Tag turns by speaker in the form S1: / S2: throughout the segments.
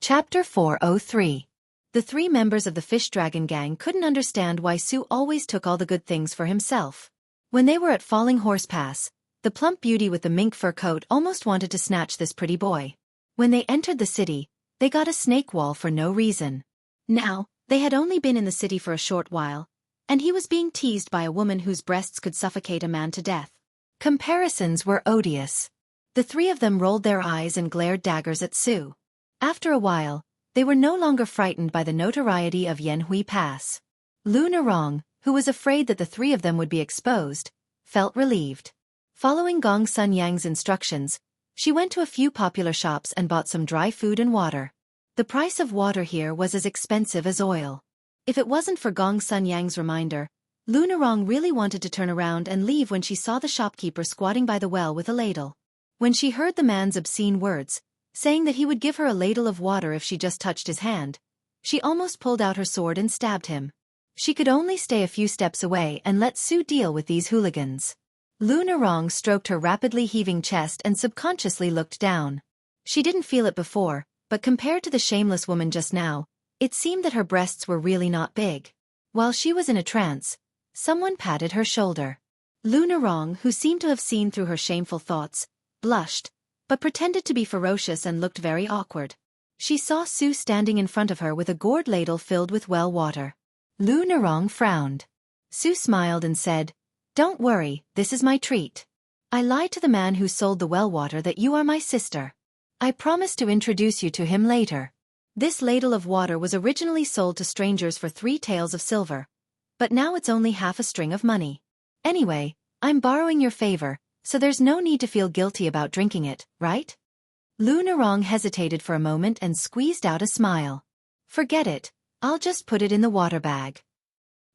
S1: Chapter 403. The three members of the Fish Dragon Gang couldn't understand why Su always took all the good things for himself. When they were at Falling Horse Pass, the plump beauty with the mink fur coat almost wanted to snatch this pretty boy. When they entered the city, they got a snake wall for no reason. Now, they had only been in the city for a short while, and he was being teased by a woman whose breasts could suffocate a man to death. Comparisons were odious. The three of them rolled their eyes and glared daggers at Su. After a while, they were no longer frightened by the notoriety of Jianghu Pass. Lu Narong, who was afraid that the three of them would be exposed, felt relieved. Following Gong Sun Yang's instructions, she went to a few popular shops and bought some dry food and water. The price of water here was as expensive as oil. If it wasn't for Gong Sun Yang's reminder, Lu Narong really wanted to turn around and leave when she saw the shopkeeper squatting by the well with a ladle. When she heard the man's obscene words, saying that he would give her a ladle of water if she just touched his hand, she almost pulled out her sword and stabbed him. She could only stay a few steps away and let Su deal with these hooligans. Lu Narong stroked her rapidly heaving chest and subconsciously looked down. She didn't feel it before, but compared to the shameless woman just now, it seemed that her breasts were really not big. While she was in a trance, someone patted her shoulder. Lu Narong, who seemed to have seen through her shameful thoughts, blushed, but pretended to be ferocious and looked very awkward. She saw Su standing in front of her with a gourd ladle filled with well water. Lu Narong frowned. Su smiled and said, "Don't worry, this is my treat. I lied to the man who sold the well water that you are my sister. I promise to introduce you to him later." This ladle of water was originally sold to strangers for 3 taels of silver, but now it's only half a string of money. Anyway, I'm borrowing your favor, so there's no need to feel guilty about drinking it, right? Lu Narong hesitated for a moment and squeezed out a smile. "Forget it, I'll just put it in the water bag."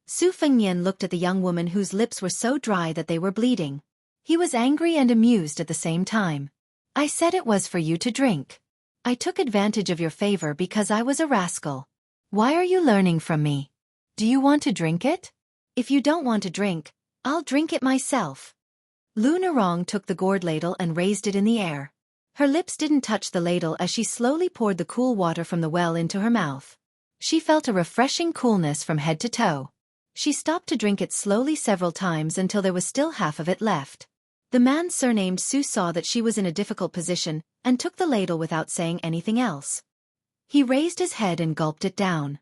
S1: Su Fengnian looked at the young woman whose lips were so dry that they were bleeding. He was angry and amused at the same time. "I said it was for you to drink. I took advantage of your favor because I was a rascal. Why are you learning from me? Do you want to drink it? If you don't want to drink, I'll drink it myself." Lu Narong took the gourd ladle and raised it in the air. Her lips didn't touch the ladle as she slowly poured the cool water from the well into her mouth. She felt a refreshing coolness from head to toe. She stopped to drink it slowly several times until there was still half of it left. The man surnamed Su saw that she was in a difficult position and took the ladle without saying anything else. He raised his head and gulped it down.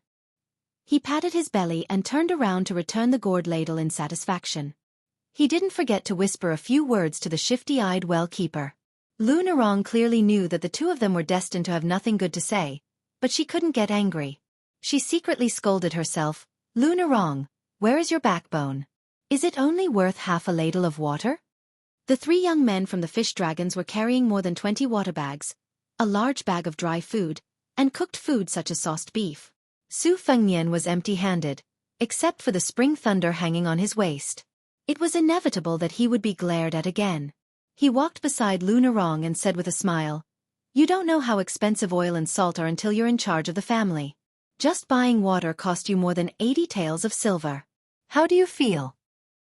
S1: He patted his belly and turned around to return the gourd ladle in satisfaction. He didn't forget to whisper a few words to the shifty-eyed well-keeper. Lu Narong clearly knew that the two of them were destined to have nothing good to say, but she couldn't get angry. She secretly scolded herself, "Lu Narong, where is your backbone? Is it only worth half a ladle of water?" The 3 young men from the fish dragons were carrying more than 20 water bags, a large bag of dry food, and cooked food such as sauced beef. Su Fengnian was empty-handed, except for the spring thunder hanging on his waist. It was inevitable that he would be glared at again. He walked beside Lu Narong and said with a smile, "You don't know how expensive oil and salt are until you're in charge of the family. Just buying water cost you more than 80 taels of silver. How do you feel?"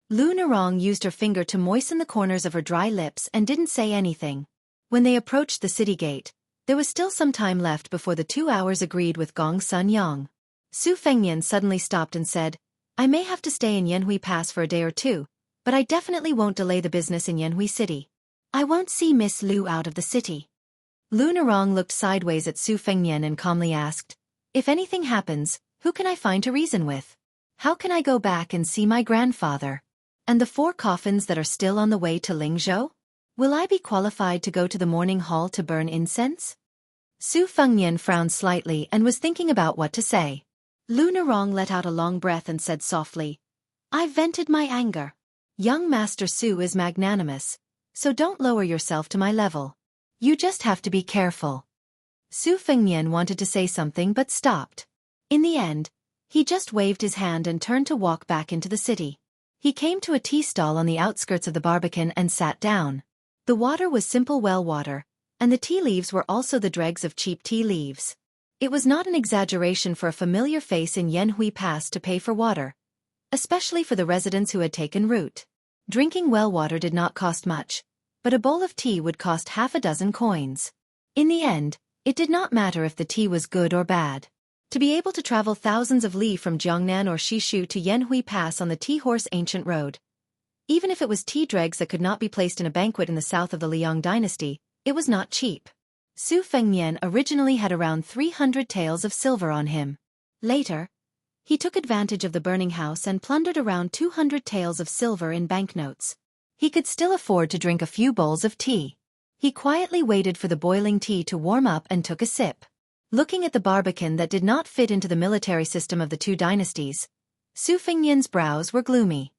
S1: Lu Narong used her finger to moisten the corners of her dry lips and didn't say anything. When they approached the city gate, there was still some time left before the 2 hours agreed with Gong Sun Yang. Su Fengnian suddenly stopped and said, "I may have to stay in Jianghu Pass for a day or 2, but I definitely won't delay the business in Jianghu City. I won't see Miss Lu out of the city." Lu Narong looked sideways at Su Fengnian and calmly asked, "If anything happens, who can I find to reason with? How can I go back and see my grandfather? And the 4 coffins that are still on the way to Lingzhou? Will I be qualified to go to the morning hall to burn incense?" Su Fengnian frowned slightly and was thinking about what to say. Lu Narong let out a long breath and said softly, "I've vented my anger. Young Master Su is magnanimous, so don't lower yourself to my level. You just have to be careful." Su Fengnian wanted to say something but stopped. In the end, he just waved his hand and turned to walk back into the city. He came to a tea stall on the outskirts of the Barbican and sat down. The water was simple well water, and the tea leaves were also the dregs of cheap tea leaves. It was not an exaggeration for a familiar face in Jianghu Pass to pay for water, especially for the residents who had taken root. Drinking well water did not cost much, but a bowl of tea would cost half a dozen coins. In the end, It did not matter if the tea was good or bad. To be able to travel thousands of li from Jiangnan or Shishu to Yanhui Pass on the tea horse ancient road, even if it was tea dregs that could not be placed in a banquet in the south of the Liang dynasty, it was not cheap. Su Fengnian originally had around 300 taels of silver on him. Later, he took advantage of the burning house and plundered around 200 taels of silver in banknotes. He could still afford to drink a few bowls of tea. He quietly waited for the boiling tea to warm up and took a sip. Looking at the barbican that did not fit into the military system of the two dynasties, Su Fengnian's brows were gloomy.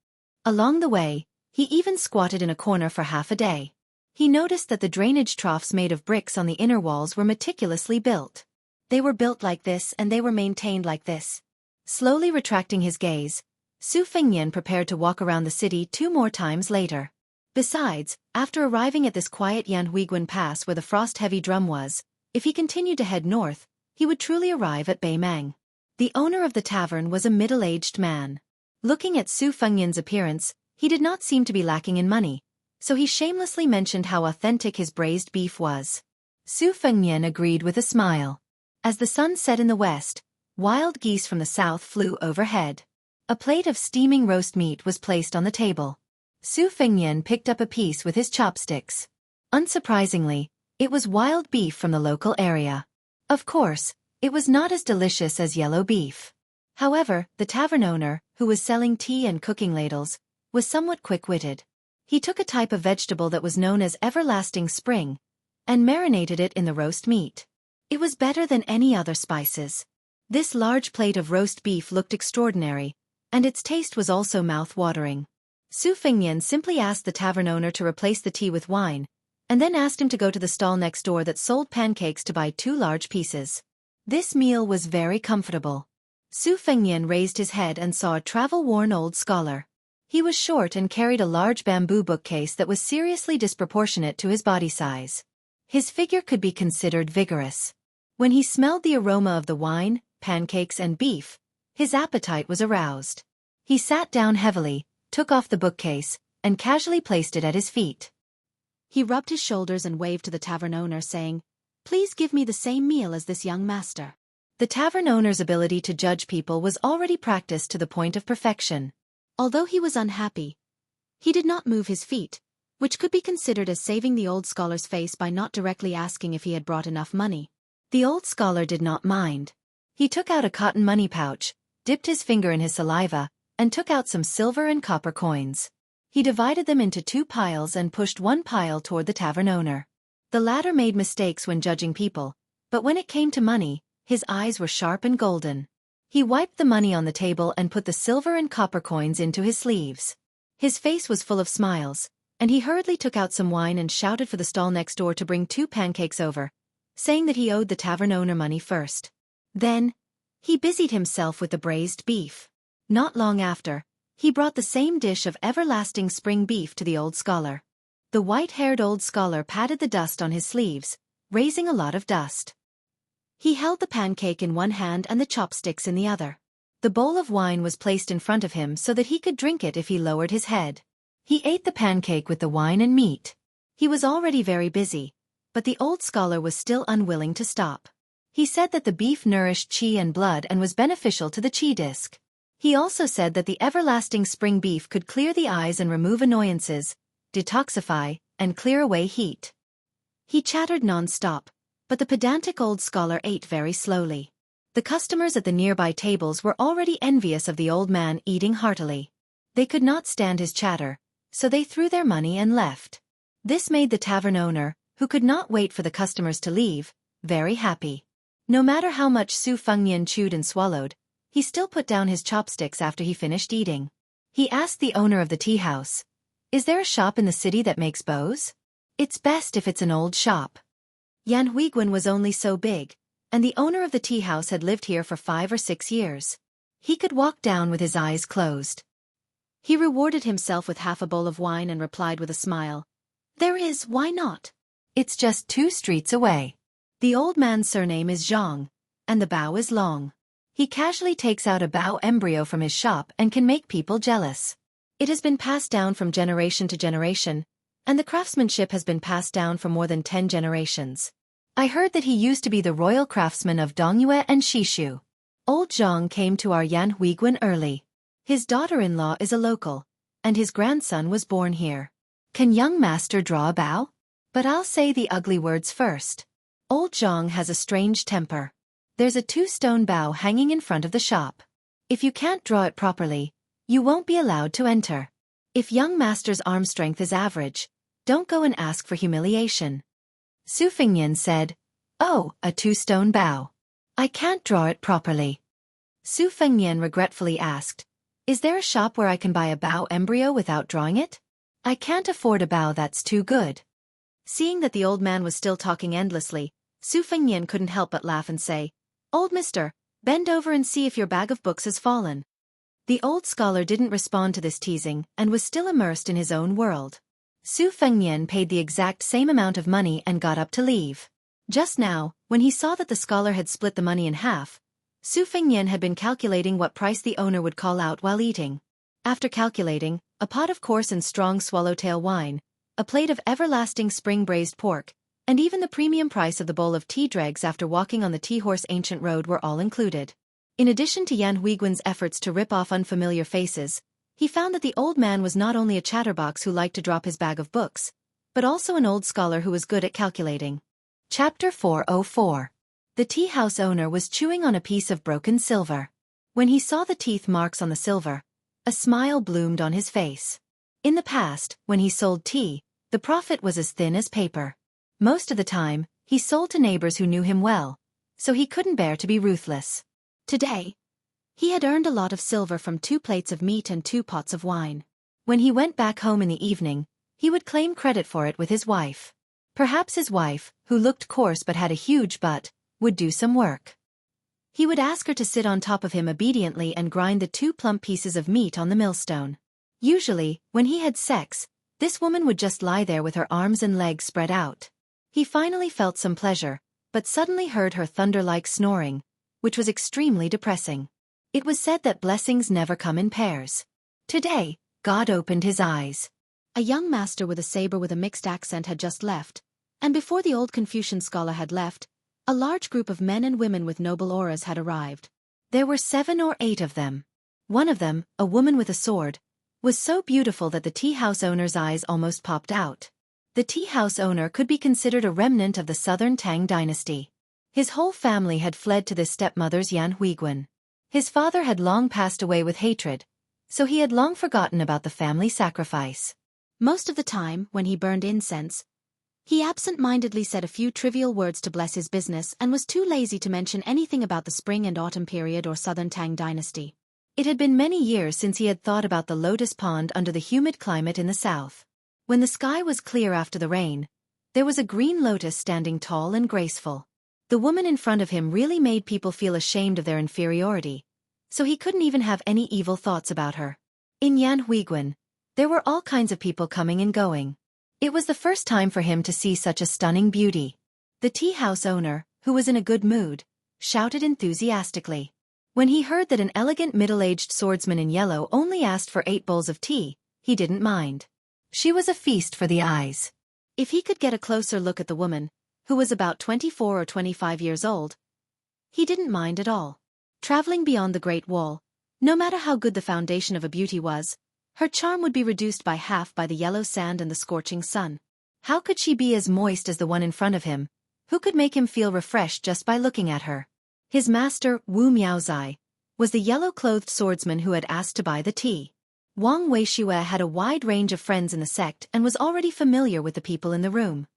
S1: Along the way, he even squatted in a corner for half a day. He noticed that the drainage troughs made of bricks on the inner walls were meticulously built. They were built like this and they were maintained like this. Slowly retracting his gaze, Su Fengnian prepared to walk around the city 2 more times later. Besides, after arriving at this quiet Yanhuiguan Pass where the frost-heavy drum was, if he continued to head north, he would truly arrive at Beimang. The owner of the tavern was a middle-aged man. Looking at Su Fengnian's appearance, he did not seem to be lacking in money, so he shamelessly mentioned how authentic his braised beef was. Su Fengnian agreed with a smile. As the sun set in the west, wild geese from the south flew overhead. A plate of steaming roast meat was placed on the table. Su Fengnian picked up a piece with his chopsticks. Unsurprisingly, it was wild beef from the local area. Of course, it was not as delicious as yellow beef. However, the tavern owner, who was selling tea and cooking ladles, was somewhat quick-witted. He took a type of vegetable that was known as everlasting spring, and marinated it in the roast meat. It was better than any other spices. This large plate of roast beef looked extraordinary, and its taste was also mouth-watering. Su Fengnian simply asked the tavern owner to replace the tea with wine, and then asked him to go to the stall next door that sold pancakes to buy 2 large pieces. This meal was very comfortable. Su Fengnian raised his head and saw a travel-worn old scholar. He was short and carried a large bamboo bookcase that was seriously disproportionate to his body size. His figure could be considered vigorous. When he smelled the aroma of the wine, pancakes and beef, his appetite was aroused. He sat down heavily, took off the bookcase, and casually placed it at his feet. He rubbed his shoulders and waved to the tavern owner, saying, "Please give me the same meal as this young master." The tavern owner's ability to judge people was already practiced to the point of perfection. Although he was unhappy, he did not move his feet, which could be considered as saving the old scholar's face by not directly asking if he had brought enough money. The old scholar did not mind. He took out a cotton money pouch, dipped his finger in his saliva, and took out some silver and copper coins. He divided them into 2 piles and pushed one pile toward the tavern owner. The latter made mistakes when judging people, but when it came to money, his eyes were sharp and golden. He wiped the money on the table and put the silver and copper coins into his sleeves. His face was full of smiles, and he hurriedly took out some wine and shouted for the stall next door to bring 2 pancakes over, saying that he owed the tavern owner money first. Then, he busied himself with the braised beef. Not long after, he brought the same dish of everlasting spring beef to the old scholar. The white-haired old scholar patted the dust on his sleeves, raising a lot of dust. He held the pancake in one hand and the chopsticks in the other. The bowl of wine was placed in front of him so that he could drink it if he lowered his head. He ate the pancake with the wine and meat. He was already very busy, but the old scholar was still unwilling to stop. He said that the beef nourished qi and blood and was beneficial to the qi disc. He also said that the everlasting spring beef could clear the eyes and remove annoyances, detoxify, and clear away heat. He chattered non-stop, but the pedantic old scholar ate very slowly. The customers at the nearby tables were already envious of the old man eating heartily. They could not stand his chatter, so they threw their money and left. This made the tavern owner, who could not wait for the customers to leave, very happy. No matter how much Su Fengnian chewed and swallowed, he still put down his chopsticks after he finished eating. He asked the owner of the tea house, "Is there a shop in the city that makes bows? It's best if it's an old shop." Yanhuiguan was only so big, and the owner of the tea house had lived here for 5 or 6 years. He could walk down with his eyes closed. He rewarded himself with half a bowl of wine and replied with a smile, "There is, why not? It's just 2 streets away." The old man's surname is Zhang, and the bao is long. He casually takes out a bao embryo from his shop and can make people jealous. It has been passed down from generation to generation, and the craftsmanship has been passed down for more than 10 generations. I heard that he used to be the royal craftsman of Dongyue and Shishu. Old Zhang came to our Yanhuiguan early. His daughter-in-law is a local, and his grandson was born here. Can young master draw a bow? But I'll say the ugly words first. Old Zhang has a strange temper. There's a 2-stone bow hanging in front of the shop. If you can't draw it properly, you won't be allowed to enter. If young master's arm strength is average, don't go and ask for humiliation. Su Fengnian said, "Oh, a 2-stone bow. I can't draw it properly." Su Fengnian regretfully asked, "Is there a shop where I can buy a bow embryo without drawing it? I can't afford a bow that's too good." Seeing that the old man was still talking endlessly, Su Fengnian couldn't help but laugh and say, "Old mister, bend over and see if your bag of books has fallen." The old scholar didn't respond to this teasing and was still immersed in his own world. Su Fengnian paid the exact same amount of money and got up to leave. Just now, when he saw that the scholar had split the money in half, Su Fengnian had been calculating what price the owner would call out while eating. After calculating, a pot of coarse and strong swallowtail wine, a plate of everlasting spring-braised pork, and even the premium price of the bowl of tea dregs after walking on the tea-horse ancient road were all included. In addition to Yan Huiguan's efforts to rip off unfamiliar faces, he found that the old man was not only a chatterbox who liked to drop his bag of books, but also an old scholar who was good at calculating. Chapter 404. The tea house owner was chewing on a piece of broken silver. When he saw the teeth marks on the silver, a smile bloomed on his face. In the past, when he sold tea, the profit was as thin as paper. Most of the time, he sold to neighbors who knew him well, so he couldn't bear to be ruthless. Today, he had earned a lot of silver from 2 plates of meat and 2 pots of wine. When he went back home in the evening, he would claim credit for it with his wife. Perhaps his wife, who looked coarse but had a huge butt, would do some work. He would ask her to sit on top of him obediently and grind the 2 plump pieces of meat on the millstone. Usually, when he had sex, this woman would just lie there with her arms and legs spread out. He finally felt some pleasure, but suddenly heard her thunder-like snoring, which was extremely depressing. It was said that blessings never come in pairs. Today, God opened his eyes. A young master with a saber with a mixed accent had just left, and before the old Confucian scholar had left, a large group of men and women with noble auras had arrived. There were 7 or 8 of them. One of them, a woman with a sword, was so beautiful that the tea house owner's eyes almost popped out. The tea house owner could be considered a remnant of the southern Tang dynasty. His whole family had fled to this stepmother's Yan Huiguan. His father had long passed away with hatred, so he had long forgotten about the family sacrifice. Most of the time, when he burned incense, he absent-mindedly said a few trivial words to bless his business and was too lazy to mention anything about the spring and autumn period or southern Tang dynasty. It had been many years since he had thought about the lotus pond under the humid climate in the south. When the sky was clear after the rain, there was a green lotus standing tall and graceful. The woman in front of him really made people feel ashamed of their inferiority, so he couldn't even have any evil thoughts about her. In Yan Huiguan, there were all kinds of people coming and going. It was the first time for him to see such a stunning beauty. The tea house owner, who was in a good mood, shouted enthusiastically. When he heard that an elegant middle-aged swordsman in yellow only asked for 8 bowls of tea, he didn't mind. She was a feast for the eyes. If he could get a closer look at the woman, who was about 24 or 25 years old, he didn't mind at all. Traveling beyond the Great Wall, no matter how good the foundation of a beauty was, her charm would be reduced by half by the yellow sand and the scorching sun. How could she be as moist as the one in front of him, who could make him feel refreshed just by looking at her? His master, Wu Miaozai, was the yellow-clothed swordsman who had asked to buy the tea. Wang Weishue had a wide range of friends in the sect and was already familiar with the people in the room.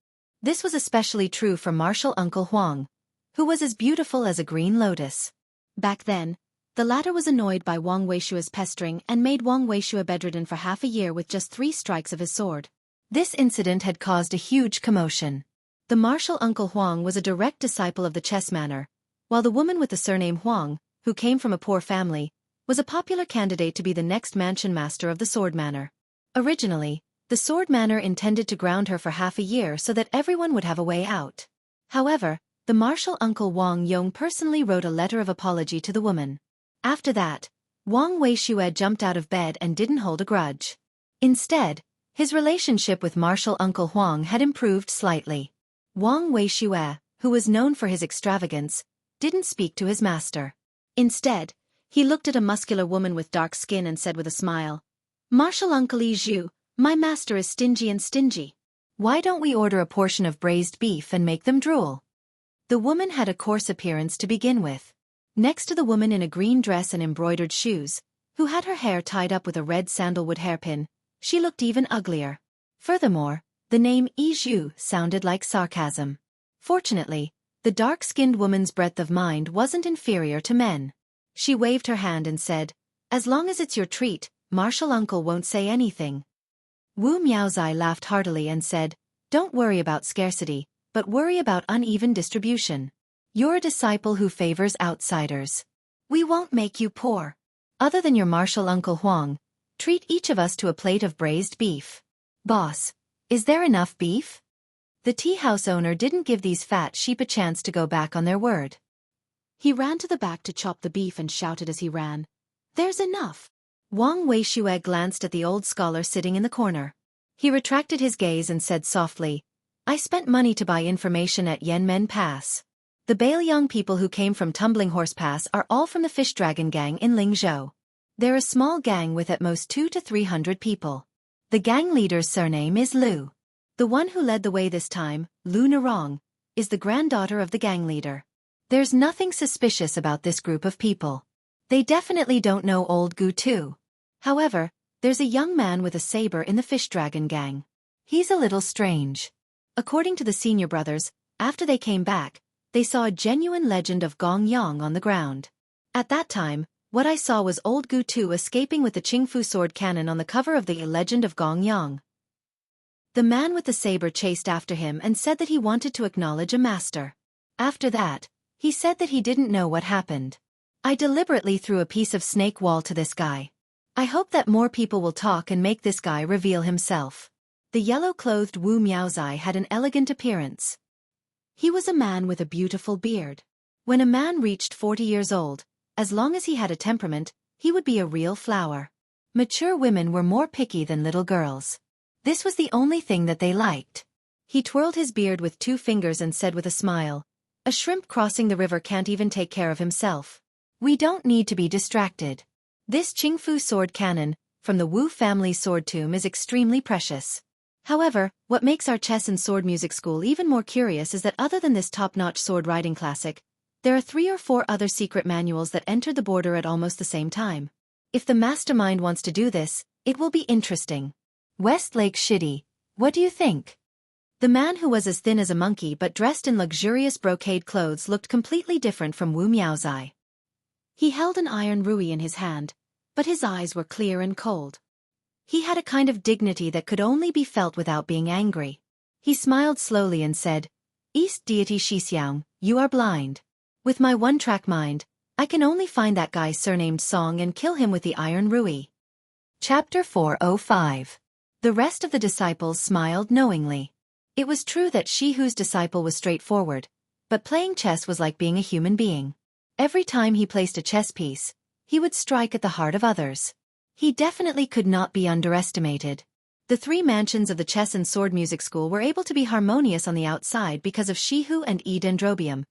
S1: This was especially true for martial uncle Huang, who was as beautiful as a green lotus. Back then, the latter was annoyed by Wang Weishue's pestering and made Wang Weishue bedridden for half a year with just 3 strikes of his sword. This incident had caused a huge commotion. The martial uncle Huang was a direct disciple of the chess manor, while the woman with the surname Huang, who came from a poor family, was a popular candidate to be the next mansion master of the sword manor. Originally, the sword manor intended to ground her for half a year so that everyone would have a way out. However, the martial uncle Wang Yong personally wrote a letter of apology to the woman. After that, Wang Weishue jumped out of bed and didn't hold a grudge. Instead, his relationship with martial uncle Huang had improved slightly. Wang Weishue, who was known for his extravagance, didn't speak to his master. Instead, he looked at a muscular woman with dark skin and said with a smile, "Martial Uncle Zhu, my master is stingy and stingy. Why don't we order a portion of braised beef and make them drool?" The woman had a coarse appearance to begin with. Next to the woman in a green dress and embroidered shoes, who had her hair tied up with a red sandalwood hairpin, she looked even uglier. Furthermore, the name Zhu sounded like sarcasm. Fortunately, the dark-skinned woman's breadth of mind wasn't inferior to men. She waved her hand and said, "As long as it's your treat, Martial Uncle won't say anything." Wu Miaozai laughed heartily and said, "Don't worry about scarcity, but worry about uneven distribution. You're a disciple who favors outsiders. We won't make you poor. Other than your martial Uncle Huang, treat each of us to a plate of braised beef." "Boss, is there enough beef?" The tea house owner didn't give these fat sheep a chance to go back on their word. He ran to the back to chop the beef and shouted as he ran, "There's enough." Wang Weishue glanced at the old scholar sitting in the corner. He retracted his gaze and said softly, "I spent money to buy information at Yanmen Pass. The Bailiang people who came from Tumbling Horse Pass are all from the Fish Dragon Gang in Lingzhou. They're a small gang with at most 200 to 300 people. The gang leader's surname is Lu. The one who led the way this time, Lu Narong, is the granddaughter of the gang leader. There's nothing suspicious about this group of people. They definitely don't know old Gu too. However, there's a young man with a saber in the Fish Dragon Gang. He's a little strange." According to the senior brothers, after they came back, they saw a genuine legend of Gong Yang on the ground. At that time, what I saw was old Gu Tu escaping with the Qingfu sword cannon on the cover of the legend of Gong Yang. The man with the saber chased after him and said that he wanted to acknowledge a master. After that, he said that he didn't know what happened. I deliberately threw a piece of snake wall to this guy. I hope that more people will talk and make this guy reveal himself. The yellow-clothed Wu Miaozai had an elegant appearance. He was a man with a beautiful beard. When a man reached 40 years old, as long as he had a temperament, he would be a real flower. Mature women were more picky than little girls. This was the only thing that they liked. He twirled his beard with 2 fingers and said with a smile, "A shrimp crossing the river can't even take care of himself. We don't need to be distracted. This Qingfu sword cannon, from the Wu family sword tomb, is extremely precious." However, what makes our chess and sword music school even more curious is that other than this top-notch sword riding classic, there are 3 or 4 other secret manuals that entered the border at almost the same time. If the mastermind wants to do this, it will be interesting. Westlake Shitty, what do you think? The man who was as thin as a monkey but dressed in luxurious brocade clothes looked completely different from Wu Miaozai. He held an iron rui in his hand, but his eyes were clear and cold. He had a kind of dignity that could only be felt without being angry. He smiled slowly and said, "East deity Xianxia, you are blind. With my one-track mind, I can only find that guy surnamed Song and kill him with the iron rui." Chapter 405. The rest of the disciples smiled knowingly. It was true that Shihu's disciple was straightforward, but playing chess was like being a human being. Every time he placed a chess piece, he would strike at the heart of others. He definitely could not be underestimated. The 3 mansions of the chess and sword music school were able to be harmonious on the outside because of Shihu and E. Dendrobium,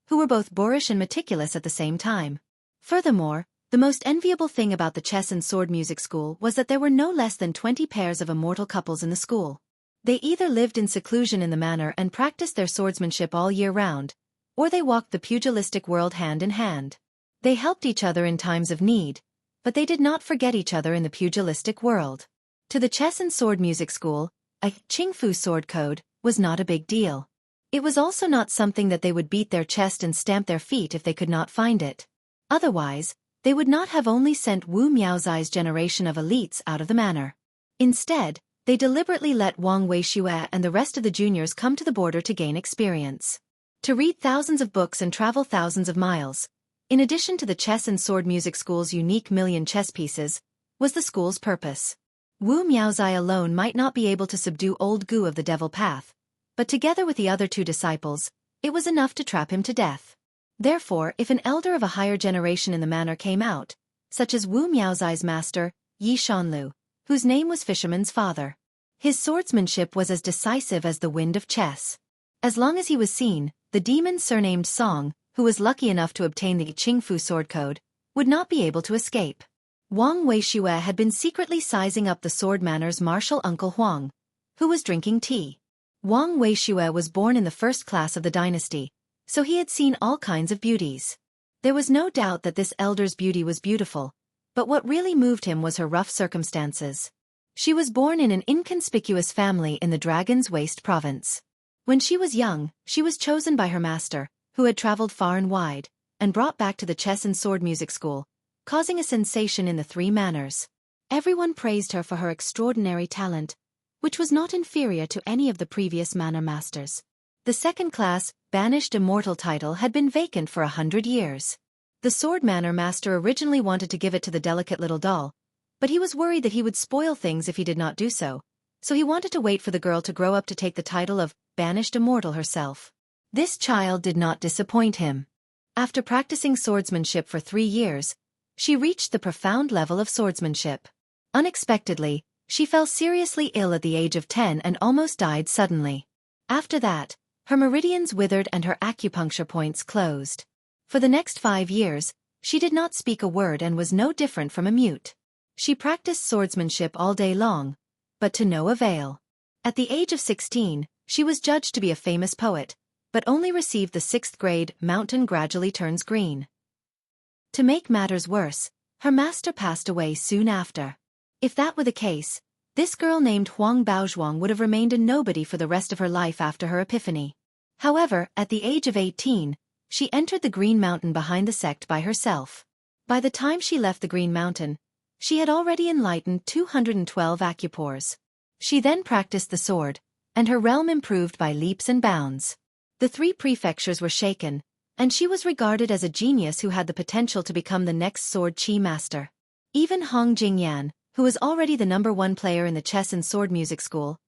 S1: who were both boorish and meticulous at the same time. Furthermore, the most enviable thing about the chess and sword music school was that there were no less than 20 pairs of immortal couples in the school. They either lived in seclusion in the manor and practiced their swordsmanship all year round, or they walked the pugilistic world hand in hand. They helped each other in times of need, but they did not forget each other in the pugilistic world. To the chess and sword music school, a Qingfu sword code was not a big deal. It was also not something that they would beat their chest and stamp their feet if they could not find it. Otherwise, they would not have only sent Wu Miaozai's generation of elites out of the manor. Instead, they deliberately let Wang Weishue and the rest of the juniors come to the border to gain experience. To read thousands of books and travel thousands of miles, in addition to the chess and sword music school's unique million chess pieces, was the school's purpose. Wu Miaozai alone might not be able to subdue old Gu of the Devil Path, but together with the other 2 disciples, it was enough to trap him to death. Therefore, if an elder of a higher generation in the manor came out, such as Wu Miaozai's master, Yi Shanlu, whose name was Fisherman's father, his swordsmanship was as decisive as the wind of chess. As long as he was seen, the demon surnamed Song, who was lucky enough to obtain the Qingfu sword code, would not be able to escape. Wang Weishue had been secretly sizing up the swordmaner's martial uncle Huang, who was drinking tea. Wang Weishue was born in the first class of the dynasty, so he had seen all kinds of beauties. There was no doubt that this elder's beauty was beautiful, but what really moved him was her rough circumstances. She was born in an inconspicuous family in the Dragon's Waste province. When she was young, she was chosen by her master, who had traveled far and wide, and brought back to the chess and sword music school, causing a sensation in the three manors. Everyone praised her for her extraordinary talent, which was not inferior to any of the previous manor masters. The second-class, banished immortal title had been vacant for 100 years. The sword manor master originally wanted to give it to the delicate little doll, but he was worried that he would spoil things if he did not do so, so he wanted to wait for the girl to grow up to take the title of banished immortal herself. This child did not disappoint him. After practicing swordsmanship for 3 years, she reached the profound level of swordsmanship. Unexpectedly, she fell seriously ill at the age of 10 and almost died suddenly. After that, her meridians withered and her acupuncture points closed. For the next 5 years, she did not speak a word and was no different from a mute. She practiced swordsmanship all day long, but to no avail. At the age of 16, she was judged to be a famous poet, but only received the 6th grade Mountain Gradually Turns Green. To make matters worse, her master passed away soon after. If that were the case, this girl named Huang Baozhuang would have remained a nobody for the rest of her life after her epiphany. However, at the age of 18, she entered the Green Mountain behind the sect by herself. By the time she left the Green Mountain, she had already enlightened 212 acupores. She then practiced the sword, and her realm improved by leaps and bounds. The 3 prefectures were shaken, and she was regarded as a genius who had the potential to become the next sword chi master. Even Hong Jingyan, who was already the #1 player in the chess and sword music school,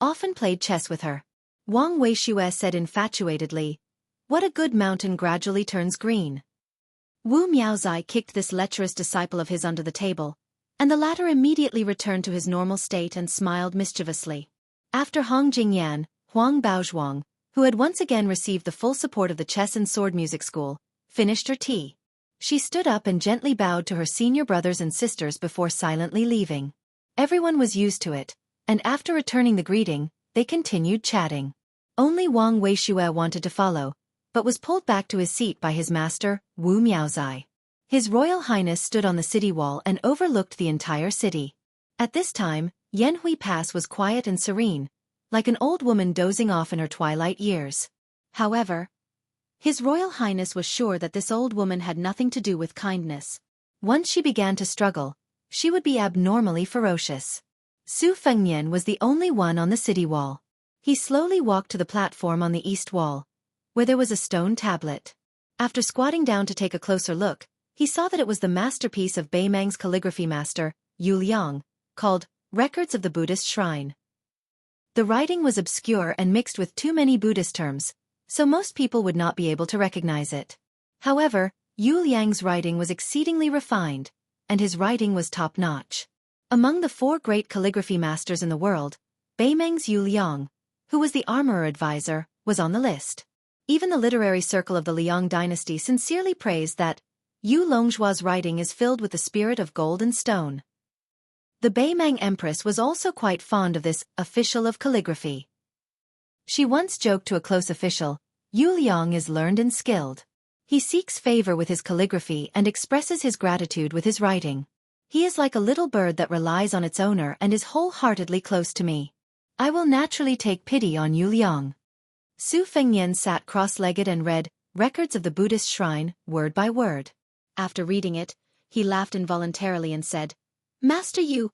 S1: often played chess with her. Wang Weishue said infatuatedly, "What a good mountain gradually turns green." Wu Miaozai kicked this lecherous disciple of his under the table, and the latter immediately returned to his normal state and smiled mischievously. After Hong Jingyan, Huang Baozhuang, who had once again received the full support of the chess and sword music school, finished her tea. She stood up and gently bowed to her senior brothers and sisters before silently leaving. Everyone was used to it, and after returning the greeting, they continued chatting. Only Wang Weishue wanted to follow, but was pulled back to his seat by his master, Wu Miaozai. His Royal Highness stood on the city wall and overlooked the entire city. At this time, Yanhui Pass was quiet and serene, like an old woman dozing off in her twilight years. However, His Royal Highness was sure that this old woman had nothing to do with kindness. Once she began to struggle, she would be abnormally ferocious. Su Fengnian was the only one on the city wall. He slowly walked to the platform on the east wall, where there was a stone tablet. After squatting down to take a closer look, he saw that it was the masterpiece of Beimang's calligraphy master, Yu Liang, called Records of the Buddhist Shrine. The writing was obscure and mixed with too many Buddhist terms, so most people would not be able to recognize it. However, Yu Liang's writing was exceedingly refined, and his writing was top-notch. Among the 4 great calligraphy masters in the world, Beimang's Yu Liang, who was the armorer advisor, was on the list. Even the literary circle of the Liang dynasty sincerely praised that Yu Longzhua's writing is filled with the spirit of gold and stone. The Beimang Empress was also quite fond of this official of calligraphy. She once joked to a close official, "Yu Liang is learned and skilled. He seeks favor with his calligraphy and expresses his gratitude with his writing. He is like a little bird that relies on its owner and is wholeheartedly close to me. I will naturally take pity on Yu Liang." Su Fengnian sat cross-legged and read Records of the Buddhist Shrine, word by word. After reading it, he laughed involuntarily and said, Master Yu,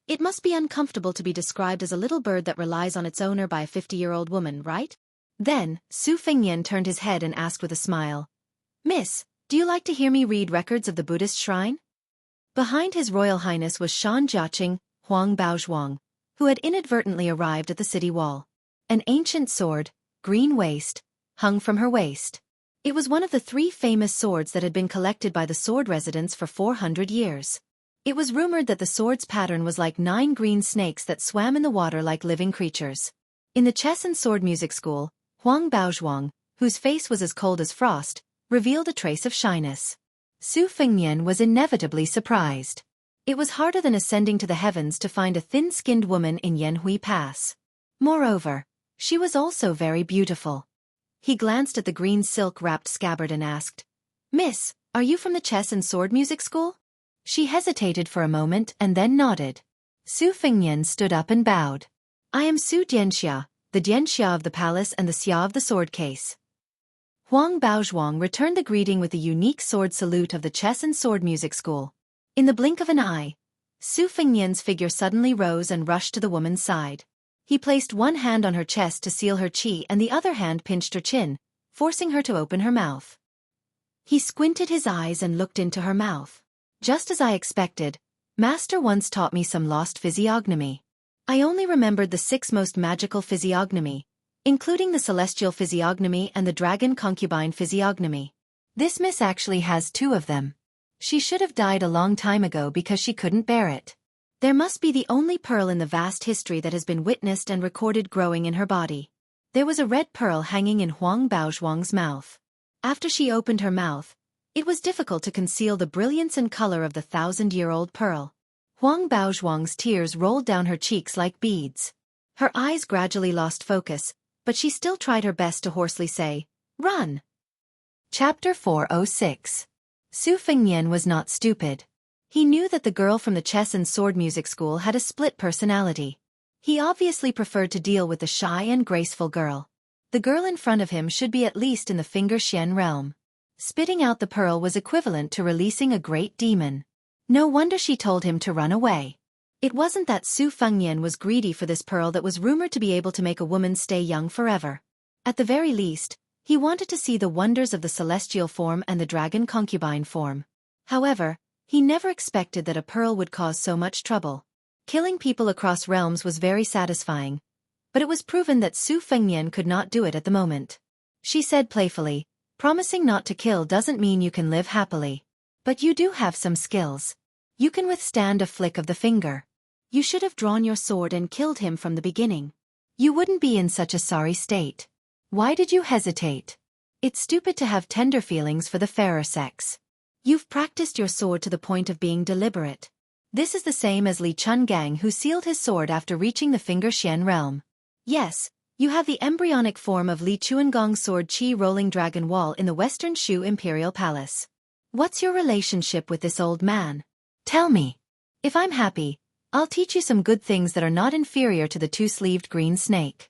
S1: it must be uncomfortable to be described as a little bird that relies on its owner by a 50-year-old woman, right?" Then, Su Fengnian turned his head and asked with a smile, "Miss, do you like to hear me read Records of the Buddhist Shrine?" Behind His Royal Highness was Shan Jiaqing, Huang Baozhuang, who had inadvertently arrived at the city wall. An ancient sword, green waist, hung from her waist. It was one of the 3 famous swords that had been collected by the sword residents for 400 years. It was rumored that the sword's pattern was like 9 green snakes that swam in the water like living creatures. In the chess and sword music school, Huang Baozhuang, whose face was as cold as frost, revealed a trace of shyness. Su Fengnian was inevitably surprised. It was harder than ascending to the heavens to find a thin-skinned woman in Yanhui Pass. Moreover, she was also very beautiful. He glanced at the green silk-wrapped scabbard and asked, "Miss, are you from the chess and sword music school?" She hesitated for a moment and then nodded. Su Fengnian stood up and bowed. "I am Su Xianxia, the Xianxia of the palace and the Xia of the sword case." Huang Baozhuang returned the greeting with the unique sword salute of the chess and sword music school. In the blink of an eye, Su Fengnian's figure suddenly rose and rushed to the woman's side. He placed one hand on her chest to seal her qi and the other hand pinched her chin, forcing her to open her mouth. He squinted his eyes and looked into her mouth. "Just as I expected, Master once taught me some lost physiognomy. I only remembered the 6 most magical physiognomy, including the celestial physiognomy and the dragon concubine physiognomy. This miss actually has 2 of them. She should have died a long time ago because she couldn't bear it. There must be the only pearl in the vast history that has been witnessed and recorded growing in her body." There was a red pearl hanging in Huang Baozhuang's mouth. After she opened her mouth, it was difficult to conceal the brilliance and color of the 1,000-year-old pearl. Huang Baozhuang's tears rolled down her cheeks like beads. Her eyes gradually lost focus, but she still tried her best to hoarsely say, "Run!" Chapter 406. Su Fengnian was not stupid. He knew that the girl from the chess and sword music school had a split personality. He obviously preferred to deal with the shy and graceful girl. The girl in front of him should be at least in the finger Xian realm. Spitting out the pearl was equivalent to releasing a great demon. No wonder she told him to run away. It wasn't that Su Fengnian was greedy for this pearl that was rumored to be able to make a woman stay young forever. At the very least, he wanted to see the wonders of the celestial form and the dragon concubine form. However, he never expected that a pearl would cause so much trouble. Killing people across realms was very satisfying, but it was proven that Su Fengnian could not do it at the moment. She said playfully, "Promising not to kill doesn't mean you can live happily. But you do have some skills. You can withstand a flick of the finger. You should have drawn your sword and killed him from the beginning. You wouldn't be in such a sorry state. Why did you hesitate? It's stupid to have tender feelings for the fairer sex. You've practiced your sword to the point of being deliberate. This is the same as Li Chungang, who sealed his sword after reaching the finger Xian realm. Yes, you have the embryonic form of Li Chuangong's sword Qi Rolling Dragon Wall in the Western Shu Imperial Palace. What's your relationship with this old man? Tell me. If I'm happy, I'll teach you some good things that are not inferior to the 2-sleeved green snake."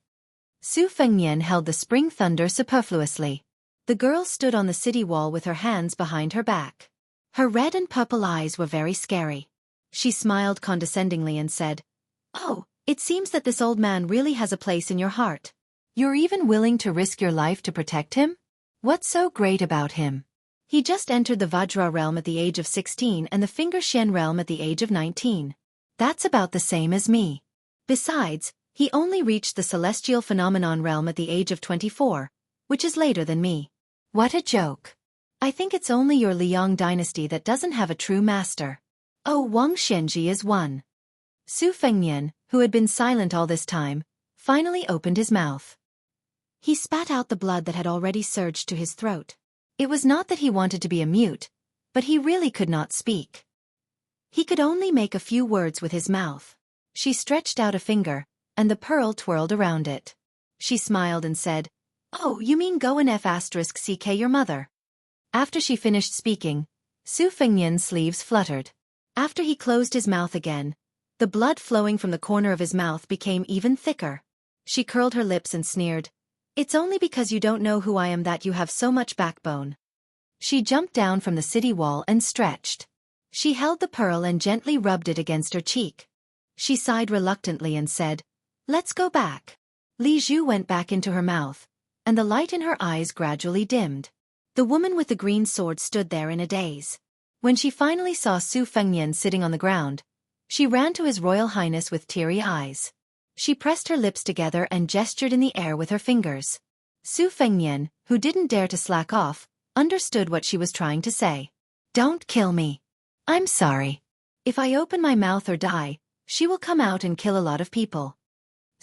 S1: Su Fengnian held the spring thunder superfluously. The girl stood on the city wall with her hands behind her back. Her red and purple eyes were very scary. She smiled condescendingly and said, "Oh, it seems that this old man really has a place in your heart. You're even willing to risk your life to protect him? What's so great about him? He just entered the Vajra realm at the age of 16 and the finger Xian realm at the age of 19. That's about the same as me. Besides, he only reached the celestial phenomenon realm at the age of 24, which is later than me. What a joke. I think it's only your Liang dynasty that doesn't have a true master. Oh, Wang Shenji is one." Su Fengnian, who had been silent all this time, finally opened his mouth. He spat out the blood that had already surged to his throat. It was not that he wanted to be a mute, but he really could not speak. He could only make a few words with his mouth. She stretched out a finger, and the pearl twirled around it. She smiled and said, "Oh, you mean go and f***ck your mother." After she finished speaking, Su Fengnian's sleeves fluttered. After he closed his mouth again, the blood flowing from the corner of his mouth became even thicker. She curled her lips and sneered, "It's only because you don't know who I am that you have so much backbone." She jumped down from the city wall and stretched. She held the pearl and gently rubbed it against her cheek. She sighed reluctantly and said, "Let's go back." Li Zhu went back into her mouth, and the light in her eyes gradually dimmed. The woman with the green sword stood there in a daze. When she finally saw Su Fengnian sitting on the ground, she ran to His Royal Highness with teary eyes. She pressed her lips together and gestured in the air with her fingers. Su Fengnian, who didn't dare to slack off, understood what she was trying to say. "Don't kill me. I'm sorry. If I open my mouth or die, she will come out and kill a lot of people."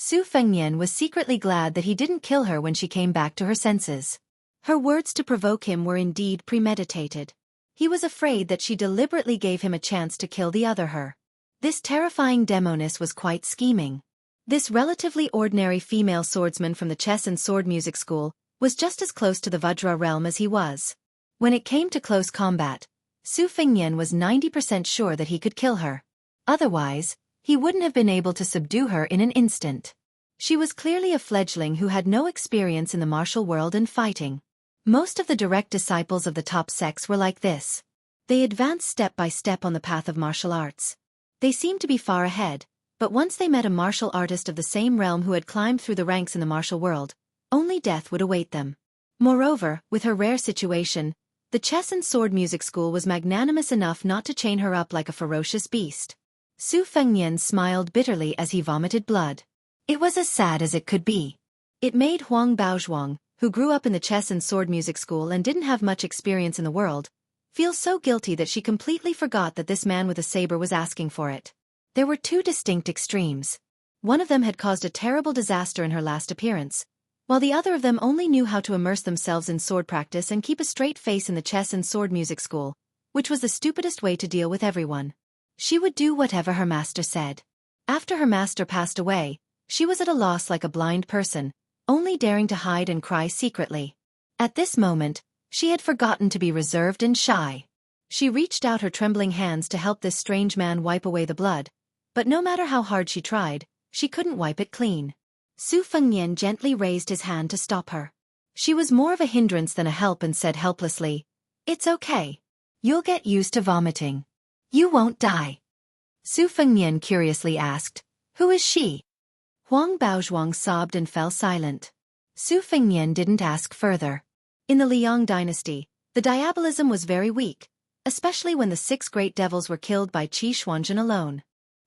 S1: Su Fengnian was secretly glad that he didn't kill her when she came back to her senses. Her words to provoke him were indeed premeditated. He was afraid that she deliberately gave him a chance to kill the other her. This terrifying demoness was quite scheming. This relatively ordinary female swordsman from the chess and sword music school was just as close to the Vajra realm as he was. When it came to close combat, Su Fengnian was 90% sure that he could kill her. Otherwise, he wouldn't have been able to subdue her in an instant. She was clearly a fledgling who had no experience in the martial world and fighting. Most of the direct disciples of the top sects were like this. They advanced step by step on the path of martial arts. They seemed to be far ahead, but once they met a martial artist of the same realm who had climbed through the ranks in the martial world, only death would await them. Moreover, with her rare situation, the chess and sword music school was magnanimous enough not to chain her up like a ferocious beast. Su Fengnian smiled bitterly as he vomited blood. It was as sad as it could be. It made Huang Baozhuang, who grew up in the chess and sword music school and didn't have much experience in the world, feel so guilty that she completely forgot that this man with a saber was asking for it. There were two distinct extremes. One of them had caused a terrible disaster in her last appearance, while the other of them only knew how to immerse themselves in sword practice and keep a straight face in the chess and sword music school, which was the stupidest way to deal with everyone. She would do whatever her master said. After her master passed away, she was at a loss like a blind person, only daring to hide and cry secretly. At this moment, she had forgotten to be reserved and shy. She reached out her trembling hands to help this strange man wipe away the blood, but no matter how hard she tried, she couldn't wipe it clean. Su Fengnian gently raised his hand to stop her. She was more of a hindrance than a help and said helplessly, "It's okay. You'll get used to vomiting. You won't die." Su Fengnian curiously asked, "Who is she?" Huang Baozhuang sobbed and fell silent. Su Fengnian didn't ask further. In the Liang dynasty, the diabolism was very weak, especially when the 6 great devils were killed by Qi Xuanzhen alone.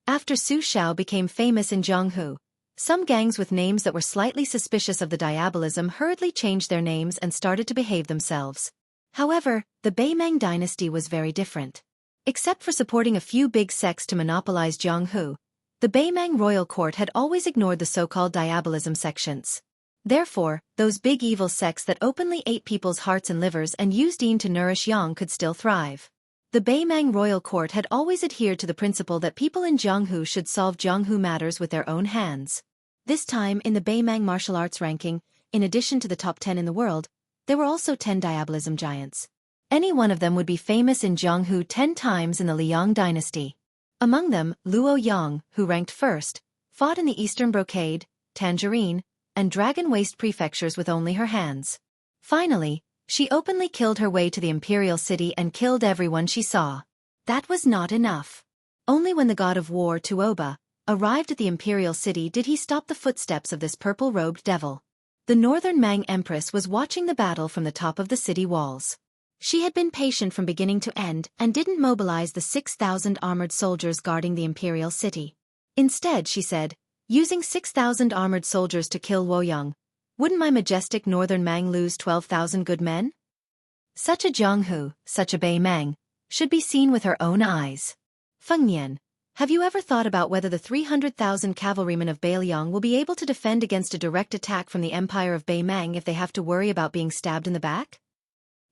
S1: After Su Xiao became famous in Jianghu, some gangs with names that were slightly suspicious of the diabolism hurriedly changed their names and started to behave themselves. However, the Beimeng dynasty was very different. Except for supporting a few big sects to monopolize Jianghu, the Beimeng royal court had always ignored the so-called diabolism sections. Therefore, those big evil sects that openly ate people's hearts and livers and used yin to nourish yang could still thrive. The Beimeng royal court had always adhered to the principle that people in Jianghu should solve Jianghu matters with their own hands. This time in the Beimeng martial arts ranking, in addition to the top 10 in the world, there were also 10 diabolism giants. Any one of them would be famous in Jianghu 10 times in the Liang dynasty. Among them, Luo Yang, who ranked first, fought in the Eastern Brocade, Tangerine, and Dragon Waste prefectures with only her hands. Finally, she openly killed her way to the imperial city and killed everyone she saw. That was not enough. Only when the god of war, Tuoba, arrived at the imperial city did he stop the footsteps of this purple-robed devil. The northern Mang Empress was watching the battle from the top of the city walls. She had been patient from beginning to end and didn't mobilize the 6,000 armored soldiers guarding the imperial city. Instead, she said, "Using 6,000 armored soldiers to kill Luoyang, wouldn't my majestic northern Mang lose 12,000 good men?" Such a Jianghu, such a Beimeng, should be seen with her own eyes. Fengnian, have you ever thought about whether the 300,000 cavalrymen of Beiliang will be able to defend against a direct attack from the Empire of Beimeng if they have to worry about being stabbed in the back?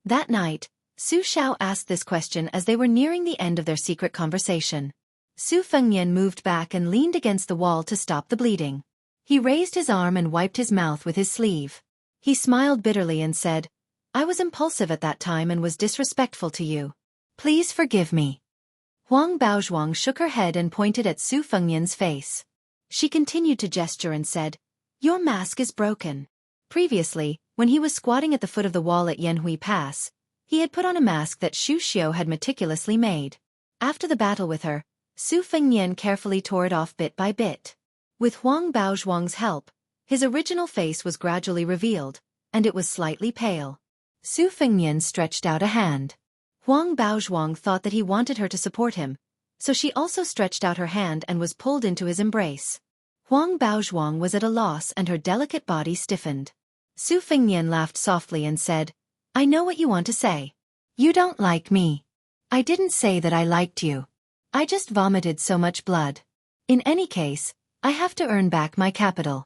S1: That night, Su Xiao asked this question as they were nearing the end of their secret conversation. Su Fengnian moved back and leaned against the wall to stop the bleeding. He raised his arm and wiped his mouth with his sleeve. He smiled bitterly and said, "I was impulsive at that time and was disrespectful to you. Please forgive me." Huang Baozhuang shook her head and pointed at Su Fengnian's face. She continued to gesture and said, "Your mask is broken." Previously, when he was squatting at the foot of the wall at Yanhui Pass, he had put on a mask that Xu Xiu had meticulously made. After the battle with her, Su Fengnian carefully tore it off bit by bit. With Huang Baozhuang's help, his original face was gradually revealed, and it was slightly pale. Su Fengnian stretched out a hand. Huang Baozhuang thought that he wanted her to support him, so she also stretched out her hand and was pulled into his embrace. Huang Baozhuang was at a loss and her delicate body stiffened. Su Fengnian laughed softly and said, "I know what you want to say. You don't like me." "I didn't say that I liked you. I just vomited so much blood. In any case, I have to earn back my capital.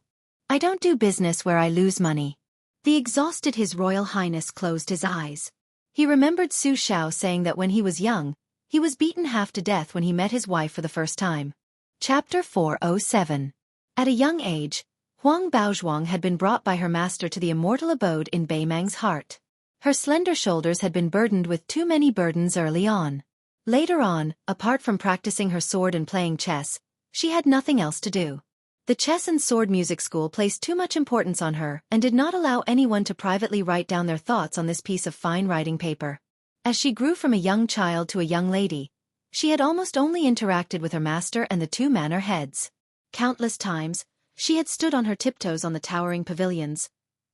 S1: I don't do business where I lose money. The exhausted His Royal Highness closed his eyes. He remembered Su Xiao saying that when he was young, he was beaten half to death when he met his wife for the first time. Chapter 407. At a young age, Huang Baozhuang had been brought by her master to the immortal abode in Beimang's heart. Her slender shoulders had been burdened with too many burdens early on. Later on, apart from practicing her sword and playing chess, she had nothing else to do. The chess and sword music school placed too much importance on her and did not allow anyone to privately write down their thoughts on this piece of fine writing paper. As she grew from a young child to a young lady, she had almost only interacted with her master and the two manor heads. Countless times, she had stood on her tiptoes on the towering pavilions,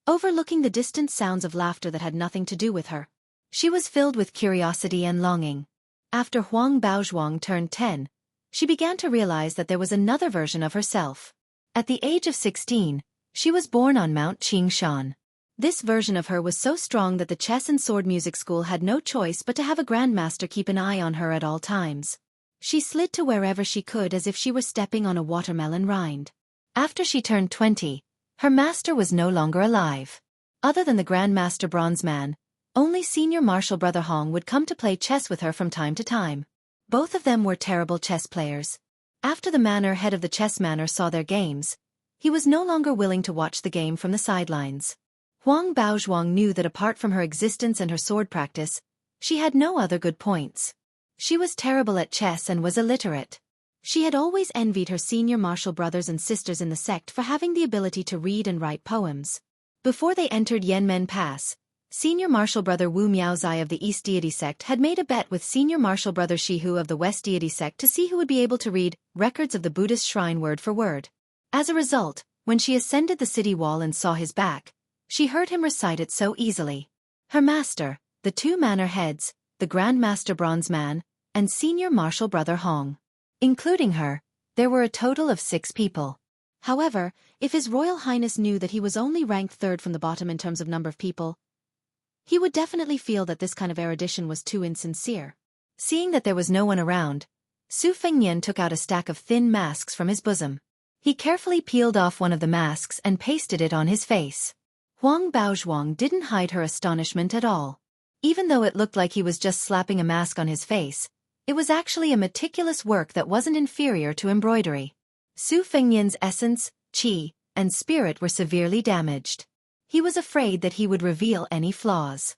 S1: overlooking the distant sounds of laughter that had nothing to do with her. She was filled with curiosity and longing. After Huang Baozhuang turned 10, she began to realize that there was another version of herself. At the age of 16, she was born on Mount Qingshan. This version of her was so strong that the chess and sword music school had no choice but to have a grandmaster keep an eye on her at all times. She slid to wherever she could as if she were stepping on a watermelon rind. After she turned 20, her master was no longer alive. Other than the Grandmaster Bronzeman, only senior martial brother Hong would come to play chess with her from time to time. Both of them were terrible chess players. After the manor head of the chess manor saw their games, he was no longer willing to watch the game from the sidelines. Huang Baozhuang knew that apart from her existence and her sword practice, she had no other good points. She was terrible at chess and was illiterate. She had always envied her senior martial brothers and sisters in the sect for having the ability to read and write poems. Before they entered Yanmen Pass, senior martial brother Wu Miaozai of the East Deity sect had made a bet with senior martial brother Shihu of the West Deity sect to see who would be able to read records of the Buddhist shrine word for word. As a result, when she ascended the city wall and saw his back, she heard him recite it so easily. Her master, the two manor heads, the Grandmaster Bronzeman, and senior martial brother Hong. Including her, there were a total of 6 people. However, if His Royal Highness knew that he was only ranked 3rd from the bottom in terms of number of people, he would definitely feel that this kind of erudition was too insincere. Seeing that there was no one around, Su Fengnian took out a stack of thin masks from his bosom. He carefully peeled off one of the masks and pasted it on his face. Huang Baozhuang didn't hide her astonishment at all. Even though it looked like he was just slapping a mask on his face, it was actually a meticulous work that wasn't inferior to embroidery. Su Fengnian's essence, qi, and spirit were severely damaged. He was afraid that he would reveal any flaws.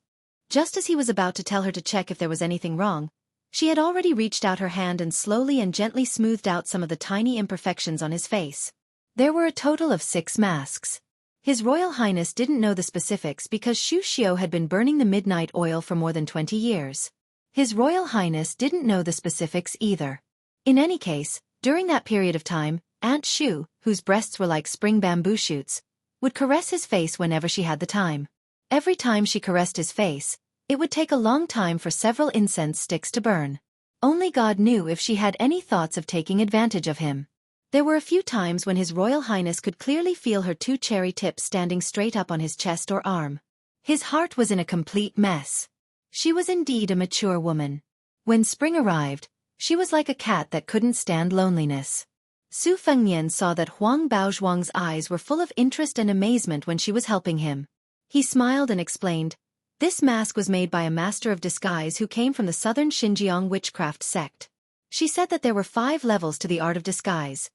S1: Just as he was about to tell her to check if there was anything wrong, she had already reached out her hand and slowly and gently smoothed out some of the tiny imperfections on his face. There were a total of 6 masks. His Royal Highness didn't know the specifics because Xu Xiu had been burning the midnight oil for more than 20 years. His Royal Highness didn't know the specifics either. In any case, during that period of time, Aunt Shu, whose breasts were like spring bamboo shoots, would caress his face whenever she had the time. Every time she caressed his face, it would take a long time for several incense sticks to burn. Only God knew if she had any thoughts of taking advantage of him. There were a few times when His Royal Highness could clearly feel her 2 cherry tips standing straight up on his chest or arm. His heart was in a complete mess. She was indeed a mature woman. When spring arrived, she was like a cat that couldn't stand loneliness. Su Fengnian saw that Huang Baozhuang's eyes were full of interest and amazement when she was helping him. He smiled and explained, "This mask was made by a master of disguise who came from the southern Xinjiang witchcraft sect." She said that there were 5 levels to the art of disguise: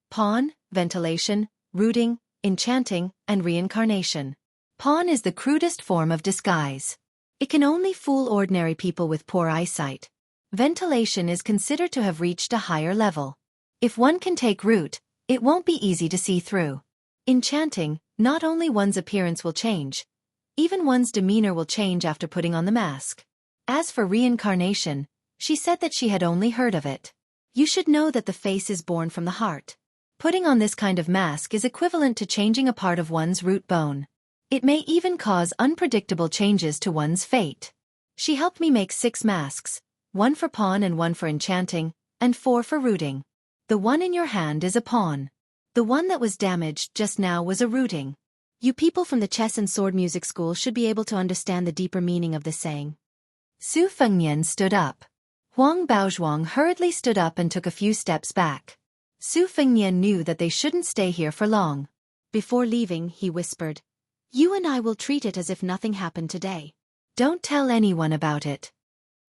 S1: pawn, ventilation, rooting, enchanting, and reincarnation. Pawn is the crudest form of disguise. It can only fool ordinary people with poor eyesight. Ventilation is considered to have reached a higher level. If one can take root, it won't be easy to see through. Enchanting, not only one's appearance will change, even one's demeanor will change after putting on the mask. As for reincarnation, she said that she had only heard of it. You should know that the face is born from the heart. Putting on this kind of mask is equivalent to changing a part of one's root bone. It may even cause unpredictable changes to one's fate. She helped me make 6 masks, 1 for pawn and 1 for enchanting, and 4 for rooting. The one in your hand is a pawn. The one that was damaged just now was a rooting. You people from the chess and sword music school should be able to understand the deeper meaning of this saying. Su Fengnian stood up. Huang Baozhuang hurriedly stood up and took a few steps back. Su Fengnian knew that they shouldn't stay here for long.
S2: Before leaving, he whispered, "You and I will treat it as if nothing happened today.
S1: Don't tell anyone about it."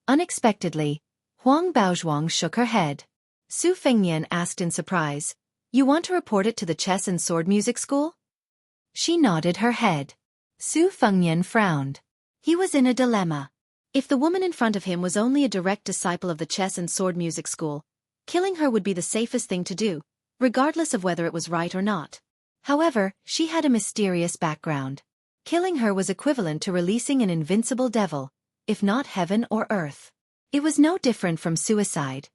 S1: Unexpectedly, Huang Baozhuang shook her head. Su Fengnian asked in surprise, "You want to report it to the chess and sword music school?" She nodded her head. Su Fengnian frowned. He was in a dilemma. If the woman in front of him was only a direct disciple of the chess and sword music school, killing her would be the safest thing to do, regardless of whether it was right or not. However, she had a mysterious background. Killing her was equivalent to releasing an invincible devil, if not heaven or earth. It was no different from suicide.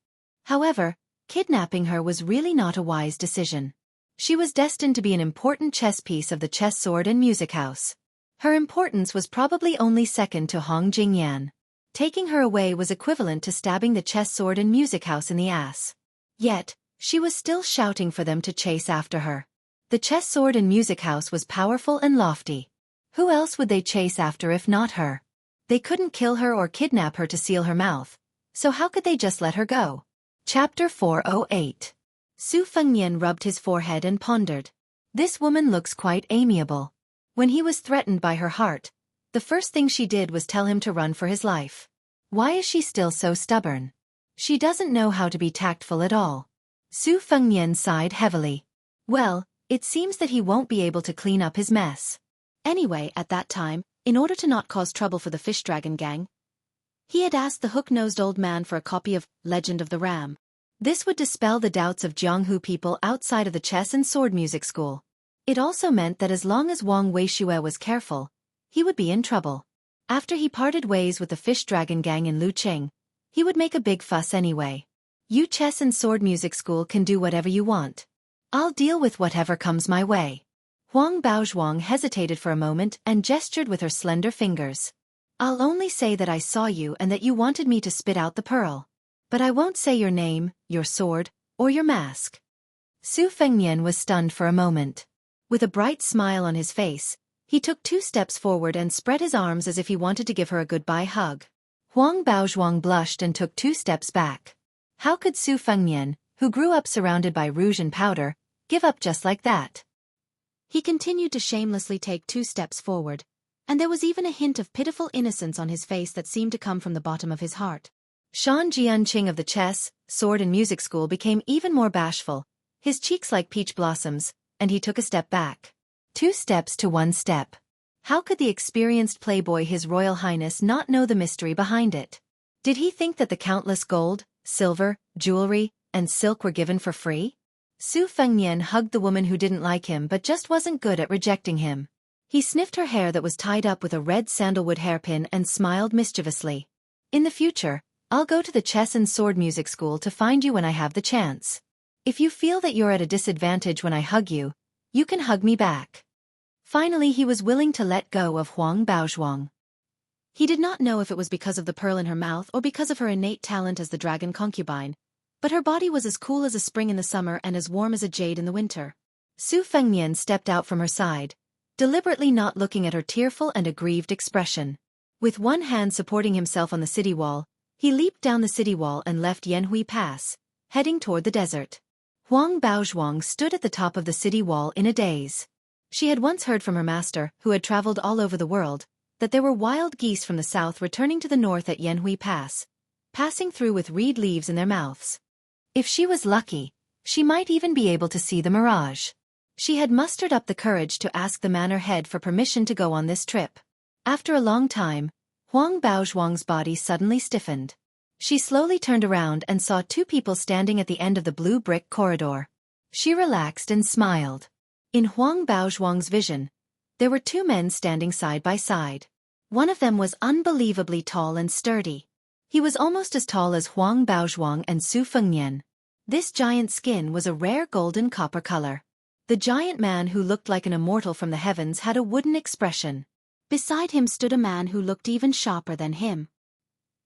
S1: However, kidnapping her was really not a wise decision. She was destined to be an important chess piece of the chess sword and music house. Her importance was probably only second to Hong Jingyan. Taking her away was equivalent to stabbing the chess sword and music house in the ass. Yet, she was still shouting for them to chase after her. The chess sword and music house was powerful and lofty. Who else would they chase after if not her? They couldn't kill her or kidnap her to seal her mouth, so how could they just let her go? Chapter 408. Su Fengnian rubbed his forehead and pondered. This woman looks quite amiable. When he was threatened by her heart, the first thing she did was tell him to run for his life. Why is she still so stubborn? She doesn't know how to be tactful at all. Su Fengnian sighed heavily. Well, it seems that he won't be able to clean up his mess.
S2: Anyway, at that time, in order to not cause trouble for the fish dragon gang, he had asked the hook-nosed old man for a copy of Legend of the Ram.
S1: This would dispel the doubts of Jianghu people outside of the chess and sword music school. It also meant that as long as Wang Weishue was careful, he would be in trouble. After he parted ways with the fish dragon gang in Luqing, he would make a big fuss anyway. You chess and sword music school can do whatever you want. I'll deal with whatever comes my way. Huang Baozhuang hesitated for a moment and gestured with her slender fingers. I'll only say that I saw you and that you wanted me to spit out the pearl. But I won't say your name, your sword, or your mask. Su Fengnian was stunned for a moment. With a bright smile on his face, he took 2 steps forward and spread his arms as if he wanted to give her a goodbye hug. Huang Baozhuang blushed and took 2 steps back. How could Su Fengnian, who grew up surrounded by rouge and powder, give up just like that?
S2: He continued to shamelessly take 2 steps forward, and there was even a hint of pitiful innocence on his face that seemed to come from the bottom of his heart.
S1: Shan Jianqing of the chess, sword and music school became even more bashful, his cheeks like peach blossoms, and he took a step back. 2 steps to 1 step. How could the experienced playboy His Royal Highness not know the mystery behind it? Did he think that the countless gold, silver, jewelry, and silk were given for free? Su Fengnian hugged the woman who didn't like him but just wasn't good at rejecting him. He sniffed her hair that was tied up with a red sandalwood hairpin and smiled mischievously. In the future, I'll go to the chess and sword music school to find you when I have the chance. If you feel that you're at a disadvantage when I hug you, you can hug me back. Finally, he was willing to let go of Huang Baozhuang.
S2: He did not know if it was because of the pearl in her mouth or because of her innate talent as the dragon concubine, but her body was as cool as a spring in the summer and as warm as a jade in the winter.
S1: Su Fengnian stepped out from her side, deliberately not looking at her tearful and aggrieved expression. With one hand supporting himself on the city wall, he leaped down the city wall and left Yanhui Pass, heading toward the desert. Huang Baozhuang stood at the top of the city wall in a daze. She had once heard from her master, who had traveled all over the world, that there were wild geese from the south returning to the north at Yanhui Pass, passing through with reed leaves in their mouths. If she was lucky, she might even be able to see the mirage. She had mustered up the courage to ask the manor head for permission to go on this trip. After a long time, Huang Baozhuang's body suddenly stiffened. She slowly turned around and saw 2 people standing at the end of the blue brick corridor. She relaxed and smiled. In Huang Baozhuang's vision, there were 2 men standing side by side. One of them was unbelievably tall and sturdy. He was almost as tall as Huang Baozhuang and Su Fengnian. This giant skin was a rare golden copper color. The giant man who looked like an immortal from the heavens had a wooden expression. Beside him stood a man who looked even sharper than him.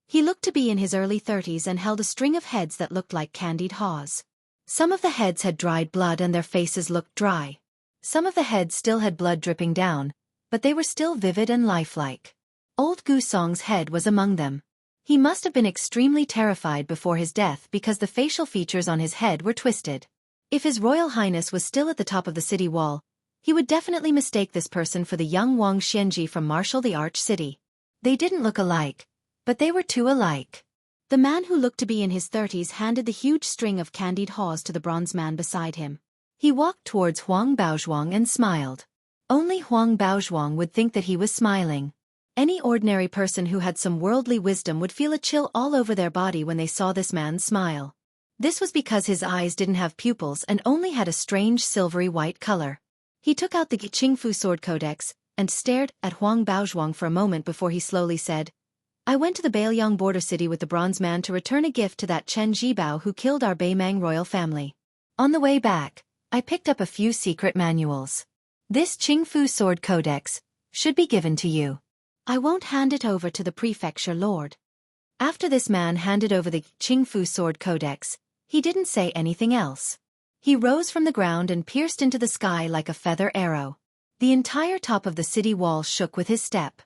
S1: He looked to be in his early 30s and held a string of heads that looked like candied haws. Some of the heads had dried blood and their faces looked dry. Some of the heads still had blood dripping down, but they were still vivid and lifelike. Old Gusong's head was among them. He must have been extremely terrified before his death because the facial features on his head were twisted.
S2: If His Royal Highness was still at the top of the city wall, he would definitely mistake this person for the young Wang Xianji from Marshall the Arch City. They didn't look alike, but they were too alike. The man who looked to be in his 30s handed the huge string of candied haws to the bronze man beside him. He walked towards Huang Baozhuang and smiled. Only Huang Baozhuang would think that he was smiling. Any ordinary person who had some worldly wisdom would feel a chill all over their body when they saw this man smile. This was because his eyes didn't have pupils and only had a strange silvery white color. He took out the Qingfu Sword Codex and stared at Huang Baozhuang for a moment before he slowly said, "I went to the Beiliang border city with the bronze man to return a gift to that Chen Zhibao who killed our Beimang royal family. On the way back, I picked up a few secret manuals. This Qingfu Sword Codex should be given to you. I won't hand it over to the prefecture lord." After this man handed over the Qingfu Sword Codex, he didn't say anything else. He rose from the ground and pierced into the sky like a feather arrow. The entire top of the city wall shook with his step.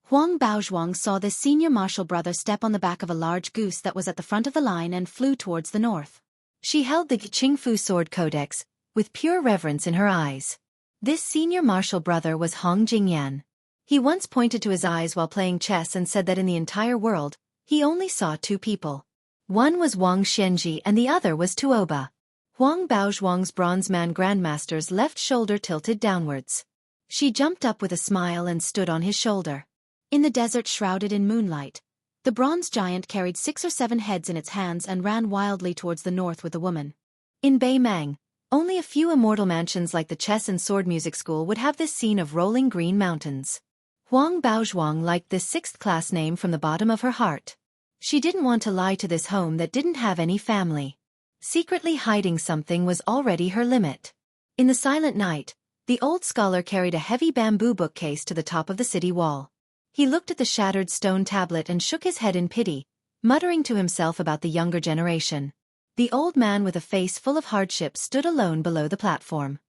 S2: Huang Baozhuang saw this senior martial brother step on the back of a large goose that was at the front of the line and flew towards the north. She held the Qingfu Sword Codex with pure reverence in her eyes. This senior martial brother was Hong Jingyan. He once pointed to his eyes while playing chess and said that in the entire world, he only saw two people. One was Wang Xianji and the other was Tuoba. Huang Baozhuang's bronze man grandmaster's left shoulder tilted downwards. She jumped up with a smile and stood on his shoulder. In the desert shrouded in moonlight, the bronze giant carried 6 or 7 heads in its hands and ran wildly towards the north with the woman. In Beimang, only a few immortal mansions like the chess and sword music school would have this scene of rolling green mountains. Huang Baozhuang liked this 6th-class name from the bottom of her heart. She didn't want to lie to this home that didn't have any family. Secretly hiding something was already her limit. In the silent night, the old scholar carried a heavy bamboo bookcase to the top of the city wall. He looked at the shattered stone tablet and shook his head in pity, muttering to himself about the younger generation. The old man with a face full of hardship stood alone below the platform.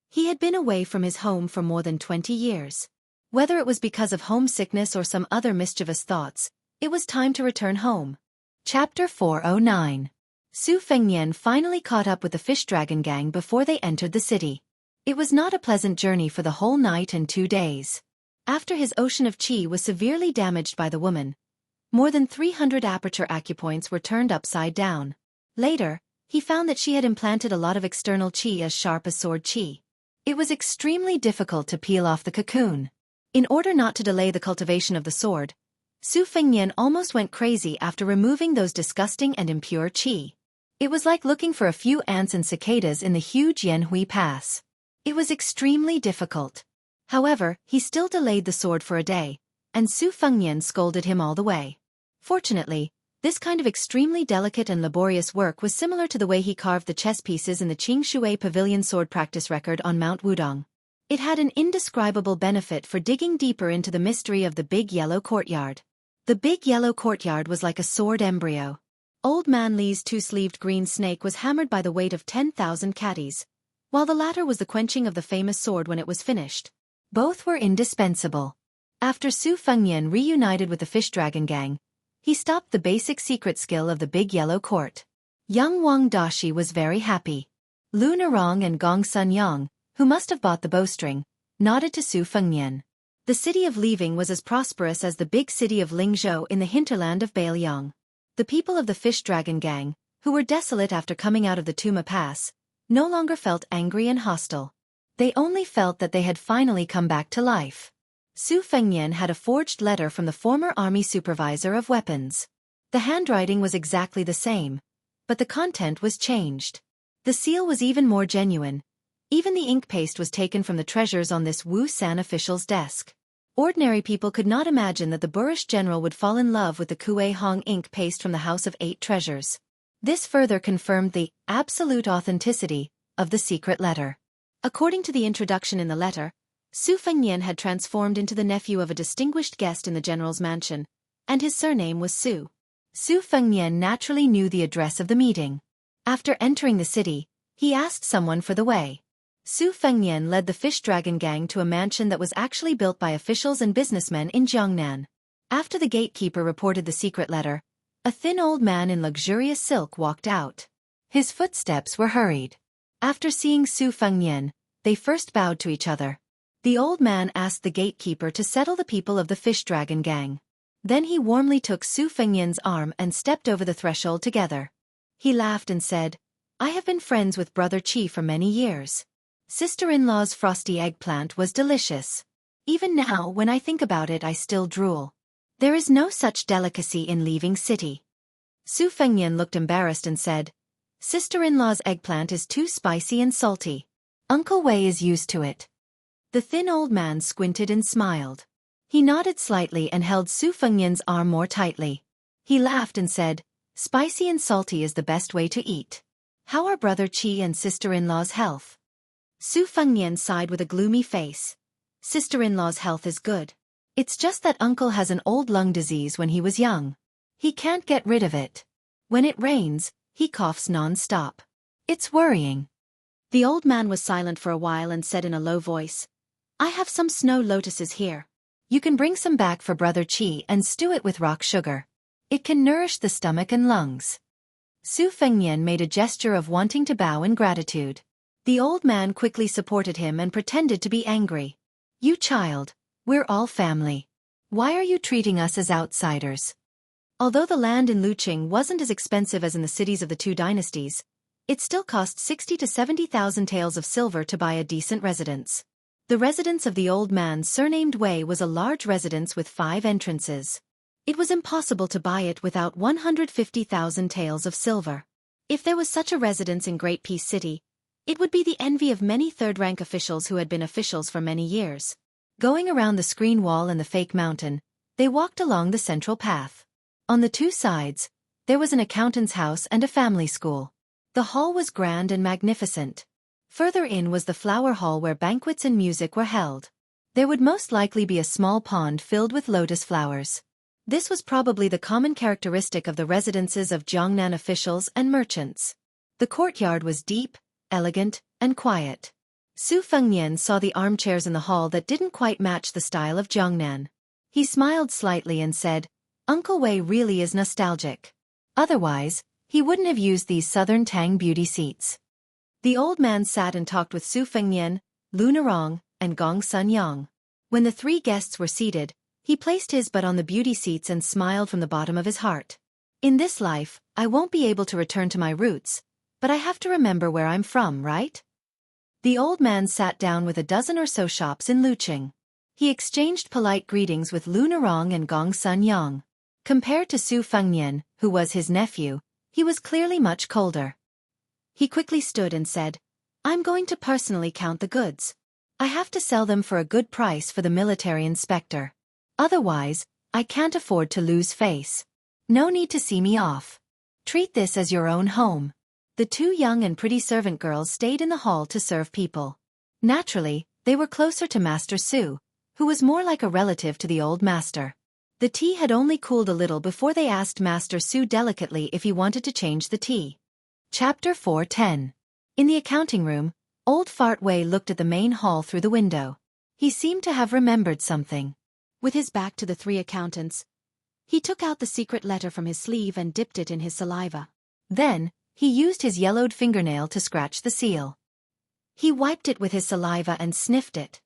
S2: He had been away from his home for more than 20 years. Whether it was because of homesickness or some other mischievous thoughts, it was time to return home. Chapter 409. Su Fengnian finally caught up with the fish dragon gang before they entered the city. It was not a pleasant journey for the whole night and 2 days. After his ocean of qi was severely damaged by the woman, more than 300 aperture acupoints were turned upside down. Later, he found that she had implanted a lot of external qi as sharp as sword qi. It was extremely difficult to peel off the cocoon. In order not to delay the cultivation of the sword, Su Fengnian almost went crazy after removing those disgusting and impure qi. It was like looking for a few ants and cicadas in the huge Yanhui Pass. It was extremely difficult. However, he still delayed the sword for a day, and Su Fengnian scolded him all the way. Fortunately, this kind of extremely delicate and laborious work was similar to the way he carved the chess pieces in the Qingshui Pavilion sword practice record on Mount Wudong. It had an indescribable benefit for digging deeper into the mystery of the Big Yellow Courtyard. The Big Yellow Courtyard was like a sword embryo. Old Man Li's 2-sleeved green snake was hammered by the weight of 10,000 catties, while the latter was the quenching of the famous sword when it was finished. Both were indispensable. After Su Fengnian reunited with the fish dragon gang, he stopped the basic secret skill of the Big Yellow Court. Young Wang Dashi was very happy. Lu Narong and Gong Sun Yang, who must have bought the bowstring, nodded to Su Fengnian. The city of Leaving was as prosperous as the big city of Lingzhou in the hinterland of Beiliang. The people of the fish dragon gang, who were desolate after coming out of the Tuma Pass, no longer felt angry and hostile. They only felt that they had finally come back to life. Su Fengnian had a forged letter from the former army supervisor of weapons. The handwriting was exactly the same, but the content was changed. The seal was even more genuine. Even the ink paste was taken from the treasures on this Wu San official's desk. Ordinary people could not imagine that the boorish general would fall in love with the Kuei Hong ink paste from the House of 8 Treasures. This further confirmed the absolute authenticity of the secret letter. According to the introduction in the letter, Su Fengnian had transformed into the nephew of a distinguished guest in the general's mansion, and his surname was Su. Su Fengnian naturally knew the address of the meeting. After entering the city, he asked someone for the way. Su Fengnian led the fish dragon gang to a mansion that was actually built by officials and businessmen in Jiangnan. After the gatekeeper reported the secret letter, a thin old man in luxurious silk walked out. His footsteps were hurried.
S1: After seeing Su Fengnian, they first bowed to each other. The old man asked the gatekeeper to settle the people of the fish dragon gang. Then he warmly took Su Fengnian's arm and stepped over the threshold together. He laughed and said, "I have been friends with Brother Qi for many years. Sister-in-law's frosty eggplant was delicious. Even now when I think about it I still drool. There is no such delicacy in leaving city." Su Fengnian looked embarrassed and said, "Sister-in-law's eggplant is too spicy and salty. Uncle Wei is used to it." The thin old man squinted and smiled. He nodded slightly and held Su Fengnian's arm more tightly. He laughed and said, "Spicy and salty is the best way to eat. How are Brother Qi and sister-in-law's health?" Su Fengnian sighed with a gloomy face. "Sister-in-law's health is good. It's just that uncle has an old lung disease when he was young. He can't get rid of it. When it rains, he coughs non-stop. It's worrying." The old man was silent for a while and said in a low voice, "I have some snow lotuses here. You can bring some back for Brother Qi and stew it with rock sugar. It can nourish the stomach and lungs." Su Fengnian made a gesture of wanting to bow in gratitude. The old man quickly supported him and pretended to be angry. "You child, we're all family. Why are you treating us as outsiders?" Although the land in Luqing wasn't as expensive as in the cities of the two dynasties, it still cost 60 to 70,000 taels of silver to buy a decent residence. The residence of the old man surnamed Wei was a large residence with 5 entrances. It was impossible to buy it without 150,000 taels of silver. If there was such a residence in Great Peace City, it would be the envy of many third-rank officials who had been officials for many years. Going around the screen wall and the fake mountain, they walked along the central path. On the 2 sides, there was an accountant's house and a family school. The hall was grand and magnificent. Further in was the flower hall where banquets and music were held. There would most likely be a small pond filled with lotus flowers. This was probably the common characteristic of the residences of Jiangnan officials and merchants. The courtyard was deep, elegant, and quiet. Su Fengnian saw the armchairs in the hall that didn't quite match the style of Jiangnan. He smiled slightly and said, "Uncle Wei really is nostalgic. Otherwise, he wouldn't have used these southern Tang beauty seats." The old man sat and talked with Su Fengnian, Lu Nerong, and Gong Sun Yang. When the 3 guests were seated, he placed his butt on the beauty seats and smiled from the bottom of his heart. "In this life, I won't be able to return to my roots, but I have to remember where I'm from, right?" The old man sat down with a dozen or so shops in Luqing. He exchanged polite greetings with Lu Nerong and Gong Sun Yang. Compared to Su Fengnian, who was his nephew, he was clearly much colder. He quickly stood and said, "I'm going to personally count the goods. I have to sell them for a good price for the military inspector. Otherwise, I can't afford to lose face. No need to see me off. Treat this as your own home." The 2 young and pretty servant girls stayed in the hall to serve people. Naturally, they were closer to Master Su, who was more like a relative to the old master. The tea had only cooled a little before they asked Master Su delicately if he wanted to change the tea. Chapter 4:10. In the accounting room, old Fart Wei looked at the main hall through the window. He seemed to have remembered something. With his back to the 3 accountants, he took out the secret letter from his sleeve and dipped it in his saliva. Then, he used his yellowed fingernail to scratch the seal. He wiped it with his saliva and sniffed it.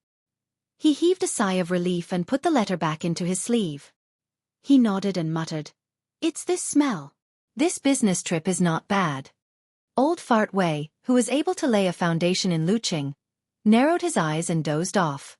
S1: He heaved a sigh of relief and put the letter back into his sleeve. He nodded and muttered, "It's this smell. This business trip is not bad." Old Fart Wei, who was able to lay a foundation in Luqing, narrowed his eyes and dozed off.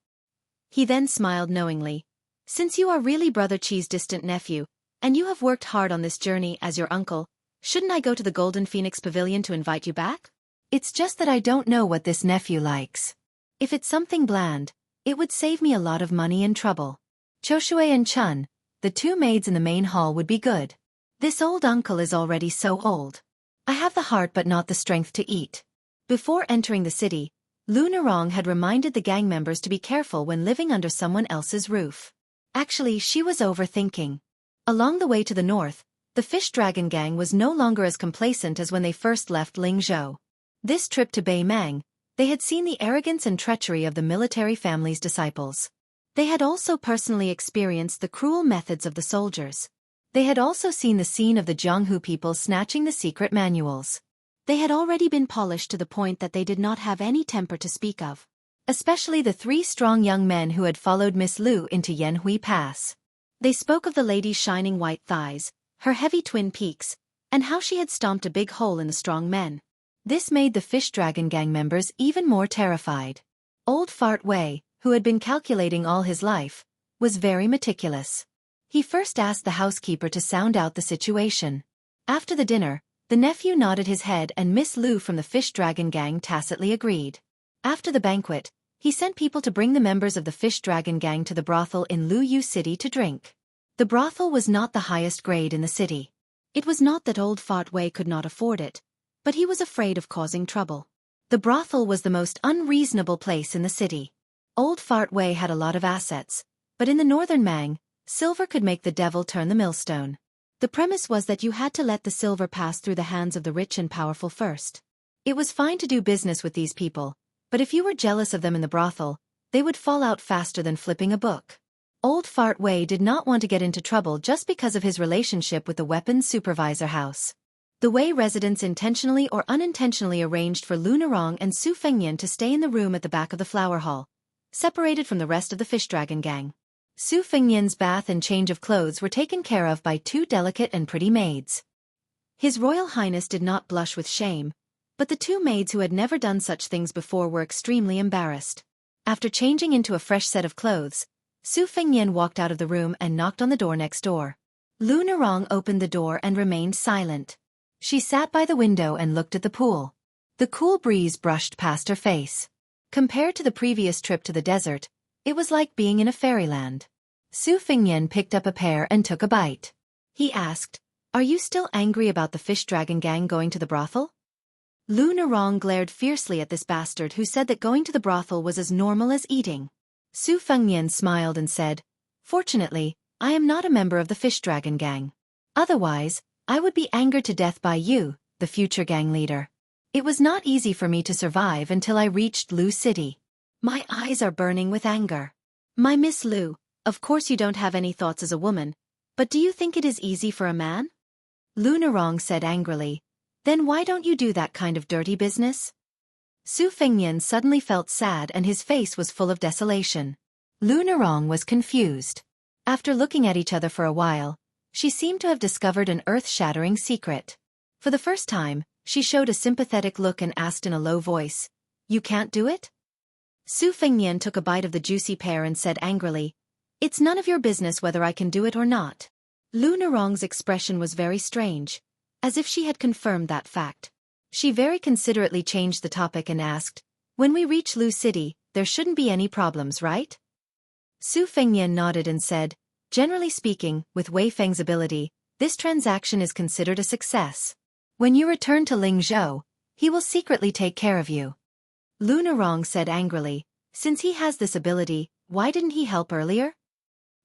S1: He then smiled knowingly. "Since you are really Brother Qi's distant nephew, and you have worked hard on this journey as your uncle, shouldn't I go to the Golden Phoenix Pavilion to invite you back? It's just that I don't know what this nephew likes. If it's something bland, it would save me a lot of money and trouble. Choshui and Chun, the 2 maids in the main hall would be good. This old uncle is already so old. I have the heart but not the strength to eat." Before entering the city, Lu Nerong had reminded the gang members to be careful when living under someone else's roof. Actually, she was overthinking. Along the way to the north, the Fish Dragon gang was no longer as complacent as when they first left Lingzhou. This trip to Beimang, they had seen the arrogance and treachery of the military family's disciples. They had also personally experienced the cruel methods of the soldiers. They had also seen the scene of the Jianghu people snatching the secret manuals.
S2: They had already been polished to the point that they did not have any temper to speak of. Especially the 3 strong young men who had followed Miss Lu into Yanhui Pass. They spoke of the lady's shining white thighs, her heavy twin peaks, and how she had stomped a big hole in the strong men. This made the Fish Dragon Gang members even more terrified. Old Fart Wei, who had been calculating all his life, was very meticulous. He first asked the housekeeper to sound out the situation. After the dinner, the nephew nodded his head and Miss Lu from the Fish Dragon Gang tacitly agreed. After the banquet, he sent people to bring the members of the Fish Dragon Gang to the brothel in Luyu City to drink. The brothel was not the highest grade in the city. It was not that old Fart Wei could not afford it, but he was afraid of causing trouble. The brothel was the most unreasonable place in the city. Old Fart Wei had a lot of assets, but in the northern Mang, silver could make the devil turn the millstone. The premise was that you had to let the silver pass through the hands of the rich and powerful first. It was fine to do business with these people, but if you were jealous of them in the brothel, they would fall out faster than flipping a book. Old Fart Wei did not want to get into trouble just because of his relationship with the weapons supervisor house. The Wei residents intentionally or unintentionally arranged for Lu Narong and Su Fengyan to stay in the room at the back of the flower hall, separated from the rest of the Fish Dragon Gang. Su Fengyan's bath and change of clothes were taken care of by 2 delicate and pretty maids. His Royal Highness did not blush with shame, but the 2 maids who had never done such things before were extremely embarrassed. After changing into a fresh set of clothes, Su Fengyan walked out of the room and knocked on the door next door. Lu Narong opened the door and remained silent. She sat by the window and looked at the pool. The cool breeze brushed past her face. Compared to the previous trip to the desert, it was like being in a fairyland. Su Fengyan picked up a pear and took a bite. He asked, "Are you still angry about the Fish Dragon Gang going to the brothel?" Lu Narong glared fiercely at this bastard who said that going to the brothel was as normal as eating. Su Fengyan smiled and said, "Fortunately, I am not a member of the Fish Dragon Gang. Otherwise, I would be angered to death by you, the future gang leader. It was not easy for me to survive until I reached Lu City. My eyes are burning with anger. My Miss Lu, of course you don't have any thoughts as a woman, but do you think it is easy for a man?" Lu Narong said angrily, "Then why don't you do that kind of dirty business?" Su Fengyan suddenly felt sad and his face was full of desolation. Lu Narong was confused. After looking at each other for a while, she seemed to have discovered an earth-shattering secret. For the first time, she showed a sympathetic look and asked in a low voice, "You can't do it?" Su Fengyan took a bite of the juicy pear and said angrily, "It's none of your business whether I can do it or not." Lu Narong's expression was very strange, as if she had confirmed that fact. She very considerately changed the topic and asked, "When we reach Lu City, there shouldn't be any problems, right?" Su Fengyan nodded and said, "Generally speaking, with Wei Feng's ability, this transaction is considered a success. When you return to Lingzhou, he will secretly take care of you." Lu Narong said angrily, "Since he has this ability, why didn't he help earlier?"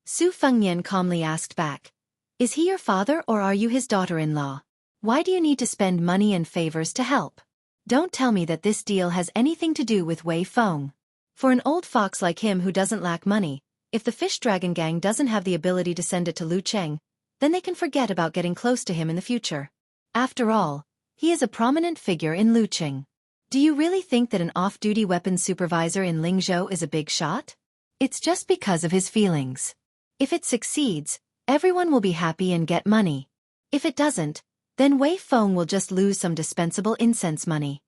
S2: Su Fengyan calmly asked back, "Is he your father or are you his daughter-in-law? Why do you need to spend money and favors to help? Don't tell me that this deal has anything to do with Wei Feng. For an old fox like him who doesn't lack money, if the Fish Dragon Gang doesn't have the ability to send it to Lu Cheng, then they can forget about getting close to him in the future. After all, he is a prominent figure in Lu Cheng. Do you really think that an off-duty weapons supervisor in Lingzhou is a big shot? It's just because of his feelings. If it succeeds, everyone will be happy and get money. If it doesn't, then Wei Feng will just lose some dispensable incense money.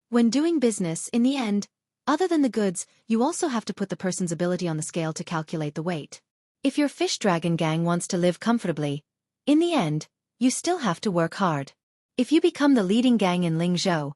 S2: When doing business, in the end, other than the goods, you also have to put the person's ability on the scale to calculate the weight. If your Fish Dragon Gang wants to live comfortably, in the end, you still have to work hard. If you become the leading gang in Lingzhou,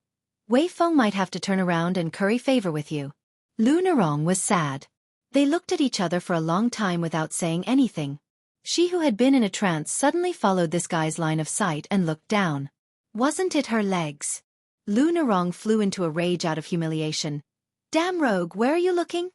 S2: Wei Feng might have to turn around and curry favor with you." Lu Narong was sad. They looked at each other for a long time without saying anything. She who had been in a trance suddenly followed this guy's line of sight and looked down. Wasn't it her legs? Lu Narong flew into a rage out of humiliation. "Damn rogue, where are you looking?"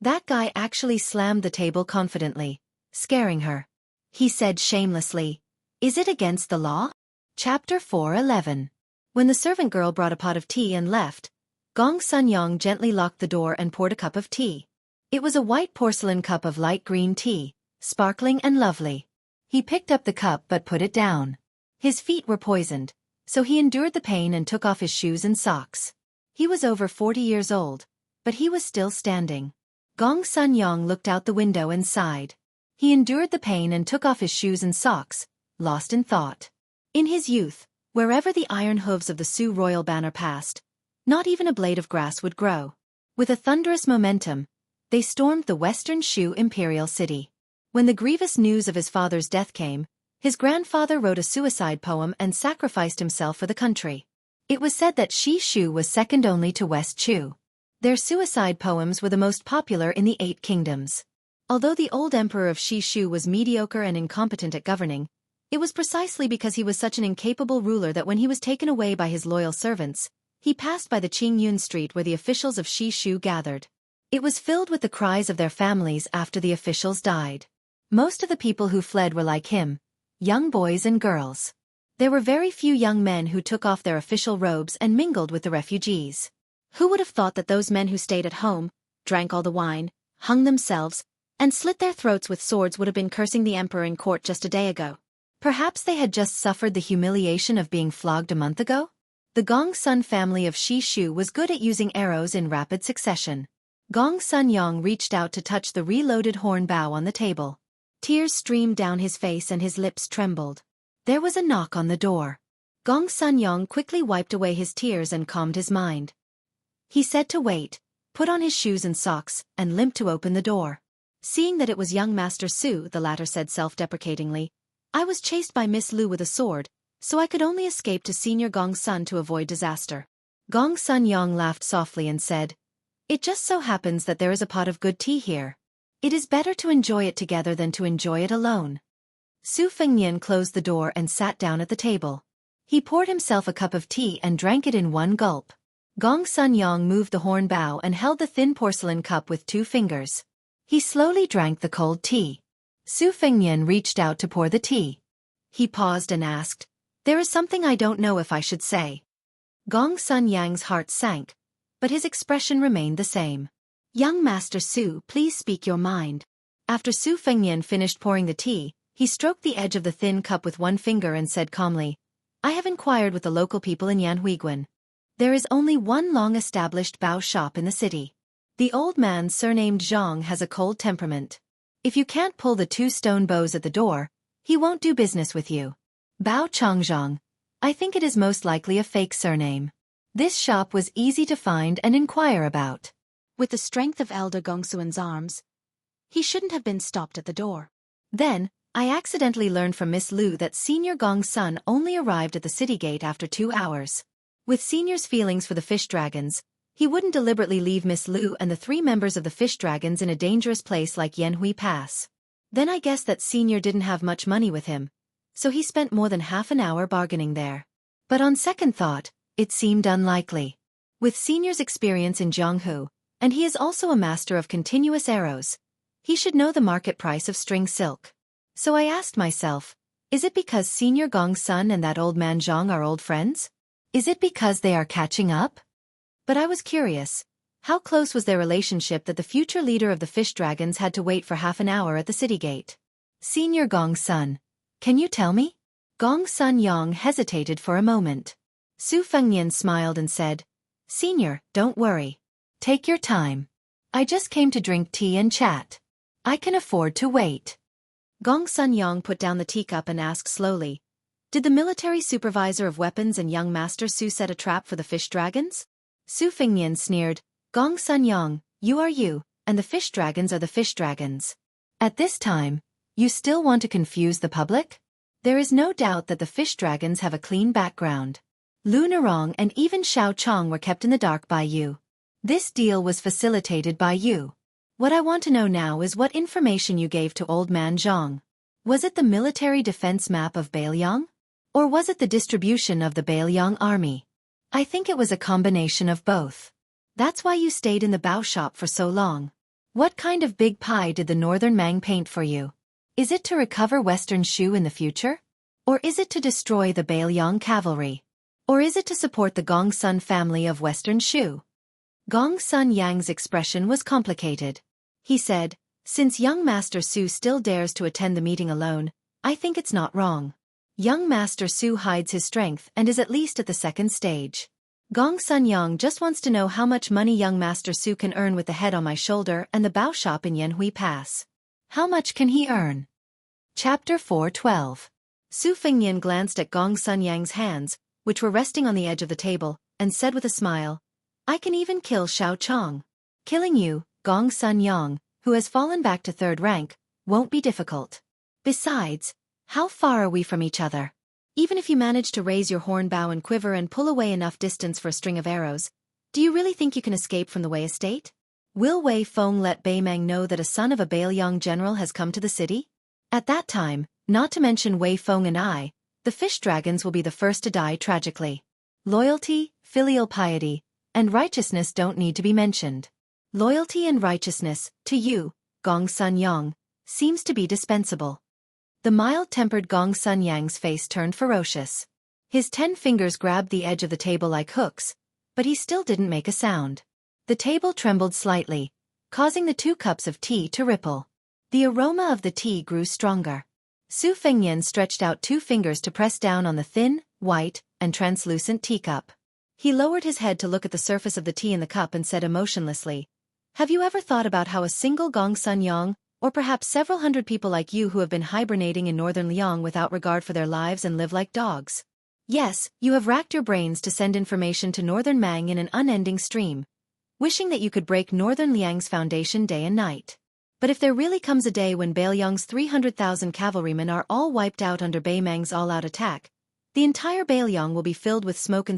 S2: That guy actually slammed the table confidently, scaring her. He said shamelessly, "Is it against the law?" Chapter 4:11. When the servant girl brought a pot of tea and left, Gong Sunyong gently locked the door and poured a cup of tea. It was a white porcelain cup of light green tea, sparkling and lovely. He picked up the cup but put it down. His feet were poisoned,
S1: So he endured the pain and took off his shoes and socks. He was over 40 years old, but he was still standing. Gong Sun Yong looked out the window and sighed. He endured the pain and took off his shoes and socks, lost in thought. In his youth, wherever the iron hooves of the Su royal banner passed, not even a blade of grass would grow. With a thunderous momentum, they stormed the western Shu imperial city. When the grievous news of his father's death came, his grandfather wrote a suicide poem and sacrificed himself for the country. It was said that Shi Shu was second only to West Chu. Their suicide poems were the most popular in the 8 kingdoms. Although the old emperor of Shi Shu was mediocre and incompetent at governing, it was precisely because he was such an incapable ruler that when he was taken away by his loyal servants, he passed by the Qingyun street where the officials of Shi Shu gathered. It was filled with the cries of their families after the officials died. Most of the people who fled were like him, young boys and girls. There were very few young men who took off their official robes and mingled with the refugees. Who would have thought that those men who stayed at home, drank all the wine, hung themselves, and slit their throats with swords would have been cursing the emperor in court just a day ago? Perhaps they had just suffered the humiliation of being flogged a month ago? The Gong Sun family of Shi Shu was good at using arrows in rapid succession. Gong Sun Yong reached out to touch the reloaded horn bow on the table. Tears streamed down his face and his lips trembled. There was a knock on the door. Gong Sun Yong quickly wiped away his tears and calmed his mind. He said to wait, put on his shoes and socks, and limped to open the door. Seeing that it was young Master Su, the latter said self-deprecatingly, I was chased by Miss Lu with a sword, so I could only escape to Senior Gong Sun to avoid disaster. Gong Sun Yong laughed softly and said, It just so happens that there is a pot of good tea here. It is better to enjoy it together than to enjoy it alone. Su Fengnian closed the door and sat down at the table. He poured himself a cup of tea and drank it in one gulp. Gong Sun Yong moved the horn bow and held the thin porcelain cup with 2 fingers. He slowly drank the cold tea. Su Fengnian reached out to pour the tea. He paused and asked, There is something I don't know if I should say. Gong Sun Yang's heart sank, but his expression remained the same. Young Master Su, please speak your mind. After Su Fengnian finished pouring the tea, he stroked the edge of the thin cup with 1 finger and said calmly, I have inquired with the local people in Yanhuiguan. There is only one long-established bow shop in the city. The old man surnamed Zhang has a cold temperament. If you can't pull the 2 stone bows at the door, he won't do business with you. Bao Chongzhang. I think it is most likely a fake surname. This shop was easy to find and inquire about. With the strength of Elder Gongsuan's arms, he shouldn't have been stopped at the door. Then, I accidentally learned from Miss Lu that Senior Gong Sun only arrived at the city gate after 2 hours. With Senior's feelings for the fish dragons, he wouldn't deliberately leave Miss Lu and the 3 members of the fish dragons in a dangerous place like Yanhui Pass. Then I guess that Senior didn't have much money with him, so he spent more than half an hour bargaining there. But on second thought, it seemed unlikely. With Senior's experience in Jianghu, and he is also a master of continuous arrows, he should know the market price of string silk. So I asked myself, is it because Senior Gong Sun and that old man Zhang are old friends? Is it because they are catching up? But I was curious. How close was their relationship that the future leader of the fish dragons had to wait for half an hour at the city gate? Senior Gong Sun. Can you tell me? Gong Sun Yong hesitated for a moment. Su Fengnian smiled and said, Senior, don't worry. Take your time. I just came to drink tea and chat. I can afford to wait. Gong Sun Yong put down the teacup and asked slowly, Did the military supervisor of weapons and young Master Su set a trap for the fish dragons? Su Fengnian sneered, Gong Sun Yong, you are you, and the fish dragons are the fish dragons. At this time, you still want to confuse the public? There is no doubt that the fish dragons have a clean background. Lu Nerong and even Xiao Chong were kept in the dark by you. This deal was facilitated by you. What I want to know now is what information you gave to old man Zhang. Was it the military defense map of Bailiang? Or was it the distribution of the Bailiang army? I think it was a combination of both. That's why you stayed in the Bao shop for so long. What kind of big pie did the Northern Mang paint for you? Is it to recover Western Shu in the future? Or is it to destroy the Bailiang cavalry? Or is it to support the Gong Sun family of Western Shu? Gong Sun Yang's expression was complicated. He said, Since young Master Su still dares to attend the meeting alone, I think it's not wrong. Young Master Su hides his strength and is at least at the second stage. Gong Sun Yang just wants to know how much money young Master Su can earn with the head on my shoulder and the Bao shop in Yanhui Pass. How much can he earn? Chapter 4:12. Su Fengnian glanced at Gong Sun Yang's hands, which were resting on the edge of the table, and said with a smile, I can even kill Xiao Chong. Killing you, Gong Sun Yang, who has fallen back to 3rd rank, won't be difficult. Besides, how far are we from each other? Even if you manage to raise your horn bow and quiver and pull away enough distance for a string of arrows, do you really think you can escape from the Wei estate? Will Wei Feng let Bei Meng know that a son of a Beiliang general has come to the city? At that time, not to mention Wei Feng and I, the fish dragons will be the first to die tragically. Loyalty, filial piety, and righteousness don't need to be mentioned. Loyalty and righteousness, to you, Gong Sun Yang, seems to be dispensable. The mild-tempered Gong Sun Yang's face turned ferocious. His 10 fingers grabbed the edge of the table like hooks, but he still didn't make a sound. The table trembled slightly, causing the 2 cups of tea to ripple. The aroma of the tea grew stronger. Su Fengnian stretched out 2 fingers to press down on the thin, white, and translucent teacup. He lowered his head to look at the surface of the tea in the cup and said emotionlessly, Have you ever thought about how a single Gong Sun Yang, or perhaps several hundred people like you who have been hibernating in northern Liang without regard for their lives and live like dogs? Yes, you have racked your brains to send information to northern Mang in an unending stream, wishing that you could break northern Liang's foundation day and night. But if there really comes a day when Beiliang's 300,000 cavalrymen are all wiped out under Bei Meng's all-out attack, the entire Beiliang will be filled with smoke,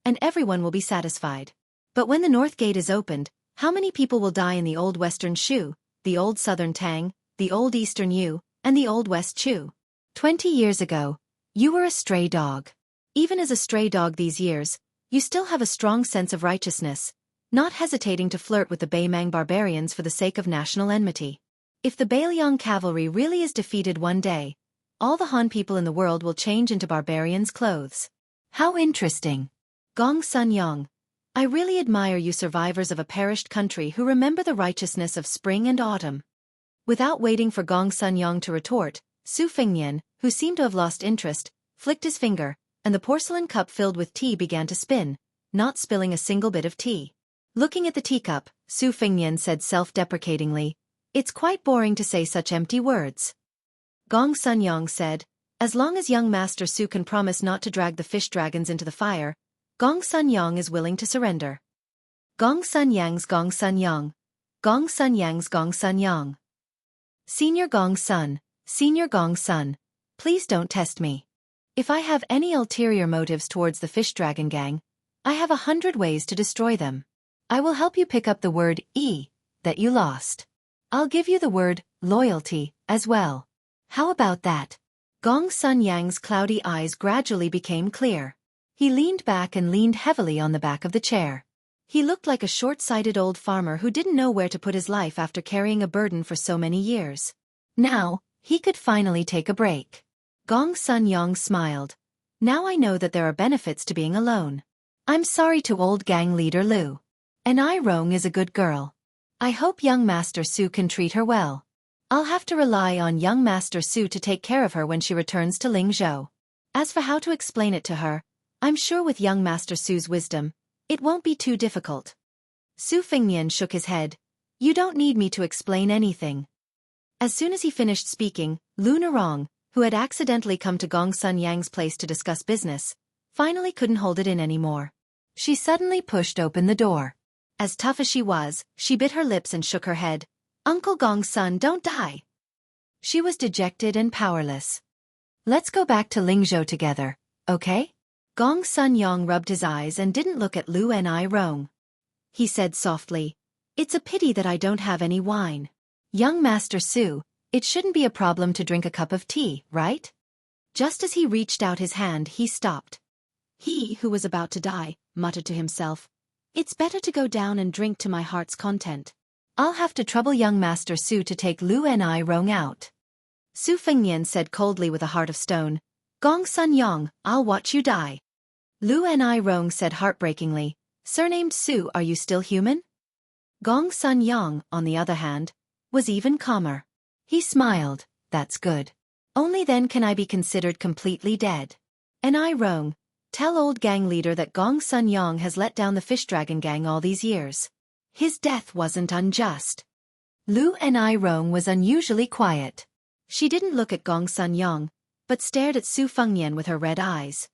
S1: and everyone will be satisfied. But when the North Gate is opened, how many people will die in the old Western Shu, the old Southern Tang, the old Eastern Yu, and the old West Chu? 20 years ago, you were a stray dog. Even as a stray dog these years, you still have a strong sense of righteousness, not hesitating to flirt with the Bei Meng barbarians for the sake of national enmity. If the Beiliang cavalry really is defeated one day, all the Han people in the world will change into barbarians' clothes. How interesting. Gong Sun Yang, I really admire you survivors of a perished country who remember the righteousness of spring and autumn. Without waiting for Gong Sun Yang to retort, Su Fengnian, who seemed to have lost interest, flicked his finger, and the porcelain cup filled with tea began to spin, not spilling a single bit of tea. Looking at the teacup, Su Fengnian said self-deprecatingly, It's quite boring to say such empty words. Gong Sun Yang said, As long as young Master Su can promise not to drag the fish dragons into the fire, Gong Sun Yang is willing to surrender. Gong Sun Yang's Gong Sun Yang. Gong Sun Yang's Gong Sun Yang. Senior Gong Sun, please don't test me. If I have any ulterior motives towards the fish dragon gang, I have 100 ways to destroy them. I will help you pick up the word that you lost. I'll give you the word loyalty as well. How about that? Gong Sun Yang's cloudy eyes gradually became clear. He leaned back and leaned heavily on the back of the chair. He looked like a short-sighted old farmer who didn't know where to put his life after carrying a burden for so many years. Now, he could finally take a break. Gong Sun Yang smiled. Now I know that there are benefits to being alone. I'm sorry to old gang leader Lu. And I Rong is a good girl. I hope young Master Su can treat her well. I'll have to rely on young Master Su to take care of her when she returns to Lingzhou. As for how to explain it to her, I'm sure with young Master Su's wisdom, it won't be too difficult. Su Fengnian shook his head. You don't need me to explain anything. As soon as he finished speaking, Lu Nerong, who had accidentally come to Gong Sun Yang's place to discuss business, finally couldn't hold it in anymore. She suddenly pushed open the door. As tough as she was, she bit her lips and shook her head. Uncle Gong Sun, don't die. She was dejected and powerless. Let's go back to Lingzhou together, okay? Gong Sun Yang rubbed his eyes and didn't look at Lu Ni Rong. He said softly, It's a pity that I don't have any wine. Young Master Su, it shouldn't be a problem to drink a cup of tea, right? Just as he reached out his hand, he stopped. He, who was about to die, muttered to himself, It's better to go down and drink to my heart's content. I'll have to trouble young Master Su to take Lu Ni Rong out. Su Fengnian said coldly with a heart of stone, Gong Sun Yang, I'll watch you die. Lu Ni Rong said heartbreakingly, Surnamed Su, are you still human? Gong Sun Yang, on the other hand, was even calmer. He smiled, That's good. Only then can I be considered completely dead. And I, Rong, tell old gang leader that Gong Sun Yong has let down the fish dragon gang all these years. His death wasn't unjust. Lu and I, Rong, was unusually quiet. She didn't look at Gong Sun Yong, but stared at Su Fengnian with her red eyes.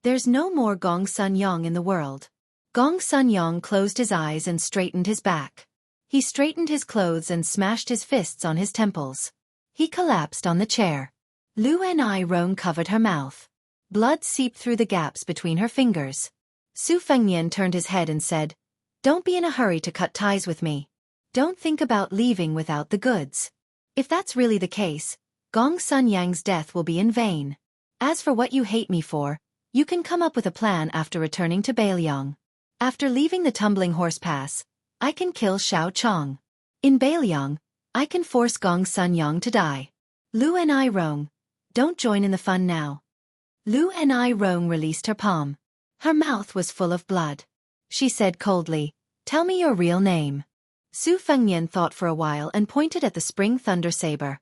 S1: There's no more Gong Sun Yong in the world. Gong Sun Yong closed his eyes and straightened his back. He straightened his clothes and smashed his fists on his temples. He collapsed on the chair. Lu and I, Rong, covered her mouth. Blood seeped through the gaps between her fingers. Su Fengnian turned his head and said, "Don't be in a hurry to cut ties with me. Don't think about leaving without the goods. If that's really the case, Gong Sun Yang's death will be in vain. As for what you hate me for, you can come up with a plan after returning to Bailiang. After leaving the Tumbling Horse Pass, I can kill Xiao Chong. In Bailiang, I can force Gong Sun Yang to die. Lu and I, Rong, don't join in the fun now." Lu and I, Rong, released her palm. Her mouth was full of blood. She said coldly, "Tell me your real name." Su Fengnian thought for a while and pointed at the spring thunder saber.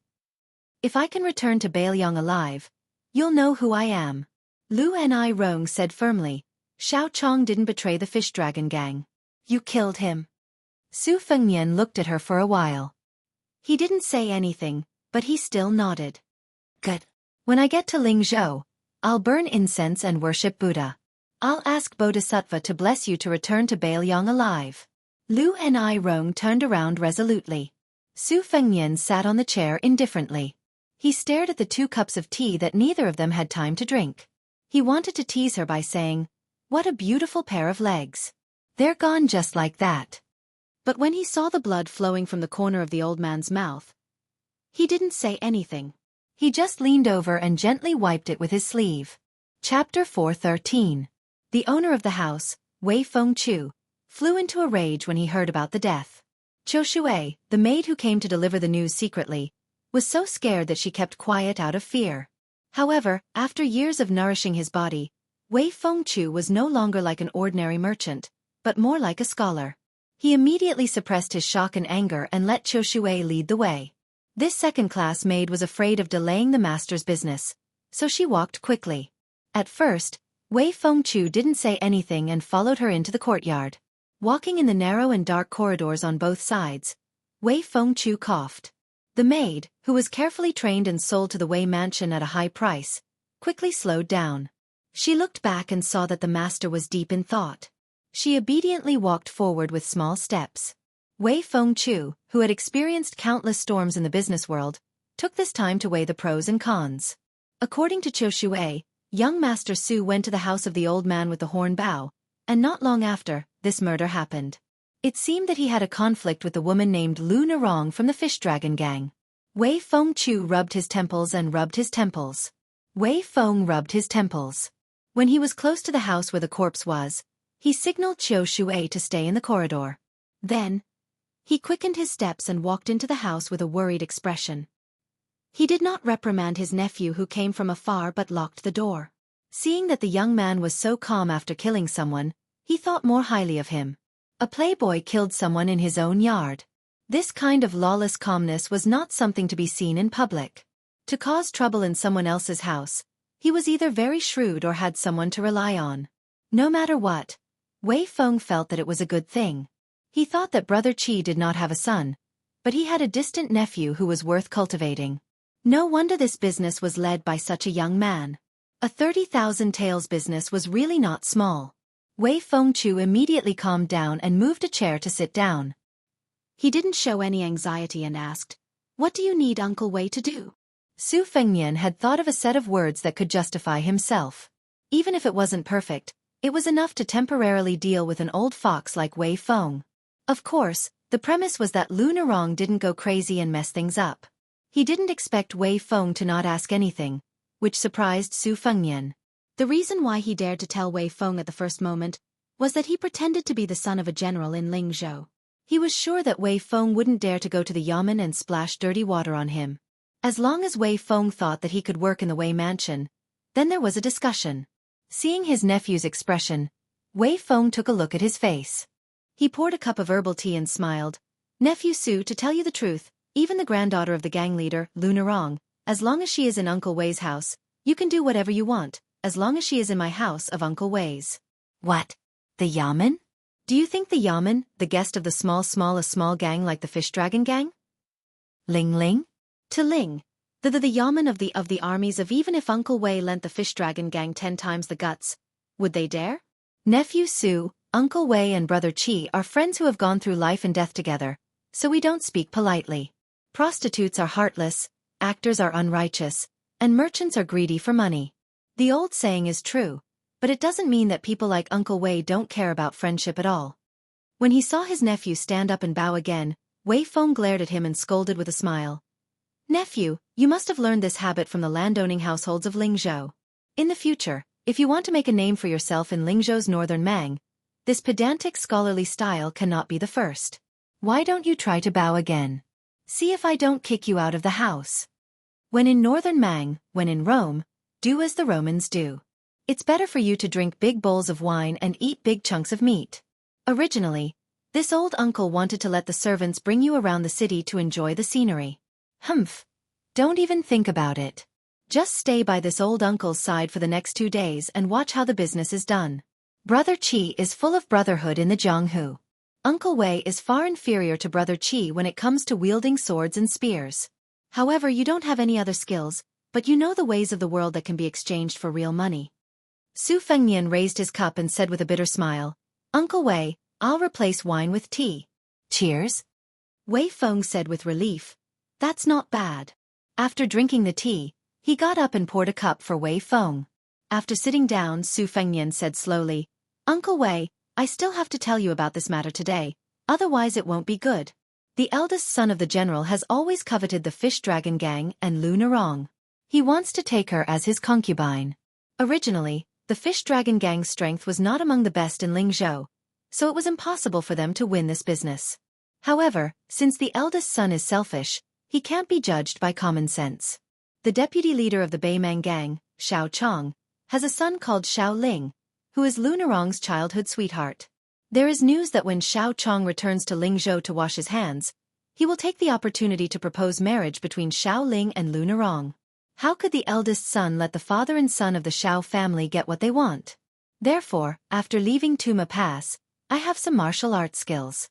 S1: "If I can return to Bailiang alive, you'll know who I am." Lu and I, Rong, said firmly, "Xiao Chong didn't betray the fish dragon gang. You killed him." Su Fengnian looked at her for a while. He didn't say anything, but he still nodded. "Good. When I get to Lingzhou, I'll burn incense and worship Buddha. I'll ask Bodhisattva to bless you to return to Bailiang alive." Lu and I, Rong, turned around resolutely. Su Fengnian sat on the chair indifferently. He stared at the 2 cups of tea that neither of them had time to drink. He wanted to tease her by saying, "What a beautiful pair of legs. They're gone just like that." But when he saw the blood flowing from the corner of the old man's mouth, he didn't say anything. He just leaned over and gently wiped it with his sleeve. Chapter 413. The owner of the house, Wei Fengchu, flew into a rage when he heard about the death. Qiu Shui, the maid who came to deliver the news secretly, was so scared that she kept quiet out of fear. However, after years of nourishing his body, Wei Fengchu was no longer like an ordinary merchant, but more like a scholar. He immediately suppressed his shock and anger and let Qiu Shui lead the way. This second-class maid was afraid of delaying the master's business, so she walked quickly. At first, Wei Fengchu didn't say anything and followed her into the courtyard. Walking in the narrow and dark corridors on both sides, Wei Fengchu coughed. The maid, who was carefully trained and sold to the Wei mansion at a high price, quickly slowed down. She looked back and saw that the master was deep in thought. She obediently walked forward with small steps. Wei Fengchu, who had experienced countless storms in the business world, took this time to weigh the pros and cons. According to Qiu Shui, young Master Su went to the house of the old man with the horn bow, and not long after, this murder happened. It seemed that he had a conflict with a woman named Lu Narong from the fish dragon gang. Wei Fengchu rubbed his temples and rubbed his temples. Wei Feng rubbed his temples. When he was close to the house where the corpse was, he signaled Qiu Shui to stay in the corridor. Then, he quickened his steps and walked into the house with a worried expression. He did not reprimand his nephew who came from afar but locked the door. Seeing that the young man was so calm after killing someone, he thought more highly of him. A playboy killed someone in his own yard. This kind of lawless calmness was not something to be seen in public. To cause trouble in someone else's house, he was either very shrewd or had someone to rely on. No matter what, Wei Feng felt that it was a good thing. He thought that Brother Qi did not have a son, but he had a distant nephew who was worth cultivating. No wonder this business was led by such a young man. A 30,000 taels business was really not small. Wei Fengchu immediately calmed down and moved a chair to sit down. He didn't show any anxiety and asked, "What do you need Uncle Wei to do?" Su Fengnian had thought of a set of words that could justify himself. Even if it wasn't perfect, it was enough to temporarily deal with an old fox like Wei Feng. Of course, the premise was that Lu Narong didn't go crazy and mess things up. He didn't expect Wei Feng to not ask anything, which surprised Su Fengnian. The reason why he dared to tell Wei Feng at the first moment was that he pretended to be the son of a general in Lingzhou. He was sure that Wei Feng wouldn't dare to go to the yamen and splash dirty water on him. As long as Wei Feng thought that he could work in the Wei mansion, then there was a discussion. Seeing his nephew's expression, Wei Feng took a look at his face. He poured a cup of herbal tea and smiled. "Nephew Su, to tell you the truth, even the granddaughter of the gang leader, Lu Narong, As long as she is in Uncle Wei's house, you can do whatever you want, as long as she is in my house of Uncle Wei's.
S2: What? The yamen?
S1: Do you think the yamen, the guest of the a small gang like the fish dragon gang?
S2: Ling Ling?
S1: To Ling. The yamen of the armies of even if Uncle Wei lent the fish dragon gang 10 times the guts, would they dare? Nephew Su, Uncle Wei and Brother Qi are friends who have gone through life and death together, so we don't speak politely. Prostitutes are heartless, actors are unrighteous, and merchants are greedy for money. The old saying is true, but it doesn't mean that people like Uncle Wei don't care about friendship at all. When he saw his nephew stand up and bow again, Wei Feng glared at him and scolded with a smile. Nephew, you must have learned this habit from the landowning households of Lingzhou. In the future, if you want to make a name for yourself in Lingzhou's northern Mang, this pedantic scholarly style cannot be the first. Why don't you try to bow again? See if I don't kick you out of the house. When in northern Mang, when in Rome, do as the Romans do. It's better for you to drink big bowls of wine and eat big chunks of meat. Originally, this old uncle wanted to let the servants bring you around the city to enjoy the scenery. Humph. Don't even think about it. Just stay by this old uncle's side for the next 2 days and watch how the business is done. Brother Qi is full of brotherhood in the Jianghu. Uncle Wei is far inferior to Brother Qi when it comes to wielding swords and spears. However, you don't have any other skills, but you know the ways of the world that can be exchanged for real money. Su Fengnian raised his cup and said with a bitter smile, Uncle Wei, I'll replace wine with tea.
S2: Cheers.
S1: Wei Feng said with relief. That's not bad. After drinking the tea, he got up and poured a cup for Wei Feng. After sitting down, Su Fengnian said slowly, Uncle Wei, I still have to tell you about this matter today, otherwise it won't be good. The eldest son of the general has always coveted the fish dragon gang and Lu Narong. He wants to take her as his concubine. Originally, the fish dragon gang's strength was not among the best in Lingzhou, so it was impossible for them to win this business. However, since the eldest son is selfish, he can't be judged by common sense. The deputy leader of the Beimang gang, Xiao Chong, has a son called Xiao Ling, who is Lu Narong's childhood sweetheart. There is news that when Xiao Chong returns to Lingzhou to wash his hands, he will take the opportunity to propose marriage between Xiao Ling and Lu Narong. How could the eldest son let the father and son of the Xiao family get what they want? Therefore, after leaving Tuma Pass, I have some martial arts skills.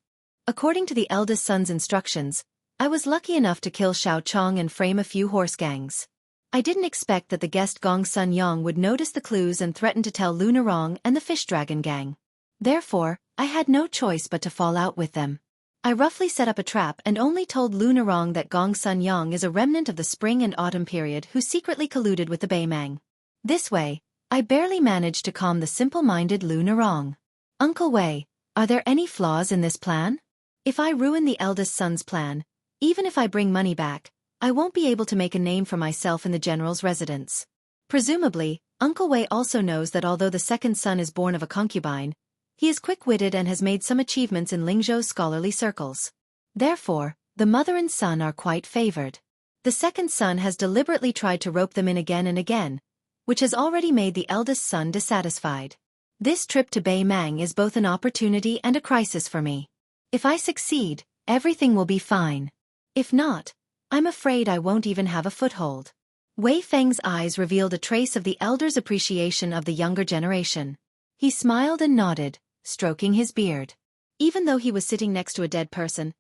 S1: According to the eldest son's instructions, I was lucky enough to kill Xiao Chong and frame a few horse gangs. I didn't expect that the guest Gong Sun Yang would notice the clues and threaten to tell Lu Narong and the fish dragon gang. Therefore, I had no choice but to fall out with them. I roughly set up a trap and only told Lu Narong that Gong Sun Yang is a remnant of the spring and autumn period who secretly colluded with the Beimang. This way, I barely managed to calm the simple-minded Lu Narong. Uncle Wei, are there any flaws in this plan? If I ruin the eldest son's plan, even if I bring money back, I won't be able to make a name for myself in the general's residence. Presumably, Uncle Wei also knows that although the second son is born of a concubine, he is quick-witted and has made some achievements in Lingzhou's scholarly circles. Therefore, the mother and son are quite favored. The second son has deliberately tried to rope them in again and again, which has already made the eldest son dissatisfied. This trip to Beimang is both an opportunity and a crisis for me. If I succeed, everything will be fine. If not, I'm afraid I won't even have a foothold. Wei Feng's eyes revealed a trace of the elder's appreciation of the younger generation. He smiled and nodded, stroking his beard. Even though he was sitting next to a dead person,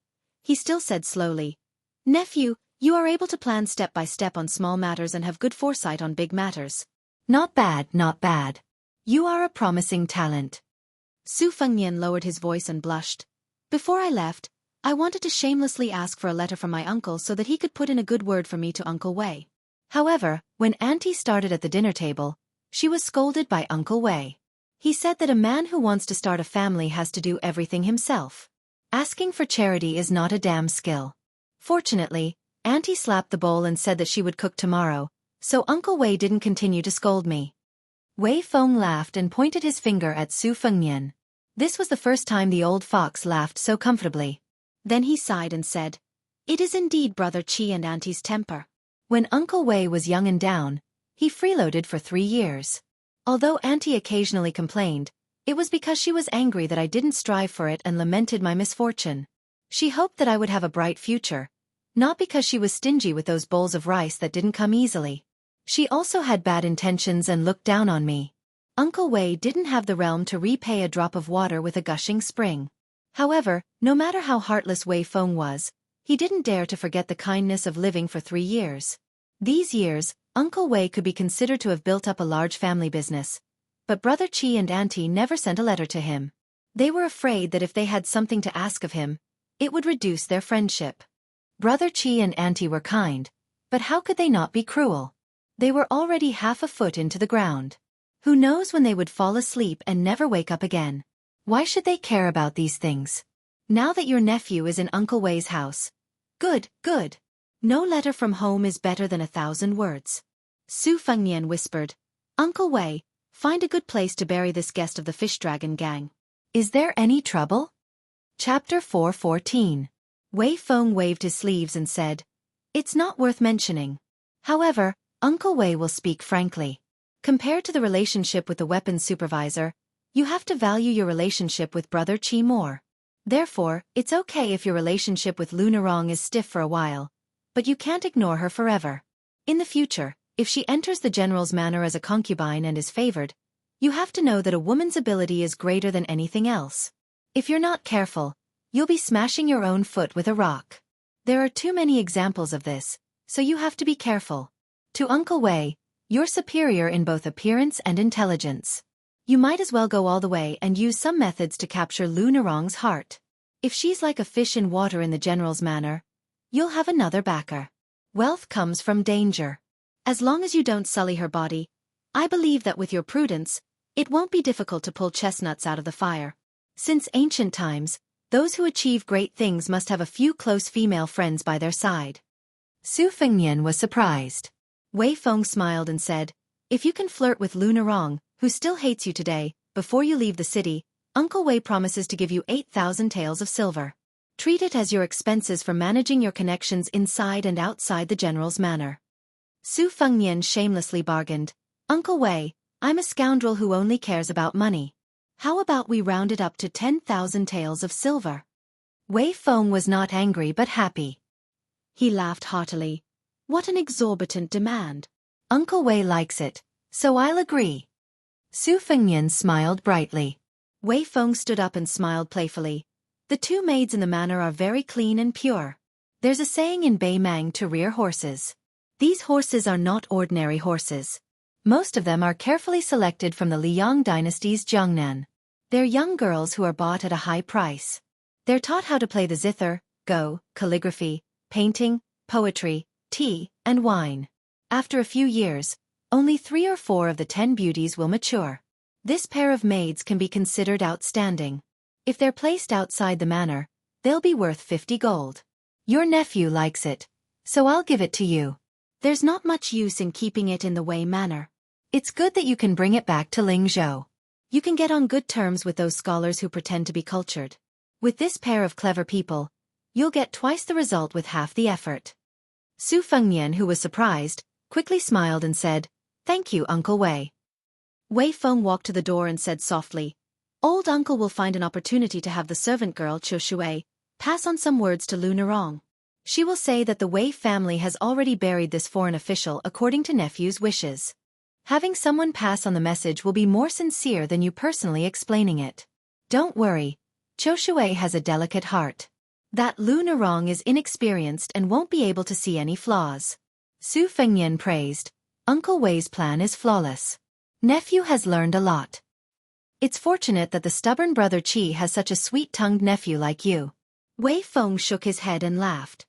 S1: he still said slowly, Nephew, you are able to plan step by step on small matters and have good foresight on big matters. Not bad, not bad. You are a promising talent. Su Fengnian lowered his voice and blushed. Before I left, I wanted to shamelessly ask for a letter from my uncle so that he could put in a good word for me to Uncle Wei. However, when Auntie started at the dinner table, she was scolded by Uncle Wei. He said that a man who wants to start a family has to do everything himself. Asking for charity is not a damn skill. Fortunately, Auntie slapped the bowl and said that she would cook tomorrow, so Uncle Wei didn't continue to scold me. Wei Feng laughed and pointed his finger at Su Fengnian. This was the first time the old fox laughed so comfortably. Then he sighed and said, It is indeed Brother Qi and Auntie's temper. When Uncle Wei was young and down, he freeloaded for 3 years. Although Auntie occasionally complained, it was because she was angry that I didn't strive for it and lamented my misfortune. She hoped that I would have a bright future, Not because she was stingy with those bowls of rice that didn't come easily. She also had bad intentions and looked down on me. Uncle Wei didn't have the realm to repay a drop of water with a gushing spring. However, no matter how heartless Wei Feng was, he didn't dare to forget the kindness of living for 3 years. These years, Uncle Wei could be considered to have built up a large family business. But Brother Qi and Auntie never sent a letter to him. They were afraid that if they had something to ask of him, it would reduce their friendship. Brother Qi and Auntie were kind, but how could they not be cruel? They were already half a foot into the ground. Who knows when they would fall asleep and never wake up again? Why should they care about these things? Now that your nephew is in Uncle Wei's house. Good, good. No letter from home is better than 1,000 words. Su Fengnian whispered. Uncle Wei, find a good place to bury this guest of the fish dragon gang. Is there any trouble? Chapter 4:14. Wei Feng waved his sleeves and said, It's not worth mentioning. However, Uncle Wei will speak frankly. Compared to the relationship with the weapons supervisor, you have to value your relationship with Brother Qi more. Therefore, it's okay if your relationship with Lu Nerong is stiff for a while, but you can't ignore her forever. In the future, if she enters the general's manor as a concubine and is favored, you have to know that a woman's ability is greater than anything else. If you're not careful, you'll be smashing your own foot with a rock. There are too many examples of this, so you have to be careful. To Uncle Wei, you're superior in both appearance and intelligence. You might as well go all the way and use some methods to capture Lu Nerong's heart. If she's like a fish in water in the general's manor, you'll have another backer. Wealth comes from danger. As long as you don't sully her body, I believe that with your prudence, it won't be difficult to pull chestnuts out of the fire. Since ancient times, those who achieve great things must have a few close female friends by their side. Su Fengnian was surprised. Wei Feng smiled and said, If you can flirt with Lu Nerong, who still hates you today, before you leave the city, Uncle Wei promises to give you 8,000 taels of silver. Treat it as your expenses for managing your connections inside and outside the general's manor. Su Fengnian shamelessly bargained, Uncle Wei, I'm a scoundrel who only cares about money. How about we round it up to 10,000 taels of silver? Wei Feng was not angry but happy. He laughed heartily. What an exorbitant demand. Uncle Wei likes it, so I'll agree. Su Fengnian smiled brightly. Wei Feng stood up and smiled playfully. The 2 maids in the manor are very clean and pure. There's a saying in Beimang to rear horses. These horses are not ordinary horses. Most of them are carefully selected from the Liang dynasty's Jiangnan. They're young girls who are bought at a high price. They're taught how to play the zither, go, calligraphy, painting, poetry, tea, and wine. After a few years, only 3 or 4 of the 10 beauties will mature. This pair of maids can be considered outstanding. If they're placed outside the manor, they'll be worth 50 gold. Your nephew likes it, so I'll give it to you. There's not much use in keeping it in the Wei manor. It's good that you can bring it back to Lingzhou. You can get on good terms with those scholars who pretend to be cultured. With this pair of clever people, you'll get twice the result with half the effort. Su Fengnian, who was surprised, quickly smiled and said, Thank you, Uncle Wei. Wei Feng walked to the door and said softly, Old uncle will find an opportunity to have the servant girl Qiu Shui pass on some words to Lu Nerong. She will say that the Wei family has already buried this foreign official according to nephew's wishes. Having someone pass on the message will be more sincere than you personally explaining it. Don't worry, Qiu Shui has a delicate heart. That Lu Nerong is inexperienced and won't be able to see any flaws. Su Fengnian praised, Uncle Wei's plan is flawless. Nephew has learned a lot. It's fortunate that the stubborn brother Qi has such a sweet-tongued nephew like you. Wei Feng shook his head and laughed.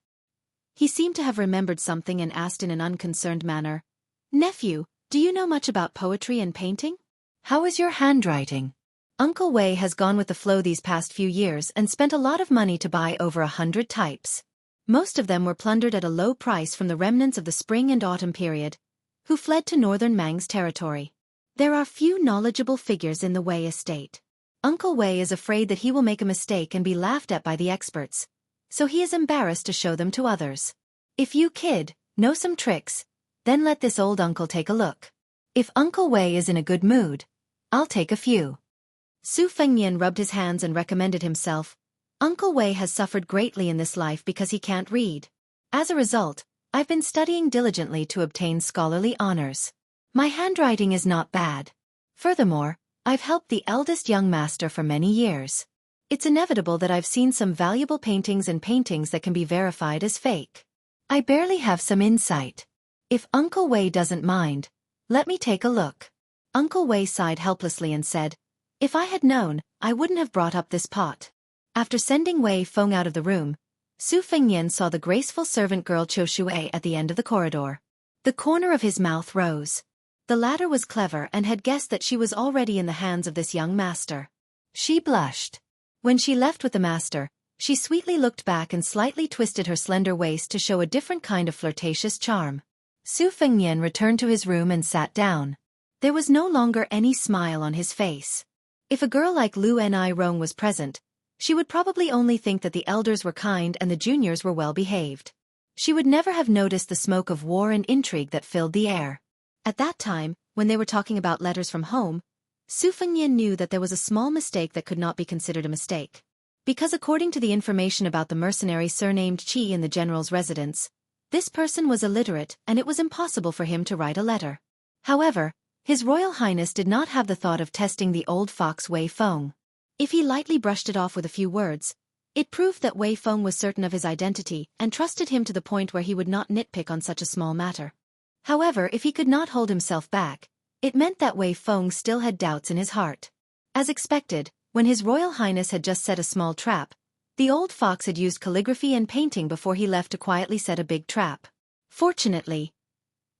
S1: He seemed to have remembered something and asked in an unconcerned manner, Nephew, do you know much about poetry and painting? How is your handwriting? Uncle Wei has gone with the flow these past few years and spent a lot of money to buy over 100 types. Most of them were plundered at a low price from the remnants of the spring and autumn period, who fled to northern Mang's territory. There are few knowledgeable figures in the Wei estate. Uncle Wei is afraid that he will make a mistake and be laughed at by the experts, so he is embarrassed to show them to others. If you, kid, know some tricks, then let this old uncle take a look. If Uncle Wei is in a good mood, I'll take a few. Su Fengnian rubbed his hands and recommended himself. Uncle Wei has suffered greatly in this life because he can't read.
S2: As a result, I've been studying diligently to obtain scholarly honors. My handwriting is not bad. Furthermore, I've helped the eldest young master for many years. It's inevitable that I've seen some valuable paintings and paintings that can be verified as fake. I barely have some insight. If Uncle Wei doesn't mind, let me take a look. Uncle Wei sighed helplessly and said, "If I had known, I wouldn't have brought up this pot." After sending Wei Feng out of the room, Su Fengnian saw the graceful servant girl Qiu Shui at the end of the corridor. The corner of his mouth rose. The latter was clever and had guessed that she was already in the hands of this young master. She blushed. When she left with the master, she sweetly looked back and slightly twisted her slender waist to show a different kind of flirtatious charm. Su Fengnian returned to his room and sat down. There was no longer any smile on his face. If a girl like Lu Ni Rong was present, she would probably only think that the elders were kind and the juniors were well behaved. She would never have noticed the smoke of war and intrigue that filled the air. At that time, when they were talking about letters from home, Su Fengnian knew that there was a small mistake that could not be considered a mistake. Because according to the information about the mercenary surnamed Qi in the general's residence, this person was illiterate and it was impossible for him to write a letter. However, His Royal Highness did not have the thought of testing the old fox Wei Feng. If he lightly brushed it off with a few words, it proved that Wei Feng was certain of his identity and trusted him to the point where he would not nitpick on such a small matter. However, if he could not hold himself back, it meant that Wei Feng still had doubts in his heart. As expected, when His Royal Highness had just set a small trap, the old fox had used calligraphy and painting before he left to quietly set a big trap. Fortunately,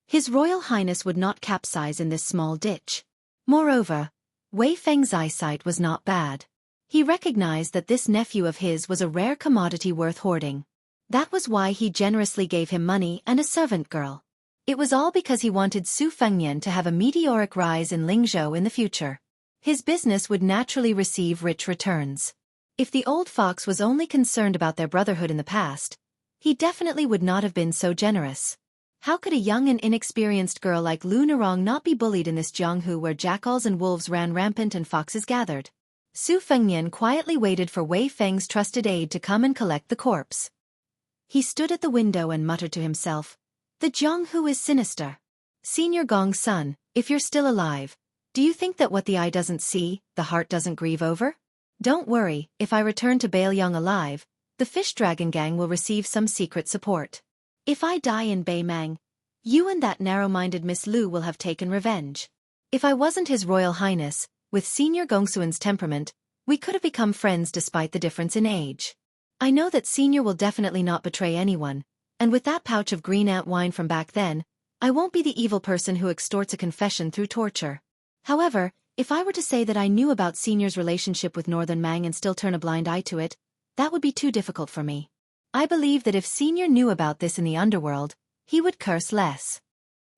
S2: His Royal Highness would not capsize in this small ditch. Moreover, Wei Feng's eyesight was not bad. He recognized that this nephew of his was a rare commodity worth hoarding. That was why he generously gave him money and a servant girl. It was all because he wanted Su Fengnian to have a meteoric rise in Lingzhou in the future. His business would naturally receive rich returns. If the old fox was only concerned about their brotherhood in the past, he definitely would not have been so generous. How could a young and inexperienced girl like Lu Nerong not be bullied in this Jianghu where jackals and wolves ran rampant and foxes gathered? Su Fengnian quietly waited for Wei Feng's trusted aide to come and collect the corpse. He stood at the window and muttered to himself, "The Jianghu is sinister. Senior Gong's son, if you're still alive, do you think that what the eye doesn't see, the heart doesn't grieve over? Don't worry, if I return to Beiyang alive, the Fish Dragon Gang will receive some secret support. If I die in Beimang, you and that narrow-minded Miss Lu will have taken revenge. If I wasn't His Royal Highness, with Senior Gongsuan's temperament, we could have become friends despite the difference in age. I know that Senior will definitely not betray anyone, and with that pouch of green ant wine from back then, I won't be the evil person who extorts a confession through torture. However, if I were to say that I knew about Senior's relationship with Northern Mang and still turn a blind eye to it, that would be too difficult for me. I believe that if Senior knew about this in the underworld, he would curse less."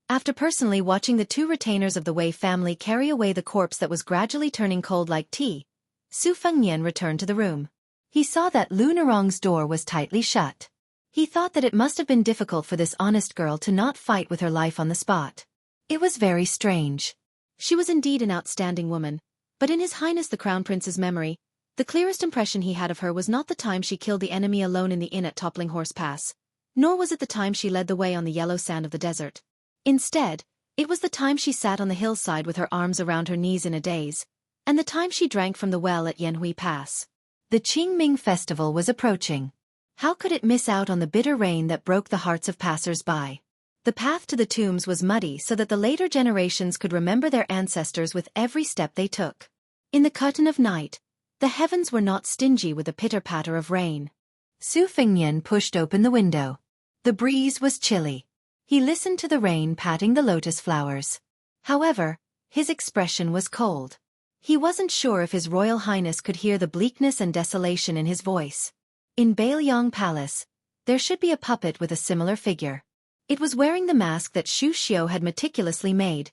S2: After personally watching the two retainers of the Wei family carry away the corpse that was gradually turning cold like tea, Su Fengnian returned to the room. He saw that Lu Nerong's door was tightly shut. He thought that it must have been difficult for this honest girl to not fight with her life on the spot. It was very strange. She was indeed an outstanding woman, but in His Highness the Crown Prince's memory, the clearest impression he had of her was not the time she killed the enemy alone in the inn at Toppling Horse Pass, nor was it the time she led the way on the yellow sand of the desert. Instead, it was the time she sat on the hillside with her arms around her knees in a daze, and the time she drank from the well at Yanhui Pass. The Qingming festival was approaching. How could it miss out on the bitter rain that broke the hearts of passers-by? The path to the tombs was muddy so that the later generations could remember their ancestors with every step they took. In the curtain of night, the heavens were not stingy with a pitter-patter of rain. Su Fengnian pushed open the window. The breeze was chilly. He listened to the rain patting the lotus flowers. However, his expression was cold. He wasn't sure if His Royal Highness could hear the bleakness and desolation in his voice. In Beiyang Palace, there should be a puppet with a similar figure. It was wearing the mask that Xu Xiu had meticulously made,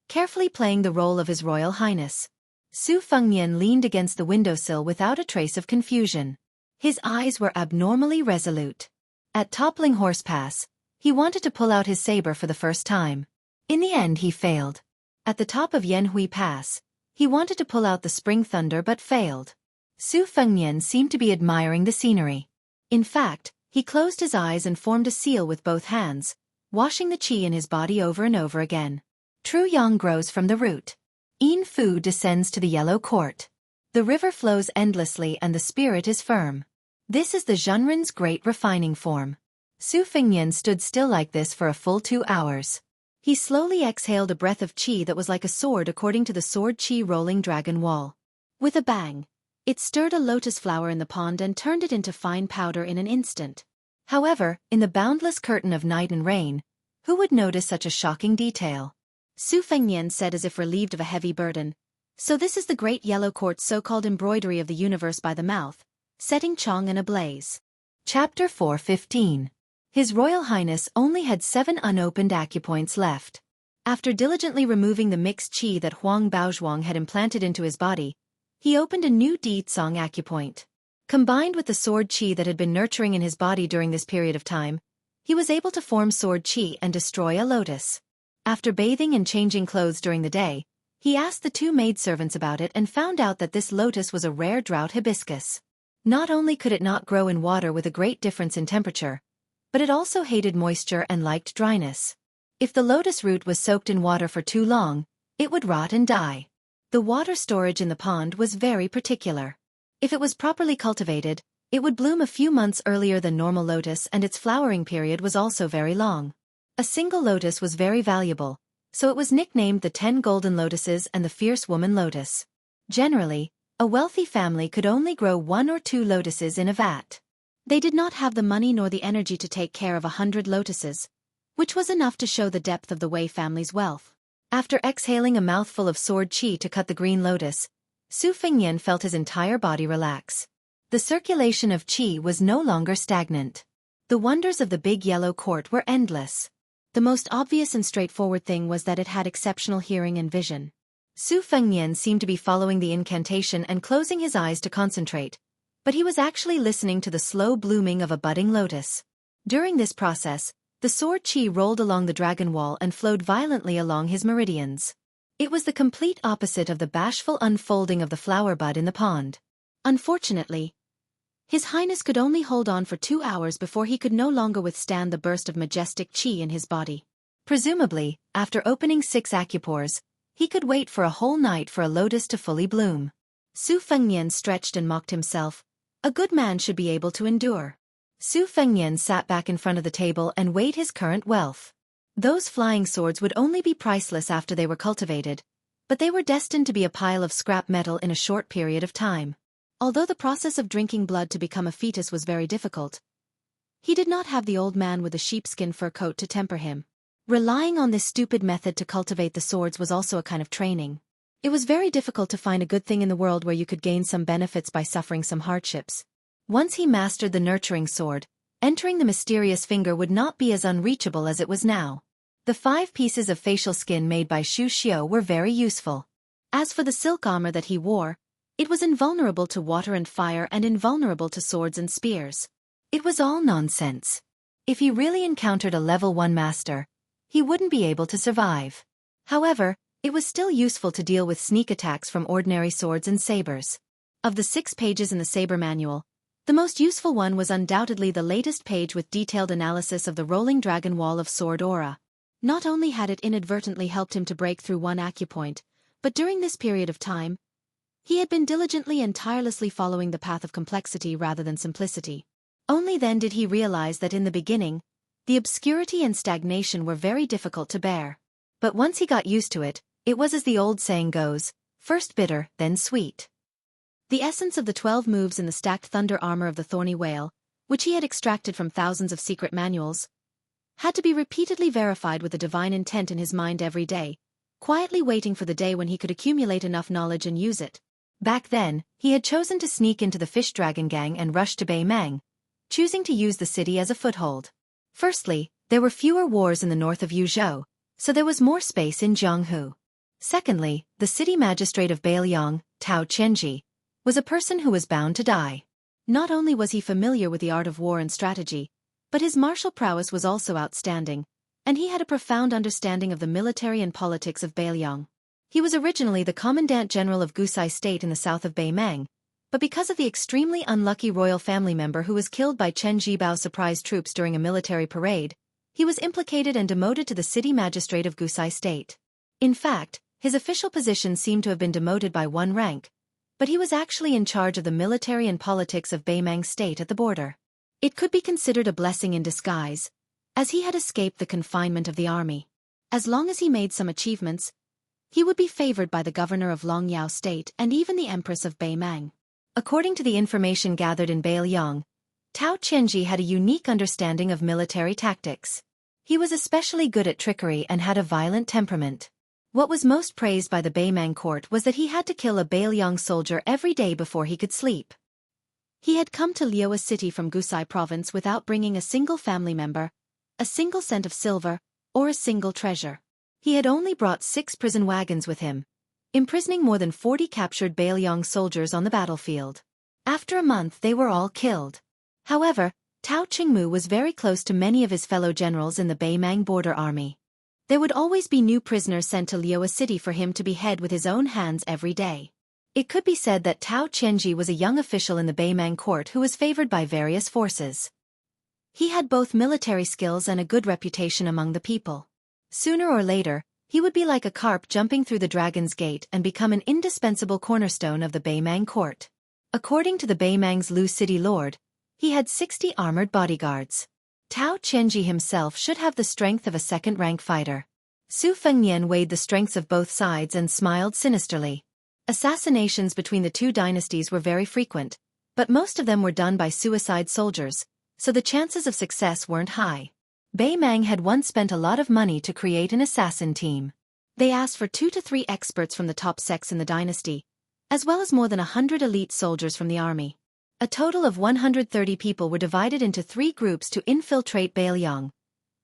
S2: carefully playing the role of His Royal Highness. Su Fengnian leaned against the windowsill without a trace of confusion. His eyes were abnormally resolute. At Toppling Horse Pass, he wanted to pull out his saber for the first time. In the end he failed. At the top of Yanhui Pass, he wanted to pull out the Spring Thunder but failed. Su Fengnian seemed to be admiring the scenery. In fact, He closed his eyes and formed a seal with both hands, washing the qi in his body over and over again. True yang grows from the root. Yin Fu descends to the yellow court. The river flows endlessly and the spirit is firm. This is the Zhenren's great refining form. Su Fengnian stood still like this for a full 2 hours. He slowly exhaled a breath of qi that was like a sword according to the sword qi rolling dragon wall. With a bang, it stirred a lotus flower in the pond and turned it into fine powder in an instant. However, in the boundless curtain of night and rain, who would notice such a shocking detail? Su Fengnian said as if relieved of a heavy burden. So this is the great yellow quartz so-called embroidery of the universe by the mouth, setting Chang'an ablaze. Chapter 4:15. His Royal Highness only had 7 unopened acupoints left. After diligently removing the mixed qi that Huang Baozhuang had implanted into his body, he opened a new Di Tsang acupoint. Combined with the sword qi that had been nurturing in his body during this period of time, he was able to form sword qi and destroy a lotus. After bathing and changing clothes during the day, he asked the 2 maidservants about it and found out that this lotus was a rare drought hibiscus. Not only could it not grow in water with a great difference in temperature, but it also hated moisture and liked dryness. If the lotus root was soaked in water for too long, it would rot and die. The water storage in the pond was very particular. If it was properly cultivated, it would bloom a few months earlier than normal lotus and its flowering period was also very long. A single lotus was very valuable, so it was nicknamed the 10 golden lotuses and the fierce woman lotus. Generally, a wealthy family could only grow 1 or 2 lotuses in a vat. They did not have the money nor the energy to take care of 100 lotuses, which was enough to show the depth of the Wei family's wealth. After exhaling a mouthful of sword qi to cut the green lotus, Su Fengnian felt his entire body relax. The circulation of qi was no longer stagnant. The wonders of the big yellow court were endless. The most obvious and straightforward thing was that it had exceptional hearing and vision. Su Fengnian seemed to be following the incantation and closing his eyes to concentrate, but he was actually listening to the slow blooming of a budding lotus. During this process, the sword qi rolled along the dragon wall and flowed violently along his meridians. It was the complete opposite of the bashful unfolding of the flower bud in the pond. Unfortunately, His Highness could only hold on for 2 hours before he could no longer withstand the burst of majestic qi in his body. Presumably, after opening 6 acupores, he could wait for a whole night for a lotus to fully bloom. Su Fengnian stretched and mocked himself. A good man should be able to endure. Su Fengnian sat back in front of the table and weighed his current wealth. Those flying swords would only be priceless after they were cultivated, but they were destined to be a pile of scrap metal in a short period of time. Although the process of drinking blood to become a fetus was very difficult, he did not have the old man with the sheepskin fur coat to temper him. Relying on this stupid method to cultivate the swords was also a kind of training. It was very difficult to find a good thing in the world where you could gain some benefits by suffering some hardships. Once he mastered the nurturing sword, entering the mysterious finger would not be as unreachable as it was now. The 5 pieces of facial skin made by Xu Xiu were very useful. As for the silk armor that he wore, it was invulnerable to water and fire and invulnerable to swords and spears. It was all nonsense. If he really encountered a level 1 master, he wouldn't be able to survive. However, it was still useful to deal with sneak attacks from ordinary swords and sabers. Of the 6 pages in the saber manual, the most useful one was undoubtedly the latest page with detailed analysis of the rolling dragon wall of sword aura. Not only had it inadvertently helped him to break through 1 acupoint, but during this period of time, he had been diligently and tirelessly following the path of complexity rather than simplicity. Only then did he realize that in the beginning, the obscurity and stagnation were very difficult to bear. But once he got used to it, it was as the old saying goes, first bitter, then sweet. The essence of the 12 moves in the stacked thunder armor of the thorny whale, which he had extracted from thousands of secret manuals, had to be repeatedly verified with a divine intent in his mind every day, quietly waiting for the day when he could accumulate enough knowledge and use it. Back then, he had chosen to sneak into the fish dragon gang and rush to Beimang, choosing to use the city as a foothold. Firstly, there were fewer wars in the north of Yuzhou, so there was more space in Jianghu. Secondly, the city magistrate of Beiliang, Tao Chenji, was a person who was bound to die. Not only was he familiar with the art of war and strategy, but his martial prowess was also outstanding, and he had a profound understanding of the military and politics of Beiliang. He was originally the commandant general of Gusai State in the south of Beimang,
S1: But because of the extremely unlucky royal family member who was killed by Chen Jibao's surprise troops during a military parade, he was implicated and demoted to the city magistrate of Gusai State. In fact, his official position seemed to have been demoted by one rank, but he was actually in charge of the military and politics of Beimang State at the border. It could be considered a blessing in disguise, as he had escaped the confinement of the army. As long as he made some achievements, he would be favored by the governor of Longyao State and even the empress of Beimang. According to the information gathered in Beiliang, Tao Qianji had a unique understanding of military tactics. He was especially good at trickery and had a violent temperament. What was most praised by the Beimang court was that he had to kill a Beiliang soldier every day before he could sleep. He had come to Liuwa City from Gusai province without bringing a single family member, a single cent of silver, or a single treasure. He had only brought 6 prison wagons with him, imprisoning more than 40 captured Beiliang soldiers on the battlefield. After a month they were all killed. However, Tao Qingmu was very close to many of his fellow generals in the Beimang border army. There would always be new prisoners sent to Liuwa City for him to behead with his own hands every day. It could be said that Tao Qianji was a young official in the Beimang court who was favored by various forces. He had both military skills and a good reputation among the people. Sooner or later, he would be like a carp jumping through the dragon's gate and become an indispensable cornerstone of the Beimang court. According to the Beimang's Lu city lord, he had 60 armored bodyguards. Tao Qianji himself should have the strength of a second-rank fighter. Su Fengnian weighed the strengths of both sides and smiled sinisterly. Assassinations between the two dynasties were very frequent, but most of them were done by suicide soldiers, so the chances of success weren't high. Beimang had once spent a lot of money to create an assassin team. They asked for 2 to 3 experts from the top sects in the dynasty, as well as more than 100 elite soldiers from the army. A total of 130 people were divided into 3 groups to infiltrate Beiliang,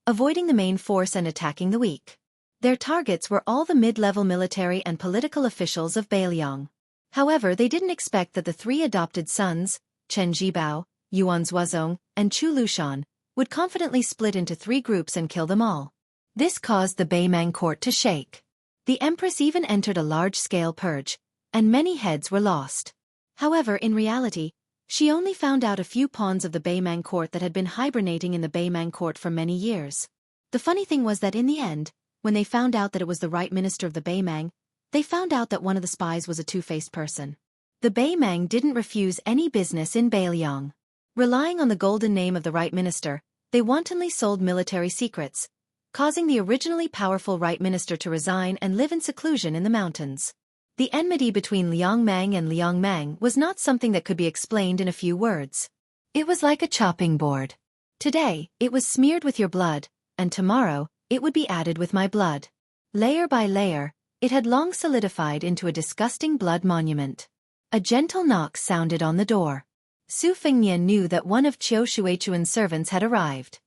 S1: avoiding the main force and attacking the weak. Their targets were all the mid-level military and political officials of Beiliang. However, they didn't expect that the 3 adopted sons, Chen Jibao, Yuan Zuozong, and Chu Lushan, would confidently split into 3 groups and kill them all. This caused the Beimang court to shake. The empress even entered a large-scale purge, and many heads were lost. However, in reality, she only found out a few pawns of the Beimang court that had been hibernating in the Beimang court for many years. The funny thing was that in the end, when they found out that it was the right minister of the Beimang, they found out that one of the spies was a two-faced person. The Beimang didn't refuse any business in Beiliang. Relying on the golden name of the right minister, they wantonly sold military secrets, causing the originally powerful right minister to resign and live in seclusion in the mountains. The enmity between Liang Mang and Liang Mang was not something that could be explained in a few words. It was like a chopping board. Today, it was smeared with your blood, and tomorrow, it would be added with my blood. Layer by layer, it had long solidified into a disgusting blood monument. A gentle knock sounded on the door. Su Fengnian knew that one of Qiu Shuichuan's servants had arrived.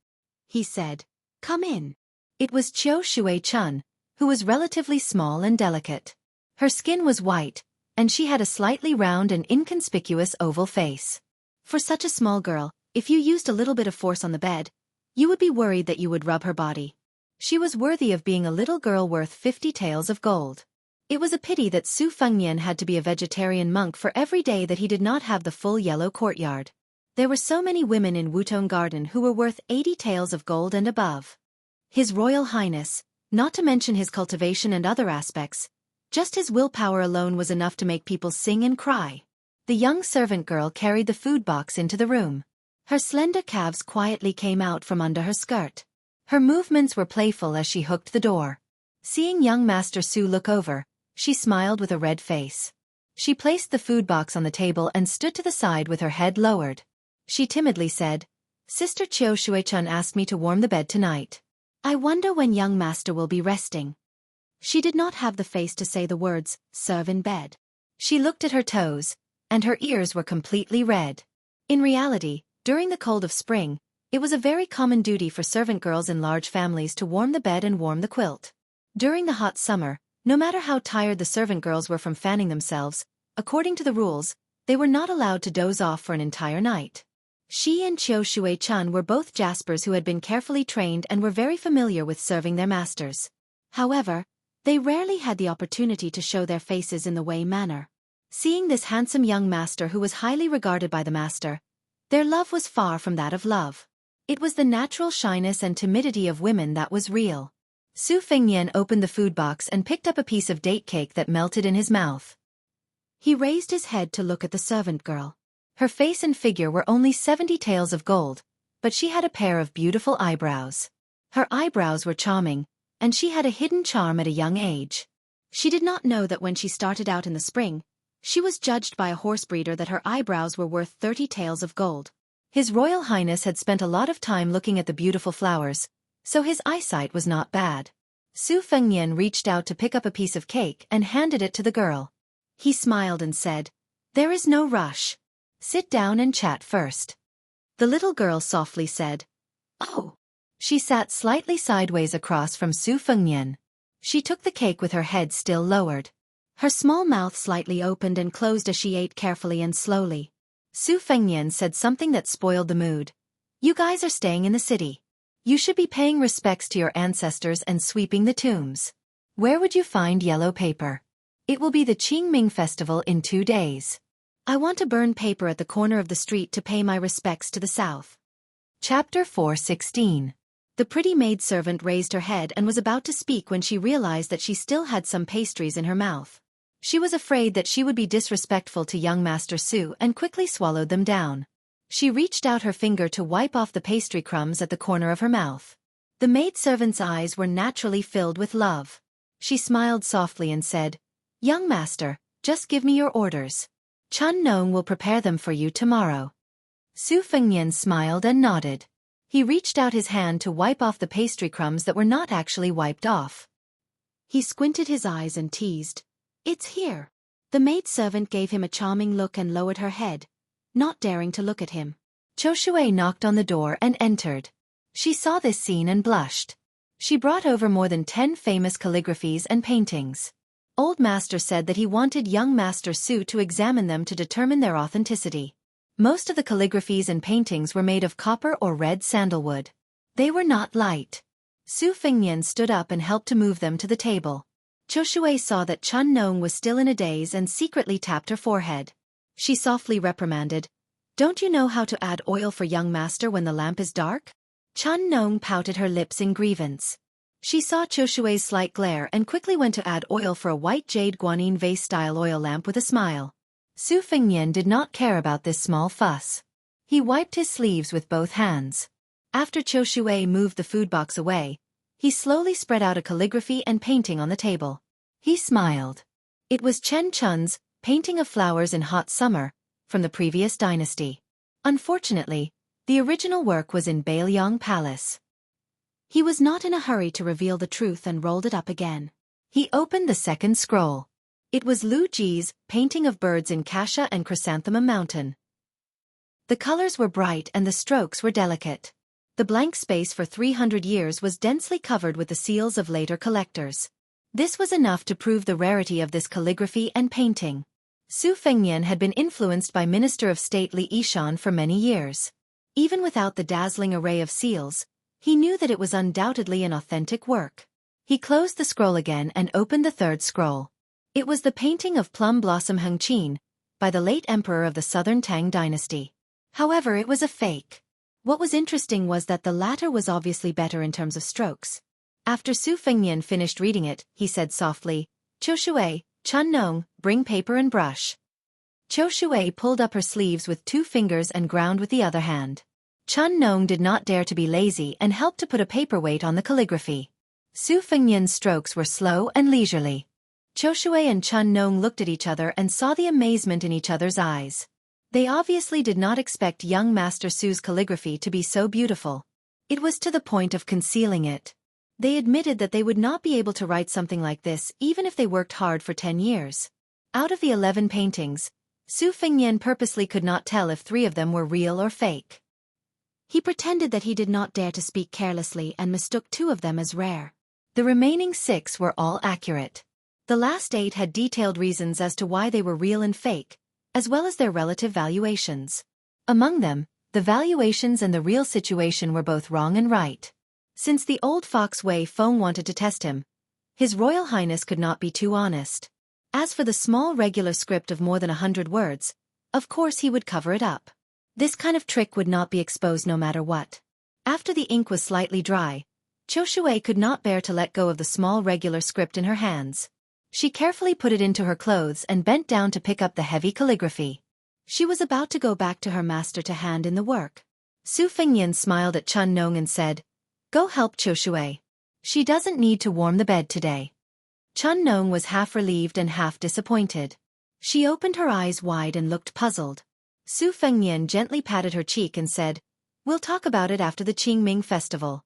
S1: He said, "Come in." It was Qiu Shuichun, who was relatively small and delicate. Her skin was white, and she had a slightly round and inconspicuous oval face. For such a small girl, if you used a little bit of force on the bed, you would be worried that you would rub her body. She was worthy of being a little girl worth 50 taels of gold. It was a pity that Su Fengnian had to be a vegetarian monk for every day that he did not have the full yellow courtyard. There were so many women in Wutong Garden who were worth 80 taels of gold and above. His Royal Highness, not to mention his cultivation and other aspects, just his willpower alone was enough to make people sing and cry. The young servant girl carried the food box into the room. Her slender calves quietly came out from under her skirt. Her movements were playful as she hooked the door. Seeing young Master Su look over, she smiled with a red face. She placed the food box on the table and stood to the side with her head lowered. She timidly said, "Sister Qiu Shuichun asked me to warm the bed tonight. I wonder when young master will be resting." She did not have the face to say the words, "serve in bed." She looked at her toes, and her ears were completely red. In reality, during the cold of spring, it was a very common duty for servant girls in large families to warm the bed and warm the quilt. During the hot summer, no matter how tired the servant girls were from fanning themselves, according to the rules, they were not allowed to doze off for an entire night. She and Qiu Shuichun were both jaspers who had been carefully trained and were very familiar with serving their masters. However, they rarely had the opportunity to show their faces in the way manner.
S2: Seeing this handsome young master who was highly regarded by the master, their love was far from that of love. It was the natural shyness and timidity of women that was real. Su Fengnian opened the food box and picked up a piece of date cake that melted in his mouth. He raised his head to look at the servant girl. Her face and figure were only 70 taels of gold, but she had a pair of beautiful eyebrows. Her eyebrows were charming, and she had a hidden charm at a young age. She did not know that when she started out in the spring, she was judged by a horse breeder that her eyebrows were worth 30 taels of gold. His Royal Highness had spent a lot of time looking at the beautiful flowers, so his eyesight was not bad. Su Fengnian reached out to pick up a piece of cake and handed it to the girl. He smiled and said, "There is no rush. Sit down and chat first." The little girl softly said, "Oh." She sat slightly sideways across from Su Fengnian. She took the cake with her head still lowered. Her small mouth slightly opened and closed as she ate carefully and slowly. Su Fengnian said something that spoiled the mood. "You guys are staying in the city. You should be paying respects to your ancestors and sweeping the tombs. Where would you find yellow paper? It will be the Qingming festival in 2 days. I want to burn paper at the corner of the street to pay my respects to the south." Chapter 4:16. The pretty maidservant raised her head and was about to speak when she realized that she still had some pastries in her mouth. She was afraid that she would be disrespectful to young Master Su and quickly swallowed them down. She reached out her finger to wipe off the pastry crumbs at the corner of her mouth. The maidservant's eyes were naturally filled with love. She smiled softly and said, "Young master, just give me your orders. Chun Nong will prepare them for you tomorrow." Su Fengnian smiled and nodded. He reached out his hand to wipe off the pastry crumbs that were not actually wiped off. He squinted his eyes and teased, "It's here." The maidservant gave him a charming look and lowered her head, not daring to look at him. Cho Shui knocked on the door and entered. She saw this scene and blushed. She brought over more than 10 famous calligraphies and paintings. Old Master said that he wanted young Master Su to examine them to determine their authenticity. Most of the calligraphies and paintings were made of copper or red sandalwood. They were not light. Su Fengnian stood up and helped to move them to the table. Cho Shui saw that Chun Nong was still in a daze and secretly tapped her forehead. She softly reprimanded, "Don't you know how to add oil for young master when the lamp is dark?" Chun Nong pouted her lips in grievance. She saw Cho Shui's slight glare and quickly went to add oil for a white jade guanyin vase-style oil lamp with a smile. Su Fengnian did not care about this small fuss. He wiped his sleeves with both hands. After Cho Shui moved the food box away, he slowly spread out a calligraphy and painting on the table. He smiled. It was Chen Chun's painting of flowers in hot summer, from the previous dynasty. Unfortunately, the original work was in Bailiang Palace. He was not in a hurry to reveal the truth and rolled it up again. He opened the second scroll. It was Lu Ji's painting of birds in Cassia and Chrysanthemum Mountain. The colors were bright and the strokes were delicate. The blank space for 300 years was densely covered with the seals of later collectors. This was enough to prove the rarity of this calligraphy and painting. Su Fengnian had been influenced by Minister of State Li Yishan for many years. Even without the dazzling array of seals, he knew that it was undoubtedly an authentic work. He closed the scroll again and opened the third scroll. It was the painting of Plum Blossom Hengqin, by the late emperor of the Southern Tang dynasty. However, it was a fake. What was interesting was that the latter was obviously better in terms of strokes. After Su Fengnian finished reading it, he said softly, "Cho Shui, Chun Nong, bring paper and brush." Cho Shui pulled up her sleeves with 2 fingers and ground with the other hand. Chun Nong did not dare to be lazy and helped to put a paperweight on the calligraphy. Su Fengnian's strokes were slow and leisurely. Cho Shui and Chun Nong looked at each other and saw the amazement in each other's eyes. They obviously did not expect young Master Su's calligraphy to be so beautiful. It was to the point of concealing it. They admitted that they would not be able to write something like this even if they worked hard for 10 years. Out of the 11 paintings, Su Fengnian purposely could not tell if 3 of them were real or fake. He pretended that he did not dare to speak carelessly and mistook 2 of them as rare. The remaining 6 were all accurate. The last 8 had detailed reasons as to why they were real and fake, as well as their relative valuations. Among them, the valuations and the real situation were both wrong and right. Since the old fox Wei Feng wanted to test him, His Royal Highness could not be too honest.
S1: As for the small regular script of more than 100 words, of course he would cover it up. This kind of trick would not be exposed no matter what. After the ink was slightly dry, Qiu Shui could not bear to let go of the small regular script in her hands. She carefully put it into her clothes and bent down to pick up the heavy calligraphy. She was about to go back to her master to hand in the work. Su Fengnian smiled at Chun Nong and said, "Go help Qiu Shui. She doesn't need to warm the bed today." Chun Nong was half relieved and half disappointed. She opened her eyes wide and looked puzzled. Su Fengnian gently patted her cheek and said, "We'll talk about it after the Qingming festival."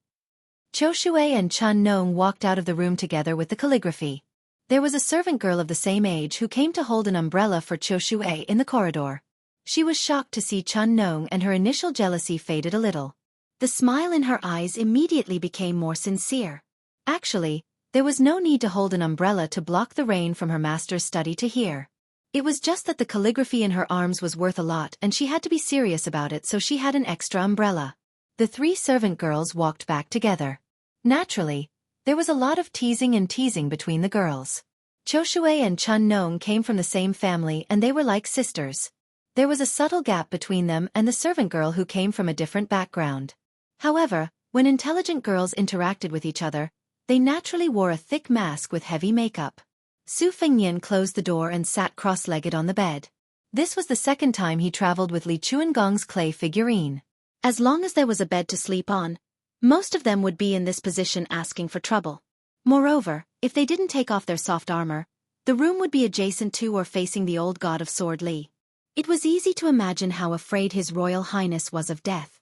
S1: Qiu Shui and Chun Nong walked out of the room together with the calligraphy. There was a servant girl of the same age who came to hold an umbrella for Qiu Shui in the corridor. She was shocked to see Chun Nong and her initial jealousy faded a little. The smile in her eyes immediately became more sincere. Actually, there was no need to hold an umbrella to block the rain from her master's study to hear. It was just that the calligraphy in her arms was worth a lot and she had to be serious about it, so she had an extra umbrella. The three servant girls walked back together. Naturally, there was a lot of teasing between the girls. Qiu Shui and Chun Nong came from the same family and they were like sisters. There was a subtle gap between them and the servant girl who came from a different background. However, when intelligent girls interacted with each other, they naturally wore a thick mask with heavy makeup. Su Fengnian closed the door and sat cross-legged on the bed. This was the second time he traveled with Li Chuangong's clay figurine. As long as there was a bed to sleep on, most of them would be in this position asking for trouble. Moreover, if they didn't take off their soft armor, the room would be adjacent to or facing the old god of sword Li. It was easy to imagine how afraid His Royal Highness was of death.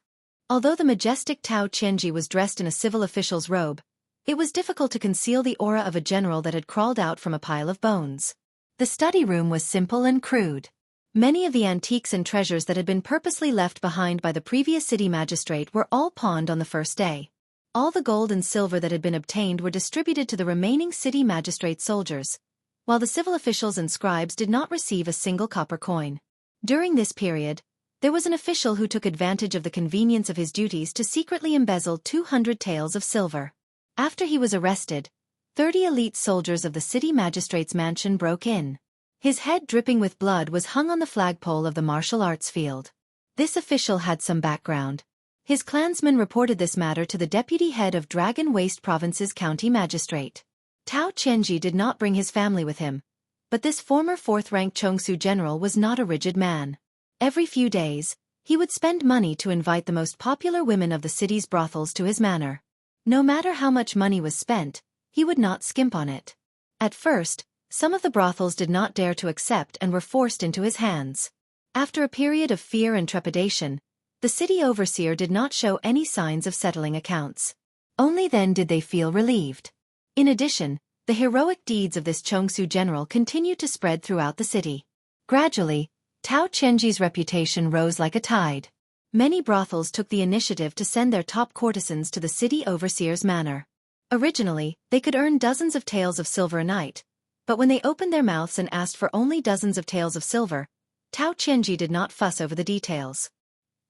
S1: Although the majestic Tao Qianji was dressed in a civil official's robe, it was difficult to conceal the aura of a general that had crawled out from a pile of bones. The study room was simple and crude. Many of the antiques and treasures that had been purposely left behind by the previous city magistrate were all pawned on the first day. All the gold and silver that had been obtained were distributed to the remaining city magistrate soldiers, while the civil officials and scribes did not receive a single copper coin. During this period, there was an official who took advantage of the convenience of his duties to secretly embezzle 200 taels of silver. After he was arrested, 30 elite soldiers of the city magistrate's mansion broke in. His head dripping with blood was hung on the flagpole of the martial arts field. This official had some background. His clansmen reported this matter to the deputy head of Dragon Waste Province's county magistrate. Tao Qianji did not bring his family with him, but this former fourth-rank Chongsu general was not a rigid man. Every few days, he would spend money to invite the most popular women of the city's brothels to his manor. No matter how much money was spent, he would not skimp on it. At first, some of the brothels did not dare to accept and were forced into his hands. After a period of fear and trepidation, the city overseer did not show any signs of settling accounts. Only then did they feel relieved. In addition, the heroic deeds of this Chongsu general continued to spread throughout the city. Gradually, Tao Qianji's reputation rose like a tide. Many brothels took the initiative to send their top courtesans to the city overseer's manor. Originally, they could earn dozens of taels of silver a night, but when they opened their mouths and asked for only dozens of taels of silver, Tao Qianji did not fuss over the details.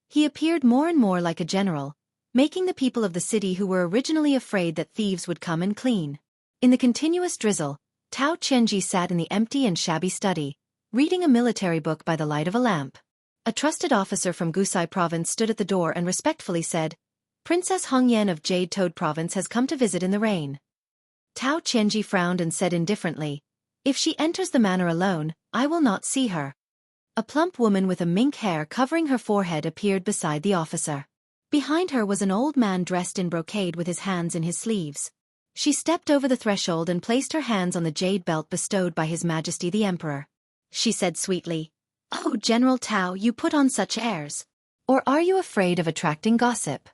S1: He appeared more and more like a general, making the people of the city who were originally afraid that thieves would come and clean. In the continuous drizzle, Tao Qianji sat in the empty and shabby study, reading a military book by the light of a lamp. A trusted officer from Gusai province stood at the door and respectfully said, "Princess Hongyan of Jade Toad province has come to visit in the rain." Tao Qianji frowned and said indifferently, "If she enters the manor alone, I will not see her." A plump woman with a mink hair covering her forehead appeared beside the officer. Behind her was an old man dressed in brocade with his hands in his sleeves. She stepped over the threshold and placed her hands on the jade belt bestowed by His Majesty the Emperor. She said sweetly, "Oh, General Tao, you put on such airs. Or are you afraid of attracting gossip?"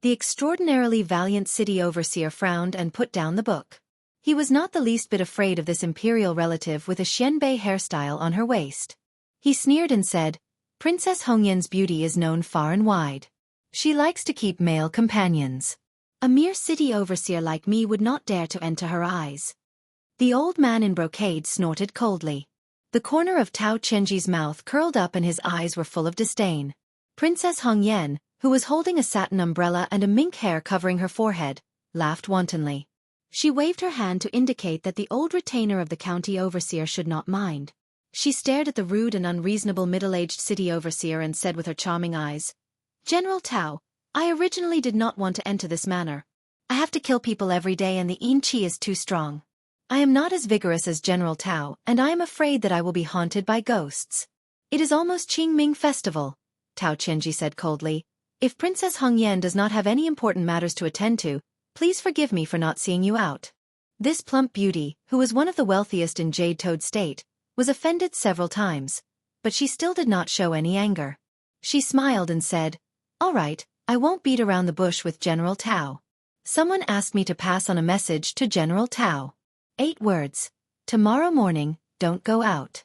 S1: The extraordinarily valiant city overseer frowned and put down the book. He was not the least bit afraid of this imperial relative with a Xianbei hairstyle on her waist. He sneered and said, "Princess Hongyan's beauty is known far and wide. She likes to keep male companions. A mere city overseer like me would not dare to enter her eyes." The old man in brocade snorted coldly. The corner of Tao Qianji's mouth curled up and his eyes were full of disdain. Princess Hongyan, who was holding a satin umbrella and a mink hair covering her forehead, laughed wantonly.
S2: She waved her hand to indicate that the old retainer of the county overseer should not mind. She stared at the rude and unreasonable middle-aged city overseer and said with her charming eyes, "General Tao, I originally did not want to enter this manor. I have to kill people every day and the yin qi is too strong. I am not as vigorous as General Tao, and I am afraid that I will be haunted by ghosts." "It is almost Qingming Festival," Tao Qianji said coldly. "If Princess Hongyan does not have any important matters to attend to, please forgive me for not seeing you out." This plump beauty, who was one of the wealthiest in Jade Toad State, was offended several times, but she still did not show any anger. She smiled and said, "All right, I won't beat around the bush with General Tao. Someone asked me to pass on a message to General Tao. 8 words. Tomorrow morning, don't go out."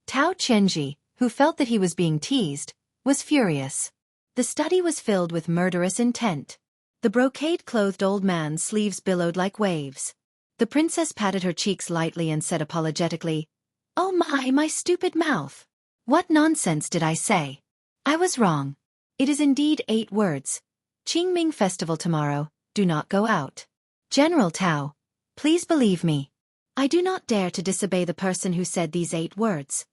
S2: Tao Qianji, who felt that he was being teased, was furious. The study was filled with murderous intent. The brocade-clothed old man's sleeves billowed like waves. The princess patted her cheeks lightly and said apologetically, "Oh my stupid mouth. What nonsense did I say? I was wrong. It is indeed 8 words. Qingming Festival tomorrow, do not go out. General Tao, please believe me. I do not dare to disobey the person who said these 8 words."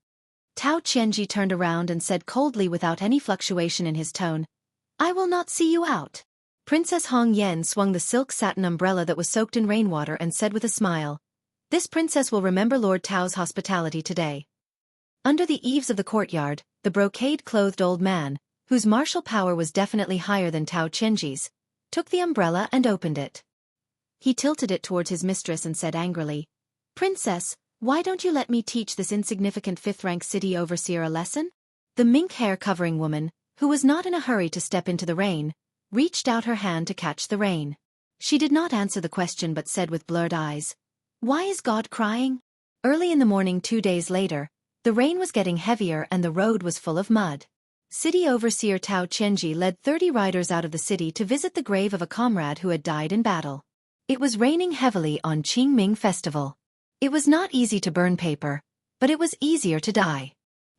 S2: Tao Qianji turned around and said coldly without any fluctuation in his tone, "I will not see you out." Princess Hong Yen swung the silk satin umbrella that was soaked in rainwater and said with a smile, "This princess will remember Lord Tao's hospitality today." Under the eaves of the courtyard, the brocade-clothed old man, whose martial power was definitely higher than Tao Qianji's, took the umbrella and opened it. He tilted it towards his mistress and said angrily, "Princess, why don't you let me teach this insignificant 5th-rank city overseer a lesson?" The mink hair-covering woman, who was not in a hurry to step into the rain, reached out her hand to catch the rain. She did not answer the question but said with blurred eyes, "Why is God crying?" Early in the morning 2 days later, the rain was getting heavier and the road was full of mud. City Overseer Tao Qianji led 30 riders out of the city to visit the grave of a comrade who had died in battle. It was raining heavily on Qingming Festival. It was not easy to burn paper, but it was easier to die.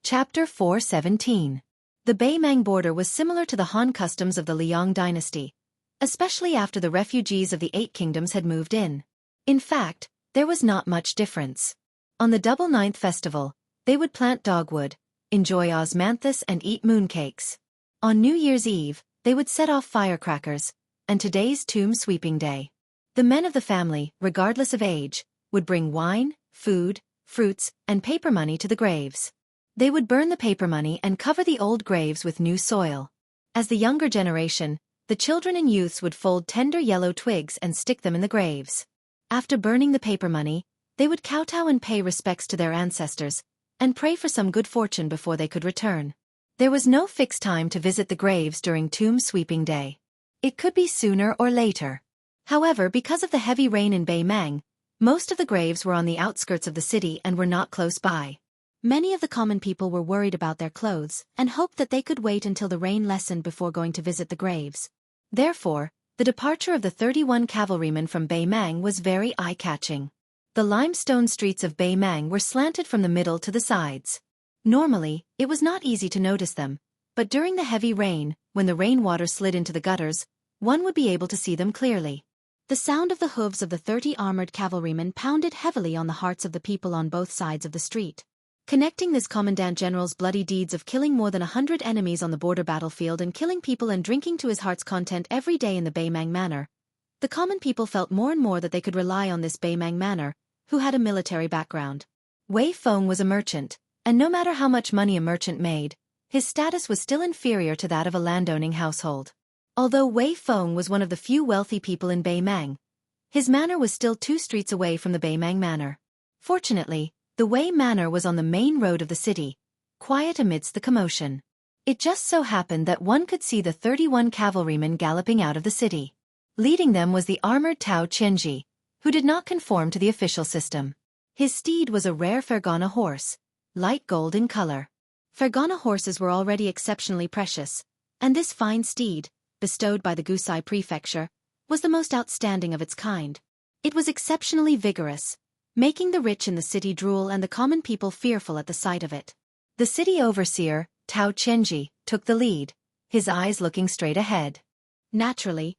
S2: Chapter 417. The Beimang border was similar to the Han customs of the Liang dynasty, especially after the refugees of the 8 kingdoms had moved in. In fact, there was not much difference. On the Double Ninth Festival, they would plant dogwood, enjoy osmanthus and eat mooncakes. On New Year's Eve, they would set off firecrackers, and today's tomb sweeping day. The men of the family, regardless of age, would bring wine, food, fruits, and paper money to the graves. They would burn the paper money and cover the old graves with new soil. As the younger generation, the children and youths would fold tender yellow twigs and stick them in the graves. After burning the paper money, they would kowtow and pay respects to their ancestors, and pray for some good fortune before they could return. There was no fixed time to visit the graves during tomb sweeping day. It could be sooner or later. However, because of the heavy rain in Beimang, most of the graves were on the outskirts of the city and were not close by. Many of the common people were worried about their clothes and hoped that they could wait until the rain lessened before going to visit the graves. Therefore, the departure of the 31 cavalrymen from Beimang was very eye-catching. The limestone streets of Beimang were slanted from the middle to the sides. Normally, it was not easy to notice them, but during the heavy rain, when the rainwater slid into the gutters, one would be able to see them clearly. The sound of the hooves of the 30 armored cavalrymen pounded heavily on the hearts of the people on both sides of the street. Connecting this Commandant General's bloody deeds of killing more than 100 enemies on the border battlefield and killing people and drinking to his heart's content every day in the Beimang Manor, the common people felt more and more that they could rely on this Beimang Manor, who had a military background. Wei Feng was a merchant, and no matter how much money a merchant made, his status was still inferior to that of a landowning household. Although Wei Feng was one of the few wealthy people in Beimang, his manor was still 2 streets away from the Beimang Manor. Fortunately, the Wei Manor was on the main road of the city, quiet amidst the commotion. It just so happened that one could see the 31 cavalrymen galloping out of the city. Leading them was the armored Tao Qianji, who did not conform to the official system. His steed was a rare Fergana horse, light gold in color. Fergana horses were already exceptionally precious, and this fine steed, bestowed by the Gusai Prefecture, was the most outstanding of its kind. It was exceptionally vigorous, making the rich in the city drool and the common people fearful at the sight of it. The city overseer, Tao Qianji, took the lead, his eyes looking straight ahead. Naturally,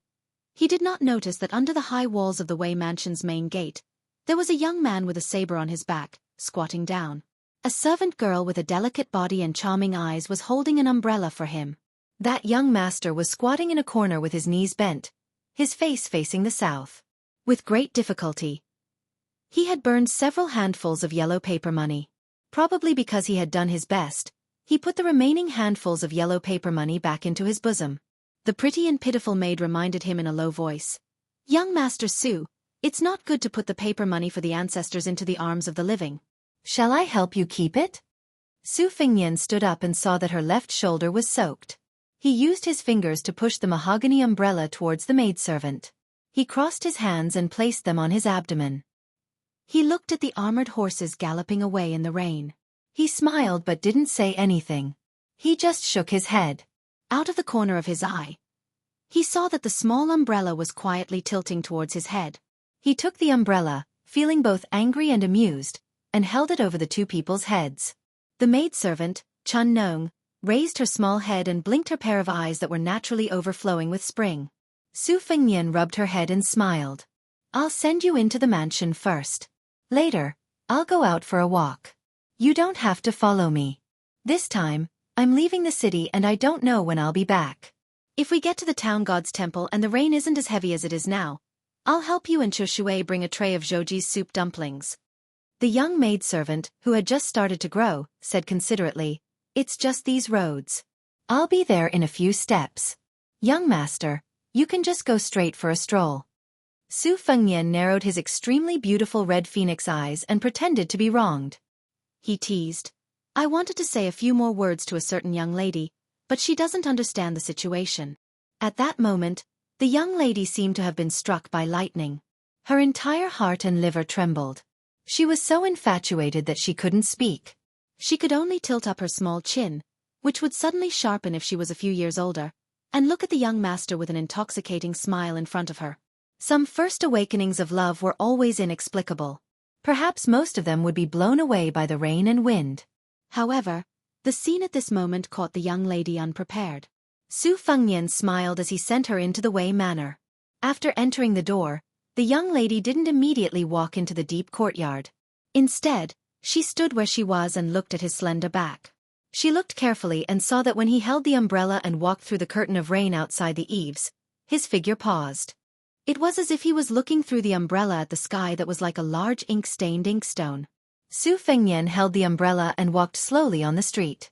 S2: He did not notice that under the high walls of the Wei Mansion's main gate, there was a young man with a saber on his back, squatting down. A servant girl with a delicate body and charming eyes was holding an umbrella for him. That young master was squatting in a corner with his knees bent, his face facing the south. With great difficulty, he had burned several handfuls of yellow paper money. Probably because he had done his best, he put the remaining handfuls of yellow paper money back into his bosom. The pretty and pitiful maid reminded him in a low voice, "Young Master Su, it's not good to put the paper money for the ancestors into the arms of the living.
S1: Shall I help you keep it?" Su Fengnian stood up and saw that her left shoulder was soaked. He used his fingers to push the mahogany umbrella towards the maidservant. He crossed his hands and placed them on his abdomen. He looked at the armored horses galloping away in the rain. He smiled but didn't say anything. He just shook his head. Out of the corner of his eye, he saw that the small umbrella was quietly tilting towards his head. He took the umbrella, feeling both angry and amused, and held it over the two people's heads. The maidservant, Chun Nong, raised her small head and blinked her pair of eyes that were naturally overflowing with spring. Su Fengnian rubbed her head and smiled. "I'll send you into the mansion first. Later, I'll go out for a walk. You don't have to follow me. This time, I'm leaving the city and I don't know when I'll be back. If we get to the town god's temple and the rain isn't as heavy as it is now, I'll help you and Chu Shui bring a tray of Zhouji's soup dumplings." The young maidservant, who had just started to grow, said considerately, "It's just these roads. I'll be there in a few steps. Young master, you can just go straight for a stroll." Su Fengnian narrowed his extremely beautiful red phoenix eyes and pretended to be wronged. He teased, "I wanted to say a few more words to a certain young lady, but she doesn't understand the situation." At that moment, the young lady seemed to have been struck by lightning. Her entire heart and liver trembled. She was so infatuated that she couldn't speak. She could only tilt up her small chin, which would suddenly sharpen if she was a few years older, and look at the young master with an intoxicating smile in front of her. Some first awakenings of love were always inexplicable. Perhaps most of them would be blown away by the rain and wind. However, the scene at this moment caught the young lady unprepared. Su Fengnian smiled as he sent her into the Wei Manor. After entering the door, the young lady didn't immediately walk into the deep courtyard. Instead, she stood where she was and looked at his slender back. She looked carefully and saw that when he held the umbrella and walked through the curtain of rain outside the eaves, his figure paused. It was as if he was looking through the umbrella at the sky that was like a large ink-stained inkstone. Su Fengnian held the umbrella and walked slowly on the street.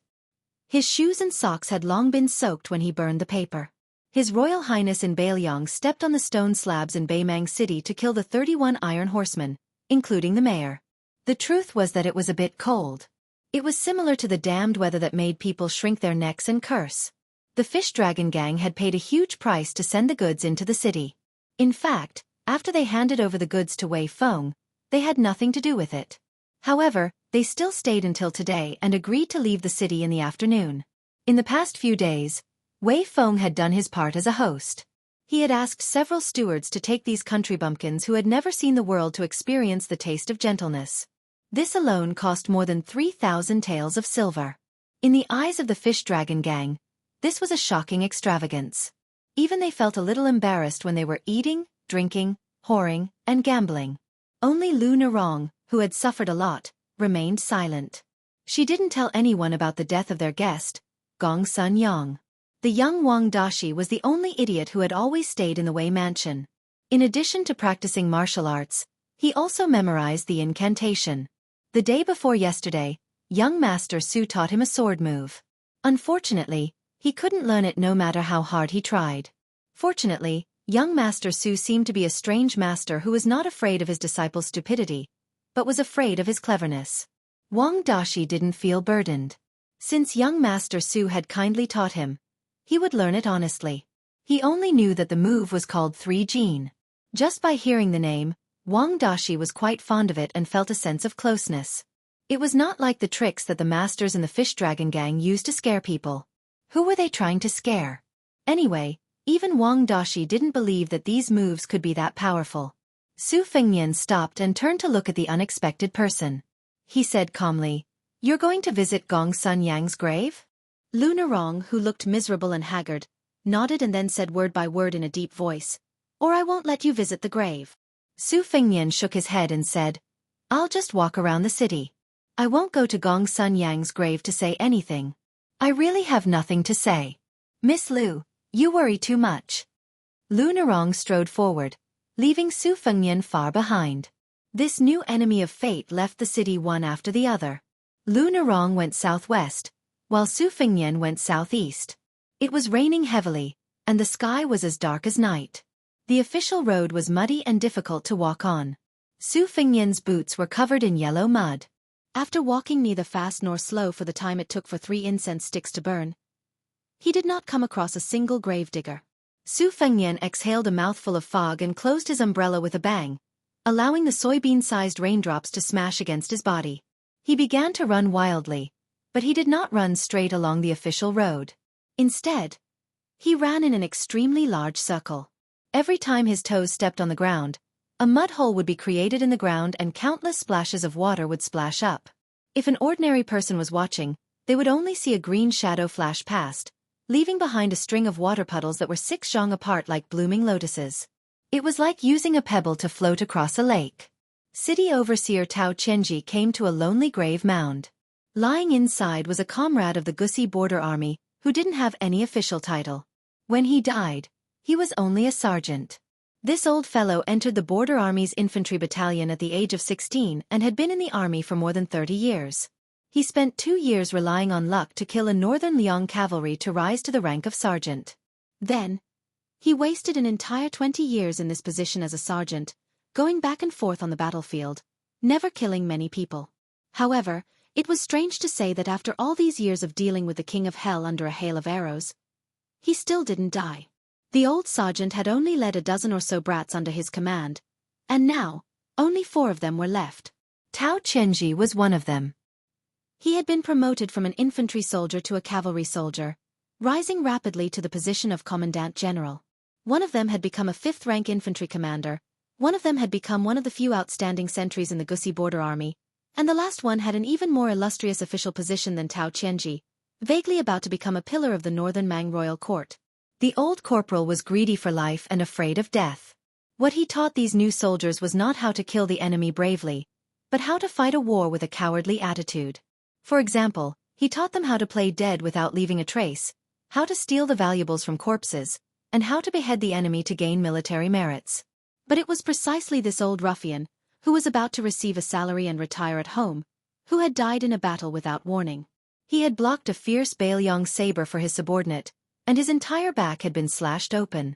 S1: His shoes and socks had long been soaked when he burned the paper. His Royal Highness in Baliang stepped on the stone slabs in Beimang City to kill the 31 iron horsemen, including the mayor. The truth was that it was a bit cold. It was similar to the damned weather that made people shrink their necks and curse. The Fish Dragon Gang had paid a huge price to send the goods into the city. In fact, after they handed over the goods to Wei Feng, they had nothing to do with it. However, they still stayed until today and agreed to leave the city in the afternoon. In the past few days, Wei Feng had done his part as a host. He had asked several stewards to take these country bumpkins who had never seen the world to experience the taste of gentleness. This alone cost more than 3,000 taels of silver. In the eyes of the Fish Dragon Gang, this was a shocking extravagance. Even they felt a little embarrassed when they were eating, drinking, whoring, and gambling. Only Lu Nerong, who had suffered a lot, remained silent. She didn't tell anyone about the death of their guest, Gong Sun Yang. The young Wang Dashi was the only idiot who had always stayed in the Wei Mansion. In addition to practicing martial arts, he also memorized the incantation. The day before yesterday, young Master Su taught him a sword move. Unfortunately, he couldn't learn it no matter how hard he tried. Fortunately, young Master Su seemed to be a strange master who was not afraid of his disciples' stupidity, but was afraid of his cleverness. Wang Dashi didn't feel burdened. Since young Master Su had kindly taught him, he would learn it honestly. He only knew that the move was called 3-Jin. Just by hearing the name, Wang Dashi was quite fond of it and felt a sense of closeness. It was not like the tricks that the masters in the Fish Dragon Gang used to scare people. Who were they trying to scare? Anyway, even Wang Dashi didn't believe that these moves could be that powerful. Su Fengnian stopped and turned to look at the unexpected person. He said calmly, "You're going to visit Gong Sun Yang's grave?" Lu Nerong, who looked miserable and haggard, nodded and then said word by word in a deep voice,
S2: or I won't let you visit the grave."
S1: Su Fengnian shook his head and said, "I'll just walk around the city. I won't go to Gong Sun Yang's grave to say anything. I really have nothing to say." "Miss Lu, you worry too much." Lu Nerong strode forward, leaving Su Fengnian far behind. This new enemy of fate left the city one after the other. Lu Nerong went southwest, while Su Fengnian went southeast. It was raining heavily, and the sky was as dark as night. The official road was muddy and difficult to walk on. Su Fengnian's boots were covered in yellow mud.
S2: After walking neither fast nor slow for the time it took for 3 incense sticks to burn, he did not come across a single gravedigger.
S1: Su Fengnian exhaled a mouthful of fog and closed his umbrella with a bang, allowing the soybean-sized raindrops to smash against his body. He began to run wildly, but he did not run straight along the official road. Instead, he ran in an extremely large circle. Every time his toes stepped on the ground, a mud hole would be created in the ground and countless splashes of water would splash up. If an ordinary person was watching, they would only see a green shadow flash past, leaving behind a string of water puddles that were 6 zhang apart like blooming lotuses. It was like using a pebble to float across a lake. City Overseer Tao Qianji came to a lonely grave mound. Lying inside was a comrade of the Gusi border army, who didn't have any official title. When he died, he was only a sergeant. This old fellow entered the border army's infantry battalion at the age of 16 and had been in the army for more than 30 years. He spent 2 years relying on luck to kill a northern Liang cavalry to rise to the rank of sergeant. Then, he wasted an entire 20 years in this position as a sergeant, going back and forth on the battlefield, never killing many people. However, it was strange to say that after all these years of dealing with the King of Hell under a hail of arrows, he still didn't die. The old sergeant had only led a dozen or so brats under his command, and now, only 4 of them were left. Tao Qianji was one of them.
S2: He had been promoted from an infantry soldier to a cavalry soldier, rising rapidly to the position of commandant general. One of them had become a 5th-rank infantry commander, one of them had become one of the few outstanding sentries in the Gusi border army, and the last one had an even more illustrious official position than Tao Qianji, vaguely about to become a pillar of the northern Mang royal court.
S1: The old corporal was greedy for life and afraid of death. What he taught these new soldiers was not how to kill the enemy bravely, but how to fight a war with a cowardly attitude. For example, he taught them how to play dead without leaving a trace, how to steal the valuables from corpses, and how to behead the enemy to gain military merits. But it was precisely this old ruffian, who was about to receive a salary and retire at home, who had died in a battle without warning. He had blocked a fierce Bailiang saber for his subordinate, and his entire back had been slashed open.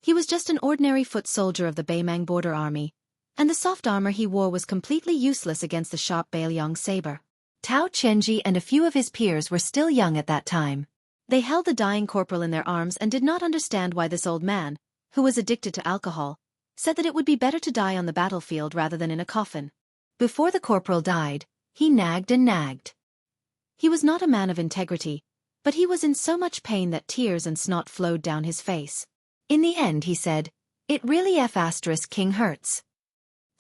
S1: He was just an ordinary foot soldier of the Baimang border army, and the soft armor he wore was completely useless against the sharp Bailiang saber. Tao Qianji and a few of his peers were still young at that time.
S2: They held the dying corporal in their arms and did not understand why this old man, who was addicted to alcohol, said that it would be better to die on the battlefield rather than in a coffin.
S1: Before the corporal died, he nagged and nagged.
S2: He was not a man of integrity, but he was in so much pain that tears and snot flowed down his face.
S1: In the end he said, "It really King hurts."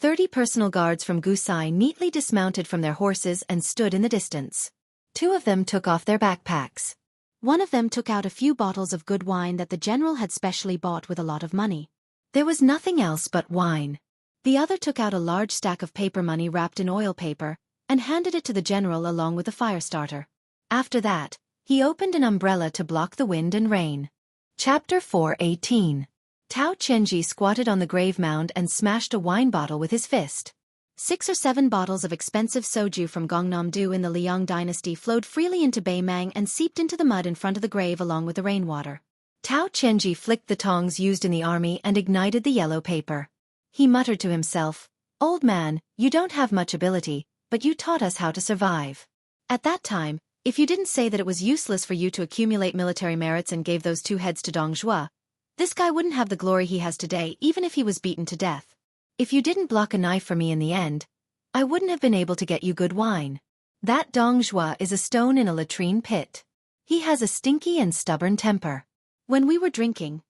S1: 30 personal guards from Gusai neatly dismounted from their horses and stood in the distance. 2 of them took off their backpacks.
S2: One of them took out a few bottles of good wine that the general had specially bought with a lot of money.
S1: There was nothing else but wine.
S2: The other took out a large stack of paper money wrapped in oil paper, and handed it to the general along with a fire starter.
S1: After that, he opened an umbrella to block the wind and rain. Chapter 4:18. Tao Qianji squatted on the grave mound and smashed a wine bottle with his fist.
S2: 6 or 7 bottles of expensive soju from Gongnam-do in the Liang dynasty flowed freely into Baimang and seeped into the mud in front of the grave along with the rainwater.
S1: Tao Qianji flicked the tongs used in the army and ignited the yellow paper. He muttered to himself, "Old man, you don't have much ability, but you taught us how to survive." At that time, if you didn't say that it was useless for you to accumulate military merits and gave those 2 heads to Dong Zhuo, this guy wouldn't have the glory he has today even if he was beaten to death. If you didn't block a knife for me in the end, I wouldn't have been able to get you good wine. That Dong Zhuo is a stone in a latrine pit. He has a stinky and stubborn temper.
S2: When we were drinking,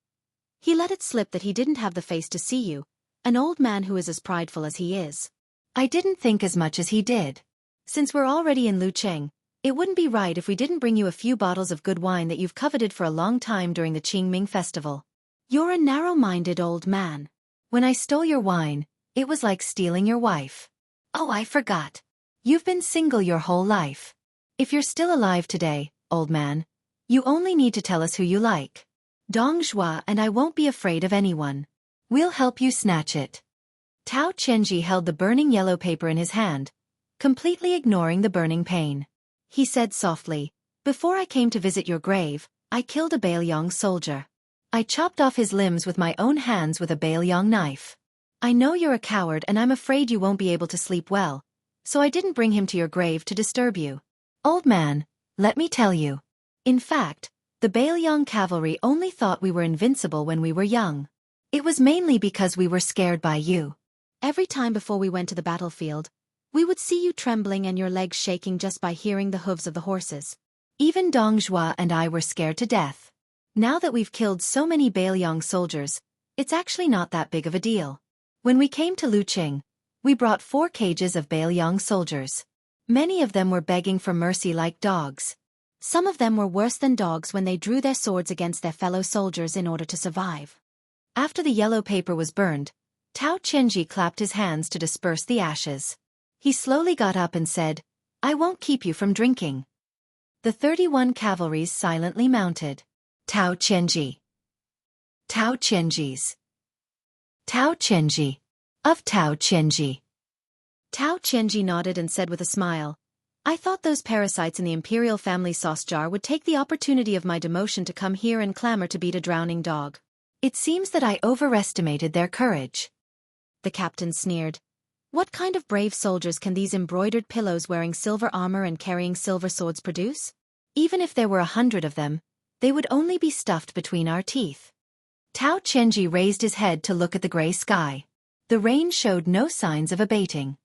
S2: he let it slip that he didn't have the face to see you, an old man who is as prideful as he is.
S1: I didn't think as much as he did. Since we're already in Lucheng, it wouldn't be right if we didn't bring you a few bottles of good wine that you've coveted for a long time during the Qingming festival.
S2: You're a narrow-minded old man.
S1: When I stole your wine, it was like stealing your wife. Oh, I forgot. You've been single your whole life. If you're still alive today, old man, you only need to tell us who you like. Dong Zhuo and I won't be afraid of anyone. We'll help you snatch it. Tao Qianji held the burning yellow paper in his hand, completely ignoring the burning pain. He said softly, "Before I came to visit your grave, I killed a Bailiang soldier. I chopped off his limbs with my own hands with a Bailiang knife. I know you're a coward and I'm afraid you won't be able to sleep well, so I didn't bring him to your grave to disturb you. Old man, let me tell you. In fact, the Bailiang cavalry only thought we were invincible when we were young. It was mainly because we were scared by you.
S2: Every time before we went to the battlefield, we would see you trembling and your legs shaking just by hearing the hooves of the horses.
S1: Even Dong Zhuo and I were scared to death. Now that we've killed so many Bailiang soldiers, it's actually not that big of a deal. When we came to Luqing, we brought 4 cages of Bailiang soldiers. Many of them were begging for mercy like dogs.
S2: Some of them were worse than dogs when they drew their swords against their fellow soldiers in order to survive."
S1: After the yellow paper was burned, Tao Qianji clapped his hands to disperse the ashes. He slowly got up and said, "I won't keep you from drinking." The 31 cavalries silently mounted. Tao Qianji. Tao Qianji's. Tao Qianji. Of Tao Qianji.
S2: Tao Qianji nodded and said with a smile, "I thought those parasites in the imperial family sauce jar would take the opportunity of my demotion to come here and clamor to beat a drowning dog.
S1: It seems that I overestimated their courage."
S2: The captain sneered. "What kind of brave soldiers can these embroidered pillows wearing silver armor and carrying silver swords produce?
S1: Even if there were 100 of them, they would only be stuffed between our teeth." Tao Qianji raised his head to look at the gray sky. The rain showed no signs of abating.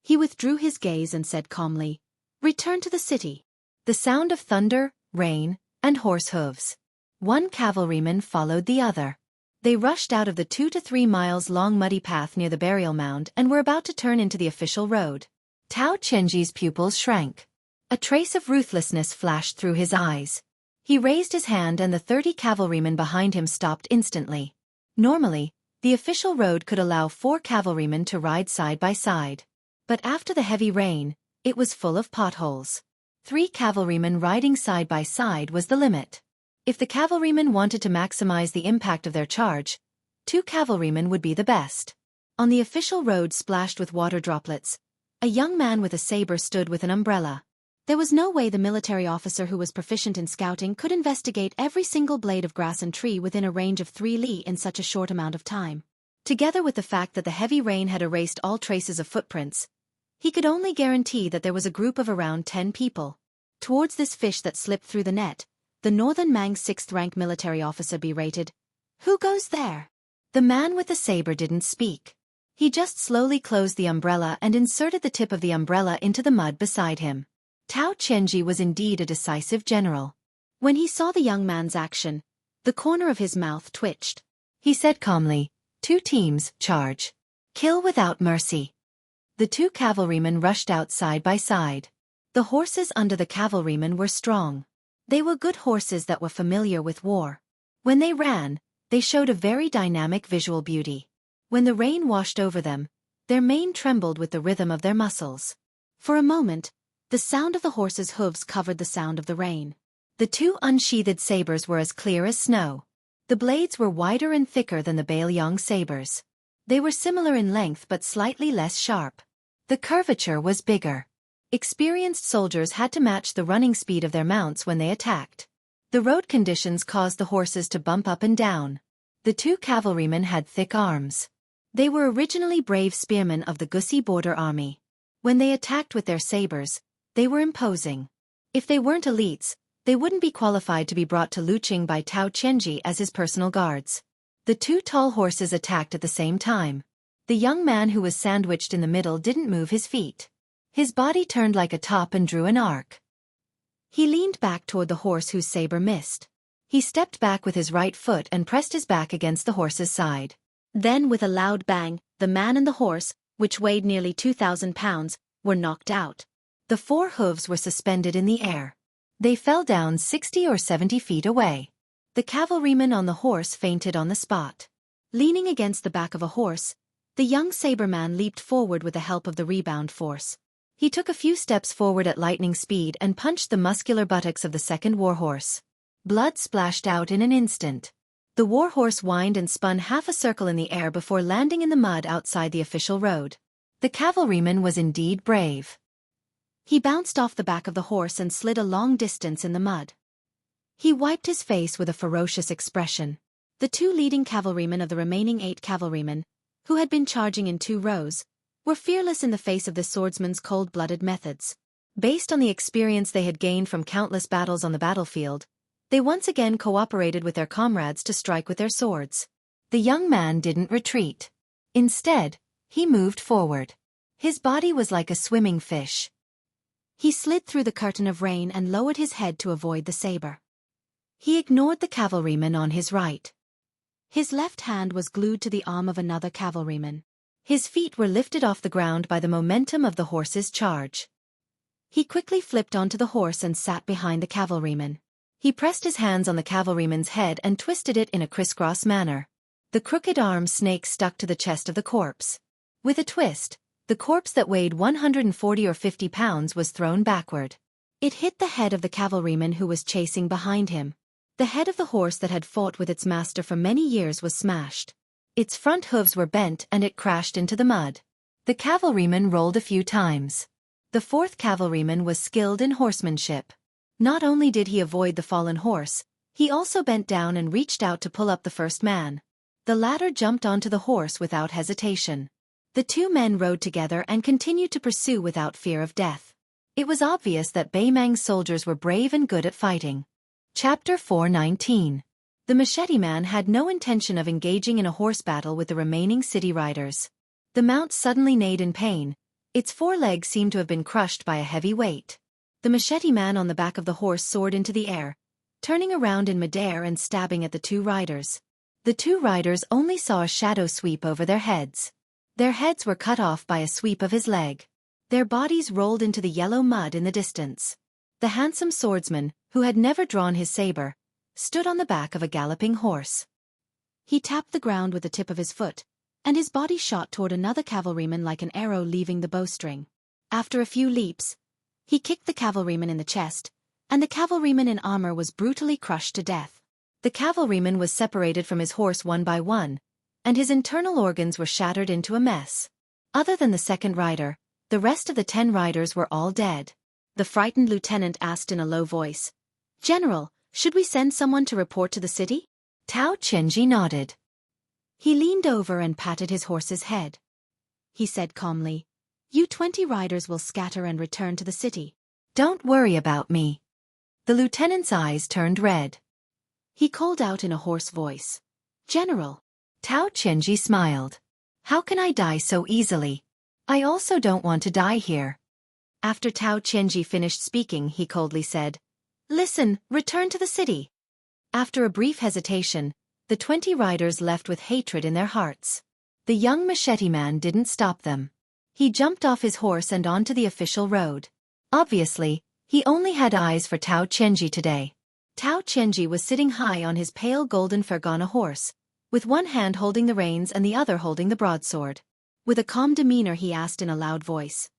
S2: He withdrew his gaze and said calmly, "Return to the city."
S1: The sound of thunder, rain, and horse hooves. One cavalryman followed the other. They rushed out of the 2 to 3 miles long muddy path near the burial mound and were about to turn into the official road. Tao Qianji's pupils shrank. A trace of ruthlessness flashed through his eyes. He raised his hand and the 30 cavalrymen behind him stopped instantly. Normally, the official road could allow 4 cavalrymen to ride side by side. But after the heavy rain, it was full of potholes. 3 cavalrymen riding side by side was the limit. If the cavalrymen wanted to maximize the impact of their charge, 2 cavalrymen would be the best. On the official road splashed with water droplets, a young man with a saber stood with an umbrella.
S2: There was no way the military officer who was proficient in scouting could investigate every single blade of grass and tree within a range of 3 li in such a short amount of time. Together with the fact that the heavy rain had erased all traces of footprints, he could only guarantee that there was a group of around 10 people. Towards this fish that slipped through the net, the Northern Mang's 6th-rank military officer berated, "Who goes there?"
S1: The man with the saber didn't speak. He just slowly closed the umbrella and inserted the tip of the umbrella into the mud beside him. Tao Qianji was indeed a decisive general.
S2: When he saw the young man's action, the corner of his mouth twitched.
S1: He said calmly, "2 teams, charge. Kill without mercy." The 2 cavalrymen rushed out side by side. The horses under the cavalrymen were strong. They were good horses that were familiar with war. When they ran, they showed a very dynamic visual beauty. When the rain washed over them, their mane trembled with the rhythm of their muscles.
S2: For a moment, the sound of the horses' hooves covered the sound of the rain.
S1: The 2 unsheathed sabers were as clear as snow. The blades were wider and thicker than the Bailiang sabers. They were similar in length but slightly less sharp. The curvature was bigger. Experienced soldiers had to match the running speed of their mounts when they attacked. The road conditions caused the horses to bump up and down. The 2 cavalrymen had thick arms. They were originally brave spearmen of the Gusi border army. When they attacked with their sabers, they were imposing. If they weren't elites, they wouldn't be qualified to be brought to Luqing by Tao Qianji as his personal guards. The 2 tall horses attacked at the same time. The young man who was sandwiched in the middle didn't move his feet. His body turned like a top and drew an arc. He leaned back toward the horse whose saber missed. He stepped back with his right foot and pressed his back against the horse's side.
S2: Then with a loud bang, the man and the horse, which weighed nearly 2,000 pounds, were knocked out.
S1: The 4 hooves were suspended in the air. They fell down 60 or 70 feet away.
S2: The cavalryman on the horse fainted on the spot. Leaning against the back of a horse, the young saberman leaped forward with the help of the rebound force. He took a few steps forward at lightning speed and punched the muscular buttocks of the second warhorse. Blood splashed out in an instant. The warhorse whined and spun half a circle in the air before landing in the mud outside the official road. The cavalryman was indeed brave. He bounced off the back of the horse and slid a long distance in the mud. He wiped his face with a ferocious expression. The two leading cavalrymen of the remaining 8 cavalrymen, who had been charging in 2 rows, were fearless in the face of the swordsman's cold-blooded methods. Based on the experience they had gained from countless battles on the battlefield, they once again cooperated with their comrades to strike with their swords. The young man didn't retreat. Instead, he moved forward. His body was like a swimming fish. He slid through the curtain of rain and lowered his head to avoid the saber. He ignored the cavalryman on his right. His left hand was glued to the arm of another cavalryman. His feet were lifted off the ground by the momentum of the horse's charge. He quickly flipped onto the horse and sat behind the cavalryman. He pressed his hands on the cavalryman's head and twisted it in a crisscross manner. The crooked arm snake stuck to the chest of the corpse. With a twist, the corpse that weighed 140 or 50 pounds was thrown backward. It hit the head of the cavalryman who was chasing behind him. The head of the horse that had fought with its master for many years was smashed. Its front hooves were bent and it crashed into the mud. The cavalryman rolled a few times. The 4th cavalryman was skilled in horsemanship. Not only did he avoid the fallen horse, he also bent down and reached out to pull up the first man. The latter jumped onto the horse without hesitation. The 2 men rode together and continued to pursue without fear of death. It was obvious that Beimang's soldiers were brave and good at fighting. Chapter 419. The machete man had no intention of engaging in a horse battle with the remaining city riders. The mount suddenly neighed in pain. Its 4 legs seemed to have been crushed by a heavy weight. The machete man on the back of the horse soared into the air, turning around in midair and stabbing at the 2 riders. The 2 riders only saw a shadow sweep over their heads. Their heads were cut off by a sweep of his leg. Their bodies rolled into the yellow mud in the distance. The handsome swordsman, who had never drawn his saber, stood on the back of a galloping horse. He tapped the ground with the tip of his foot, and his body shot toward another cavalryman like an arrow leaving the bowstring. After a few leaps, he kicked the cavalryman in the chest, and the cavalryman in armor was brutally crushed to death. The cavalryman was separated from his horse one by one, and his internal organs were shattered into a mess. Other than the second rider, the rest of the 10 riders were all dead. The frightened lieutenant asked in a low voice, "General, should we send someone to report to the city?" Tao Qianji nodded. He leaned over and patted his horse's head. He said calmly, "You 20 riders will scatter and return to the city. Don't worry about me." The lieutenant's eyes turned red. He called out in a hoarse voice, "General." Tao Qianji smiled. "How can I die so easily? I also don't want to die here." After Tao Qianji finished speaking, he coldly said, "Listen, return to the city." After a brief hesitation, the 20 riders left with hatred in their hearts. The young machete man didn't stop them. He jumped off his horse and onto the official road. Obviously, he only had eyes for Tao Qianji today. Tao Qianji was sitting high on his pale golden Fergana horse, with one hand holding the reins and the other holding the broadsword. With a calm demeanor he asked in a loud voice,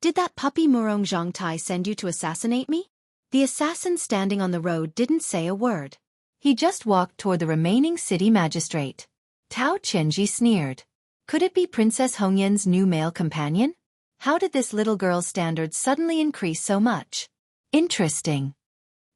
S2: "Did that puppy Murong Zhangtai send you to assassinate me?" The assassin standing on the road didn't say a word. He just walked toward the remaining city magistrate. Tao Qianji sneered. Could it be Princess Hongyan's new male companion? How did this little girl's standards suddenly increase so much? Interesting.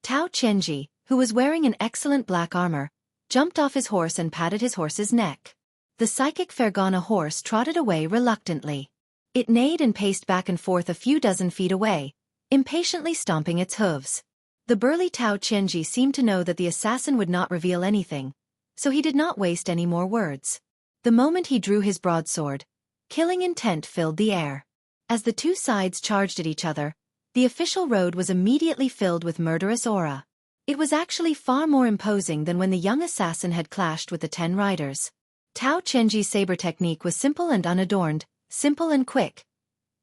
S2: Tao Qianji, who was wearing an excellent black armor, jumped off his horse and patted his horse's neck. The psychic Fergana horse trotted away reluctantly. It neighed and paced back and forth a few dozen feet away, impatiently stomping its hooves. The burly Tao Qianji seemed to know that the assassin would not reveal anything, so he did not waste any more words. The moment he drew his broadsword, killing intent filled the air. As the 2 sides charged at each other, the official road was immediately filled with murderous aura. It was actually far more imposing than when the young assassin had clashed with the 10 riders. Tao Qianji's saber technique was simple and unadorned, simple and quick.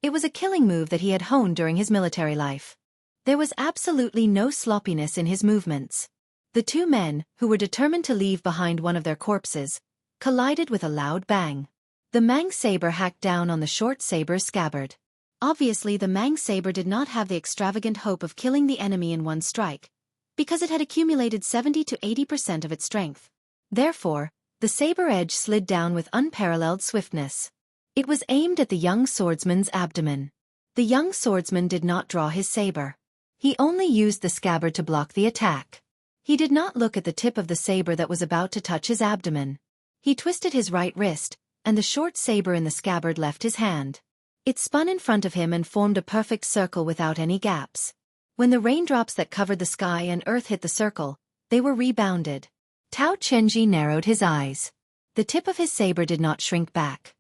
S2: It was a killing move that he had honed during his military life. There was absolutely no sloppiness in his movements. The two men, who were determined to leave behind one of their corpses, collided with a loud bang. The Mang saber hacked down on the short saber's scabbard. Obviously, the Mang saber did not have the extravagant hope of killing the enemy in one strike, because it had accumulated 70 to 80% of its strength. Therefore, the saber edge slid down with unparalleled swiftness. It was aimed at the young swordsman's abdomen. The young swordsman did not draw his saber. He only used the scabbard to block the attack. He did not look at the tip of the saber that was about to touch his abdomen. He twisted his right wrist, and the short saber in the scabbard left his hand. It spun in front of him and formed a perfect circle without any gaps. When the raindrops that covered the sky and earth hit the circle, they were rebounded. Tao Chenji narrowed his eyes. The tip of his saber did not shrink back.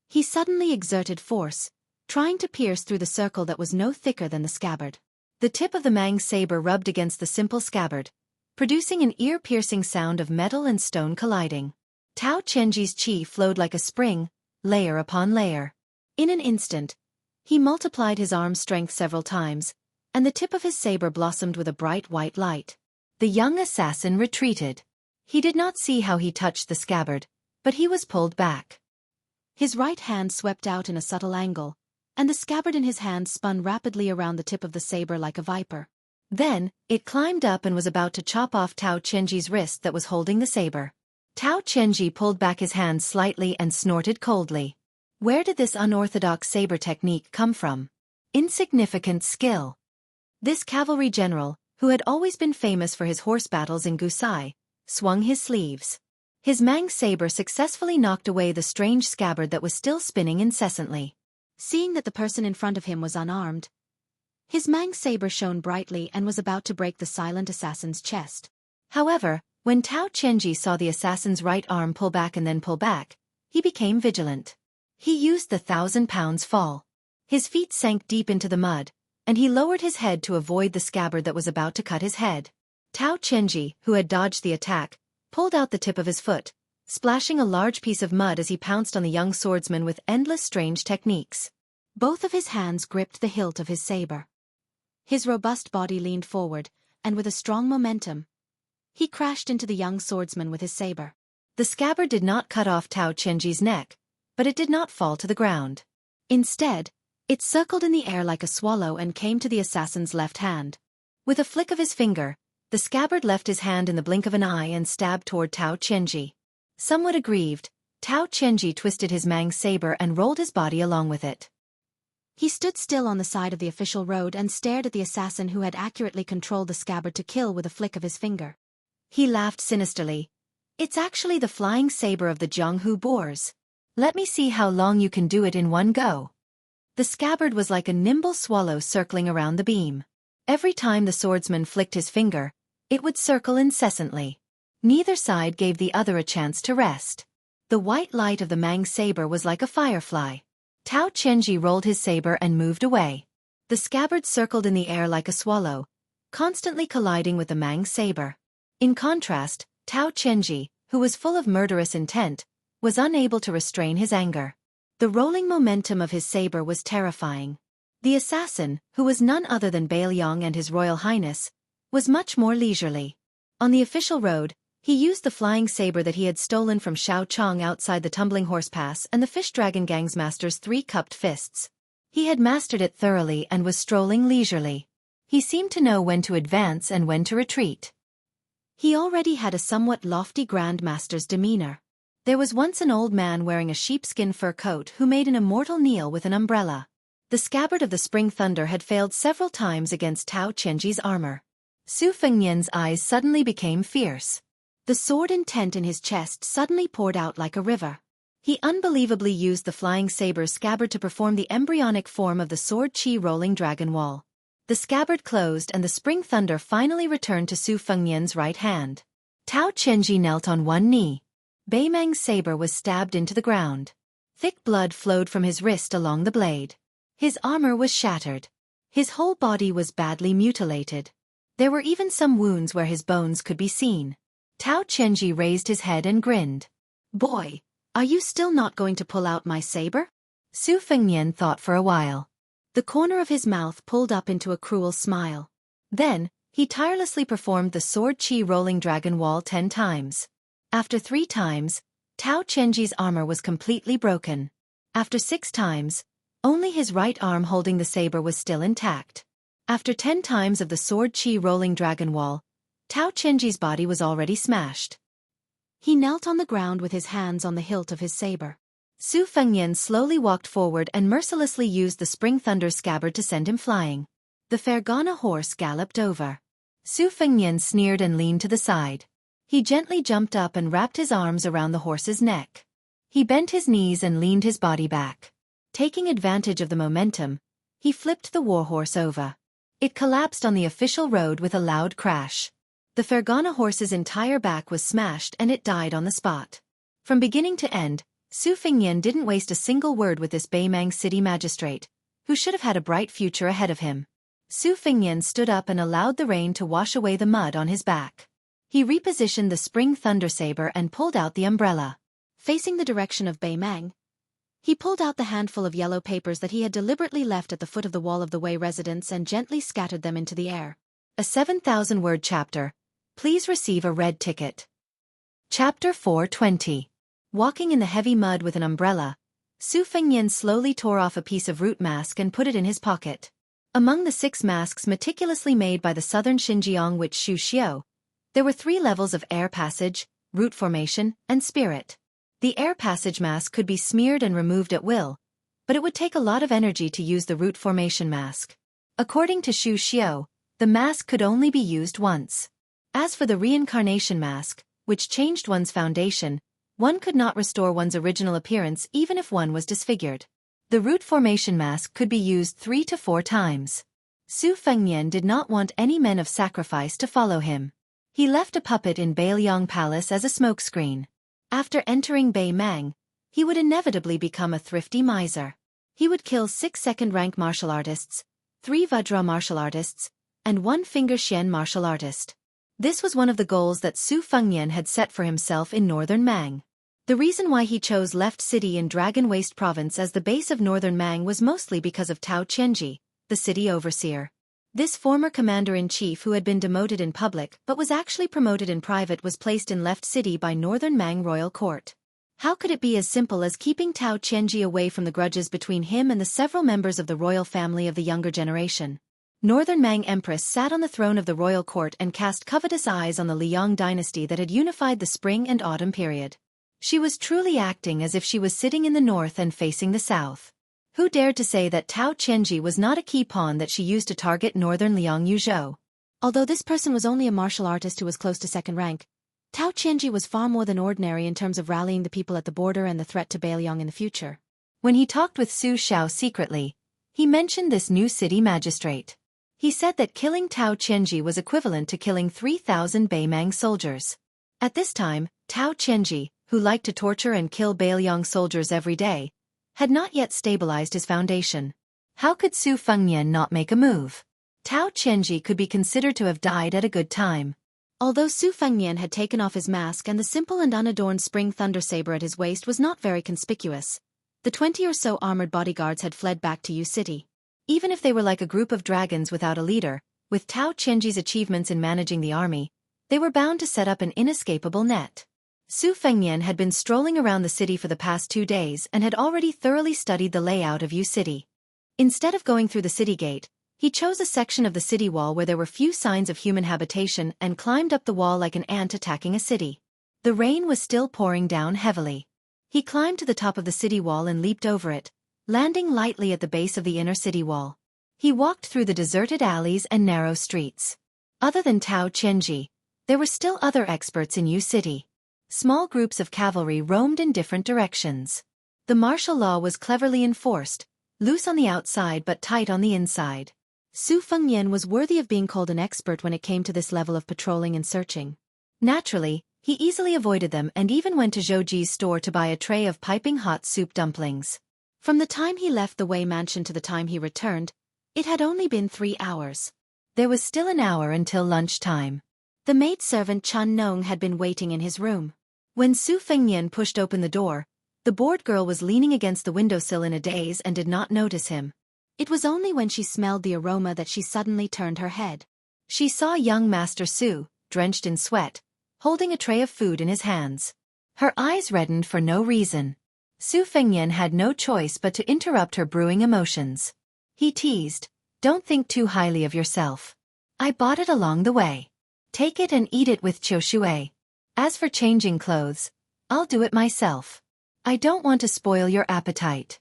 S2: He suddenly exerted force, trying to pierce through the circle that was no thicker than the scabbard. The tip of the Mang saber rubbed against the simple scabbard, producing an ear-piercing sound of metal and stone colliding. Tao Chenji's chi flowed like a spring, layer upon layer. In an instant, he multiplied his arm strength several times, and the tip of his saber blossomed with a bright white light. The young assassin retreated. He did not see how he touched the scabbard, but he was pulled back. His right hand swept out in a subtle angle, and the scabbard in his hand spun rapidly around the tip of the saber like a viper. Then, it climbed up and was about to chop off Tao Chenji's wrist that was holding the saber. Tao Chenji pulled back his hand slightly and snorted coldly. Where did this unorthodox saber technique come from? Insignificant skill. This cavalry general, who had always been famous for his horse battles in Gusai, swung his sleeves. His Mang saber successfully knocked away the strange scabbard that was still spinning incessantly. Seeing that the person in front of him was unarmed, his Mang saber shone brightly and was about to break the silent assassin's chest. However, when Tao Chenji saw the assassin's right arm pull back and then pull back, he became vigilant. He used the 1,000-pounds fall. His feet sank deep into the mud, and he lowered his head to avoid the scabbard that was about to cut his head. Tao Chenji, who had dodged the attack, pulled out the tip of his foot, splashing a large piece of mud as he pounced on the young swordsman with endless strange techniques. Both of his hands gripped the hilt of his saber. His robust body leaned forward, and with a strong momentum, he crashed into the young swordsman with his saber. The scabbard did not cut off Tao Chenji's neck, but it did not fall to the ground. Instead, it circled in the air like a swallow and came to the assassin's left hand. With a flick of his finger, the scabbard left his hand in the blink of an eye and stabbed toward Tao Chenji. Somewhat aggrieved, Tao Chenji twisted his Mang saber and rolled his body along with it. He stood still on the side of the official road and stared at the assassin who had accurately controlled the scabbard to kill with a flick of his finger. He laughed sinisterly. It's actually the flying saber of the Jianghu boars. Let me see how long you can do it in one go. The scabbard was like a nimble swallow circling around the beam. Every time the swordsman flicked his finger, it would circle incessantly. Neither side gave the other a chance to rest. The white light of the Mang saber was like a firefly. Tao Chenji rolled his saber and moved away. The scabbard circled in the air like a swallow, constantly colliding with the Mang saber. In contrast, Tao Chenji, who was full of murderous intent, was unable to restrain his anger. The rolling momentum of his saber was terrifying. The assassin, who was none other than Bailiang and His Royal Highness, was much more leisurely. On the official road, he used the flying saber that he had stolen from Xiao Chong outside the Tumbling Horse Pass and the Fish Dragon Gang's master's 3 cupped fists. He had mastered it thoroughly and was strolling leisurely. He seemed to know when to advance and when to retreat. He already had a somewhat lofty Grand Master's demeanor. There was once an old man wearing a sheepskin fur coat who made an immortal kneel with an umbrella. The scabbard of the Spring Thunder had failed several times against Tao Chenji's armor. Su Fengnian's eyes suddenly became fierce. The sword intent in his chest suddenly poured out like a river. He unbelievably used the flying saber's scabbard to perform the embryonic form of the sword chi rolling dragon wall. The scabbard closed and the Spring Thunder finally returned to Su Fengnian's right hand. Tao Chenji knelt on one knee. Beimang's saber was stabbed into the ground. Thick blood flowed from his wrist along the blade. His armor was shattered. His whole body was badly mutilated. There were even some wounds where his bones could be seen. Tao Chenji raised his head and grinned. Boy, are you still not going to pull out my saber? Su Fengnian thought for a while. The corner of his mouth pulled up into a cruel smile. Then,
S1: He tirelessly performed the sword chi rolling dragon wall 10 times. After 3 times, Tao Qianji's armor was completely broken. After 6 times, only his right arm holding the saber was still intact. After 10 times of the sword chi rolling dragon wall, Tao Qianji's body was already smashed. He knelt on the ground with his hands on the hilt of his saber. Su Fengnian slowly walked forward and mercilessly used the spring thunder scabbard to send him flying. The Fergana horse galloped over. Su Fengnian sneered and leaned to the side. He gently jumped up and wrapped his arms around the horse's neck. He bent his knees and leaned his body back. Taking advantage of the momentum, he flipped the warhorse over. It collapsed on the official road with a loud crash. The Fergana horse's entire back was smashed and it died on the spot. From beginning to end, Su Fengnian didn't waste a single word with this Beimang city magistrate, who should have had a bright future ahead of him. Su Fengnian stood up and allowed the rain to wash away the mud on his back. He repositioned the spring thunder saber and pulled out the umbrella. Facing the direction of Beimang, he pulled out the handful of yellow papers that he had deliberately left at the foot of the wall of the Wei residence and gently scattered them into the air. A 7,000-word chapter. Please receive a red ticket. Chapter 420. Walking in the heavy mud with an umbrella, Su Fengnian slowly tore off a piece of root mask and put it in his pocket. Among the 6 masks meticulously made by the southern Xinjiang witch Xu Xiu, there were 3 levels of air passage, root formation, and spirit. The air passage mask could be smeared and removed at will, but it would take a lot of energy to use the root formation mask. According to Xu Xiu, the mask could only be used once. As for the reincarnation mask, which changed one's foundation, one could not restore one's original appearance even if one was disfigured. The root formation mask could be used 3 to 4 times. Su Fengnian did not want any men of sacrifice to follow him. He left a puppet in Beiliang Palace as a smokescreen. After entering Beimang, he would inevitably become a thrifty miser. He would kill 6 second-rank martial artists, 3 Vajra martial artists, and 1 finger Xian martial artist. This was one of the goals that Su Fengnian had set for himself in northern Mang. The reason why he chose Left City in Dragon Waste Province as the base of northern Mang was mostly because of Tao Qianji, the city overseer. This former commander-in-chief who had been demoted in public but was actually promoted in private was placed in Left City by Northern Mang Royal Court. How could it be as simple as keeping Tao Qianji away from the grudges between him and the several members of the royal family of the younger generation? Northern Mang Empress sat on the throne of the royal court and cast covetous eyes on the Liang dynasty that had unified the spring and autumn period. She was truly acting as if she was sitting in the north and facing the south. Who dared to say that Tao Qianji was not a key pawn that she used to target northern Liang Yuzhou? Although this person was only a martial artist who was close to second rank, Tao Qianji was far more than ordinary in terms of rallying the people at the border and the threat to Beiliang in the future. When he talked with Su Xiao secretly, he mentioned this new city magistrate. He said that killing Tao Qianji was equivalent to killing 3,000 Beimang soldiers. At this time, Tao Qianji, who liked to torture and kill Beiliang soldiers every day, had not yet stabilized his foundation. How could Su Fengnian not make a move? Tao Qianji could be considered to have died at a good time. Although Su Fengnian had taken off his mask and the simple and unadorned spring thunder saber at his waist was not very conspicuous, the 20 or so armored bodyguards had fled back to Yu City. Even if they were like a group of dragons without a leader, with Tao Qianji's achievements in managing the army, they were bound to set up an inescapable net. Su Fengnian had been strolling around the city for the past 2 days and had already thoroughly studied the layout of Yu City. Instead of going through the city gate, he chose a section of the city wall where there were few signs of human habitation and climbed up the wall like an ant attacking a city. The rain was still pouring down heavily. He climbed to the top of the city wall and leaped over it, landing lightly at the base of the inner city wall. He walked through the deserted alleys and narrow streets. Other than Tao Qianji, there were still other experts in Yu City. Small groups of cavalry roamed in different directions. The martial law was cleverly enforced, loose on the outside but tight on the inside. Su Fengnian was worthy of being called an expert when it came to this level of patrolling and searching. Naturally, he easily avoided them and even went to Zhouji's store to buy a tray of piping hot soup dumplings. From the time he left the Wei mansion to the time he returned, it had only been 3 hours. There was still an hour until lunchtime. The maidservant Chun Nong had been waiting in his room. When Su Fengnian pushed open the door, the bored girl was leaning against the windowsill in a daze and did not notice him. It was only when she smelled the aroma that she suddenly turned her head. She saw young Master Su, drenched in sweat, holding a tray of food in his hands. Her eyes reddened for no reason. Su Fengnian had no choice but to interrupt her brewing emotions. He teased, "Don't think too highly of yourself. I bought it along the way. Take it and eat it with Qiu Shui. As for changing clothes, I'll do it myself. I don't want to spoil your appetite."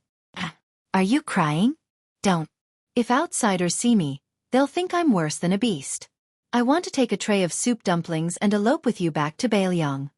S1: "Are you crying? Don't. If outsiders see me, they'll think I'm worse than a beast. I want to take a tray of soup dumplings and elope with you back to Bailiang."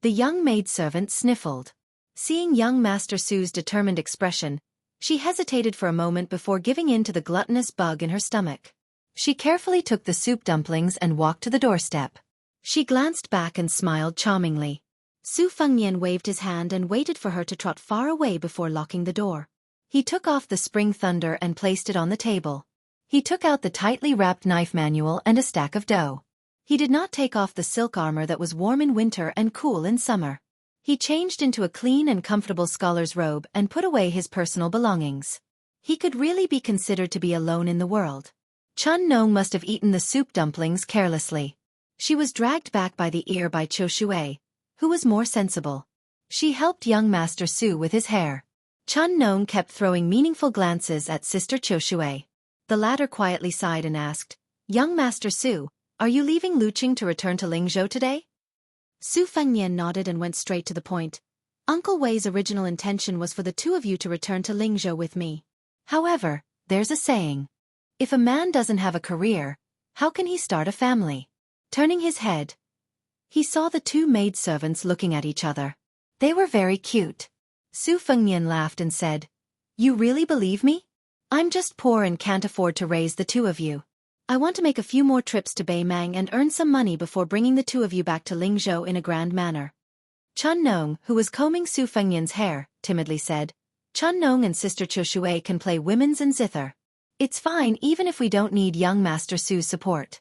S1: The young maidservant sniffled. Seeing young Master Su's determined expression, she hesitated for a moment before giving in to the gluttonous bug in her stomach. She carefully took the soup dumplings and walked to the doorstep. She glanced back and smiled charmingly. Su Fengnian waved his hand and waited for her to trot far away before locking the door. He took off the spring thunder and placed it on the table. He took out the tightly wrapped knife manual and a stack of dough. He did not take off the silk armor that was warm in winter and cool in summer. He changed into a clean and comfortable scholar's robe and put away his personal belongings. He could really be considered to be alone in the world. Chun Nong must have eaten the soup dumplings carelessly. She was dragged back by the ear by Qiu Shui, who was more sensible. She helped young Master Su with his hair. Chun Nong kept throwing meaningful glances at Sister Qiu Shui. The latter quietly sighed and asked, "Young Master Su, are you leaving Luqing to return to Lingzhou today?" Su Fengnian nodded and went straight to the point. "Uncle Wei's original intention was for the two of you to return to Lingzhou with me. However, there's a saying. If a man doesn't have a career, how can he start a family?" Turning his head, he saw the two maidservants looking at each other. They were very cute. Su Fengnian laughed and said, "You really believe me? I'm just poor and can't afford to raise the two of you. I want to make a few more trips to Beimang and earn some money before bringing the two of you back to Lingzhou in a grand manner." Chun Nong, who was combing Su Fengnian's hair, timidly said, "Chun Nong and Sister Qiu Shui can play women's and zither. It's fine even if we don't need young Master Su's support."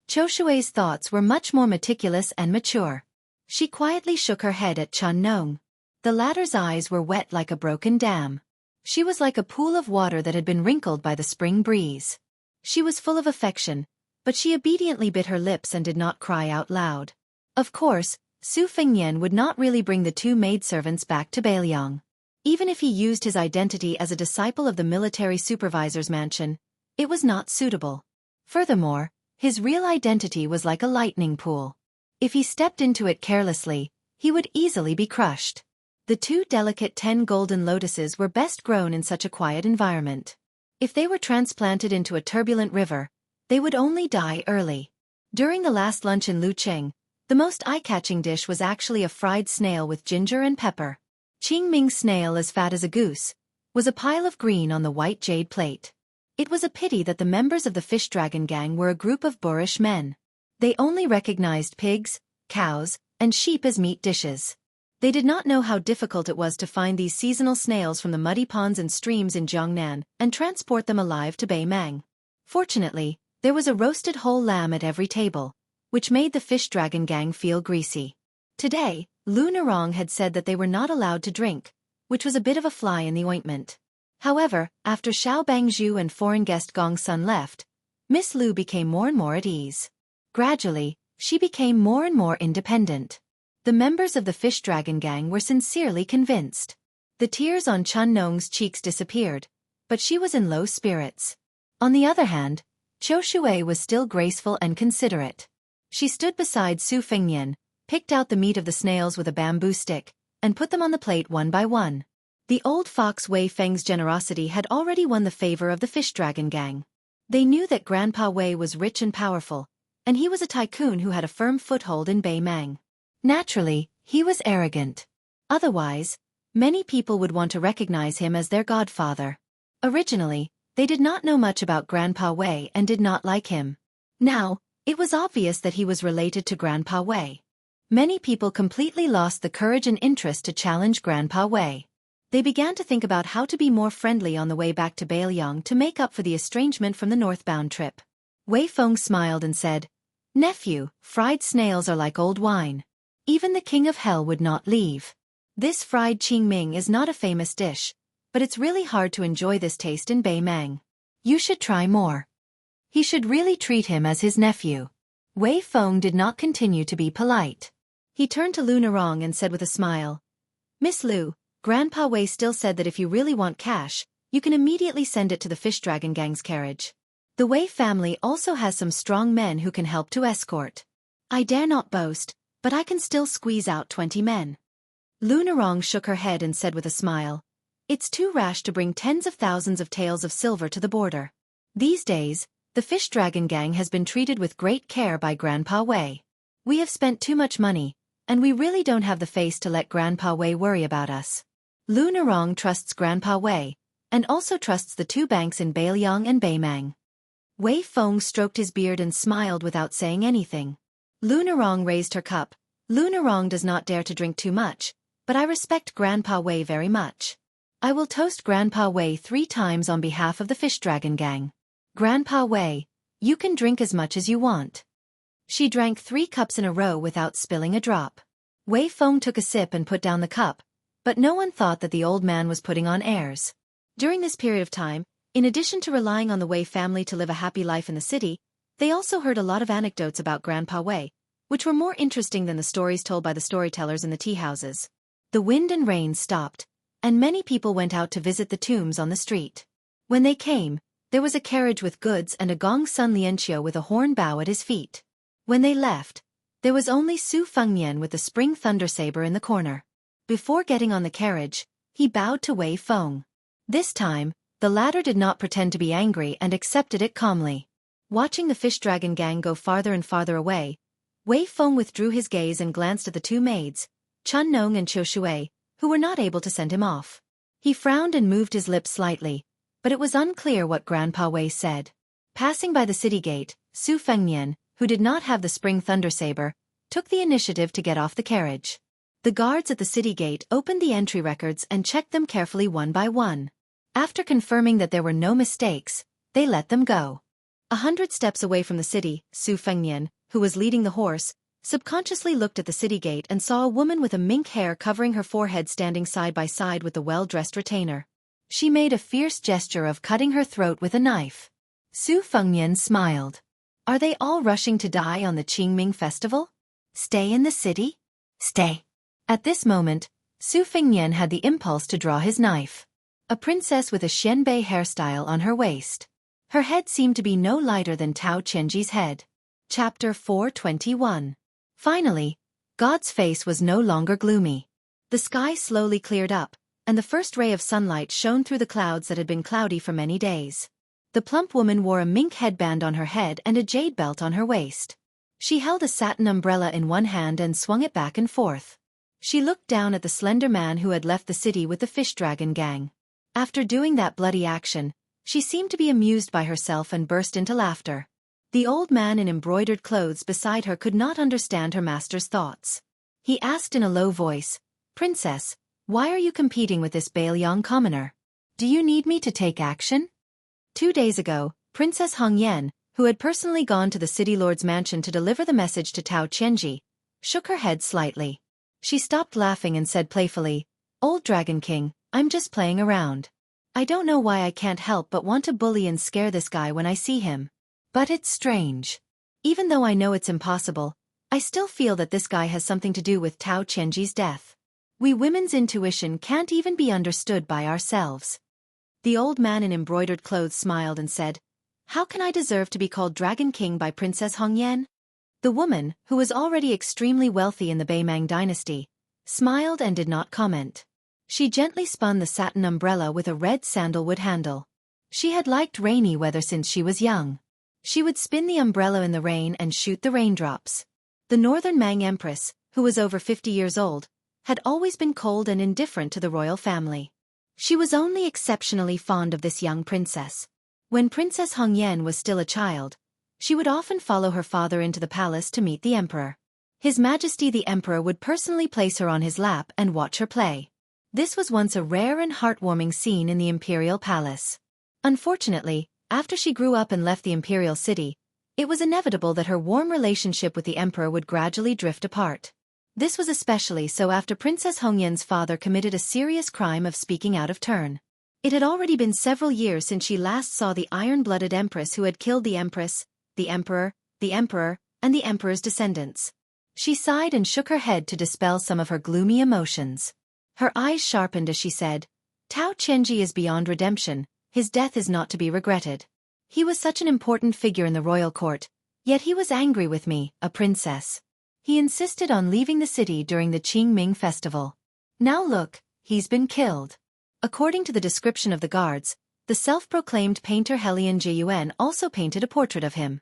S1: Qiu Shui's thoughts were much more meticulous and mature. She quietly shook her head at Chun Nong. The latter's eyes were wet like a broken dam. She was like a pool of water that had been wrinkled by the spring breeze. She was full of affection, but she obediently bit her lips and did not cry out loud. Of course, Su Fengnian would not really bring the two maidservants back to Bailiang. Even if he used his identity as a disciple of the military supervisor's mansion, it was not suitable. Furthermore, his real identity was like a lightning pool. If he stepped into it carelessly, he would easily be crushed. The two delicate 10 golden lotuses were best grown in such a quiet environment. If they were transplanted into a turbulent river, they would only die early. During the last lunch in Luqing, the most eye-catching dish was actually a fried snail with ginger and pepper. Qingming snail as fat as a goose was a pile of green on the white jade plate. It was a pity that the members of the Fish Dragon Gang were a group of boorish men. They only recognized pigs, cows, and sheep as meat dishes. They did not know how difficult it was to find these seasonal snails from the muddy ponds and streams in Jiangnan and transport them alive to Beimang. Fortunately, there was a roasted whole lamb at every table, which made the Fish Dragon Gang feel greasy. Today, Lu Nerong had said that they were not allowed to drink, which was a bit of a fly in the ointment. However, after Xiao Bangzhu and foreign guest Gong Sun left, Miss Lu became more and more at ease. Gradually, she became more and more independent. The members of the Fish Dragon Gang were sincerely convinced. The tears on Chun Nong's cheeks disappeared, but she was in low spirits. On the other hand, Qiu Shui was still graceful and considerate. She stood beside Su Fengnian, picked out the meat of the snails with a bamboo stick, and put them on the plate one by one. The old fox Wei Feng's generosity had already won the favor of the Fish Dragon Gang. They knew that Grandpa Wei was rich and powerful, and he was a tycoon who had a firm foothold in Beimang. Naturally, he was arrogant. Otherwise, many people would want to recognize him as their godfather. Originally, they did not know much about Grandpa Wei and did not like him. Now, it was obvious that he was related to Grandpa Wei. Many people completely lost the courage and interest to challenge Grandpa Wei. They began to think about how to be more friendly on the way back to Bailiang to make up for the estrangement from the northbound trip. Wei Feng smiled and said, "Nephew, fried snails are like old wine. Even the king of hell would not leave. This fried qingming is not a famous dish, but it's really hard to enjoy this taste in Beimang. You should try more." He should really treat him as his nephew. Wei Feng did not continue to be polite. He turned to Lu Narong and said with a smile, "Miss Lu, Grandpa Wei still said that if you really want cash, you can immediately send it to the Fish Dragon Gang's carriage. The Wei family also has some strong men who can help to escort. I dare not boast, but I can still squeeze out 20 men." Lu Narong shook her head and said with a smile, "It's too rash to bring tens of thousands of taels of silver to the border. These days, the Fish Dragon Gang has been treated with great care by Grandpa Wei. We have spent too much money, and we really don't have the face to let Grandpa Wei worry about us." Lu Narong trusts Grandpa Wei, and also trusts the two banks in Beiliang and Beimang. Wei Feng stroked his beard and smiled without saying anything. Lu Narong raised her cup. "Lu Narong does not dare to drink too much, but I respect Grandpa Wei very much. I will toast Grandpa Wei 3 times on behalf of the Fish Dragon Gang. Grandpa Wei, you can drink as much as you want." She drank 3 cups in a row without spilling a drop. Wei Feng took a sip and put down the cup, but no one thought that the old man was putting on airs. During this period of time, in addition to relying on the Wei family to live a happy life in the city, they also heard a lot of anecdotes about Grandpa Wei, which were more interesting than the stories told by the storytellers in the tea houses. The wind and rain stopped, and many people went out to visit the tombs on the street. When they came, there was a carriage with goods and a Gong Sun Xianxia with a horn bow at his feet. When they left, there was only Su Fengnian with the spring thunder saber in the corner. Before getting on the carriage, he bowed to Wei Feng. This time, the latter did not pretend to be angry and accepted it calmly. Watching the Fish Dragon Gang go farther and farther away, Wei Feng withdrew his gaze and glanced at the 2 maids, Chun Nong and Qiu Shui, who were not able to send him off. He frowned and moved his lips slightly, but it was unclear what Grandpa Wei said. Passing by the city gate, Su Fengnian, who did not have the spring thunder saber, took the initiative to get off the carriage. The guards at the city gate opened the entry records and checked them carefully one by one. After confirming that there were no mistakes, they let them go. 100 steps away from the city, Su Fengnian, who was leading the horse, subconsciously looked at the city gate and saw a woman with a mink hair covering her forehead standing side by side with the well-dressed retainer. She made a fierce gesture of cutting her throat with a knife. Su Fengnian smiled. "Are they all rushing to die on the Qingming festival? Stay in the city? Stay." At this moment, Su Fengnian had the impulse to draw his knife. A princess with a xianbei hairstyle on her waist. Her head seemed to be no lighter than Tao Qianji's head. Chapter 421. Finally, God's face was no longer gloomy. The sky slowly cleared up, and the first ray of sunlight shone through the clouds that had been cloudy for many days. The plump woman wore a mink headband on her head and a jade belt on her waist. She held a satin umbrella in one hand and swung it back and forth. She looked down at the slender man who had left the city with the Fish Dragon Gang. After doing that bloody action, she seemed to be amused by herself and burst into laughter. The old man in embroidered clothes beside her could not understand her master's thoughts. He asked in a low voice, "Princess, why are you competing with this Beiliang commoner? Do you need me to take action?" 2 days ago, Princess Hongyan, who had personally gone to the city lord's mansion to deliver the message to Tao Qianji, shook her head slightly. She stopped laughing and said playfully, "Old Dragon King, I'm just playing around. I don't know why I can't help but want to bully and scare this guy when I see him. But it's strange. Even though I know it's impossible, I still feel that this guy has something to do with Tao Qianji's death. We women's intuition can't even be understood by ourselves." The old man in embroidered clothes smiled and said, "How can I deserve to be called Dragon King by Princess Hongyan?" The woman, who was already extremely wealthy in the Beimang dynasty, smiled and did not comment. She gently spun the satin umbrella with a red sandalwood handle. She had liked rainy weather since she was young. She would spin the umbrella in the rain and shoot the raindrops. The Northern Mang Empress, who was over 50 years old, had always been cold and indifferent to the royal family. She was only exceptionally fond of this young princess. When Princess Hongyan was still a child, she would often follow her father into the palace to meet the emperor. His Majesty the Emperor would personally place her on his lap and watch her play. This was once a rare and heartwarming scene in the imperial palace. Unfortunately, after she grew up and left the imperial city, it was inevitable that her warm relationship with the emperor would gradually drift apart. This was especially so after Princess Hongyan's father committed a serious crime of speaking out of turn.
S2: It had already been several years since she last saw the iron-blooded empress who had killed the empress, the emperor, and the emperor's descendants. She sighed and shook her head to dispel some of her gloomy emotions. Her eyes sharpened as she said, Tao Qianji is beyond redemption, his death is not to be regretted. He was such an important figure in the royal court, yet he was angry with me, a princess. He insisted on leaving the city during the Qingming festival. Now look, he's been killed. According to the description of the guards, the self-proclaimed painter Helian Jiyuan also painted a portrait of him.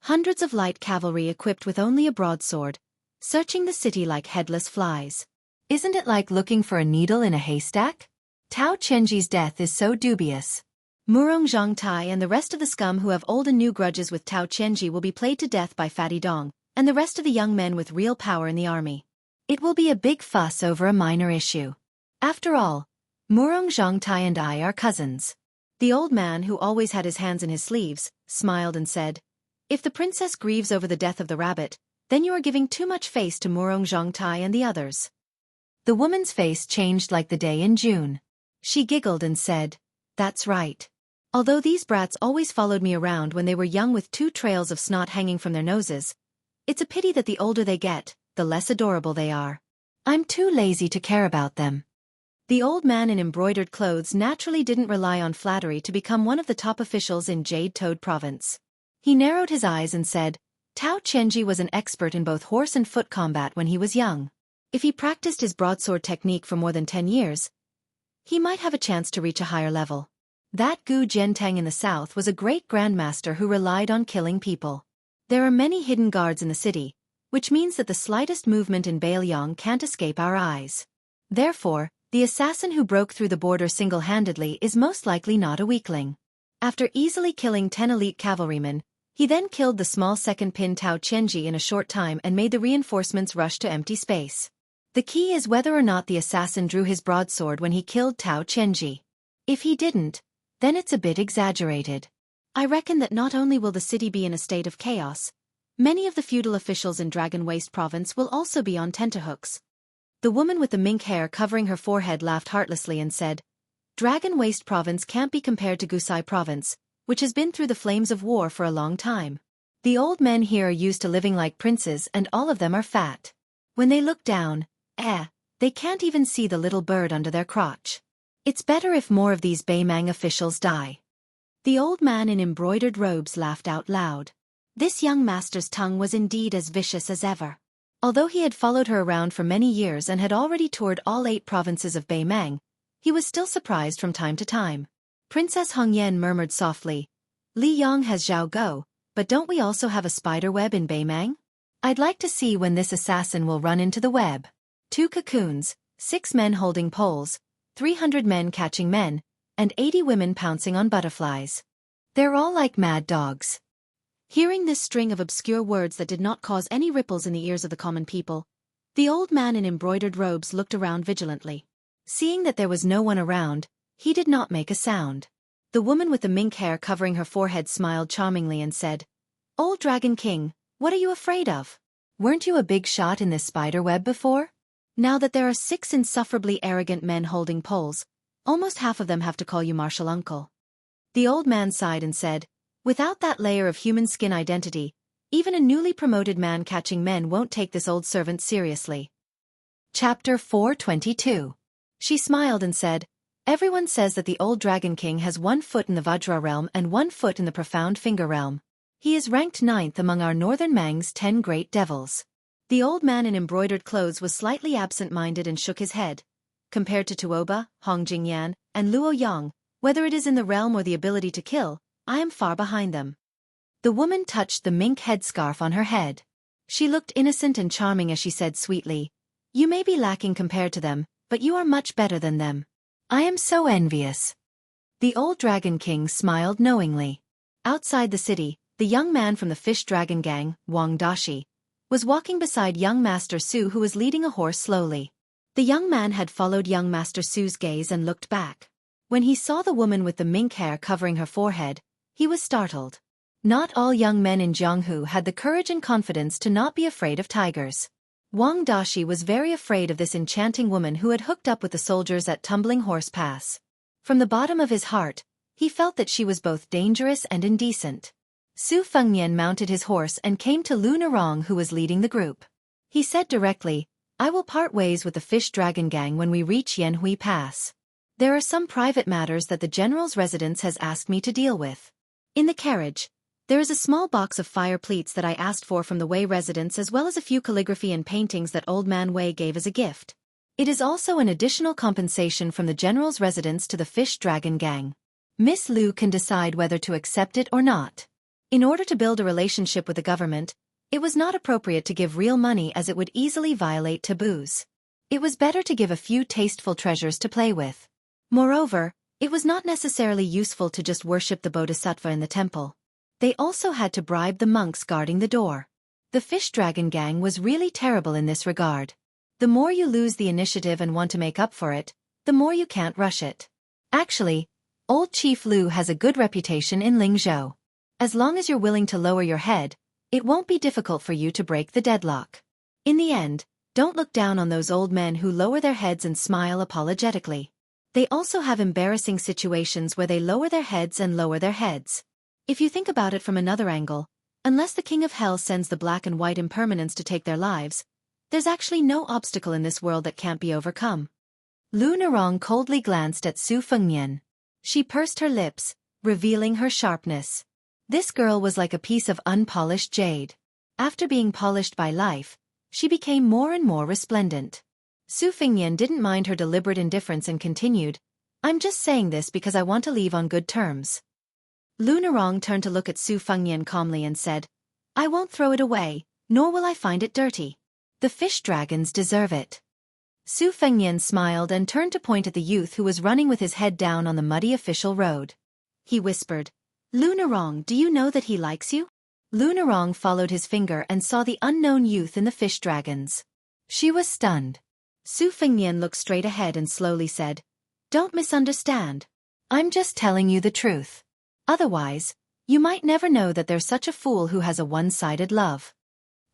S2: Hundreds of light cavalry equipped with only a broadsword, searching the city like headless flies. Isn't it like looking for a needle in a haystack? Tao Qianji's death is so dubious. Murong Zhangtai and the rest of the scum who have old and new grudges with Tao Qianji will be played to death by Fatty Dong, and the rest of the young men with real power in the army. It will be a big fuss over a minor issue. After all, Murong Zhangtai and I are cousins. The old man, who always had his hands in his sleeves, smiled and said, If the princess grieves over the death of the rabbit, then you are giving too much face to Murong Zhangtai and the others. The woman's face changed like the day in June. She giggled and said, That's right. Although these brats always followed me around when they were young with 2 trails of snot hanging from their noses, it's a pity that the older they get, the less adorable they are. I'm too lazy to care about them. The old man in embroidered clothes naturally didn't rely on flattery to become one of the top officials in Jade Toad Province. He narrowed his eyes and said, Tao Qianji was an expert in both horse and foot combat when he was young. If he practiced his broadsword technique for more than 10 years, he might have a chance to reach a higher level. That Gu Jiantang in the south was a great grandmaster who relied on killing people. There are many hidden guards in the city, which means that the slightest movement in Bailiang can't escape our eyes. Therefore, the assassin who broke through the border single-handedly is most likely not a weakling. After easily killing 10 elite cavalrymen, he then killed the small second-pin Tao Qianji in a short time and made the reinforcements rush to empty space. The key is whether or not the assassin drew his broadsword when he killed Tao Qianji. If he didn't, then it's a bit exaggerated. I reckon that not only will the city be in a state of chaos, many of the feudal officials in Dragon Waste Province will also be on tenterhooks. The woman with the mink hair covering her forehead laughed heartlessly and said, Dragon Waste Province can't be compared to Gusai Province, which has been through the flames of war for a long time. The old men here are used to living like princes and all of them are fat. When they look down, they can't even see the little bird under their crotch. It's better if more of these Beimang officials die. The old man in embroidered robes laughed out loud. This young master's tongue was indeed as vicious as ever. Although he had followed her around for many years and had already toured all 8 provinces of Beimang, he was still surprised from time to time. Princess Hongyan murmured softly, Li Yang has Zhao Go, but don't we also have a spider web in Beimang? I'd like to see when this assassin will run into the web. 2 cocoons, 6 men holding poles, 300 men catching men, and 80 women pouncing on butterflies. They're all like mad dogs. Hearing this string of obscure words that did not cause any ripples in the ears of the common people, the old man in embroidered robes looked around vigilantly. Seeing that there was no one around, he did not make a sound. The woman with the mink hair covering her forehead smiled charmingly and said, Old Dragon King, what are you afraid of? Weren't you a big shot in this spider web before? Now that there are 6 insufferably arrogant men holding poles, almost half of them have to call you martial uncle. The old man sighed and said, Without that layer of human skin identity, even a newly promoted man catching men won't take this old servant seriously. Chapter 422. She smiled and said, Everyone says that the old Dragon King has 1 foot in the Vajra realm and 1 foot in the Profound Finger realm. He is ranked 9th among our northern Mang's 10 great devils. The old man in embroidered clothes was slightly absent-minded and shook his head. Compared to Tuoba, Hong Jingyan, and Luo Yang, whether it is in the realm or the ability to kill, I am far behind them. The woman touched the mink headscarf on her head. She looked innocent and charming as she said sweetly, You may be lacking compared to them, but you are much better than them. I am so envious. The old Dragon King smiled knowingly. Outside the city, the young man from the Fish Dragon Gang, Wang Dashi, was walking beside young Master Su who was leading a horse slowly. The young man had followed young Master Su's gaze and looked back. When he saw the woman with the mink hair covering her forehead, he was startled. Not all young men in Jianghu had the courage and confidence to not be afraid of tigers. Wang Dashi was very afraid of this enchanting woman who had hooked up with the soldiers at Tumbling Horse Pass.
S1: From the bottom of his heart, he felt that she was both dangerous and indecent. Su Fengnian mounted his horse and came to Lu Nerong, who was leading the group. He said directly, "I will part ways with the Fish Dragon Gang when we reach Yanhui Pass. There are some private matters that the general's residence has asked me to deal with. In the carriage, there is a small box of fire pleats that I asked for from the Wei residence, as well as a few calligraphy and paintings that Old Man Wei gave as a gift. It is also an additional compensation from the general's residence to the Fish Dragon Gang. Miss Lu can decide whether to accept it or not. In order to build a relationship with the government, it was not appropriate to give real money as it would easily violate taboos. It was better to give a few tasteful treasures to play with. Moreover, it was not necessarily useful to just worship the Bodhisattva in the temple. They also had to bribe the monks guarding the door. The Fish Dragon Gang was really terrible in this regard. The more you lose the initiative and want to make up for it, the more you can't rush it. Actually, old Chief Lu has a good reputation in Lingzhou. As long as you're willing to lower your head, it won't be difficult for you to break the deadlock. In the end, don't look down on those old men who lower their heads and smile apologetically. They also have embarrassing situations where they lower their heads and lower their heads. If you think about it from another angle, unless the King of Hell sends the black and white impermanents to take their lives, there's actually no obstacle in this world that can't be overcome. Lu Nerong coldly glanced at Su Fengnian. She pursed her lips, revealing her sharpness. This girl was like a piece of unpolished jade. After being polished by life, she became more and more resplendent. Su Fengnian didn't mind her deliberate indifference and continued, "I'm just saying this because I want to leave on good terms." Lu Nerong turned to look at Su Fengnian calmly and said, "I won't throw it away, nor will I find it dirty. The fish dragons deserve it." Su Fengnian smiled and turned to point at the youth who was running with his head down on the muddy official road. He whispered, "Lu Nerong, do you know that he likes you?" Lu Nerong followed his finger and saw the unknown youth in the fish dragons. She was stunned. Su Fengnian looked straight ahead and slowly said, "Don't misunderstand. I'm just telling you the truth. Otherwise, you might never know that there's such a fool who has a one-sided love."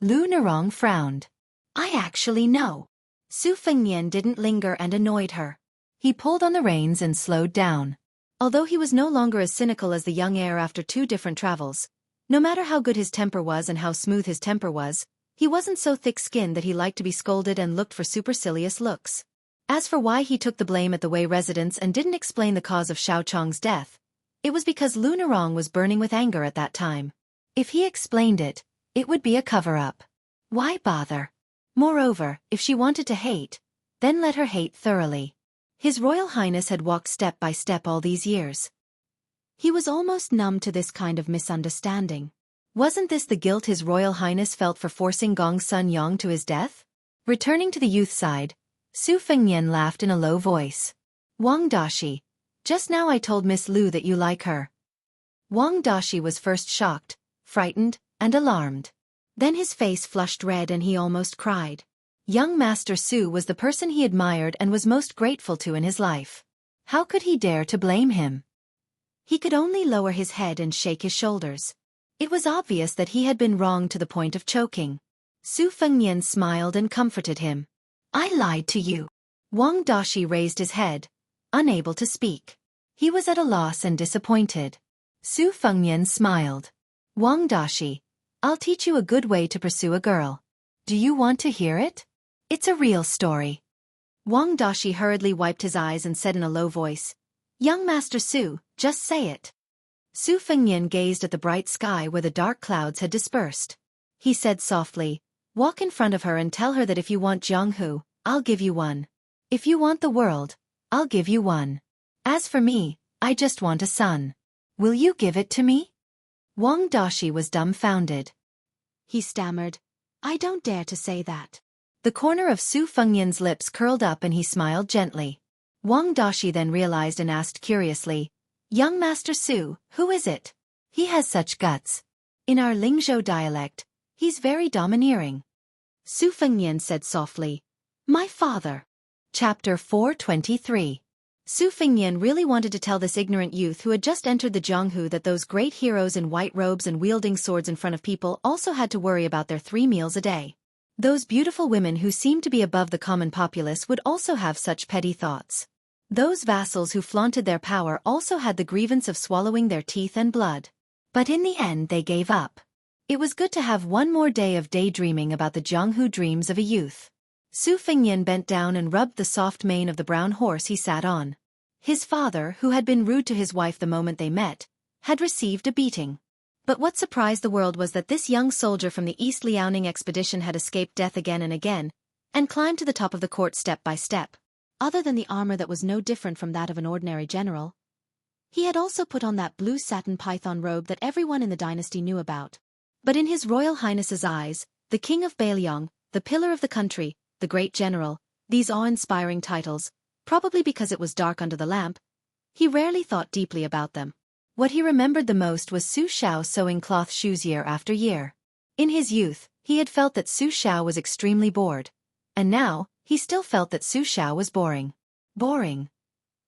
S1: Lu Nerong frowned. "I actually know." Su Fengnian didn't linger and annoyed her. He pulled on the reins and slowed down. Although he was no longer as cynical as the young heir after 2 different travels, no matter how good his temper was and how smooth his temper was, he wasn't so thick-skinned that he liked to be scolded and looked for supercilious looks. As for why he took the blame at the Wei residence and didn't explain the cause of Xiao Chong's death, it was because Lu Nerong was burning with anger at that time. If he explained it, it would be a cover-up. Why bother? Moreover, if she wanted to hate, then let her hate thoroughly. His Royal Highness had walked step by step all these years. He was almost numb to this kind of misunderstanding. Wasn't this the guilt His Royal Highness felt for forcing Gong Sun Yong to his death? Returning to the youth's side, Su Fengnian laughed in a low voice. "Wang Dashi, just now I told Miss Lu that you like her." Wang Dashi was first shocked, frightened, and alarmed. Then his face flushed red and he almost cried. Young Master Su was the person he admired and was most grateful to in his life. How could he dare to blame him? He could only lower his head and shake his shoulders. It was obvious that he had been wronged to the point of choking. Su Fengnian smiled and comforted him. "I lied to you." Wang Dashi raised his head, unable to speak. He was at a loss and disappointed. Su Fengnian smiled. "Wang Dashi, I'll teach you a good way to pursue a girl. Do you want to hear it? It's a real story." Wang Dashi hurriedly wiped his eyes and said in a low voice, "Young Master Su, just say it." Su Fengnian gazed at the bright sky where the dark clouds had dispersed. He said softly, "Walk in front of her and tell her that if you want Jianghu, I'll give you one. If you want the world, I'll give you one. As for me, I just want a son. Will you give it to me?" Wang Dashi was dumbfounded. He stammered, "I don't dare to say that." The corner of Su Fengnian's lips curled up and he smiled gently. Wang Dashi then realized and asked curiously, "Young Master Su, who is it? He has such guts. In our Lingzhou dialect, he's very domineering." Su Fengnian said softly, "My father." Chapter 423. Su Fengnian really wanted to tell this ignorant youth who had just entered the Jianghu that those great heroes in white robes and wielding swords in front of people also had to worry about their 3 meals a day. Those beautiful women who seemed to be above the common populace would also have such petty thoughts.
S2: Those vassals who flaunted their power also had the grievance of swallowing their teeth and blood. But in the end they gave up. It was good to have one more day of daydreaming about the Jianghu dreams of a youth. Su Fengnian bent down and rubbed the soft mane of the brown horse he sat on. His father, who had been rude to his wife the moment they met, had received a beating. But what surprised the world was that this young soldier from the East Liaoning expedition had escaped death again and again, and climbed to the top of the court step by step. Other than the armor that was no different from that of an ordinary general, he had also put on that blue satin python robe that everyone in the dynasty knew about. But in His Royal Highness's eyes, the King of Beiliang, the pillar of the country, the great general, these awe-inspiring titles, probably because it was dark under the lamp, he rarely thought deeply about them. What he remembered the most was Su Xiao sewing cloth shoes year after year. In his youth, he had felt that Su Xiao was extremely bored. And now, he still felt that Su Xiao was boring. Boring.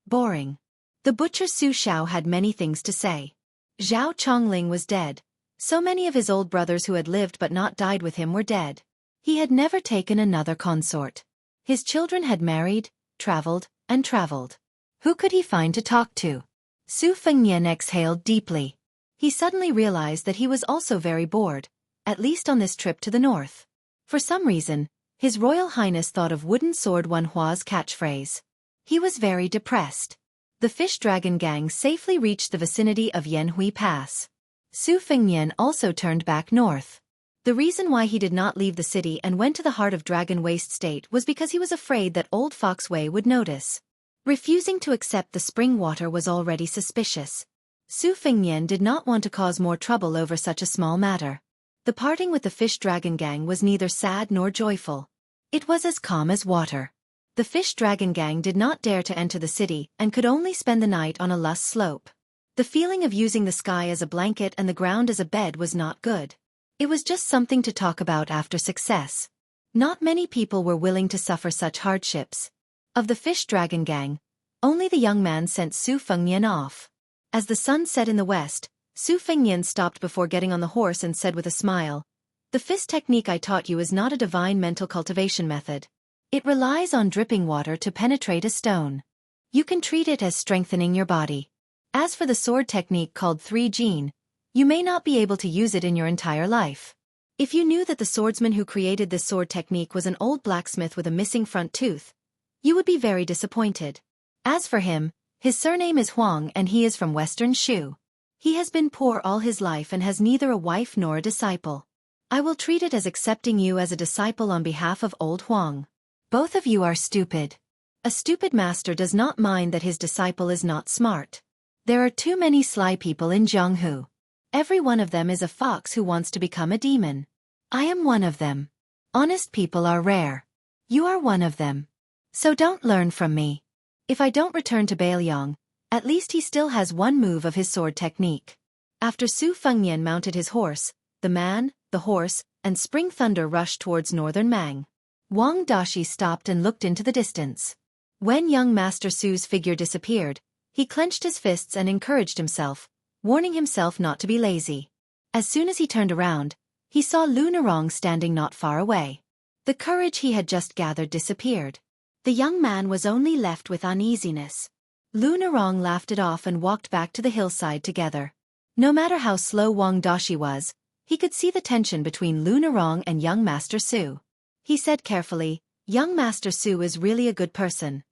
S2: Boring. The butcher Su Xiao had many things to say. Zhao Chongling was dead. So many of his old brothers who had lived but not died with him were dead. He had never taken another consort. His children had married, traveled, and traveled. Who could he find to talk to? Su Fengnian exhaled deeply. He suddenly realized that he was also very bored, at least on this trip to the north. For some reason, His Royal Highness thought of Wooden Sword Wanhua's catchphrase. He was very depressed. The fish dragon gang safely reached the vicinity of Yanhui Pass. Su Fengnian also turned back north. The reason why he did not leave the city and went to the heart of Dragon Waste State was because he was afraid that Old Fox Wei would notice. Refusing to accept the spring water was already suspicious. Su Fengnian did not want to cause more trouble over such a small matter. The parting with the fish dragon gang was neither sad nor joyful. It was as calm as water. The fish dragon gang did not dare to enter the city and could only spend the night on a lush slope. The feeling of using the sky as a blanket and the ground as a bed was not good. It was just something to talk about after success. Not many people were willing to suffer such hardships. Of the fish dragon gang, only the young man sent Su Fengnian off. As the sun set in the west, Su Fengnian stopped before getting on the horse and said with a smile, "The fist technique I taught you is not a divine mental cultivation method. It relies on dripping water to penetrate a stone. You can treat it as strengthening your body. As for the sword technique called 3-Jin, you may not be able to use it in your entire life. If you knew that the swordsman who created this sword technique was an old blacksmith with a missing front tooth, you would be very disappointed. As for him, his surname is Huang and he is from Western Shu. He has been poor all his life and has neither a wife nor a disciple. I will treat it as accepting you as a disciple on behalf of old Huang. Both of you are stupid. A stupid master does not mind that his disciple is not smart. There are too many sly people in Jianghu. Every one of them is a fox who wants to become a demon. I am one of them. Honest people are rare. You are one of them. So don't learn from me. If I don't return to Beiliang, at least he still has one move of his sword technique." After Su Fengnian mounted his horse, the man, the horse, and Spring Thunder rushed towards northern Mang. Wang Dashi stopped and looked into the distance. When young Master Su's figure disappeared, he clenched his fists and encouraged himself, warning himself not to be lazy. As soon as he turned around, he saw Lu Nerong standing not far away. The courage he had just gathered disappeared. The young man was only left with uneasiness. Lu Nerong laughed it off and walked back to the hillside together. No matter how slow Wang Dashi was, he could see the tension between Lu Nerong and young Master Su. He said carefully, "Young Master Su is really a good person."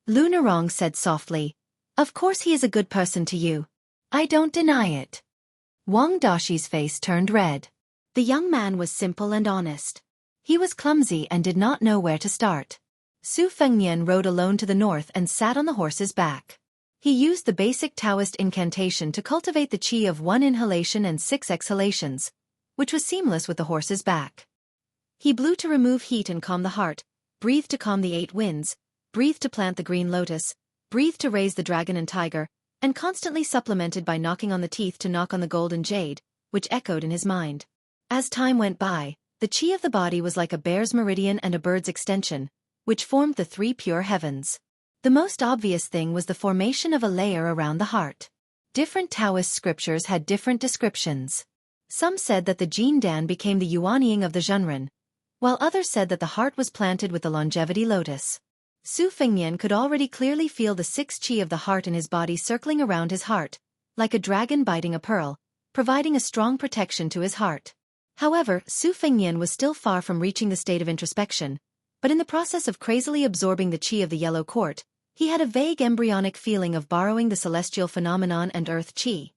S2: Lu Nerong said softly, "Of course he is a good person to you. I don't deny it." Wang Dashi's face turned red. The young man was simple and honest. He was clumsy and did not know where to start. Su Fengnian rode alone to the north and sat on the horse's back. He used the basic Taoist incantation to cultivate the qi of 1 inhalation and 6 exhalations, which was seamless with the horse's back. He blew to remove heat and calm the heart, breathed to calm the 8 winds, breathed to plant the green lotus, breathed to raise the dragon and tiger, and constantly supplemented by knocking on the teeth to knock on the golden jade, which echoed in his mind. As time went by, the qi of the body was like a bear's meridian and a bird's extension, which formed the 3 pure heavens. The most obvious thing was the formation of a layer around the heart. Different Taoist scriptures had different descriptions. Some said that the Jin Dan became the Yuanying of the Zhenren, while others said that the heart was planted with the longevity lotus. Su Fengnian could already clearly feel the 6 qi of the heart in his body circling around his heart, like a dragon biting a pearl, providing a strong protection to his heart. However, Su Fengnian was still far from reaching the state of introspection, but in the process of crazily absorbing the qi of the yellow court, he had a vague embryonic feeling of borrowing the celestial phenomenon and earth qi.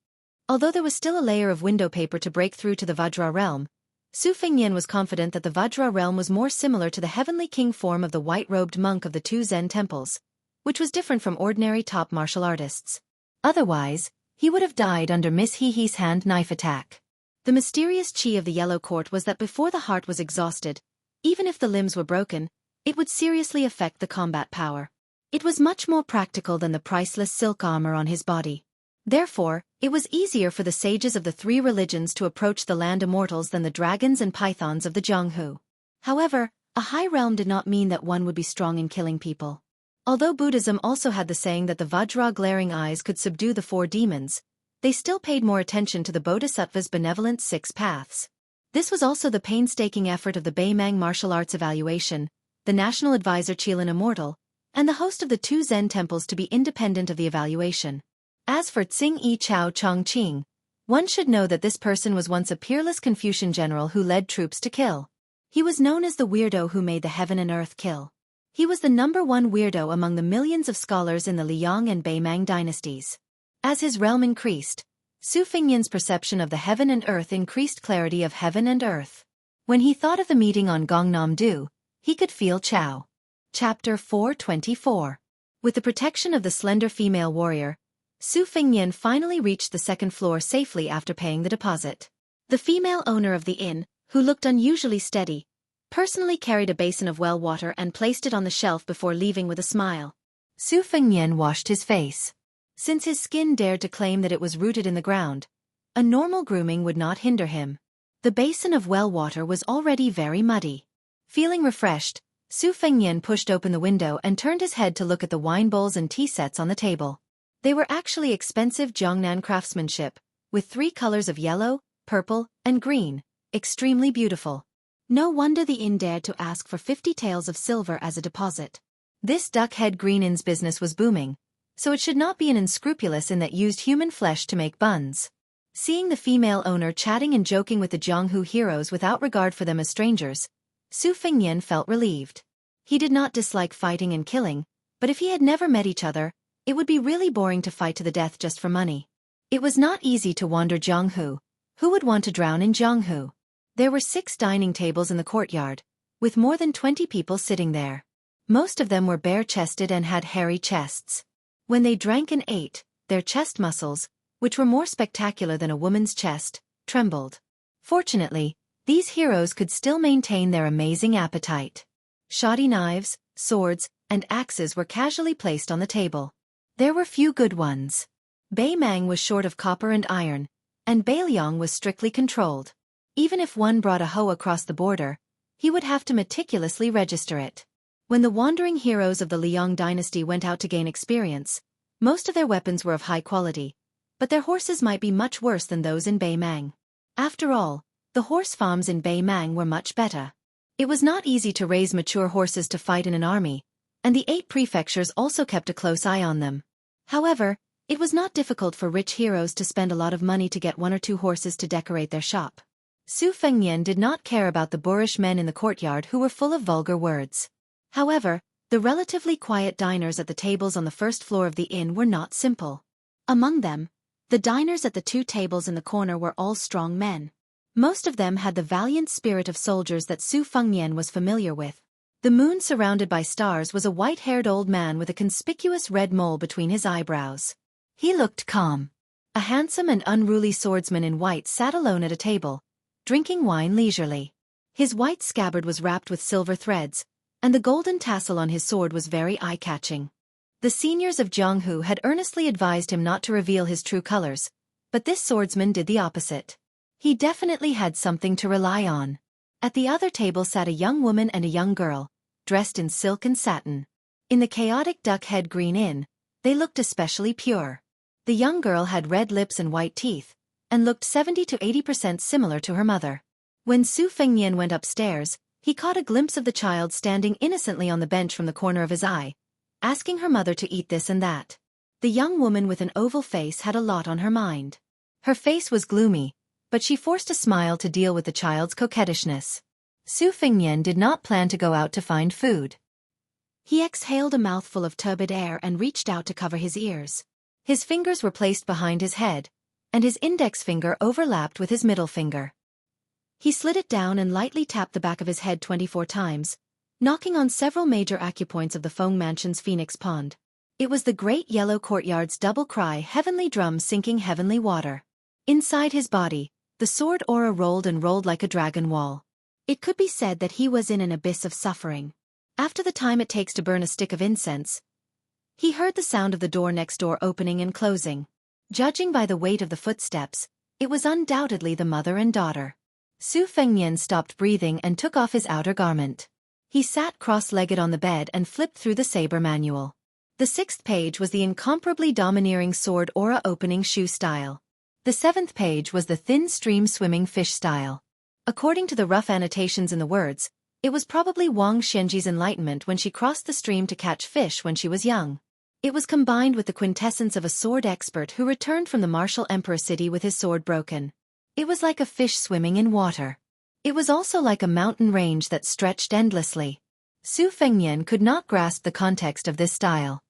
S2: Although there was still a layer of window paper to break through to the Vajra realm, Su Fengnian was confident that the Vajra realm was more similar to the heavenly king form of the white-robed monk of the 2 Zen temples, which was different from ordinary top martial artists. Otherwise, he would have died under Miss Hehe's hand knife attack. The mysterious qi of the yellow court was that before the heart was exhausted, even if the limbs were broken, it would seriously affect the combat power. It was much more practical than the priceless silk armor on his body. Therefore, it was easier for the sages of the 3 religions to approach the land immortals than the dragons and pythons of the Jianghu. However, a high realm did not mean that one would be strong in killing people. Although Buddhism also had the saying that the Vajra glaring eyes could subdue the 4 demons, they still paid more attention to the Bodhisattva's benevolent 6 paths. This was also the painstaking effort of the Beimang martial arts evaluation, the national advisor Qilin Immortal, and the host of the 2 Zen temples to be independent of the evaluation. As for Tsing Yi Chao Chongqing, one should know that this person was once a peerless Confucian general who led troops to kill. He was known as the weirdo who made the heaven and earth kill. He was the #1 weirdo among the millions of scholars in the Liang and Beimang dynasties. As his realm increased, Su Fengnian's perception of the heaven and earth increased clarity of heaven and earth. When he thought of the meeting on Gongnam-do, he could feel Chao. Chapter 424. With the protection of the slender female warrior, Su Fengnian finally reached the 2nd floor safely after paying the deposit. The female owner of the inn, who looked unusually steady, personally carried a basin of well water and placed it on the shelf before leaving with a smile. Su Fengnian washed his face. Since his skin dared to claim that it was rooted in the ground, a normal grooming would not hinder him. The basin of well water was already very muddy. Feeling refreshed, Su Fengnian pushed open the window and turned his head to look at the wine bowls and tea sets on the table. They were actually expensive Jiangnan craftsmanship, with 3 colors of yellow, purple, and green, extremely beautiful. No wonder the inn dared to ask for 50 taels of silver as a deposit. This duck-head green inn's business was booming, so it should not be an unscrupulous inn that used human flesh to make buns. Seeing the female owner chatting and joking with the Jianghu heroes without regard for them as strangers, Su Fengnian felt relieved. He did not dislike fighting and killing, but if he had never met each other, it would be really boring to fight to the death just for money. It was not easy to wander Jianghu. Who would want to drown in Jianghu? There were 6 dining tables in the courtyard, with more than 20 people sitting there. Most of them were bare-chested and had hairy chests. When they drank and ate, their chest muscles, which were more spectacular than a woman's chest, trembled. Fortunately, these heroes could still maintain their amazing appetite. Shoddy knives, swords, and axes were casually placed on the table. There were few good ones. Beimang was short of copper and iron, and Beiliang was strictly controlled. Even if one brought a hoe across the border, he would have to meticulously register it. When the wandering heroes of the Liang dynasty went out to gain experience, most of their weapons were of high quality, but their horses might be much worse than those in Beimang. After all, the horse farms in Beimang were much better. It was not easy to raise mature horses to fight in an army, and the 8 prefectures also kept a close eye on them. However, it was not difficult for rich heroes to spend a lot of money to get 1 or 2 horses to decorate their shop. Su Fengnian did not care about the boorish men in the courtyard who were full of vulgar words. However, the relatively quiet diners at the tables on the 1st floor of the inn were not simple. Among them, the diners at the 2 tables in the corner were all strong men. Most of them had the valiant spirit of soldiers that Su Fengnian was familiar with. The moon surrounded by stars was a white-haired old man with a conspicuous red mole between his eyebrows. He looked calm. A handsome and unruly swordsman in white sat alone at a table, drinking wine leisurely. His white scabbard was wrapped with silver threads, and the golden tassel on his sword was very eye-catching. The seniors of Jianghu had earnestly advised him not to reveal his true colors, but this swordsman did the opposite. He definitely had something to rely on. At the other table sat a young woman and a young girl, dressed in silk and satin. In the chaotic duck-head green inn, they looked especially pure. The young girl had red lips and white teeth, and looked 70 to 80% similar to her mother. When Su Fengnian went upstairs,
S1: He caught a glimpse of the child standing innocently on the bench from the corner of his eye, asking her mother to eat this and that. The young woman with an oval face had a lot on her mind. Her face was gloomy, but she forced a smile to deal with the child's coquettishness. Su Fengnian did not plan to go out to find food. He exhaled a mouthful of turbid air and reached out to cover his ears. His fingers were placed behind his head, and his index finger overlapped with his middle finger. He slid it down and lightly tapped the back of his head 24 times, knocking on several major acupoints of the Feng Mansion's Phoenix Pond. It was the great yellow courtyard's double cry, heavenly drum sinking heavenly water. Inside his body, the sword aura rolled and rolled like a dragon wall. It could be said that he was in an abyss of suffering. After the time it takes to burn a stick of incense, he heard the sound of the door next door opening and closing. Judging by the weight of the footsteps, it was undoubtedly the mother and daughter. Su Fengnian stopped breathing and took off his outer garment. He sat cross-legged on the bed and flipped through the saber manual. The 6th page was the incomparably domineering sword aura opening shoe style. The 7th page was the thin stream swimming fish style. According to the rough annotations in the words, it was probably Wang Xianji's enlightenment when she crossed the stream to catch fish when she was young. It was combined with the quintessence of a sword expert who returned from the martial emperor city with his sword broken. It was like a fish swimming in water. It was also like a mountain range that stretched endlessly. Su Fengnian could not grasp the context of this style.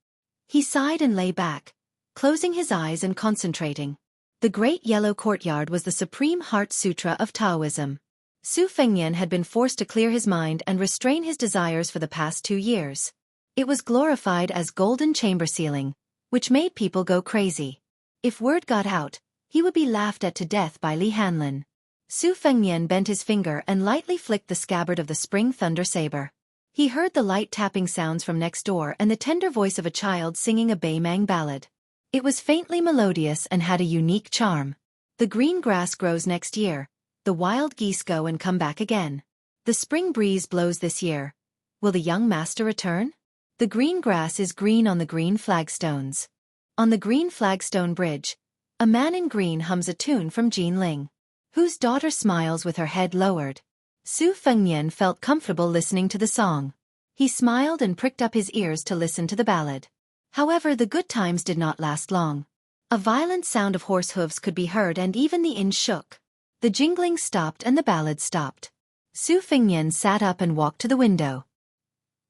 S1: He sighed and lay back, closing his eyes and concentrating. The Great Yellow Courtyard was the supreme heart sutra of Taoism. Su Fengnian had been forced to clear his mind and restrain his desires for the past 2 years. It was glorified as golden chamber ceiling, which made people go crazy. If word got out, he would be laughed at to death by Li Hanlin. Su Fengnian bent his finger and lightly flicked the scabbard of the spring thunder saber. He heard the light tapping sounds from next door and the tender voice of a child singing a Baimang ballad. It was faintly melodious and had a unique charm. The green grass grows next year, the wild geese go and come back again. The spring breeze blows this year. Will the young master return? The green grass is green on the green flagstones. On the green flagstone bridge, a man in green hums a tune from Jin Ling, whose daughter smiles with her head lowered. Su Fengnian felt comfortable listening to the song. He smiled and pricked up his ears to listen to the ballad. However, the good times did not last long. A violent sound of horse hooves could be heard and even the inn shook. The jingling stopped and the ballad stopped. Su Fengnian sat up and walked to the window.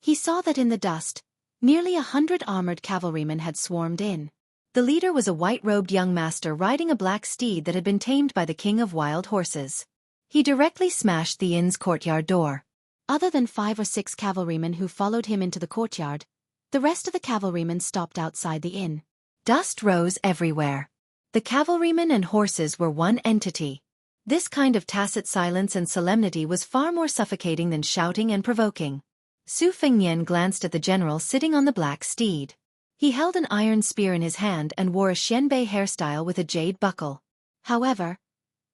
S1: He saw that in the dust, nearly 100 armored cavalrymen had swarmed in. The leader was a white-robed young master riding a black steed that had been tamed by the king of wild horses. He directly smashed the inn's courtyard door. Other than 5 or 6 cavalrymen who followed him into the courtyard, the rest of the cavalrymen stopped outside the inn. Dust rose everywhere. The cavalrymen and horses were one entity. This kind of tacit silence and solemnity was far more suffocating than shouting and provoking. Su Fengnian glanced at the general sitting on the black steed. He held an iron spear in his hand and wore a xianbei hairstyle with a jade buckle. However,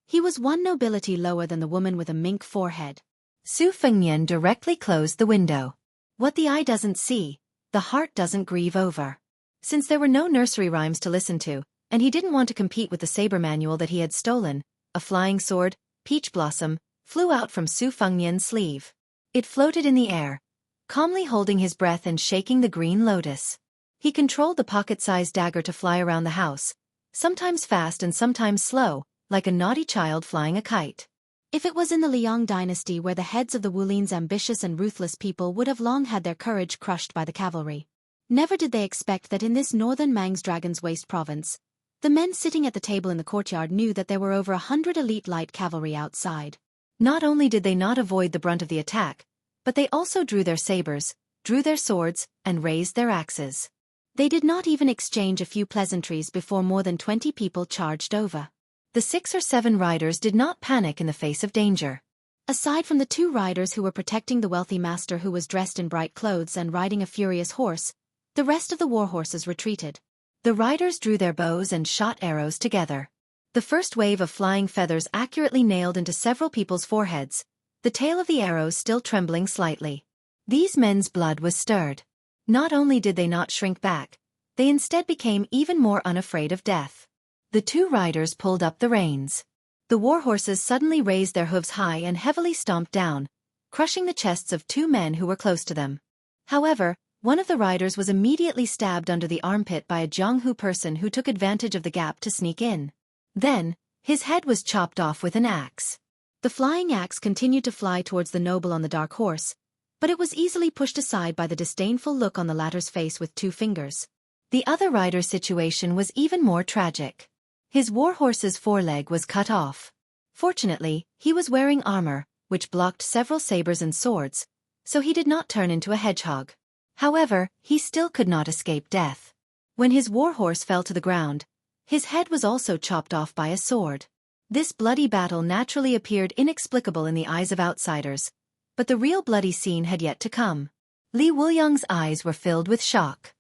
S1: he was one nobility lower than the woman with a mink forehead. Su Fengnian directly closed the window. What the eye doesn't see, the heart doesn't grieve over. Since there were no nursery rhymes to listen to, and he didn't want to compete with the saber manual that he had stolen, a flying sword, Peach Blossom, flew out from Su Fengnian's sleeve. It floated in the air, calmly holding his breath and shaking the green lotus. He controlled the pocket-sized dagger to fly around the house, sometimes fast and sometimes slow, like a naughty child flying a kite. If it was in the Liang dynasty where the heads of the Wulin's ambitious and ruthless people would have long had their courage crushed by the cavalry, never did they expect that in this northern Mang's Dragon's Waste province, the men sitting at the table in the courtyard knew that there were over 100 elite light cavalry outside. Not only did they not avoid the brunt of the attack, but they also drew their sabers, drew their swords, and raised their axes. They did not even exchange a few pleasantries before more than 20 people charged over. The 6 or 7 riders did not panic in the face of danger. Aside from the 2 riders who were protecting the wealthy master who was dressed in bright clothes and riding a furious horse, the rest of the war horses retreated. The riders drew their bows and shot arrows together. The first wave of flying feathers accurately nailed into several people's foreheads, the tail of the arrows still trembling slightly. These men's blood was stirred. Not only did they not shrink back, they instead became even more unafraid of death. The 2 riders pulled up the reins. The war horses suddenly raised their hooves high and heavily stomped down, crushing the chests of 2 men who were close to them. However, one of the riders was immediately stabbed under the armpit by a Jianghu person who took advantage of the gap to sneak in. Then, his head was chopped off with an axe. The flying axe continued to fly towards the noble on the dark horse, but it was easily pushed aside by the disdainful look on the latter's face with 2 fingers. The other rider's situation was even more tragic. His warhorse's foreleg was cut off. Fortunately, he was wearing armor, which blocked several sabers and swords, so he did not turn into a hedgehog. However, he still could not escape death. When his warhorse fell to the ground, his head was also chopped off by a sword. This bloody battle naturally appeared inexplicable in the eyes of outsiders, but the real bloody scene had yet to come. Li Wuliang's eyes were filled with shock.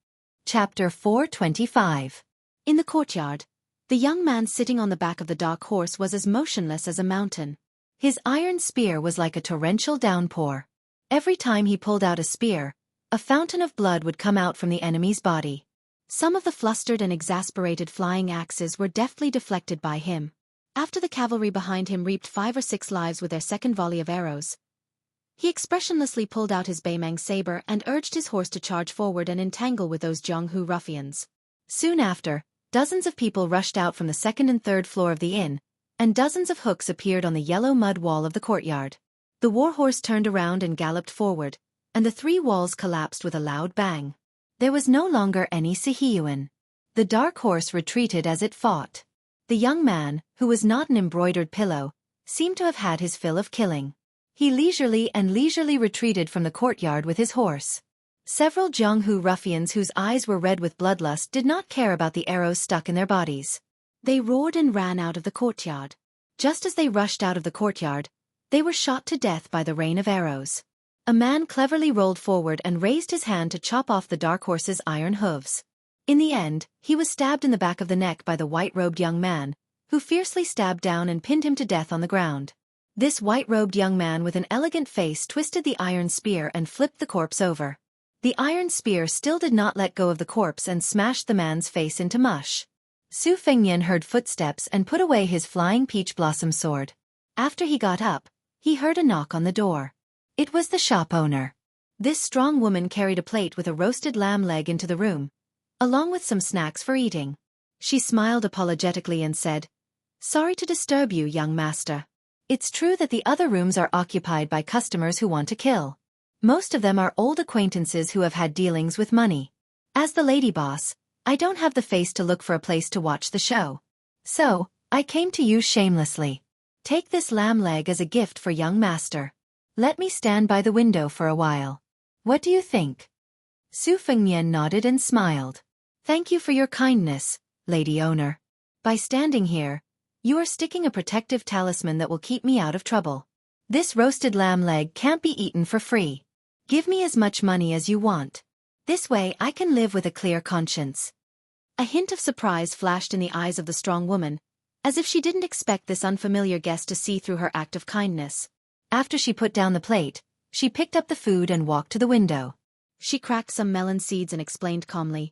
S1: Chapter 425. In the courtyard, the young man sitting on the back of the dark horse was as motionless as a mountain. His iron spear was like a torrential downpour. Every time he pulled out a spear, a fountain of blood would come out from the enemy's body. Some of the flustered and exasperated flying axes were deftly deflected by him. After the cavalry behind him reaped 5 or 6 lives with their second volley of arrows, he expressionlessly pulled out his Beimang saber and urged his horse to charge forward and entangle with those Jianghu ruffians. Soon after, dozens of people rushed out from the 2nd and 3rd floor of the inn, and dozens of hooks appeared on the yellow mud wall of the courtyard. The warhorse turned around and galloped forward, and the 3 walls collapsed with a loud bang. There was no longer any Sihiyuan. The dark horse retreated as it fought. The young man, who was not an embroidered pillow, seemed to have had his fill of killing. He leisurely retreated from the courtyard with his horse. Several Jianghu ruffians whose eyes were red with bloodlust did not care about the arrows stuck in their bodies. They roared and ran out of the courtyard. Just as they rushed out of the courtyard, they were shot to death by the rain of arrows. A man cleverly rolled forward and raised his hand to chop off the dark horse's iron hooves. In the end, he was stabbed in the back of the neck by the white-robed young man, who fiercely stabbed down and pinned him to death on the ground. This white-robed young man with an elegant face twisted the iron spear and flipped the corpse over. The iron spear still did not let go of the corpse and smashed the man's face into mush. Su Fengnian heard footsteps and put away his flying peach blossom sword. After he got up, he heard a knock on the door. It was the shop owner. This strong woman carried a plate with a roasted lamb leg into the room, along with some snacks for eating. She smiled apologetically and said, "Sorry to disturb you, young master. It's true that the other rooms are occupied by customers who want to kill. Most of them are old acquaintances who have had dealings with money. As the lady boss, I don't have the face to look for a place to watch the show. So, I came to you shamelessly. Take this lamb leg as a gift for young master. Let me stand by the window for a while. What do you think?" Su Fengnian nodded and smiled. "Thank you for your kindness, lady owner. By standing here, you are sticking a protective talisman that will keep me out of trouble. This roasted lamb leg can't be eaten for free. Give me as much money as you want. This way I can live with a clear conscience." A hint of surprise flashed in the eyes of the strong woman, as if she didn't expect this unfamiliar guest to see through her act of kindness. After she put down the plate, she picked up the food and walked to the window. She cracked some melon seeds and explained calmly,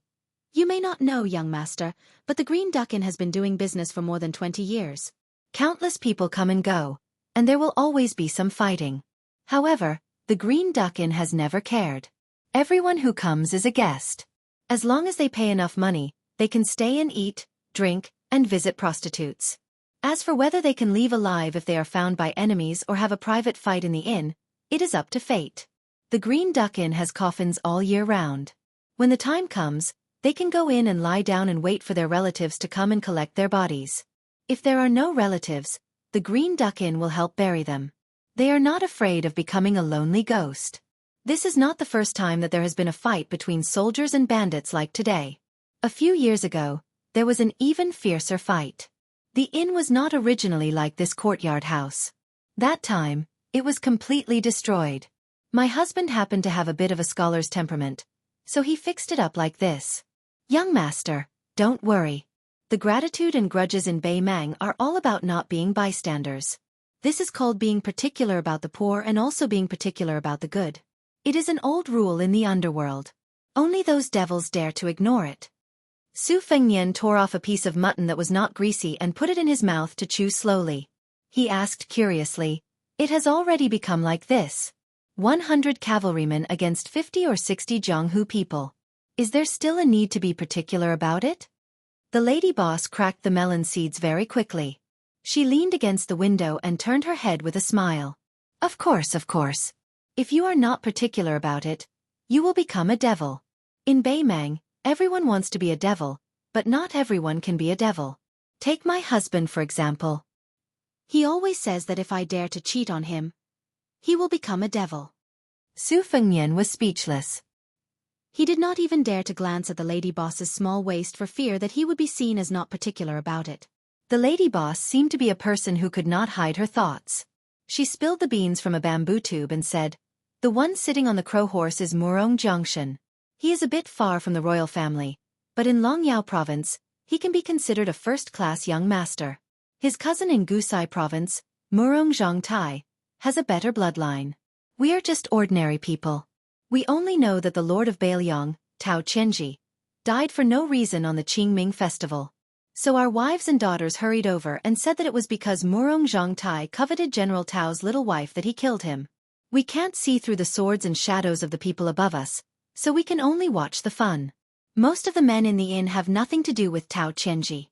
S1: "You may not know, young master, but the Green Duck Inn has been doing business for more than 20 years. Countless people come and go, and there will always be some fighting. However, the Green Duck Inn has never cared. Everyone who comes is a guest. As long as they pay enough money, they can stay and eat, drink, and visit prostitutes. As for whether they can leave alive if they are found by enemies or have a private fight in the inn, it is up to fate. The Green Duck Inn has coffins all year round. When the time comes, they can go in and lie down and wait for their relatives to come and collect their bodies. If there are no relatives, the Green Duck Inn will help bury them. They are not afraid of becoming a lonely ghost. This is not the first time that there has been a fight between soldiers and bandits like today. A few years ago, there was an even fiercer fight. The inn was not originally like this courtyard house. That time, it was completely destroyed. My husband happened to have a bit of a scholar's temperament, so he fixed it up like this. Young master, don't worry. The gratitude and grudges in Beimang are all about not being bystanders. This is called being particular about the poor and also being particular about the good. It is an old rule in the underworld. Only those devils dare to ignore it." Su Fengnian tore off a piece of mutton that was not greasy and put it in his mouth to chew slowly. He asked curiously, "It has already become like this. 100 cavalrymen against 50 or 60 Jianghu people. Is there still a need to be particular about it? The lady boss cracked the melon seeds very quickly. She leaned against the window and turned her head with a smile. Of course, of course. If you are not particular about it, you will become a devil. In Beimang, everyone wants to be a devil, but not everyone can be a devil. Take my husband for example. He always says that if I dare to cheat on him, he will become a devil. Su Fengnian was speechless. He did not even dare to glance at the lady boss's small waist for fear that he would be seen as not particular about it. The lady boss seemed to be a person who could not hide her thoughts. She spilled the beans from a bamboo tube and said, "The one sitting on the crow horse is Murong Jiangshan. He is a bit far from the royal family, but in Longyao province, he can be considered a first-class young master. His cousin in Gusai province, Murong Zhongtai, has a better bloodline. We are just ordinary people. We only know that the Lord of Bailiang, Tao Qianji, died for no reason on the Qingming festival. So our wives and daughters hurried over and said that it was because Murong Zhongtai coveted General Tao's little wife that he killed him. We can't see through the swords and shadows of the people above us, so we can only watch the fun. Most of the men in the inn have nothing to do with Tao Qianji.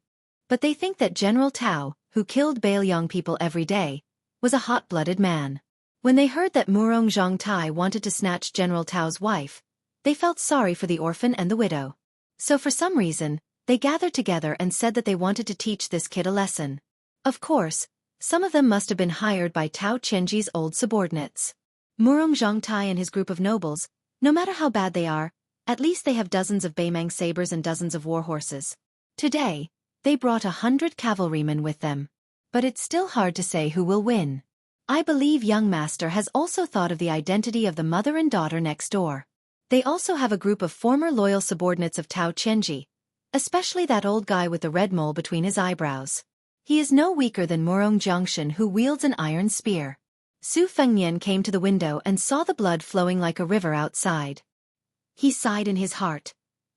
S1: But they think that General Tao, who killed Bailiang people every day, was a hot-blooded man. When they heard that Murong Zhongtai wanted to snatch General Tao's wife, they felt sorry for the orphan and the widow. So for some reason, they gathered together and said that they wanted to teach this kid a lesson. Of course, some of them must have been hired by Tao Qianji's old subordinates. Murong Zhongtai and his group of nobles, no matter how bad they are, at least they have dozens of Beimang sabers and dozens of war horses. Today, they brought 100 cavalrymen with them. But it's still hard to say who will win. I believe young master has also thought of the identity of the mother and daughter next door. They also have a group of former loyal subordinates of Tao Qianji, especially that old guy with the red mole between his eyebrows. He is no weaker than Murong Jiangshan, who wields an iron spear. Su Fengnian came to the window and saw the blood flowing like a river outside. He sighed in his heart.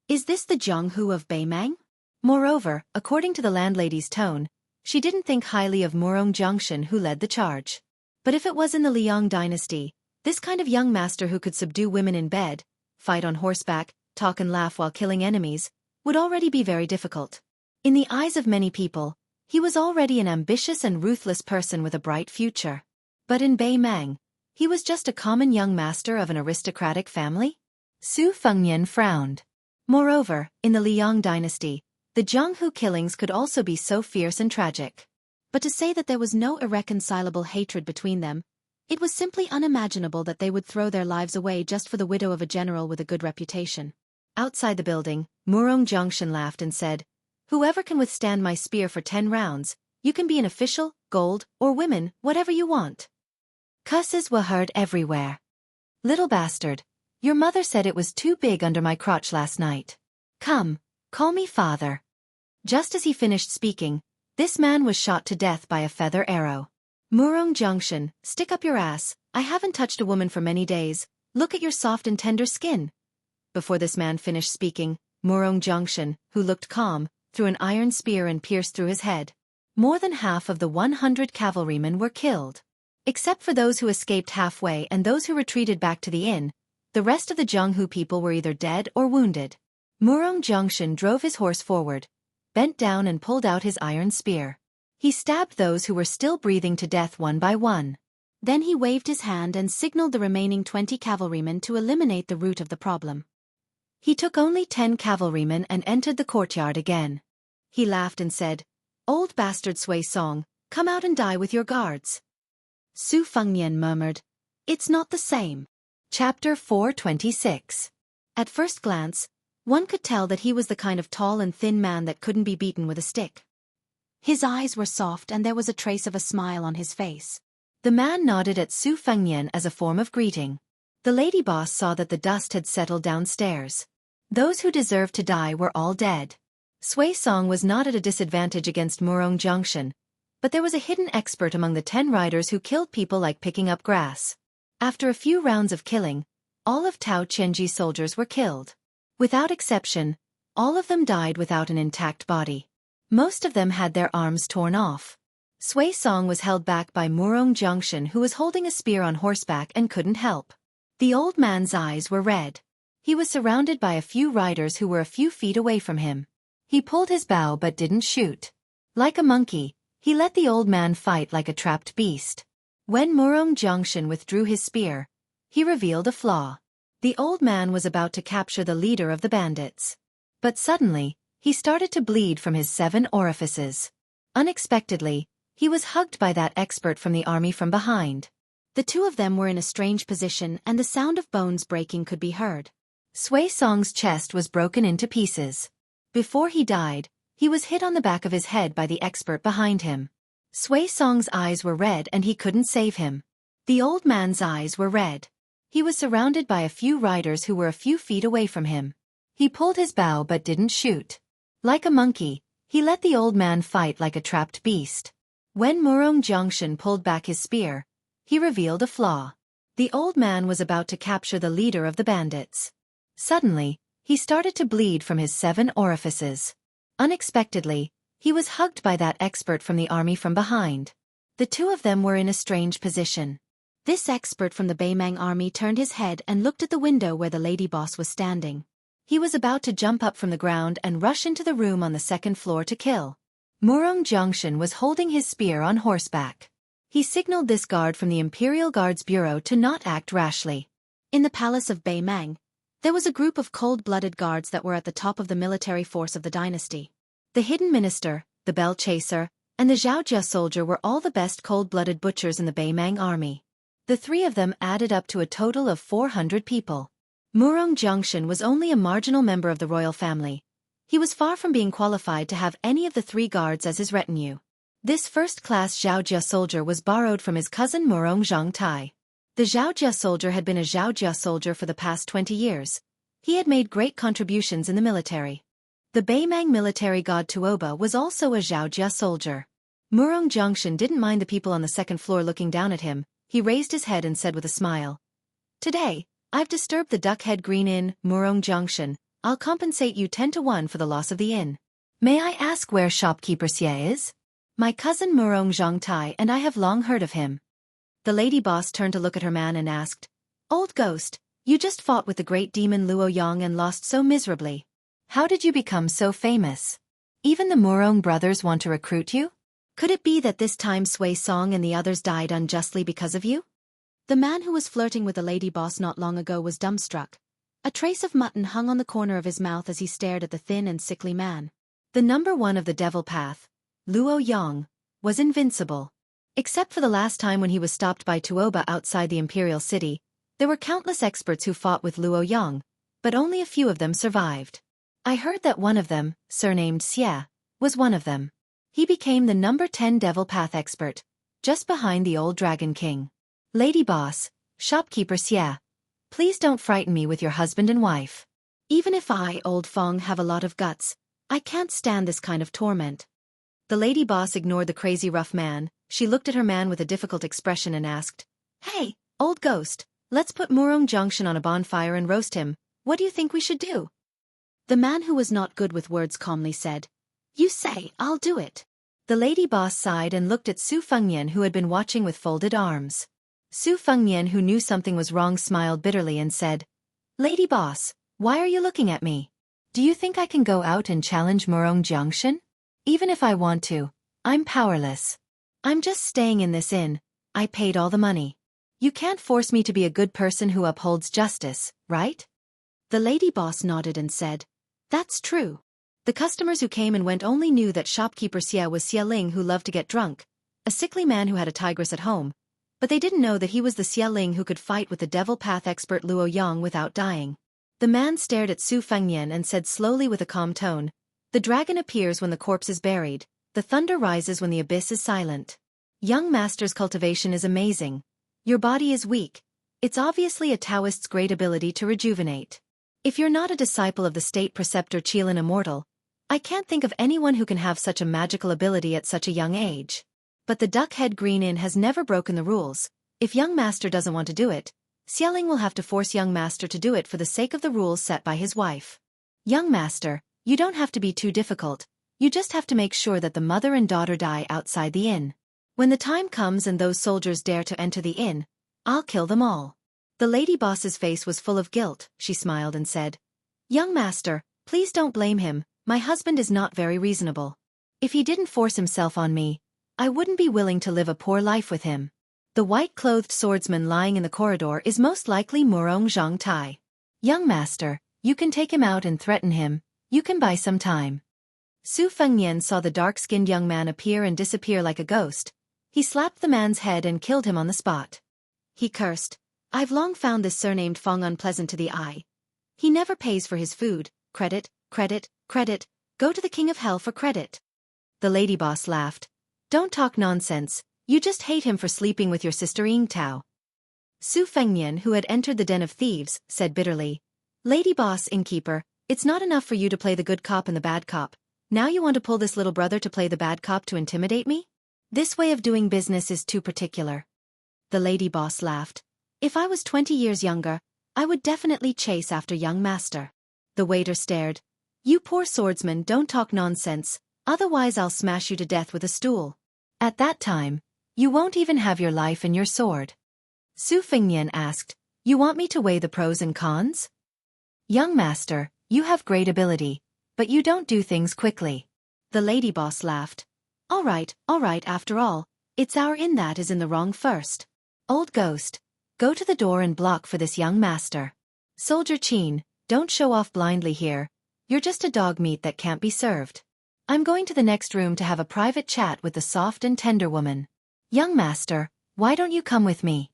S1: Is this the Jianghu of Beimang? Moreover, according to the landlady's tone, she didn't think highly of Murong Jiangshan, who led the charge. But if it was in the Liang dynasty, this kind of young master who could subdue women in bed, fight on horseback, talk and laugh while killing enemies, would already be very difficult. In the eyes of many people, he was already an ambitious and ruthless person with a bright future. But in Beimang, he was just a common young master of an aristocratic family? Su Fengnian frowned. Moreover, in the Liang dynasty, the Jianghu killings could also be so fierce and tragic. But to say that there was no irreconcilable hatred between them, it was simply unimaginable that they would throw their lives away just for the widow of a general with a good reputation. Outside the building, Murong Jiangshan laughed and said, "Whoever can withstand my spear for 10 rounds, you can be an official, gold, or women, whatever you want." Curses were heard everywhere. "Little bastard, your mother said it was too big under my crotch last night. Come, call me father." Just as he finished speaking, this man was shot to death by a feather arrow. Murong Jiangshan, stick up your ass, I haven't touched a woman for many days, look at your soft and tender skin. Before this man finished speaking, Murong Jiangshan, who looked calm, threw an iron spear and pierced through his head. More than half of the 100 cavalrymen were killed. Except for those who escaped halfway and those who retreated back to the inn, the rest of the Jianghu people were either dead or wounded. Murong Jiangshan drove his horse forward, bent down and pulled out his iron spear. He stabbed those who were still breathing to death one by one. Then he waved his hand and signaled the remaining 20 cavalrymen to eliminate the root of the problem. He took only 10 cavalrymen and entered the courtyard again. He laughed and said, "Old bastard Sui Song, come out and die with your guards." Su Fengnian murmured, "It's not the same." Chapter 426. At first glance, one could tell that he was the kind of tall and thin man that couldn't be beaten with a stick. His eyes were soft and there was a trace of a smile on his face. The man nodded at Su Fengnian as a form of greeting. The lady boss saw that the dust had settled downstairs. Those who deserved to die were all dead. Sui Song was not at a disadvantage against Murong Jiangshan, but there was a hidden expert among the 10 riders who killed people like picking up grass. After a few rounds of killing, all of Tao Qianji's soldiers were killed. Without exception, all of them died without an intact body. Most of them had their arms torn off. Sui Song was held back by Murong Jiangshan, who was holding a spear on horseback and couldn't help. The old man's eyes were red. He was surrounded by a few riders who were a few feet away from him. He pulled his bow but didn't shoot. Like a monkey, he let the old man fight like a trapped beast. When Murong Jiangshan withdrew his spear, he revealed a flaw. The old man was about to capture the leader of the bandits. But suddenly, he started to bleed from his 7 orifices. Unexpectedly, he was hugged by that expert from the army from behind. The two of them were in a strange position and the sound of bones breaking could be heard. Sui Song's chest was broken into pieces. Before he died, he was hit on the back of his head by the expert behind him. Sui Song's eyes were red and he couldn't save him. The old man's eyes were red. He was surrounded by a few riders who were a few feet away from him. He pulled his bow but didn't shoot. Like a monkey, he let the old man fight like a trapped beast. When Murong Jiangshan pulled back his spear, he revealed a flaw. The old man was about to capture the leader of the bandits. Suddenly, he started to bleed from his 7 orifices. Unexpectedly, he was hugged by that expert from the army from behind. The two of them were in a strange position. This expert from the Beimang army turned his head and looked at the window where the lady boss was standing. He was about to jump up from the ground and rush into the room on the 2nd floor to kill. Murong Jiangshan was holding his spear on horseback. He signaled this guard from the Imperial Guards Bureau to not act rashly. In the palace of Beimang, there was a group of cold-blooded guards that were at the top of the military force of the dynasty. The hidden minister, the bell chaser, and the Xianxia soldier were all the best cold-blooded butchers in the Beimang army. The 3 of them added up to a total of 400 people. Murong Jiangshan was only a marginal member of the royal family. He was far from being qualified to have any of the 3 guards as his retinue. This first-class Xianxia soldier was borrowed from his cousin Murong Zhangtai. The Xianxia soldier had been a Xianxia soldier for the past 20 years. He had made great contributions in the military. The Beimang military god Tuoba was also a Xianxia soldier. Murong Jiangshan didn't mind the people on the 2nd floor looking down at him. He raised his head and said with a smile, "Today, I've disturbed the Duckhead Green Inn, Murong Jiangshan. I'll compensate you 10 to 1 for the loss of the inn. May I ask where shopkeeper Xie is? My cousin Murong Zhangtai and I have long heard of him." The lady boss turned to look at her man and asked, "Old ghost, you just fought with the great demon Luo Yang and lost so miserably. How did you become so famous? Even the Murong brothers want to recruit you? Could it be that this time Sui Song and the others died unjustly because of you?" The man who was flirting with the lady boss not long ago was dumbstruck. A trace of mutton hung on the corner of his mouth as he stared at the thin and sickly man. The number 1 of the devil path, Luo Yang, was invincible. Except for the last time when he was stopped by Tuoba outside the imperial city, there were countless experts who fought with Luo Yang, but only a few of them survived. I heard that one of them, surnamed Xie, was one of them. He became the number 10 devil path expert, just behind the old Dragon King. Lady boss, shopkeeper Xie, please don't frighten me with your husband and wife. Even if I, old Feng, have a lot of guts, I can't stand this kind of torment. The lady boss ignored the crazy rough man. She looked at her man with a difficult expression and asked, "Hey, old ghost, let's put Murong Jiangshan on a bonfire and roast him. What do you think we should do?" The man who was not good with words calmly said, "You say, I'll do it." The lady boss sighed and looked at Su Fengnian, who had been watching with folded arms. Su Fengnian, who knew something was wrong, smiled bitterly and said, "Lady boss, why are you looking at me? Do you think I can go out and challenge Murong Jiangshan? Even if I want to, I'm powerless. I'm just staying in this inn. I paid all the money. You can't force me to be a good person who upholds justice, right?" The lady boss nodded and said, "That's true." The customers who came and went only knew that shopkeeper Xie was Xie Ling, who loved to get drunk, a sickly man who had a tigress at home, but they didn't know that he was the Xie Ling who could fight with the devil path expert Luo Yang without dying. The man stared at Su Fengnian and said slowly with a calm tone, "The dragon appears when the corpse is buried, the thunder rises when the abyss is silent. Young master's cultivation is amazing. Your body is weak. It's obviously a Taoist's great ability to rejuvenate. If you're not a disciple of the state preceptor Qilin Immortal, I can't think of anyone who can have such a magical ability at such a young age. But the Duckhead Green Inn has never broken the rules. If young master doesn't want to do it, Xieling will have to force young master to do it for the sake of the rules set by his wife. Young master, you don't have to be too difficult, you just have to make sure that the mother and daughter die outside the inn.
S2: When the time comes and those soldiers dare to enter the inn, I'll kill them all. The lady boss's face was full of guilt. She smiled and said, "Young master, please don't blame him. My husband is not very reasonable. If he didn't force himself on me, I wouldn't be willing to live a poor life with him. The white-clothed swordsman lying in the corridor is most likely Murong Zhangtai. Young master, you can take him out and threaten him. You can buy some time." Su Fengnian saw the dark-skinned young man appear and disappear like a ghost. He slapped the man's head and killed him on the spot. He cursed, "I've long found this surnamed Fong unpleasant to the eye. He never pays for his food. Credit, credit, credit. Go to the king of hell for credit." The lady boss laughed. "Don't talk nonsense. You just hate him for sleeping with your sister Ying Tao." Su Fengnian, who had entered the den of thieves, said bitterly, "Lady boss, innkeeper, it's not enough for you to play the good cop and the bad cop. Now you want to pull this little brother to play the bad cop to intimidate me? This way of doing business is too particular." The lady boss laughed. "If I was 20 years younger, I would definitely chase after young master." The waiter stared. "You poor swordsman, don't talk nonsense, otherwise I'll smash you to death with a stool. At that time, you won't even have your life and your sword." Su Fengnian asked, "You want me to weigh the pros and cons?" "Young master, you have great ability, but you don't do things quickly." The lady boss laughed. All right, after all, it's our inn that is in the wrong first. Old ghost, go to the door and block for this young master. Soldier Chin, don't show off blindly here. You're just a dog meat that can't be served. I'm going to the next room to have a private chat with the soft and tender woman. Young master, why don't you come with me?"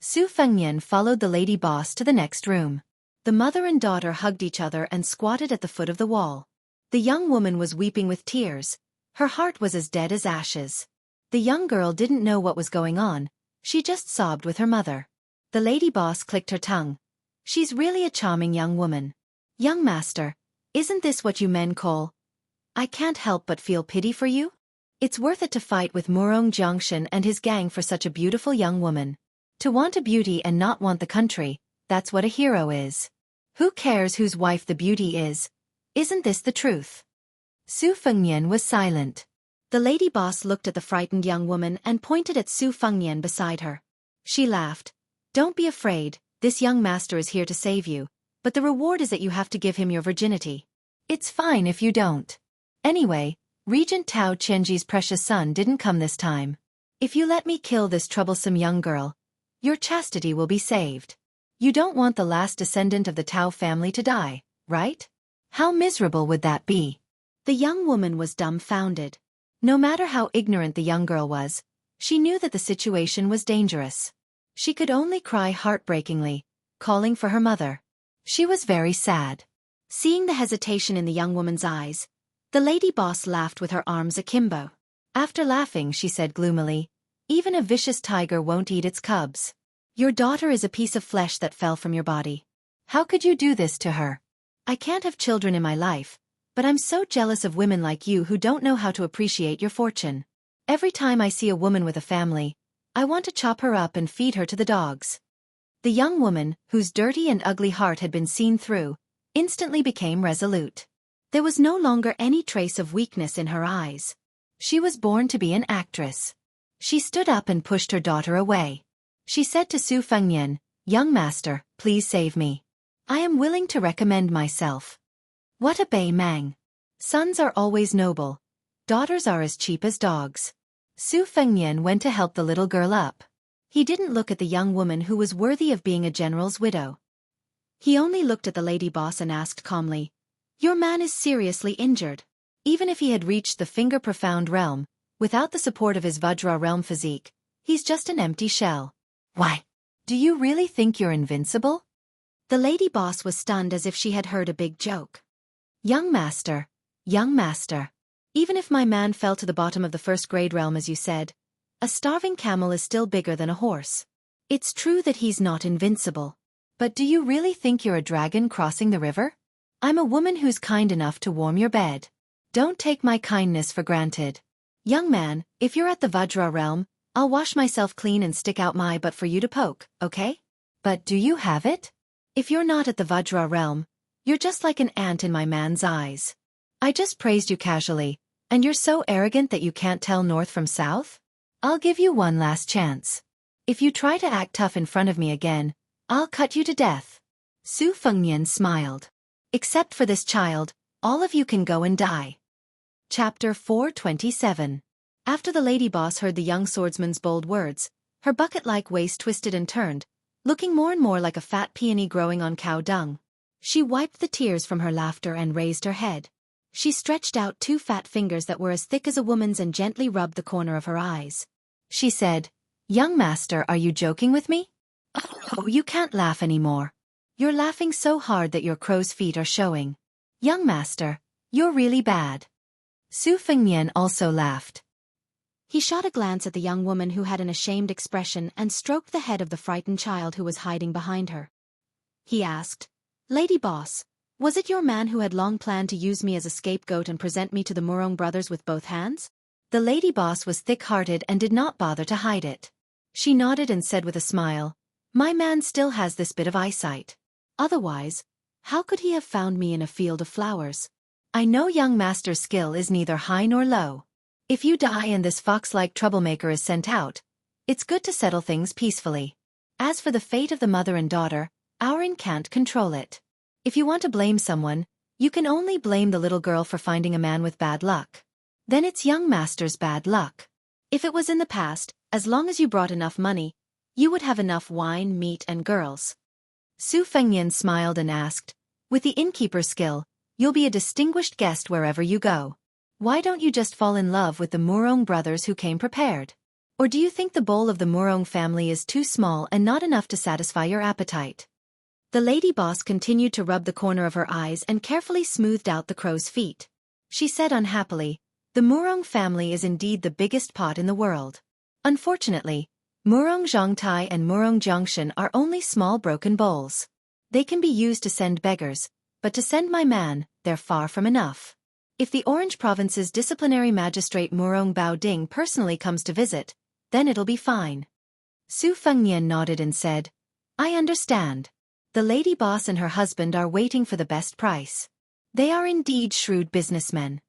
S2: Su Fengnian followed the lady boss to the next room. The mother and daughter hugged each other and squatted at the foot of the wall. The young woman was weeping with tears. Her heart was as dead as ashes. The young girl didn't know what was going on. She just sobbed with her mother. The lady boss clicked her tongue. "She's really a charming young woman. Young master, isn't this what you men call? I can't help but feel pity for you. It's worth it to fight with Murong Jiangshan and his gang for such a beautiful young woman. To want a beauty and not want the country, that's what a hero is. Who cares whose wife the beauty is? Isn't this the truth?" Su Fengnian was silent. The lady boss looked at the frightened young woman and pointed at Su Fengnian beside her. She laughed. "Don't be afraid, this young master is here to save you, but the reward is that you have to give him your virginity. It's fine if you don't. Anyway, Regent Tao Qianji's precious son didn't come this time. If you let me kill this troublesome young girl, your chastity will be saved. You don't want the last descendant of the Tao family to die, right? How miserable would that be?" The young woman was dumbfounded. No matter how ignorant the young girl was, she knew that the situation was dangerous. She could only cry heartbreakingly, calling for her mother. She was very sad. Seeing the hesitation in the young woman's eyes, the lady boss laughed with her arms akimbo. After laughing, she said gloomily, "Even a vicious tiger won't eat its cubs. Your daughter is a piece of flesh that fell from your body. How could you do this to her? I can't have children in my life, but I'm so jealous of women like you who don't know how to appreciate your fortune. Every time I see a woman with a family, I want to chop her up and feed her to the dogs." The young woman, whose dirty and ugly heart had been seen through, instantly became resolute. There was no longer any trace of weakness in her eyes. She was born to be an actress. She stood up and pushed her daughter away. She said to Su Fengnian, "Young master, please save me. I am willing to recommend myself." What a Bei Mang. Sons are always noble. Daughters are as cheap as dogs. Su Fengnian went to help the little girl up. He didn't look at the young woman who was worthy of being a general's widow. He only looked at the lady boss and asked calmly, "Your man is seriously injured." Even if he had reached the finger-profound realm, without the support of his Vajra realm physique, he's just an empty shell. Why? Do you really think you're invincible? The lady boss was stunned as if she had heard a big joke. Young master, even if my man fell to the bottom of the first-grade realm as you said, a starving camel is still bigger than a horse. It's true that he's not invincible. But do you really think you're a dragon crossing the river? I'm a woman who's kind enough to warm your bed. Don't take my kindness for granted. Young man, if you're at the Vajra realm, I'll wash myself clean and stick out my butt for you to poke, okay? But do you have it? If you're not at the Vajra realm, you're just like an ant in my man's eyes. I just praised you casually, and you're so arrogant that you can't tell north from south?
S1: I'll give you one last chance. If you try to act tough in front of me again, I'll cut you to death. Su Fengnian smiled. Except for this child, all of you can go and die. Chapter 427. After the lady boss heard the young swordsman's bold words, her bucket-like waist twisted and turned, looking more and more like a fat peony growing on cow dung. She wiped the tears from her laughter and raised her head. She stretched out 2 fat fingers that were as thick as a woman's and gently rubbed the corner of her eyes. She said, "Young master, are you joking with me? Oh, you can't laugh anymore. You're laughing so hard that your crow's feet are showing. Young master, you're really bad." Su Fengnian also laughed. He shot a glance at the young woman who had an ashamed expression and stroked the head of the frightened child who was hiding behind her. He asked, "Lady boss, was it your man who had long planned to use me as a scapegoat and present me to the Murong brothers with both hands?" The lady boss was thick-hearted and did not bother to hide it. She nodded and said with a smile, "My man still has this bit of eyesight. Otherwise, how could he have found me in a field of flowers? I know young master's skill is neither high nor low. If you die and this fox-like troublemaker is sent out, it's good to settle things peacefully. As for the fate of the mother and daughter, Aurin can't control it. If you want to blame someone, you can only blame the little girl for finding a man with bad luck. Then it's young master's bad luck. If it was in the past, as long as you brought enough money, you would have enough wine, meat and girls." Su Fengnian smiled and asked, "With the innkeeper's skill, you'll be a distinguished guest wherever you go. Why don't you just fall in love with the Murong brothers who came prepared? Or do you think the bowl of the Murong family is too small and not enough to satisfy your appetite?" The lady boss continued to rub the corner of her eyes and carefully smoothed out the crow's feet. She said unhappily, "The Murong family is indeed the biggest pot in the world. Unfortunately, Murong Zhongtai and Murong Jiangshan are only small broken bowls. They can be used to send beggars, but to send my man, they're far from enough. If the Orange Province's disciplinary magistrate Murong Bao Ding personally comes to visit, then it'll be fine." Su Fengnian nodded and said, "I understand. The lady boss and her husband are waiting for the best price. They are indeed shrewd businessmen."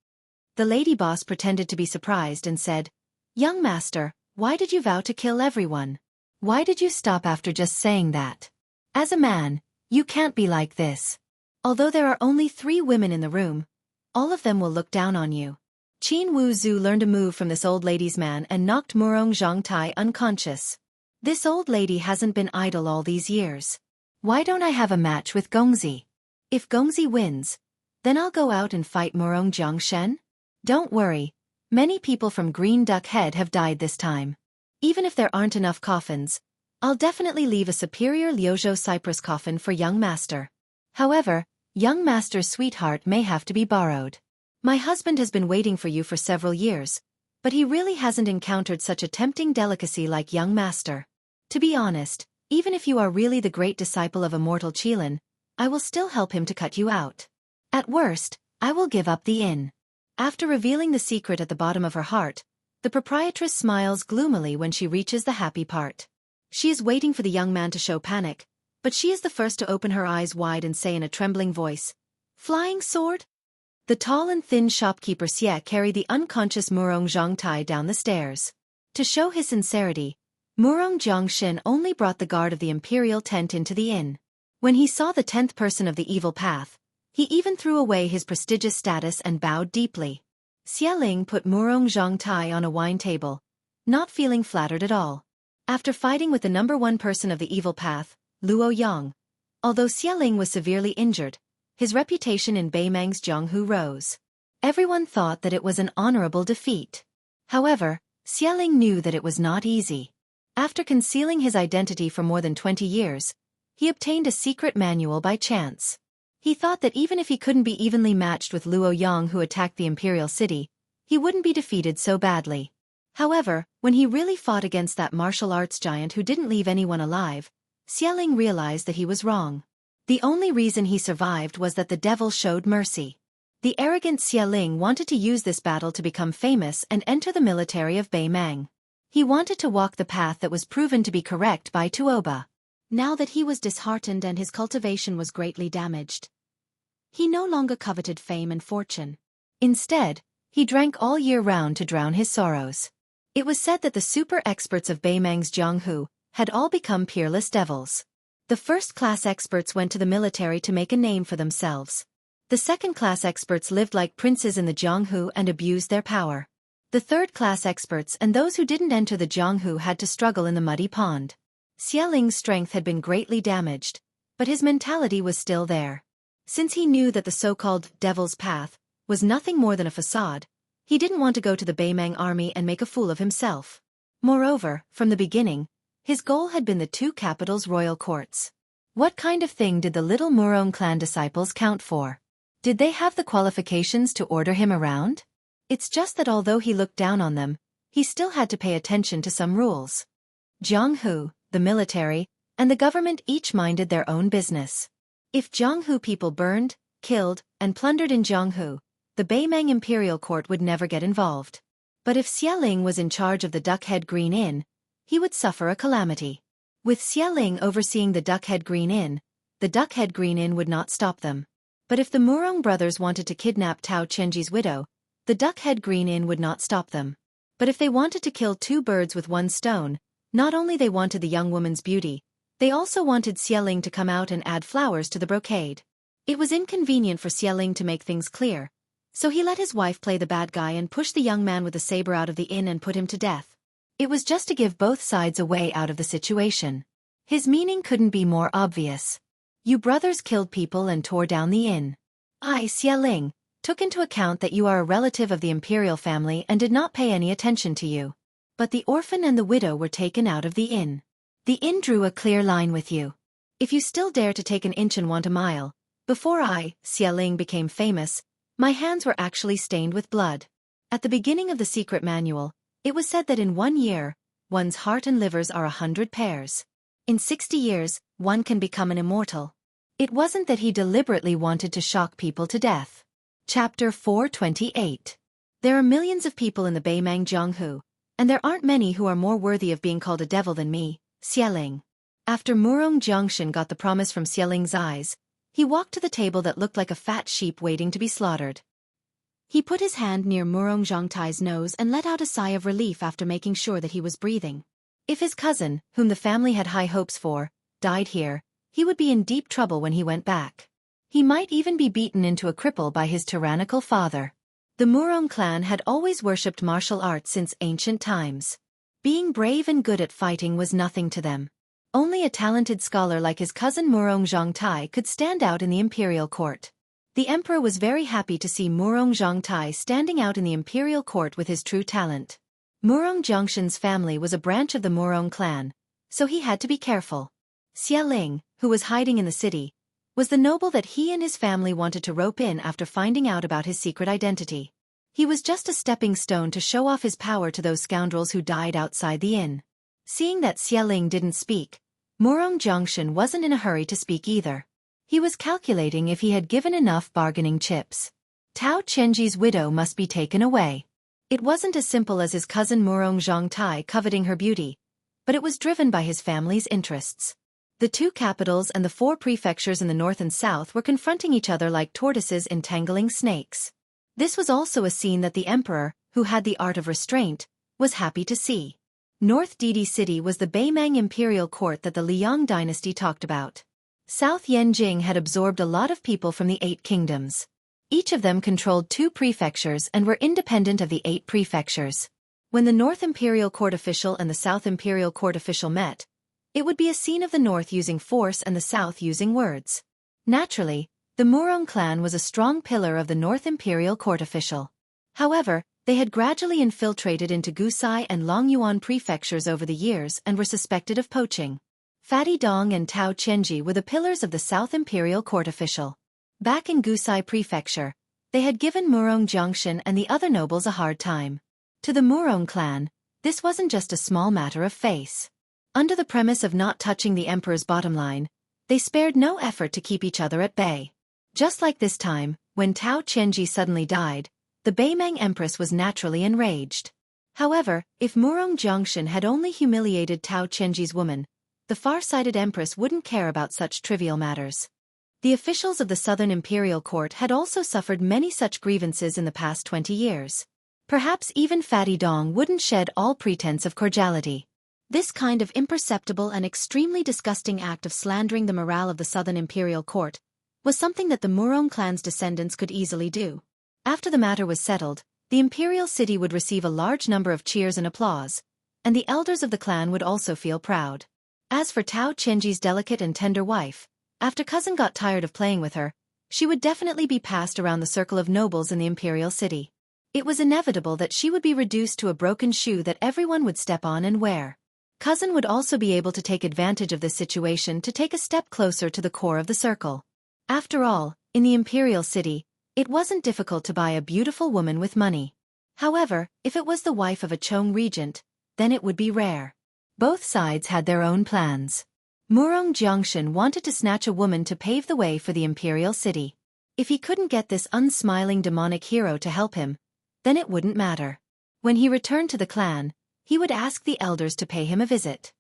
S1: The lady boss pretended to be surprised and said, "Young master, why did you vow to kill everyone? Why did you stop after just saying that? As a man, you can't be like this. Although there are only 3 women in the room, all of them will look down on you." Qin Wu Zhu learned a move from this old lady's man and knocked Murong Zhongtai unconscious. "This old lady hasn't been idle all these years. Why don't I have a match with Gongzi? If Gongzi wins, then I'll go out and fight Murong Jiangshan. Don't worry, many people from Green Duck Head have died this time. Even if there aren't enough coffins, I'll definitely leave a superior Liuzhou cypress coffin for young master. However, young master's sweetheart may have to be borrowed. My husband has been waiting for you for several years, but he really hasn't encountered such a tempting delicacy like young master. To be honest, even if you are really the great disciple of immortal Qilin, I will still help him to cut you out. At worst, I will give up the inn." After revealing the secret at the bottom of her heart, the proprietress smiles gloomily when she reaches the happy part. She is waiting for the young man to show panic, but she is the first to open her eyes wide and say in a trembling voice, "Flying sword?" The tall and thin shopkeeper Xie carried the unconscious Murong Zhongtai down the stairs. To show his sincerity, Murong Jiangshan only brought the guard of the imperial tent into the inn. When he saw the 10th person of the evil path, he even threw away his prestigious status and bowed deeply. Xie Ling put Murong Zhongtai on a wine table, not feeling flattered at all. After fighting with the number 1 person of the evil path, Luo Yang, although Xie Ling was severely injured, his reputation in Beimang's Jianghu rose. Everyone thought that it was an honorable defeat. However, Xie Ling knew that it was not easy. After concealing his identity for more than 20 years, he obtained a secret manual by chance. He thought that even if he couldn't be evenly matched with Luo Yang who attacked the imperial city, he wouldn't be defeated so badly. However, when he really fought against that martial arts giant who didn't leave anyone alive, Xie Ling realized that he was wrong. The only reason he survived was that the devil showed mercy. The arrogant Xie Ling wanted to use this battle to become famous and enter the military of Beimang. He wanted to walk the path that was proven to be correct by Tuoba. Now that he was disheartened and his cultivation was greatly damaged, he no longer coveted fame and fortune. Instead, he drank all year round to drown his sorrows. It was said that the super experts of Beimang's Jianghu had all become peerless devils. The first-class experts went to the military to make a name for themselves. The second-class experts lived like princes in the Jianghu and abused their power. The third-class experts and those who didn't enter the Jianghu had to struggle in the muddy pond. Xialing's strength had been greatly damaged, but his mentality was still there. Since he knew that the so-called Devil's Path was nothing more than a facade, he didn't want to go to the Beimang army and make a fool of himself. Moreover, from the beginning, his goal had been the two capitals' royal courts. What kind of thing did the little Murong clan disciples count for? Did they have the qualifications to order him around? It's just that although he looked down on them, he still had to pay attention to some rules. Jianghu, the military, and the government each minded their own business. If Jianghu people burned, killed, and plundered in Jianghu, the Beimang Imperial Court would never get involved. But if Xialing was in charge of the Duckhead Green Inn, he would suffer a calamity. With Xialing overseeing the Duckhead Green Inn, the Duckhead Green Inn would not stop them. But if the Murong brothers wanted to kidnap Tao Chenji's widow, the Duckhead Green Inn would not stop them. But if they wanted to kill two birds with one stone, not only they wanted the young woman's beauty, they also wanted Xialing to come out and add flowers to the brocade. It was inconvenient for Xialing to make things clear, so he let his wife play the bad guy and push the young man with the saber out of the inn and put him to death. It was just to give both sides a way out of the situation. His meaning couldn't be more obvious. You brothers killed people and tore down the inn. I, Xialing, took into account that you are a relative of the imperial family and did not pay any attention to you. But the orphan and the widow were taken out of the inn. The inn drew a clear line with you. If you still dare to take an inch and want a mile, before I, Xialing, became famous, my hands were actually stained with blood. At the beginning of the secret manual, it was said that in 1 year, one's heart and livers are 100 pairs. In 60 years, one can become an immortal. It wasn't that he deliberately wanted to shock people to death. Chapter 428. There are millions of people in the Beimang Jianghu, and there aren't many who are more worthy of being called a devil than me, Xialing. After Murong Jiangshan got the promise from Xialing's eyes, he walked to the table that looked like a fat sheep waiting to be slaughtered. He put his hand near Murong Zhangtai's nose and let out a sigh of relief after making sure that he was breathing. If his cousin, whom the family had high hopes for, died here, he would be in deep trouble when he went back. He might even be beaten into a cripple by his tyrannical father. The Murong clan had always worshipped martial arts since ancient times. Being brave and good at fighting was nothing to them. Only a talented scholar like his cousin Murong Zhangtai could stand out in the imperial court. The emperor was very happy to see Murong Zhangtai standing out in the imperial court with his true talent. Murong Jiangshan's family was a branch of the Murong clan, so he had to be careful. Xialing, who was hiding in the city, was the noble that he and his family wanted to rope in after finding out about his secret identity. He was just a stepping stone to show off his power to those scoundrels who died outside the inn. Seeing that Xialing didn't speak, Murong Jiangshan wasn't in a hurry to speak either. He was calculating if he had given enough bargaining chips. Tao Chenji's widow must be taken away. It wasn't as simple as his cousin Murong Zhangtai coveting her beauty, but it was driven by his family's interests. The two capitals and the 4 prefectures in the north and south were confronting each other like tortoises entangling snakes. This was also a scene that the emperor, who had the art of restraint, was happy to see. North Didi City was the Beimang imperial court that the Liang dynasty talked about. South Yanjing had absorbed a lot of people from the 8 kingdoms. Each of them controlled 2 prefectures and were independent of the 8 prefectures. When the North Imperial Court official and the South Imperial Court official met, it would be a scene of the North using force and the South using words. Naturally, the Murong clan was a strong pillar of the North Imperial Court official. However, they had gradually infiltrated into Gusai and Longyuan prefectures over the years and were suspected of poaching. Fatty Dong and Tao Chenji were the pillars of the South Imperial Court official. Back in Gusai Prefecture, they had given Murong Jiangshan and the other nobles a hard time. To the Murong clan, this wasn't just a small matter of face. Under the premise of not touching the emperor's bottom line, they spared no effort to keep each other at bay. Just like this time, when Tao Chenji suddenly died, the Beimang empress was naturally enraged. However, if Murong Jiangshan had only humiliated Tao Chenji's woman, the far-sighted empress wouldn't care about such trivial matters. The officials of the Southern Imperial Court had also suffered many such grievances in the past 20 years. Perhaps even Fatty Dong wouldn't shed all pretense of cordiality.
S2: This kind of imperceptible and extremely disgusting act of slandering the morale of the Southern Imperial Court was something that the Murong clan's descendants could easily do. After the matter was settled, the imperial city would receive a large number of cheers and applause, and the elders of the clan would also feel proud. As for Tao Qianji's delicate and tender wife, after cousin got tired of playing with her, she would definitely be passed around the circle of nobles in the imperial city. It was inevitable that she would be reduced to a broken shoe that everyone would step on and wear. Cousin would also be able to take advantage of this situation to take a step closer to the core of the circle. After all, in the imperial city, it wasn't difficult to buy a beautiful woman with money. However, if it was the wife of a Chong regent, then it would be rare. Both sides had their own plans. Murong Jiangshan wanted to snatch a woman to pave the way for the imperial city. If he couldn't get this unsmiling demonic hero to help him, then it wouldn't matter. When he returned to the clan, he would ask the elders to pay him a visit.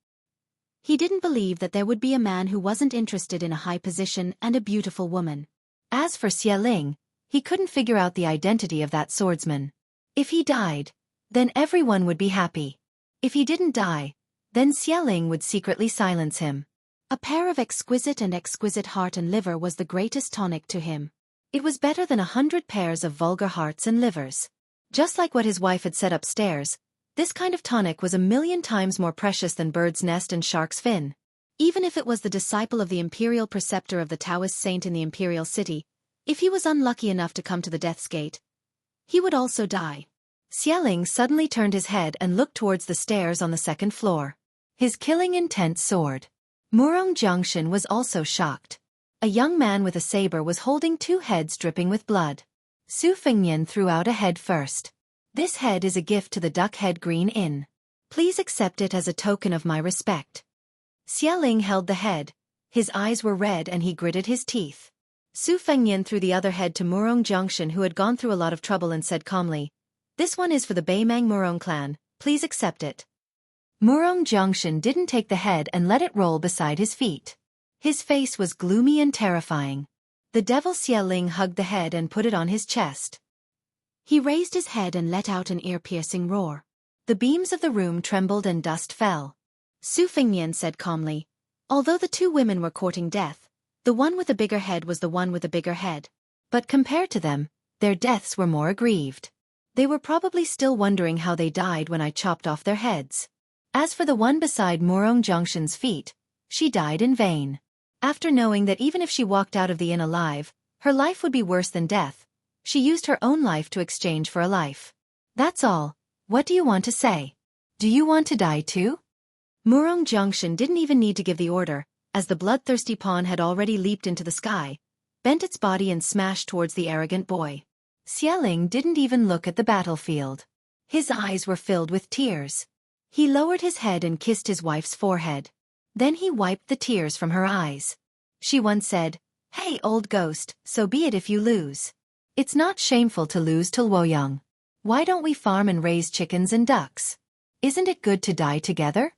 S2: He didn't believe that there would be a man who wasn't interested in a high position and a beautiful woman.
S1: As for Xie Ling, he couldn't figure out the identity of that swordsman. If he died, then everyone would be happy. If he didn't die, then Xie Ling would secretly silence him.
S2: A pair of exquisite heart and liver was the greatest tonic to him.
S1: It was better than 100 pairs of vulgar hearts and livers. Just like what his wife had said upstairs, this kind of tonic was 1,000,000 times more precious than bird's nest and shark's fin.
S2: Even if it was the disciple of the imperial preceptor of the Taoist saint in the imperial city, if he was unlucky enough to come to the death's gate, he would also die.
S1: Xie Ling suddenly turned his head and looked towards the stairs on the second floor. His killing intent soared. Murong Jiangshan was also shocked. A young man with a saber was holding 2 heads dripping with blood. Su Fengnian threw out a head first. This head is a gift to the Duck Head Green Inn. Please accept it as a token of my respect. Xie Ling held the head. His eyes were red and he gritted his teeth. Su Fengnian threw the other head to Murong Jiangshan, who had gone through a lot of trouble, and said calmly, "This one is for the Beimang Murong clan, please accept it." Murong Jiangshan didn't take the head and let it roll beside his feet. His face was gloomy and terrifying. The devil Xie Ling hugged the head and put it on his chest.
S2: He raised his head and let out an ear-piercing roar.
S1: The beams of the room trembled and dust fell.
S2: Su Fengnian said calmly, "Although the 2 women were courting death, the one with the bigger head was the one with the bigger head.
S1: But compared to them, their deaths were more aggrieved. They were probably still wondering how they died when I chopped off their heads. As for the one beside Murong Jiangshan's feet, she died in vain. After knowing that even if she walked out of the inn alive, her life would be worse than death, she used her own life to exchange for a life. That's all. What do you want to say? Do you want to die too?" Murong Jiangshan didn't even need to give the order, as the bloodthirsty pawn had already leaped into the sky, bent its body and smashed towards the arrogant boy. Xie Ling didn't even look at the battlefield. His eyes were filled with tears. He lowered his head and kissed his wife's forehead. Then he wiped the tears from her eyes. She once said, "Hey, old ghost, so be it if you lose. It's not shameful to lose to Luoyang. Why don't we farm and raise chickens and ducks? Isn't it good to die together?"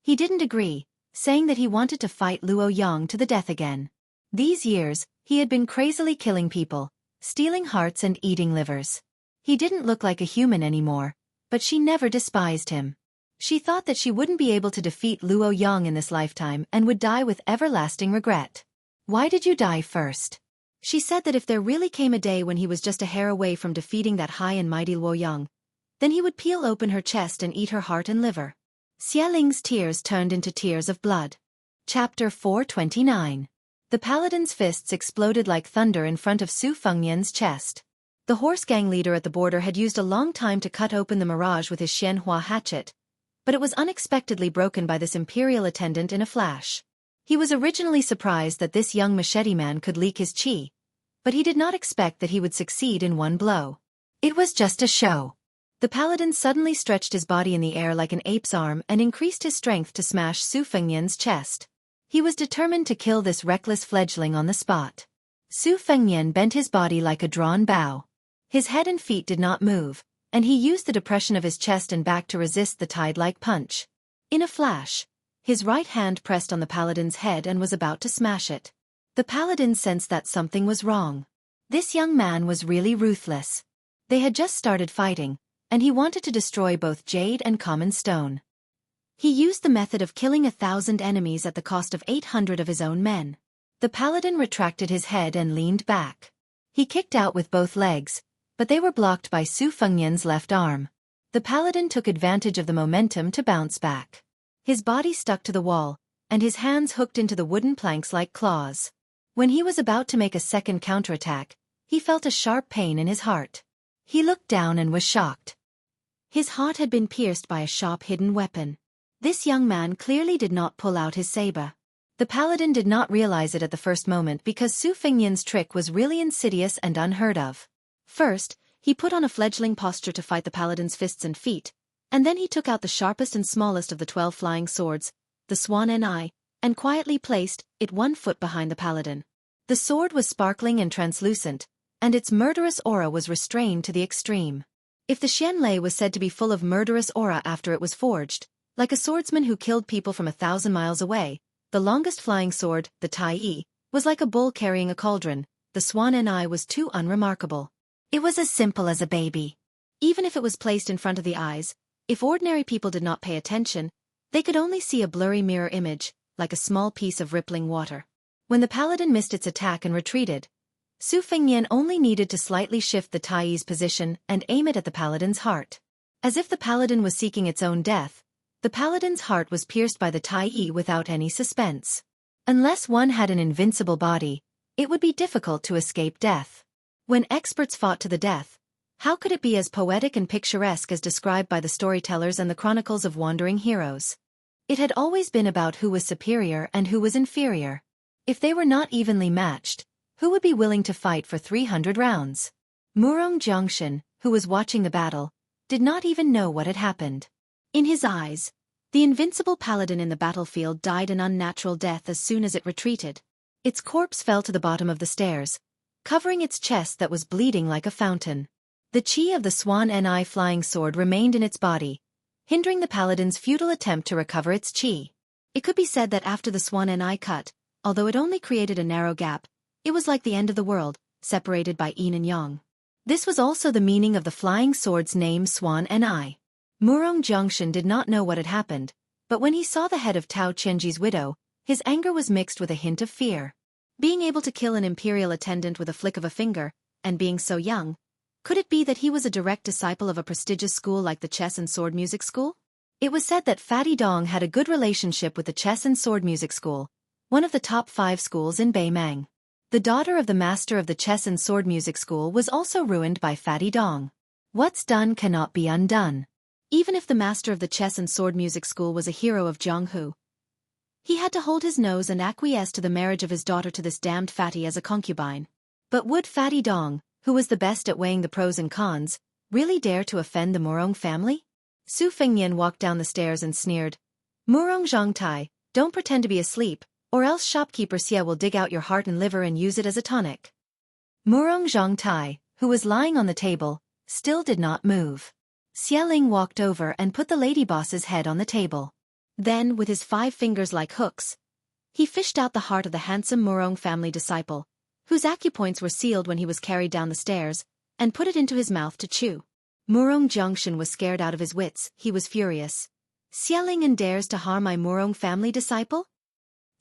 S1: He didn't agree, saying that he wanted to fight Luoyang to the death again. These years, he had been crazily killing people, stealing hearts and eating livers. He didn't look like a human anymore, but she never despised him. She thought that she wouldn't be able to defeat Luoyang in this lifetime and would die with everlasting regret. "Why did you die first?" She said that if there really came a day when he was just a hair away from defeating that high and mighty Luoyang, then he would peel open her chest and eat her heart and liver. Xie Ling's tears turned into tears of blood. Chapter 429. The paladin's fists exploded like thunder in front of Su Fengnian's chest. The horse gang leader at the border had used a long time to cut open the mirage with his Xianxia hatchet, but it was unexpectedly broken by this imperial attendant in a flash. He was originally surprised that this young machete man could leak his chi, but he did not expect that he would succeed in one blow. It was just a show. The paladin suddenly stretched his body in the air like an ape's arm and increased his strength to smash Su Fengnian's chest. He was determined to kill this reckless fledgling on the spot. Su Fengnian bent his body like a drawn bow. His head and feet did not move, and he used the depression of his chest and back to resist the tide-like punch. In a flash, his right hand pressed on the paladin's head and was about to smash it. The paladin sensed that something was wrong. This young man was really ruthless. They had just started fighting, and he wanted to destroy both jade and common stone. He used the method of killing 1,000 enemies at the cost of 800 of his own men. The paladin retracted his head and leaned back. He kicked out with both legs, but they were blocked by Su Fengyan's left arm. The paladin took advantage of the momentum to bounce back. His body stuck to the wall, and his hands hooked into the wooden planks like claws. When he was about to make a second counterattack, he felt a sharp pain in his heart. He looked down and was shocked. His heart had been pierced by a sharp hidden weapon. This young man clearly did not pull out his saber. The paladin did not realize it at the first moment because Su Fengyan's trick was really insidious and unheard of. First, he put on a fledgling posture to fight the paladin's fists and feet, and then he took out the sharpest and smallest of the 12 flying swords, the swordsmen, and quietly placed it 1 foot behind the paladin. The sword was sparkling and translucent, and its murderous aura was restrained to the extreme. If the Xianxia was said to be full of murderous aura after it was forged, like a swordsman who killed people from 1,000 miles away, the longest flying sword, the Tai, was like a bull carrying a cauldron. The swordsmen was too unremarkable. It was as simple as a baby. Even if it was placed in front of the eyes, if ordinary people did not pay attention, they could only see a blurry mirror image, like a small piece of rippling water. When the paladin missed its attack and retreated, Su Fengyan only needed to slightly shift the Tai's position and aim it at the paladin's heart. As if the paladin was seeking its own death, the paladin's heart was pierced by the Tai without any suspense. Unless one had an invincible body, it would be difficult to escape death. When experts fought to the death, how could it be as poetic and picturesque as described by the storytellers and the chronicles of wandering heroes? It had always been about who was superior and who was inferior. If they were not evenly matched, who would be willing to fight for 300 rounds? Murong Jiangshan, who was watching the battle, did not even know what had happened. In his eyes, the invincible paladin in the battlefield died an unnatural death as soon as it retreated. Its corpse fell to the bottom of the stairs, covering its chest that was bleeding like a fountain. The chi of the swordsmen flying sword remained in its body, hindering the paladin's futile attempt to recover its chi. It could be said that after the swordsmen cut, although it only created a narrow gap, it was like the end of the world, separated by yin and yang. This was also the meaning of the flying sword's name swordsmen. Murong Jiangshan did not know what had happened, but when he saw the head of Tao Chenji's widow, his anger was mixed with a hint of fear. Being able to kill an imperial attendant with a flick of a finger, and being so young, could it be that he was a direct disciple of a prestigious school like the chess and sword music school? It was said that Fatty Dong had a good relationship with the chess and sword music school, one of the top 5 schools in Beimang. The daughter of the master of the chess and sword music school was also ruined by Fatty Dong. What's done cannot be undone. Even if the master of the chess and sword music school was a hero of Jianghu, he had to hold his nose and acquiesce to the marriage of his daughter to this damned Fatty as a concubine. But would Fatty Dong, who was the best at weighing the pros and cons, really dare to offend the Murong family? Su Fengyan walked down the stairs and sneered, "Murong Zhongtai, don't pretend to be asleep, or else shopkeeper Xia will dig out your heart and liver and use it as a tonic." Murong Zhongtai, who was lying on the table, still did not move. Xia Ling walked over and put the lady boss's head on the table. Then, with his 5 fingers like hooks, he fished out the heart of the handsome Murong family disciple, whose acupoints were sealed when he was carried down the stairs, and put it into his mouth to chew. Murong Jiangshan was scared out of his wits. He was furious. Xia Ling dares to harm my Murong family disciple?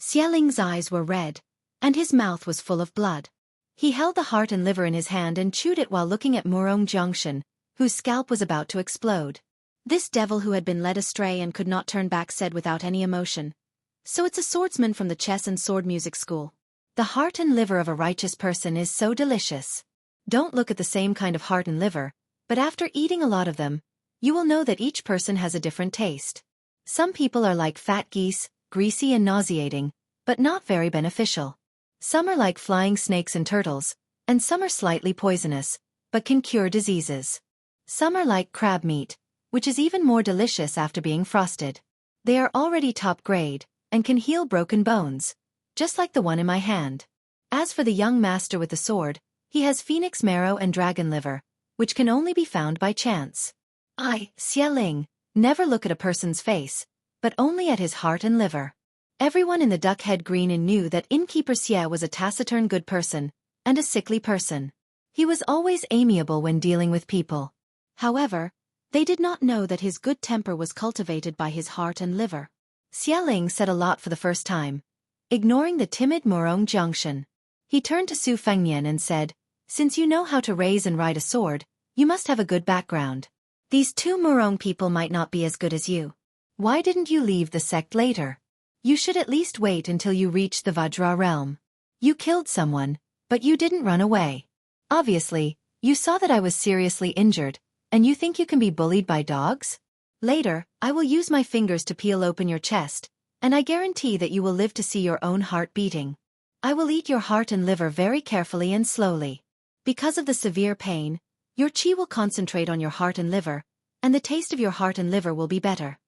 S1: Xia Ling's eyes were red, and his mouth was full of blood. He held the heart and liver in his hand and chewed it while looking at Murong Jiangshan, whose scalp was about to explode. This devil who had been led astray and could not turn back said without any emotion, "So it's a swordsman from the chess and sword music school. The heart and liver of a righteous person is so delicious. Don't look at the same kind of heart and liver, but after eating a lot of them, you will know that each person has a different taste. Some people are like fat geese, greasy and nauseating, but not very beneficial. Some are like flying snakes and turtles, and some are slightly poisonous, but can cure diseases. Some are like crab meat, which is even more delicious after being frosted. They are already top grade, and can heal broken bones, just like the one in my hand. As for the young master with the sword, he has phoenix marrow and dragon liver, which can only be found by chance. Xia Ling, never look at a person's face, but only at his heart and liver." Everyone in the Duckhead Green Inn knew that innkeeper Xia was a taciturn good person, and a sickly person. He was always amiable when dealing with people. However,
S2: They did not know that his good temper was cultivated by his heart and liver. Xialing said a lot for the first time, ignoring the timid Murong Jiangshan. He turned to Su Fengnian and said, "Since you know how to raise and ride a sword, you must have a good background. These two Murong people might not be as good as you. Why didn't you leave the sect later? You should at least wait until you reached the Vajra realm. You killed someone, but you didn't run away. Obviously, you saw that I was seriously injured, and you think you can be bullied by dogs? Later, I will use my fingers to peel open your chest, and I guarantee that you will live to see your own heart beating. I will eat your heart and liver very carefully and slowly. Because of the severe pain, your qi will concentrate on your heart and liver, and the taste of your heart and liver will be better."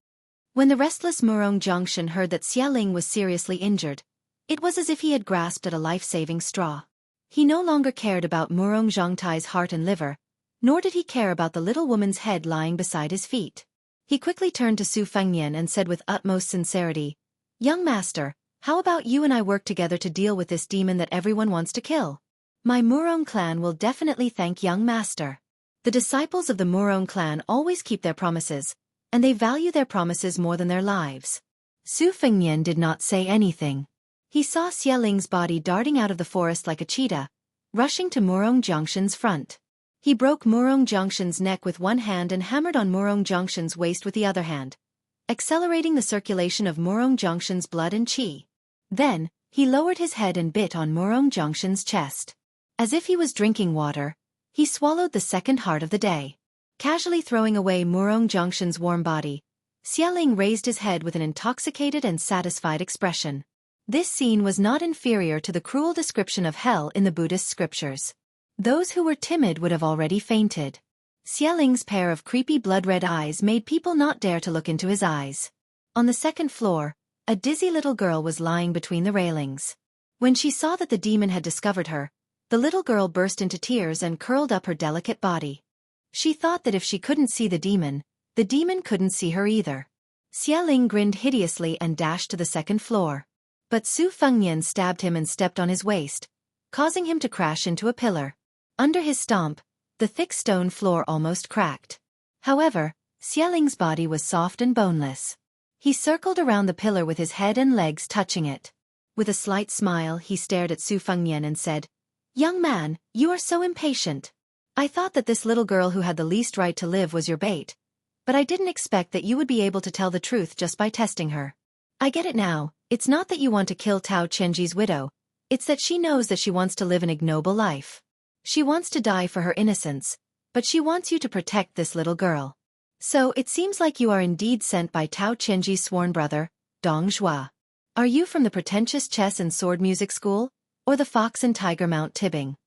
S2: When the restless Murong Jiangshan heard that Xialing was seriously injured, it was as if he had grasped at a life-saving straw. He no longer cared about Murong Zhangtai's heart and liver, nor did he care about the little woman's head lying beside his feet. He quickly turned to Su Fengnian and said with utmost sincerity, "Young master, how about you and I work together to deal with this demon that everyone wants to kill? My Murong clan will definitely thank young master." The disciples of the Murong clan always keep their promises, and they value their promises more than their lives. Su Fengnian did not say anything. He saw Xialing's body darting out of the forest like a cheetah, rushing to Murong Jiangshan's front. He broke Murong Jiangshan's neck with one hand and hammered on Murong Jiangshan's waist with the other hand, accelerating the circulation of Murong Jiangshan's blood and qi. Then, he lowered his head and bit on Murong Jiangshan's chest. As if he was drinking water, he swallowed the second heart of the day. Casually throwing away Murong Jiangshan's warm body, Xialing raised his head with an intoxicated and satisfied expression. This scene was not inferior to the cruel description of hell in the Buddhist scriptures. Those who were timid would have already fainted. Xialing's pair of creepy blood-red eyes made people not dare to look into his eyes. On the second floor, a dizzy little girl was lying between the railings. When she saw that the demon had discovered her, the little girl burst into tears and curled up her delicate body. She thought that if she couldn't see the demon couldn't see her either. Xialing grinned hideously and dashed to the second floor. But Su Fengnian stabbed him and stepped on his waist, causing him to crash into a pillar. Under his stomp, the thick stone floor almost cracked. However, Xialing's body was soft and boneless. He circled around the pillar with his head and legs touching it. With a slight smile, he stared at Su Fengnian and said, "Young man, you are so impatient. I thought that this little girl who had the least right to live was your bait, but I didn't expect that you would be able to tell the truth just by testing her. I get it now, it's not that you want to kill Tao Qianji's widow, it's that she knows that she wants to live an ignoble life. She wants to die for her innocence, but she wants you to protect this little girl. So it seems like you are indeed sent by Tao Qianji's sworn brother, Dong Zhua. Are you from the pretentious chess and sword music school, or the Fox and Tiger Mount Tibbing?"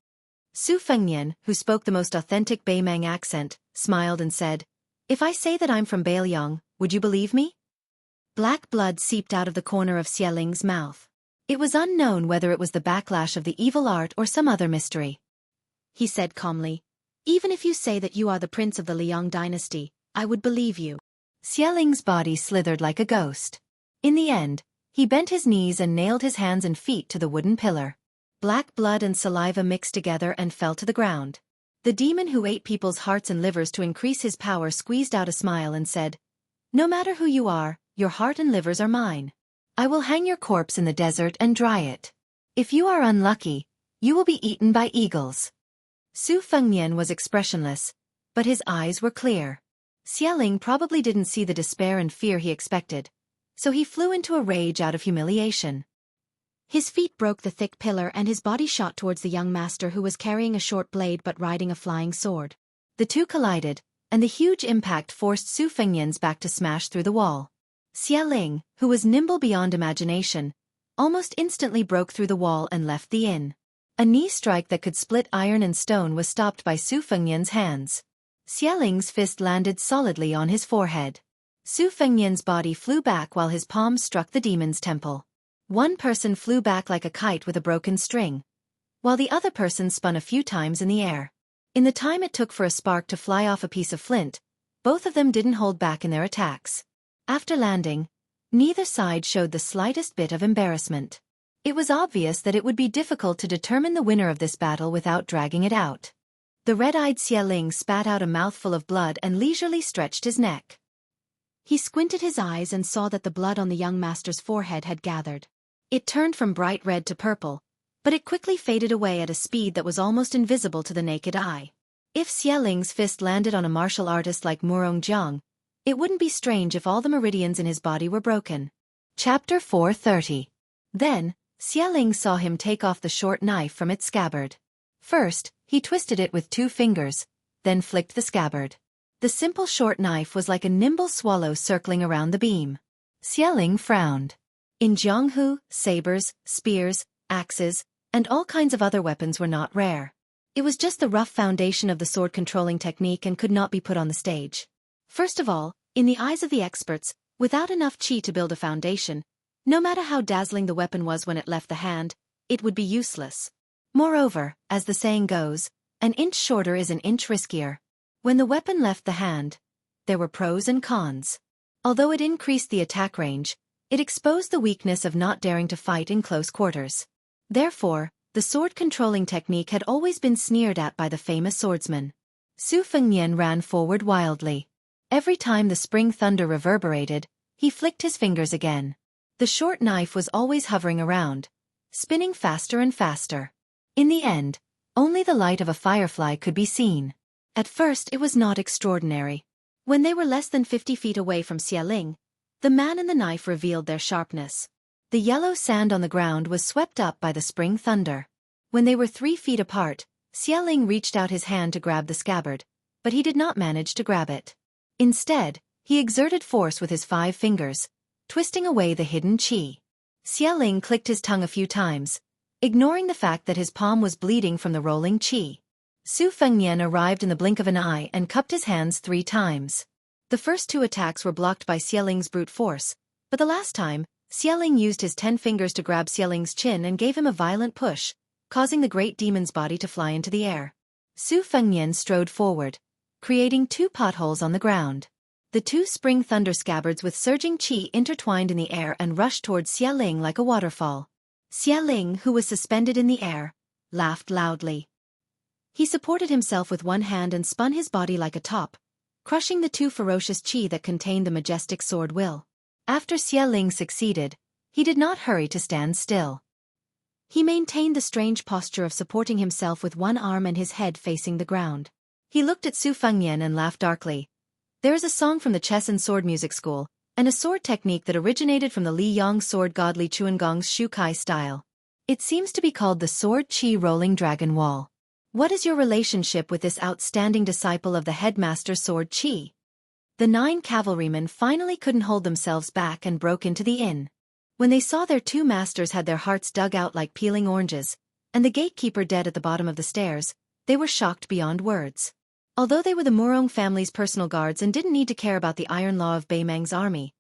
S2: Su Fengnian, who spoke the most authentic Beimang accent, smiled and said, "If I say that I'm from Beiliang, would you believe me?" Black blood seeped out of the corner of Xialing's mouth. It was unknown whether it was the backlash of the evil art or some other mystery. He said calmly, "Even if you say that you are the prince of the Liang dynasty, I would believe you." Xialing's body slithered like a ghost. In the end, he bent his knees and nailed his hands and feet to the wooden pillar. Black blood and saliva mixed together and fell to the ground. The demon who ate people's hearts and livers to increase his power squeezed out a smile and said, "No matter who you are, your heart and livers are mine. I will hang your corpse in the desert and dry it. If you are unlucky, you will be eaten by eagles." Su Fengnian was expressionless, but his eyes were clear. Xialing probably didn't see the despair and fear he expected, so he flew into a rage out of humiliation. His feet broke the thick pillar and his body shot towards the young master who was carrying a short blade but riding a flying sword. The two collided, and the huge impact forced Su Fengnian's back to smash through the wall. Xialing, who was nimble beyond imagination, almost instantly broke through the wall and left the inn. A knee strike that could split iron and stone was stopped by Su Fengnian's hands. Xialing's fist landed solidly on his forehead. Su Fengnian's body flew back while his palms struck the demon's temple. One person flew back like a kite with a broken string, while the other person spun a few times in the air. In the time it took for a spark to fly off a piece of flint, both of them didn't hold back in their attacks. After landing, neither side showed the slightest bit of embarrassment. It was obvious that it would be difficult to determine the winner of this battle without dragging it out. The red-eyed Xialing spat out a mouthful of blood and leisurely stretched his neck. He squinted his eyes and saw that the blood on the young master's forehead had gathered. It turned from bright red to purple, but it quickly faded away at a speed that was almost invisible to the naked eye. If Xialing's fist landed on a martial artist like Murong Jiang, it wouldn't be strange if all the meridians in his body were broken. Chapter 430. Then, Xialing saw him take off the short knife from its scabbard. First, he twisted it with 2 fingers, then flicked the scabbard. The simple short knife was like a nimble swallow circling around the beam. Xialing frowned. In Jianghu, sabers, spears, axes, and all kinds of other weapons were not rare. It was just the rough foundation of the sword-controlling technique and could not be put on the stage. First of all, in the eyes of the experts, without enough qi to build a foundation, no matter how dazzling the weapon was when it left the hand, it would be useless. Moreover, as the saying goes, an inch shorter is an inch riskier. When the weapon left the hand, there were pros and cons. Although it increased the attack range, it exposed the weakness of not daring to fight in close quarters. Therefore, the sword-controlling technique had always been sneered at by the famous swordsmen. Su Fengnian ran forward wildly. Every time the spring thunder reverberated, he flicked his fingers again. The short knife was always hovering around, spinning faster and faster. In the end, only the light of a firefly could be seen. At first it was not extraordinary. When they were less than 50 feet away from Xialing, the man and the knife revealed their sharpness. The yellow sand on the ground was swept up by the spring thunder. When they were 3 feet apart, Xialing reached out his hand to grab the scabbard, but he did not manage to grab it. Instead, he exerted force with his 5 fingers, twisting away the hidden qi. Xialing clicked his tongue a few times, ignoring the fact that his palm was bleeding from the rolling qi. Su Fengnian arrived in the blink of an eye and cupped his hands 3 times. The first 2 attacks were blocked by Xialing's brute force, but the last time, Xialing used his 10 fingers to grab Xialing's chin and gave him a violent push, causing the great demon's body to fly into the air. Su Fengnian strode forward, creating 2 potholes on the ground. The 2 spring thunder scabbards with surging qi intertwined in the air and rushed towards Xialing like a waterfall. Xialing, who was suspended in the air, laughed loudly. He supported himself with one hand and spun his body like a top, crushing the 2 ferocious qi that contained the majestic sword will. After Xialing succeeded, he did not hurry to stand still. He maintained the strange posture of supporting himself with one arm and his head facing the ground. He looked at Su Fengnian and laughed darkly. There is a song from the chess and sword music school, and a sword technique that originated from the Li Yang sword god Li Chuangong's Shukai style. It seems to be called the sword qi rolling dragon wall. What is your relationship with this outstanding disciple of the headmaster sword qi? The 9 cavalrymen finally couldn't hold themselves back and broke into the inn. When they saw their 2 masters had their hearts dug out like peeling oranges, and the gatekeeper dead at the bottom of the stairs, they were shocked beyond words. Although they were the Murong family's personal guards and didn't need to care about the iron law of Beimang's army,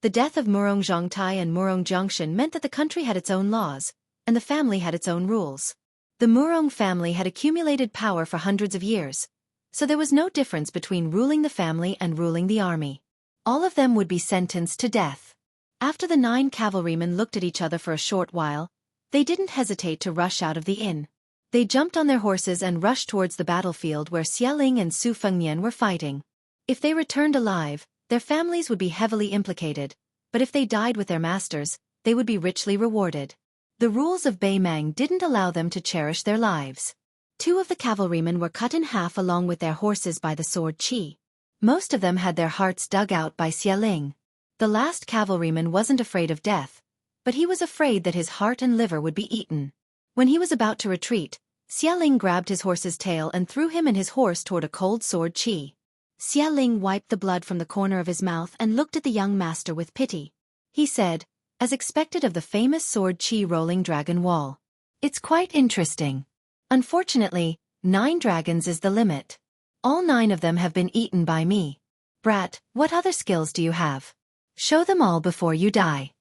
S2: the death of Murong Zhongtai and Murong Zhongshan meant that the country had its own laws, and the family had its own rules. The Murong family had accumulated power for hundreds of years, so there was no difference between ruling the family and ruling the army. All of them would be sentenced to death. After the 9 cavalrymen looked at each other for a short while, they didn't hesitate to rush out of the inn. They jumped on their horses and rushed towards the battlefield where Xialing and Su Fengnian were fighting. If they returned alive, their families would be heavily implicated, but if they died with their masters, they would be richly rewarded. The rules of Beimang didn't allow them to cherish their lives. 2 of the cavalrymen were cut in half along with their horses by the sword qi. Most of them had their hearts dug out by Xialing. The last cavalryman wasn't afraid of death, but he was afraid that his heart and liver would be eaten. When he was about to retreat, Xialing grabbed his horse's tail and threw him and his horse toward a cold sword qi. Xialing wiped the blood from the corner of his mouth and looked at the young master with pity. He said, as expected of the famous sword qi rolling dragon wall, "It's quite interesting. Unfortunately, 9 dragons is the limit. All 9 of them have been eaten by me. Brat, what other skills do you have? Show them all before you die."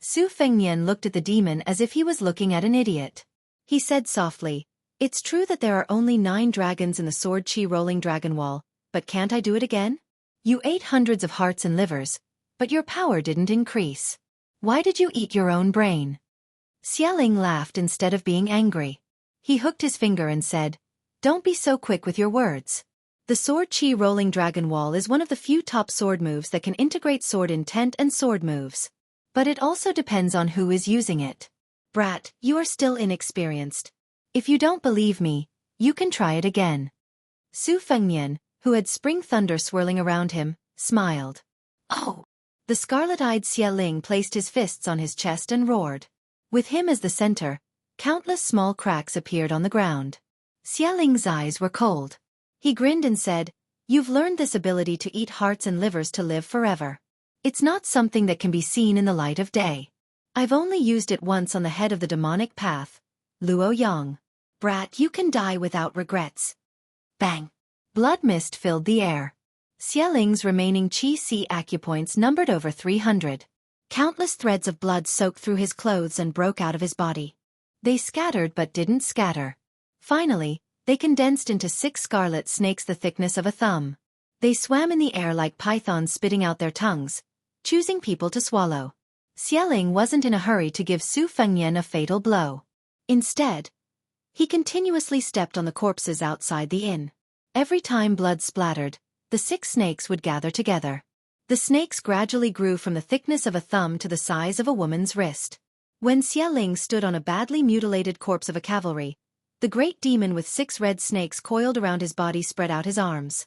S2: Su Fengnian looked at the demon as if he was looking at an idiot. He said softly, "It's true that there are only 9 dragons in the sword qi rolling dragon wall, but can't I do it again? You ate hundreds of hearts and livers, but your power didn't increase. Why did you eat your own brain?" Xialing laughed instead of being angry. He hooked his finger and said,
S1: Don't be so quick with your words. The sword chi rolling dragon wall is one of the few top sword moves that can integrate sword intent and sword moves. But it also depends on who is using it. Brat, you are still inexperienced. If you don't believe me, you can try it again. Su Fengnian, who had spring thunder swirling around him, smiled. Oh! The scarlet-eyed Xie Ling placed his fists on his chest and roared. With him as the center, countless small cracks appeared on the ground. Xie Ling's eyes were cold. He grinned and said, "You've learned this ability to eat hearts and livers to live forever. It's not something that can be seen in the light of day. I've only used it once on the head of the demonic path, Luo Yang. Brat, you can die without regrets." Bang! Blood mist filled the air. Xie Ling's remaining Qi-Si acupoints numbered over 300. Countless threads of blood soaked through his clothes and broke out of his body. They scattered but didn't scatter. Finally, they condensed into 6 scarlet snakes the thickness of a thumb. They swam in the air like pythons spitting out their tongues, choosing people to swallow. Xie Ling wasn't in a hurry to give Su Fengnian a fatal blow. Instead, he continuously stepped on the corpses outside the inn. Every time blood splattered, the 6 snakes would gather together. The snakes gradually grew from the thickness of a thumb to the size of a woman's wrist. When Xie Ling stood on a badly mutilated corpse of a cavalry, the great demon with 6 red snakes coiled around his body spread out his arms.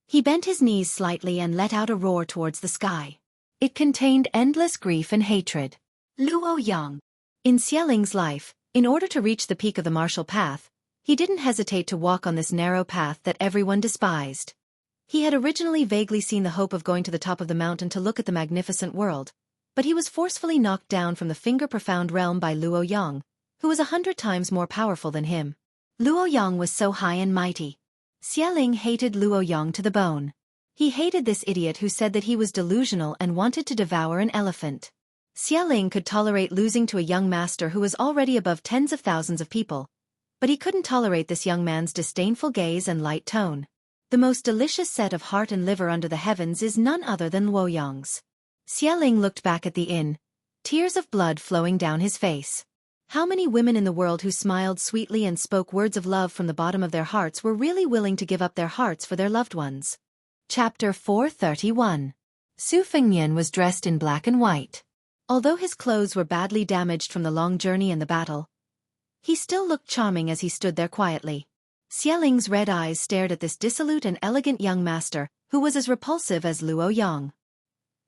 S1: He bent his knees slightly and let out a roar towards the sky. It contained endless grief and hatred. Luo Yang. In Xie Ling's life, in order to reach the peak of the martial path, he didn't hesitate to walk on this narrow path that everyone despised. He had originally vaguely seen the hope of going to the top of the mountain to look at the magnificent world, but he was forcefully knocked down from the finger-profound realm by Luo Yang, who was 100 times more powerful than him. Luo Yang was so high and mighty. Xie Ling hated Luo Yang to the bone. He hated this idiot who said that he was delusional and wanted to devour an elephant. Xie Ling could tolerate losing to a young master who was already above tens of thousands of people, but he couldn't tolerate this young man's disdainful gaze and light tone. The most delicious set of heart and liver under the heavens is none other than Luo Yang's. Xie Ling looked back at the inn, tears of blood flowing down his face. How many women in the world who smiled sweetly and spoke words of love from the bottom of their hearts were really willing to give up their hearts for their loved ones? Chapter 431. Su Fengnian was dressed in black and white. Although his clothes were badly damaged from the long journey and the battle, he still looked charming as he stood there quietly. Xie Ling's red eyes stared at this dissolute and elegant young master, who was as repulsive as Luo Yang.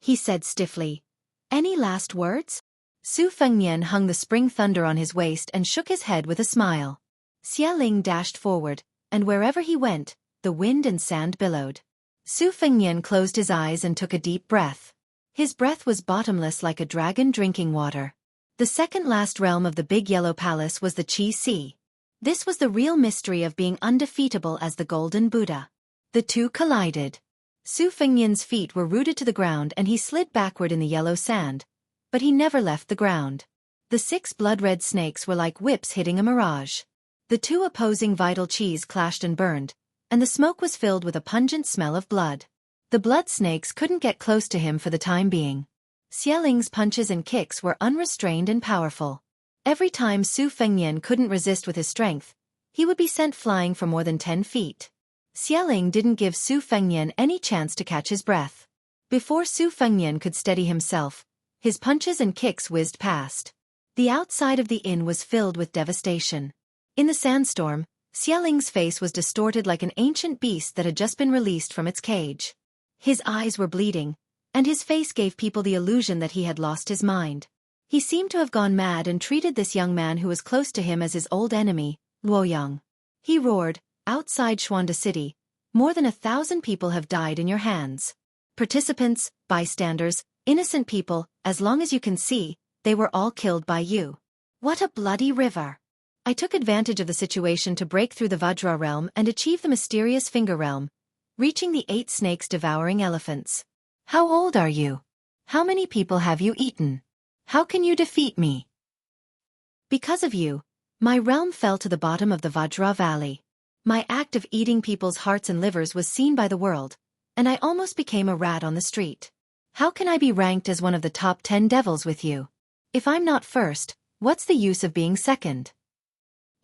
S1: He said stiffly, "Any last words?" Su Fengnian hung the spring thunder on his waist and shook his head with a smile. Xie Ling dashed forward, and wherever he went, the wind and sand billowed. Su Fengnian closed his eyes and took a deep breath. His breath was bottomless like a dragon drinking water. The second last realm of the Big Yellow Palace was the Qi-Si. This was the real mystery of being undefeatable as the Golden Buddha. The two collided. Su Fengnian's feet were rooted to the ground and he slid backward in the yellow sand, but he never left the ground. The 6 blood-red snakes were like whips hitting a mirage. The two opposing vital qis clashed and burned, and the smoke was filled with a pungent smell of blood. The blood snakes couldn't get close to him for the time being. Xie Ling's punches and kicks were unrestrained and powerful. Every time Su Fengnian couldn't resist with his strength, he would be sent flying for more than 10 feet. Xie Ling didn't give Su Fengnian any chance to catch his breath. Before Su Fengnian could steady himself, his punches and kicks whizzed past. The outside of the inn was filled with devastation. In the sandstorm, Xie Ling's face was distorted like an ancient beast that had just been released from its cage. His eyes were bleeding, and his face gave people the illusion that he had lost his mind. He seemed to have gone mad and treated this young man who was close to him as his old enemy, Luo Yang. He roared, "Outside Xuanda City, more than 1,000 people have died in your hands. Participants, bystanders, innocent people, as long as you can see, they were all killed by you. What a bloody river." I took advantage of the situation to break through the Vajra realm and achieve the mysterious finger realm, reaching the 8 snakes devouring elephants. How old are you? How many people have you eaten? How can you defeat me? Because of you, my realm fell to the bottom of the Vajra Valley. My act of eating people's hearts and livers was seen by the world, and I almost became a rat on the street. How can I be ranked as one of the top 10 devils with you? If I'm not first, what's the use of being second?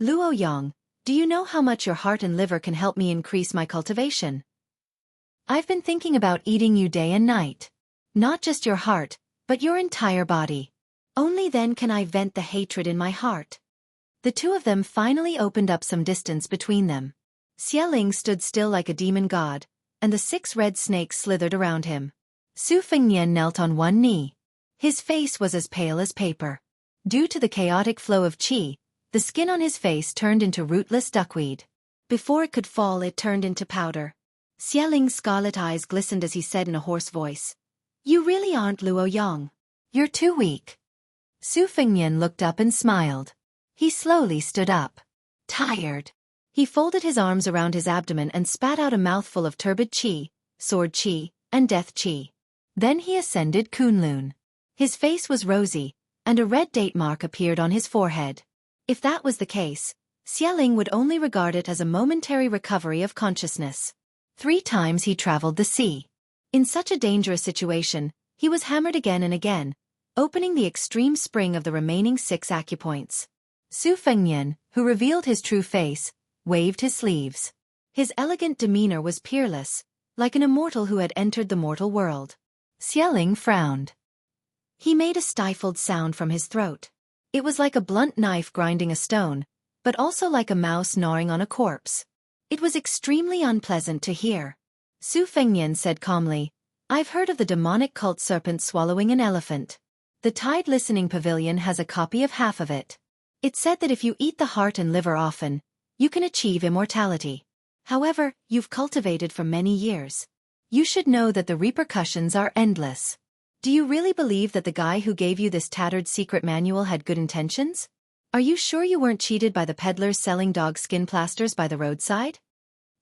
S1: Luo Yang, Do you know how much your heart and liver can help me increase my cultivation? I've been thinking about eating you day and night. Not just your heart, but your entire body. Only then can I vent the hatred in my heart. The two of them finally opened up some distance between them. Xialing stood still like a demon god, and the 6 red snakes slithered around him. Su Fengnian knelt on one knee. His face was as pale as paper. Due to the chaotic flow of qi, the skin on his face turned into rootless duckweed. Before it could fall, it turned into powder. Xialing's scarlet eyes glistened as he said in a hoarse voice, "You really aren't Luo Yang. You're too weak." Su Fengnian looked up and smiled. He slowly stood up. Tired. He folded his arms around his abdomen and spat out a mouthful of turbid qi, sword qi, and death qi. Then he ascended Kunlun. His face was rosy, and a red date mark appeared on his forehead. If that was the case, Xialing would only regard it as a momentary recovery of consciousness. 3 times he traveled the sea. In such a dangerous situation, he was hammered again and again, opening the extreme spring of the remaining 6 acupoints. Su Fengnian, who revealed his true face, waved his sleeves. His elegant demeanor was peerless, like an immortal who had entered the mortal world. Xialing frowned. He made a stifled sound from his throat. It was like a blunt knife grinding a stone, but also like a mouse gnawing on a corpse. It was extremely unpleasant to hear. Su Fengnian said calmly, "I've heard of the demonic cult serpent swallowing an elephant. The Tide Listening Pavilion has a copy of half of it. It said that if you eat the heart and liver often, you can achieve immortality. However, you've cultivated for many years. You should know that the repercussions are endless. Do you really believe that the guy who gave you this tattered secret manual had good intentions? Are you sure you weren't cheated by the peddlers selling dog skin plasters by the roadside?"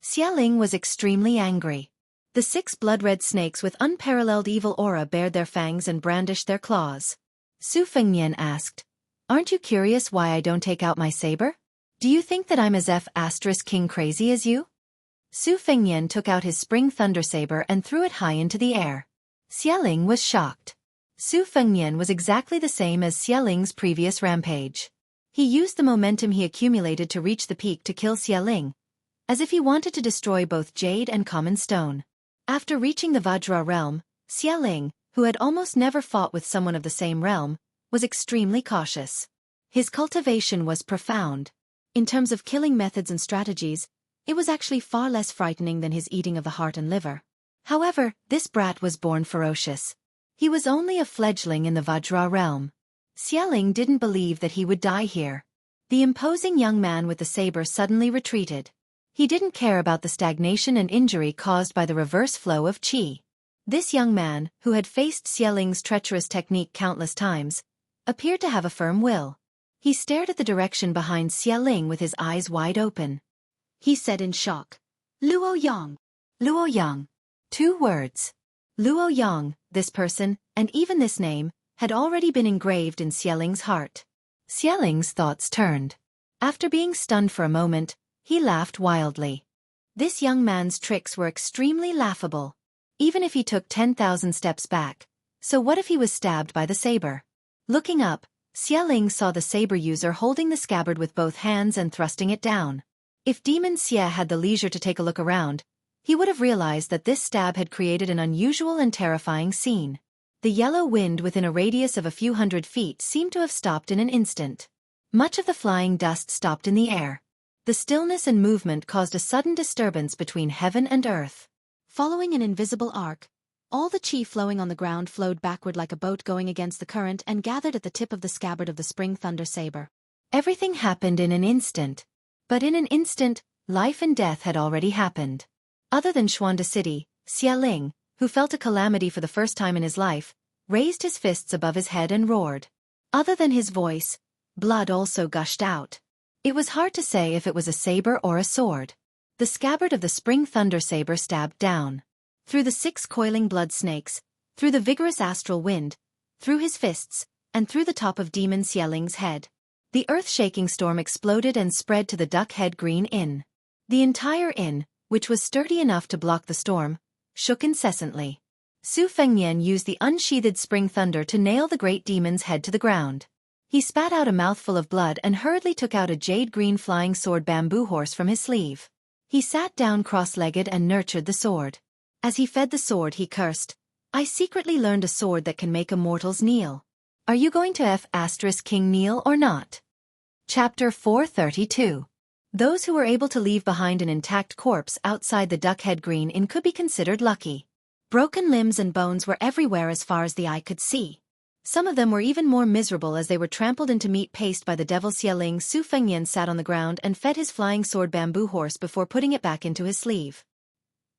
S1: Xialing was extremely angry. The 6 blood-red snakes with unparalleled evil aura bared their fangs and brandished their claws. Su Fengnian asked, "Aren't you curious why I don't take out my saber? Do you think that I'm as F***king crazy as you?" Su Fengnian took out his spring thunder saber and threw it high into the air. Xialing was shocked. Su Fengnian was exactly the same as Xialing's previous rampage. He used the momentum he accumulated to reach the peak to kill Xialing, as if he wanted to destroy both jade and common stone. After reaching the Vajra realm, Xialing, who had almost never fought with someone of the same realm, was extremely cautious. His cultivation was profound. In terms of killing methods and strategies, it was actually far less frightening than his eating of the heart and liver. However, this brat was born ferocious. He was only a fledgling in the Vajra realm. Xialing didn't believe that he would die here. The imposing young man with the saber suddenly retreated. He didn't care about the stagnation and injury caused by the reverse flow of qi. This young man, who had faced Xialing's treacherous technique countless times, appeared to have a firm will. He stared at the direction behind Xialing with his eyes wide open. He said in shock, "Luo Yang." Luo Yang. 2 words. Luo Yang, this person, and even this name, had already been engraved in Xialing's heart. Xialing's thoughts turned. After being stunned for a moment, he laughed wildly. This young man's tricks were extremely laughable. Even if he took 10,000 steps back, so what if he was stabbed by the saber? Looking up, Xialing saw the saber user holding the scabbard with both hands and thrusting it down. If Demon Xie had the leisure to take a look around, he would have realized that this stab had created an unusual and terrifying scene. The yellow wind within a radius of a few hundred feet seemed to have stopped in an instant. Much of the flying dust stopped in the air. The stillness and movement caused a sudden disturbance between heaven and earth. Following an invisible arc, all the qi flowing on the ground flowed backward like a boat going against the current and gathered at the tip of the scabbard of the spring thunder saber. Everything happened in an instant. But in an instant, life and death had already happened. Other than Xuanda City, Xialing, who felt a calamity for the first time in his life, raised his fists above his head and roared. Other than his voice, blood also gushed out. It was hard to say if it was a saber or a sword. The scabbard of the spring thunder saber stabbed down. Through the 6 coiling blood snakes, through the vigorous astral wind, through his fists, and through the top of Demon Xialing's head. The earth-shaking storm exploded and spread to the Duck-Head Green Inn. The entire inn, which was sturdy enough to block the storm, shook incessantly. Su Fengnian used the unsheathed spring thunder to nail the great demon's head to the ground. He spat out a mouthful of blood and hurriedly took out a jade-green flying sword bamboo horse from his sleeve. He sat down cross-legged and nurtured the sword. As he fed the sword he cursed, "I secretly learned a sword that can make immortals kneel. Are you going to King kneel or not?" Chapter 432. Those who were able to leave behind an intact corpse outside the Duckhead Green Inn could be considered lucky. Broken limbs and bones were everywhere as far as the eye could see. Some of them were even more miserable as they were trampled into meat paste by the devil. Xialing. Su Fengnian sat on the ground and fed his flying sword bamboo horse before putting it back into his sleeve.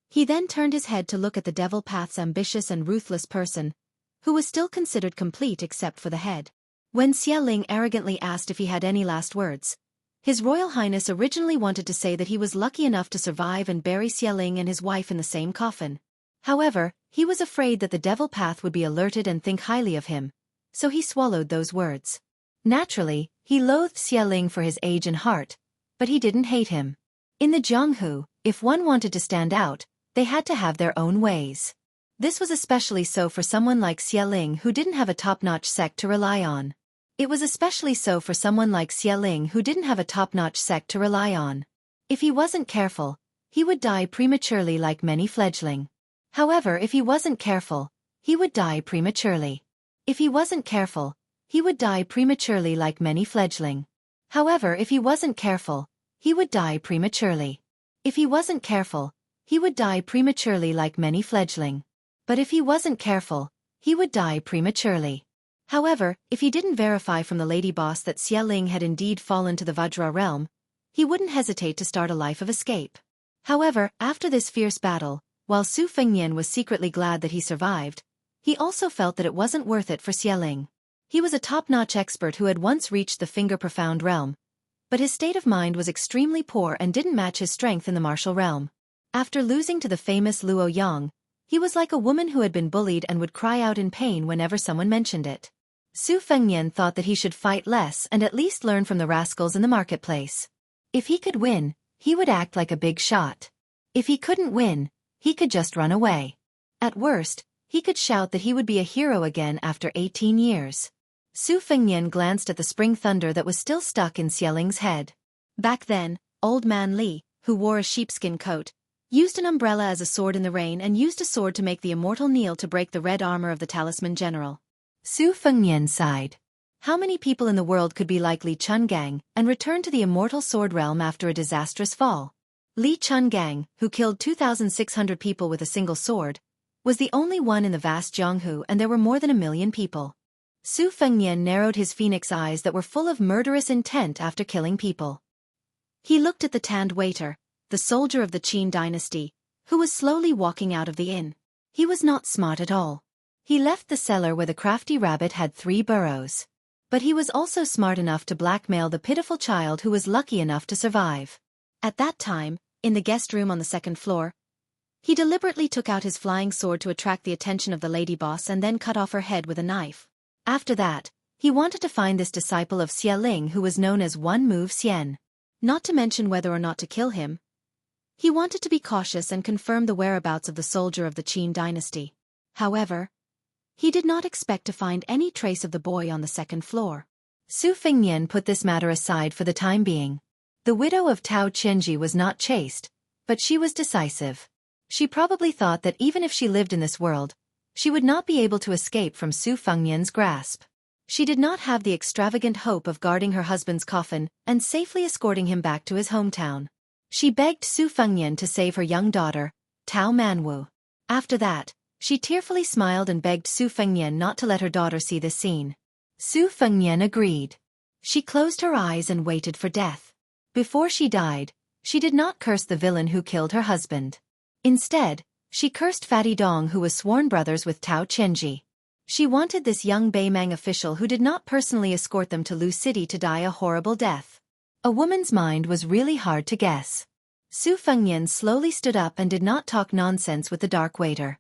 S1: He then turned his head to look at the devil path's ambitious and ruthless person, who was still considered complete except for the head. When Xialing arrogantly asked if he had any last words, His Royal Highness originally wanted to say that he was lucky enough to survive and bury Xialing and his wife in the same coffin. However, he was afraid that the devil path would be alerted and think highly of him, so he swallowed those words. Naturally, he loathed Xialing for his age and heart, but he didn't hate him. In the Jianghu, if one wanted to stand out, they had to have their own ways. This was especially so for someone like Xialing who didn't have a top-notch sect to rely on. It was especially so for someone like Xialing who didn't have a top-notch sect to rely on. If he wasn't careful, he would die prematurely like many fledgling. However, if he wasn't careful, he would die prematurely. If he wasn't careful, he would die prematurely like many fledgling. However, if he wasn't careful, he would die prematurely. If he wasn't careful, he would die prematurely like many fledgling. But if he wasn't careful, he would die prematurely. However, if he didn't verify from the lady boss that Xialing had indeed fallen to the Vajra realm, he wouldn't hesitate to start a life of escape. However, after this fierce battle, while Su Fengnian was secretly glad that he survived, he also felt that it wasn't worth it for Xialing. He was a top-notch expert who had once reached the finger-profound realm, but his state of mind was extremely poor and didn't match his strength in the martial realm. After losing to the famous Luo Yang, he was like a woman who had been bullied and would cry out in pain whenever someone mentioned it. Su Fengnian thought that he should fight less and at least learn from the rascals in the marketplace. If he could win, he would act like a big shot. If he couldn't win, he could just run away. At worst, he could shout that he would be a hero again after 18 years. Su Fengnian glanced at the spring thunder that was still stuck in Xialing's head. Back then, Old Man Li, who wore a sheepskin coat, used an umbrella as a sword in the rain and used a sword to make the immortal kneel to break the red armor of the talisman general. Su Fengnian sighed. How many people in the world could be like Li Chungang and return to the immortal sword realm after a disastrous fall? Li Chungang, who killed 2,600 people with a single sword, was the only one in the vast Jianghu, and there were more than 1 million people. Su Fengnian narrowed his phoenix eyes that were full of murderous intent after killing people. He looked at the tanned waiter, the soldier of the Qin dynasty, who was slowly walking out of the inn. He was not smart at all. He left the cellar where the crafty rabbit had 3 burrows. But he was also smart enough to blackmail the pitiful child who was lucky enough to survive. At that time, in the guest room on the 2nd floor, he deliberately took out his flying sword to attract the attention of the lady boss and then cut off her head with a knife. After that, he wanted to find this disciple of Xialing who was known as One Move Xian. Not to mention whether or not to kill him. He wanted to be cautious and confirm the whereabouts of the soldier of the Qin dynasty. However, he did not expect to find any trace of the boy on the 2nd floor. Su Fengnian put this matter aside for the time being. The widow of Tao Qianji was not chaste, but she was decisive. She probably thought that even if she lived in this world, she would not be able to escape from Su Fengnian's grasp. She did not have the extravagant hope of guarding her husband's coffin and safely escorting him back to his hometown. She begged Su Fengnian to save her young daughter, Tao Manwu. After that, she tearfully smiled and begged Su Fengnian not to let her daughter see this scene. Su Fengnian agreed. She closed her eyes and waited for death. Before she died, she did not curse the villain who killed her husband. Instead, she cursed Fatty Dong, who was sworn brothers with Tao Qianji. She wanted this young Beimang official who did not personally escort them to Lu City to die a horrible death. A woman's mind was really hard to guess. Su Fengnian slowly stood up and did not talk nonsense with the dark waiter.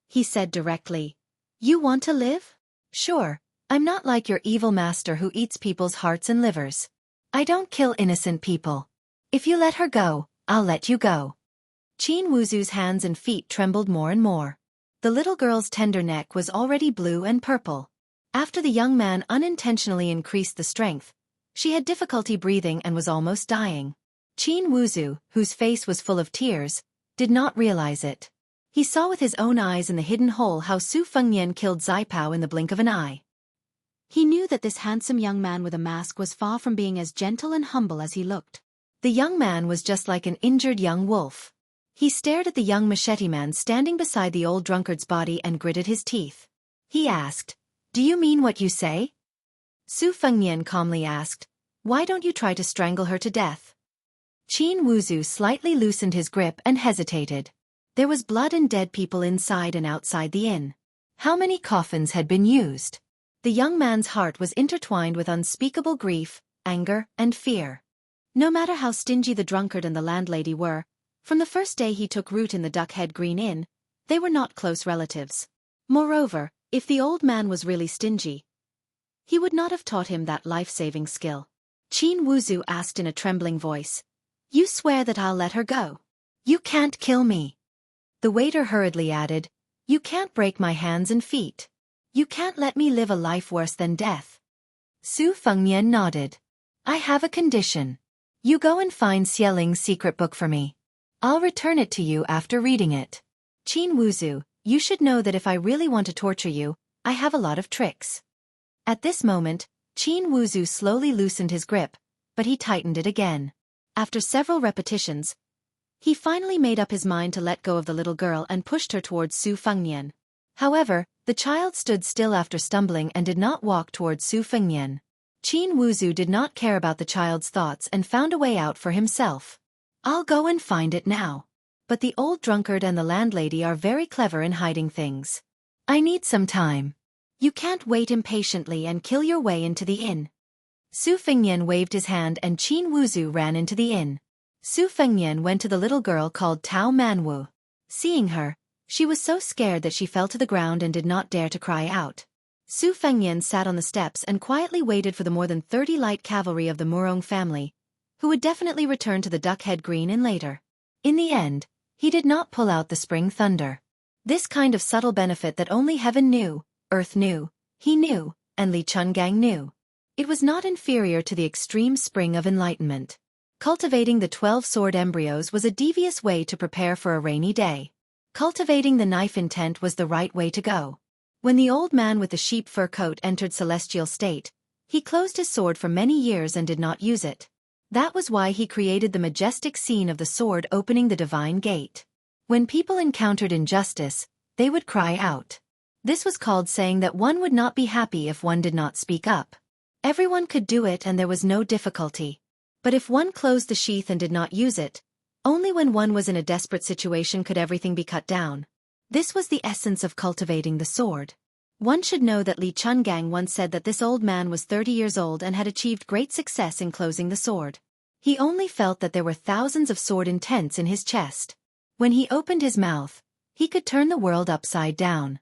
S1: He said directly, "You want to live? Sure, I'm not like your evil master who eats people's hearts and livers. I don't kill innocent people. If you let her go, I'll let you go." Qin Wuzu's hands and feet trembled more and more. The little girl's tender neck was already blue and purple.
S2: After the young man unintentionally increased the strength, she had difficulty breathing and was almost dying. Qin Wuzu, whose face was full of tears, did not realize it. He saw with his own eyes in the hidden hole how Su Fengnian killed Zaipao in the blink of an eye. He knew that this handsome young man with a mask was far from being as gentle and humble as he looked. The young man was just like an injured young wolf. He stared at the young machete man standing beside the old drunkard's body and gritted his teeth. He asked, "Do you mean what you say?" Su Fengnian calmly asked, "Why don't you try to strangle her to death?" Qin Wuzu slightly loosened his grip and hesitated. There was blood and dead people inside and outside the inn. How many coffins had been used? The young man's heart was intertwined with unspeakable grief, anger, and fear. No matter how stingy the drunkard and the landlady were, from the first day he took root in the Duckhead Green Inn, they were not close relatives. Moreover, if the old man was really stingy, he would not have taught him that life-saving skill. Qin Wuzu asked in a trembling voice, "You swear that I'll let her go? You can't kill me." The waiter hurriedly added, "You can't break my hands and feet. You can't let me live a life worse than death." Su Fengnian nodded. "I have a condition. You go and find Xieling's secret book for me. I'll return it to you after reading it. Qin Wuzu, you should know that if I really want to torture you, I have a lot of tricks." At this moment, Qin Wuzu slowly loosened his grip, but he tightened it again. After several repetitions, he finally made up his mind to let go of the little girl and pushed her towards Su Fengnian. However, the child stood still after stumbling and did not walk towards Su Fengnian. Qin Wuzu did not care about the child's thoughts and found a way out for himself. "I'll go and find it now. But the old drunkard and the landlady are very clever in hiding things. I need some time. You can't wait impatiently and kill your way into the inn." Su Fengnian waved his hand and Qin Wuzu ran into the inn. Su Fengnian went to the little girl called Tao Manwu. Seeing her, she was so scared that she fell to the ground and did not dare to cry out. Su Fengnian sat on the steps and quietly waited for the more than 30 light cavalry of the Murong family, who would definitely return to the Duckhead Green Inn later. In the end, he did not pull out the spring thunder. This kind of subtle benefit that only heaven knew, earth knew, he knew, and Li Chungang knew. It was not inferior to the extreme spring of enlightenment. Cultivating the 12 sword embryos was a devious way to prepare for a rainy day. Cultivating the knife intent was the right way to go. When the old man with the sheep fur coat entered celestial state, he closed his sword for many years and did not use it. That was why he created the majestic scene of the sword opening the divine gate. When people encountered injustice, they would cry out. This was called saying that one would not be happy if one did not speak up. Everyone could do it and there was no difficulty. But if one closed the sheath and did not use it, only when one was in a desperate situation could everything be cut down. This was the essence of cultivating the sword. One should know that Li Chungang once said that this old man was 30 years old and had achieved great success in closing the sword. He only felt that there were thousands of sword intents in his chest. When he opened his mouth, he could turn the world upside down.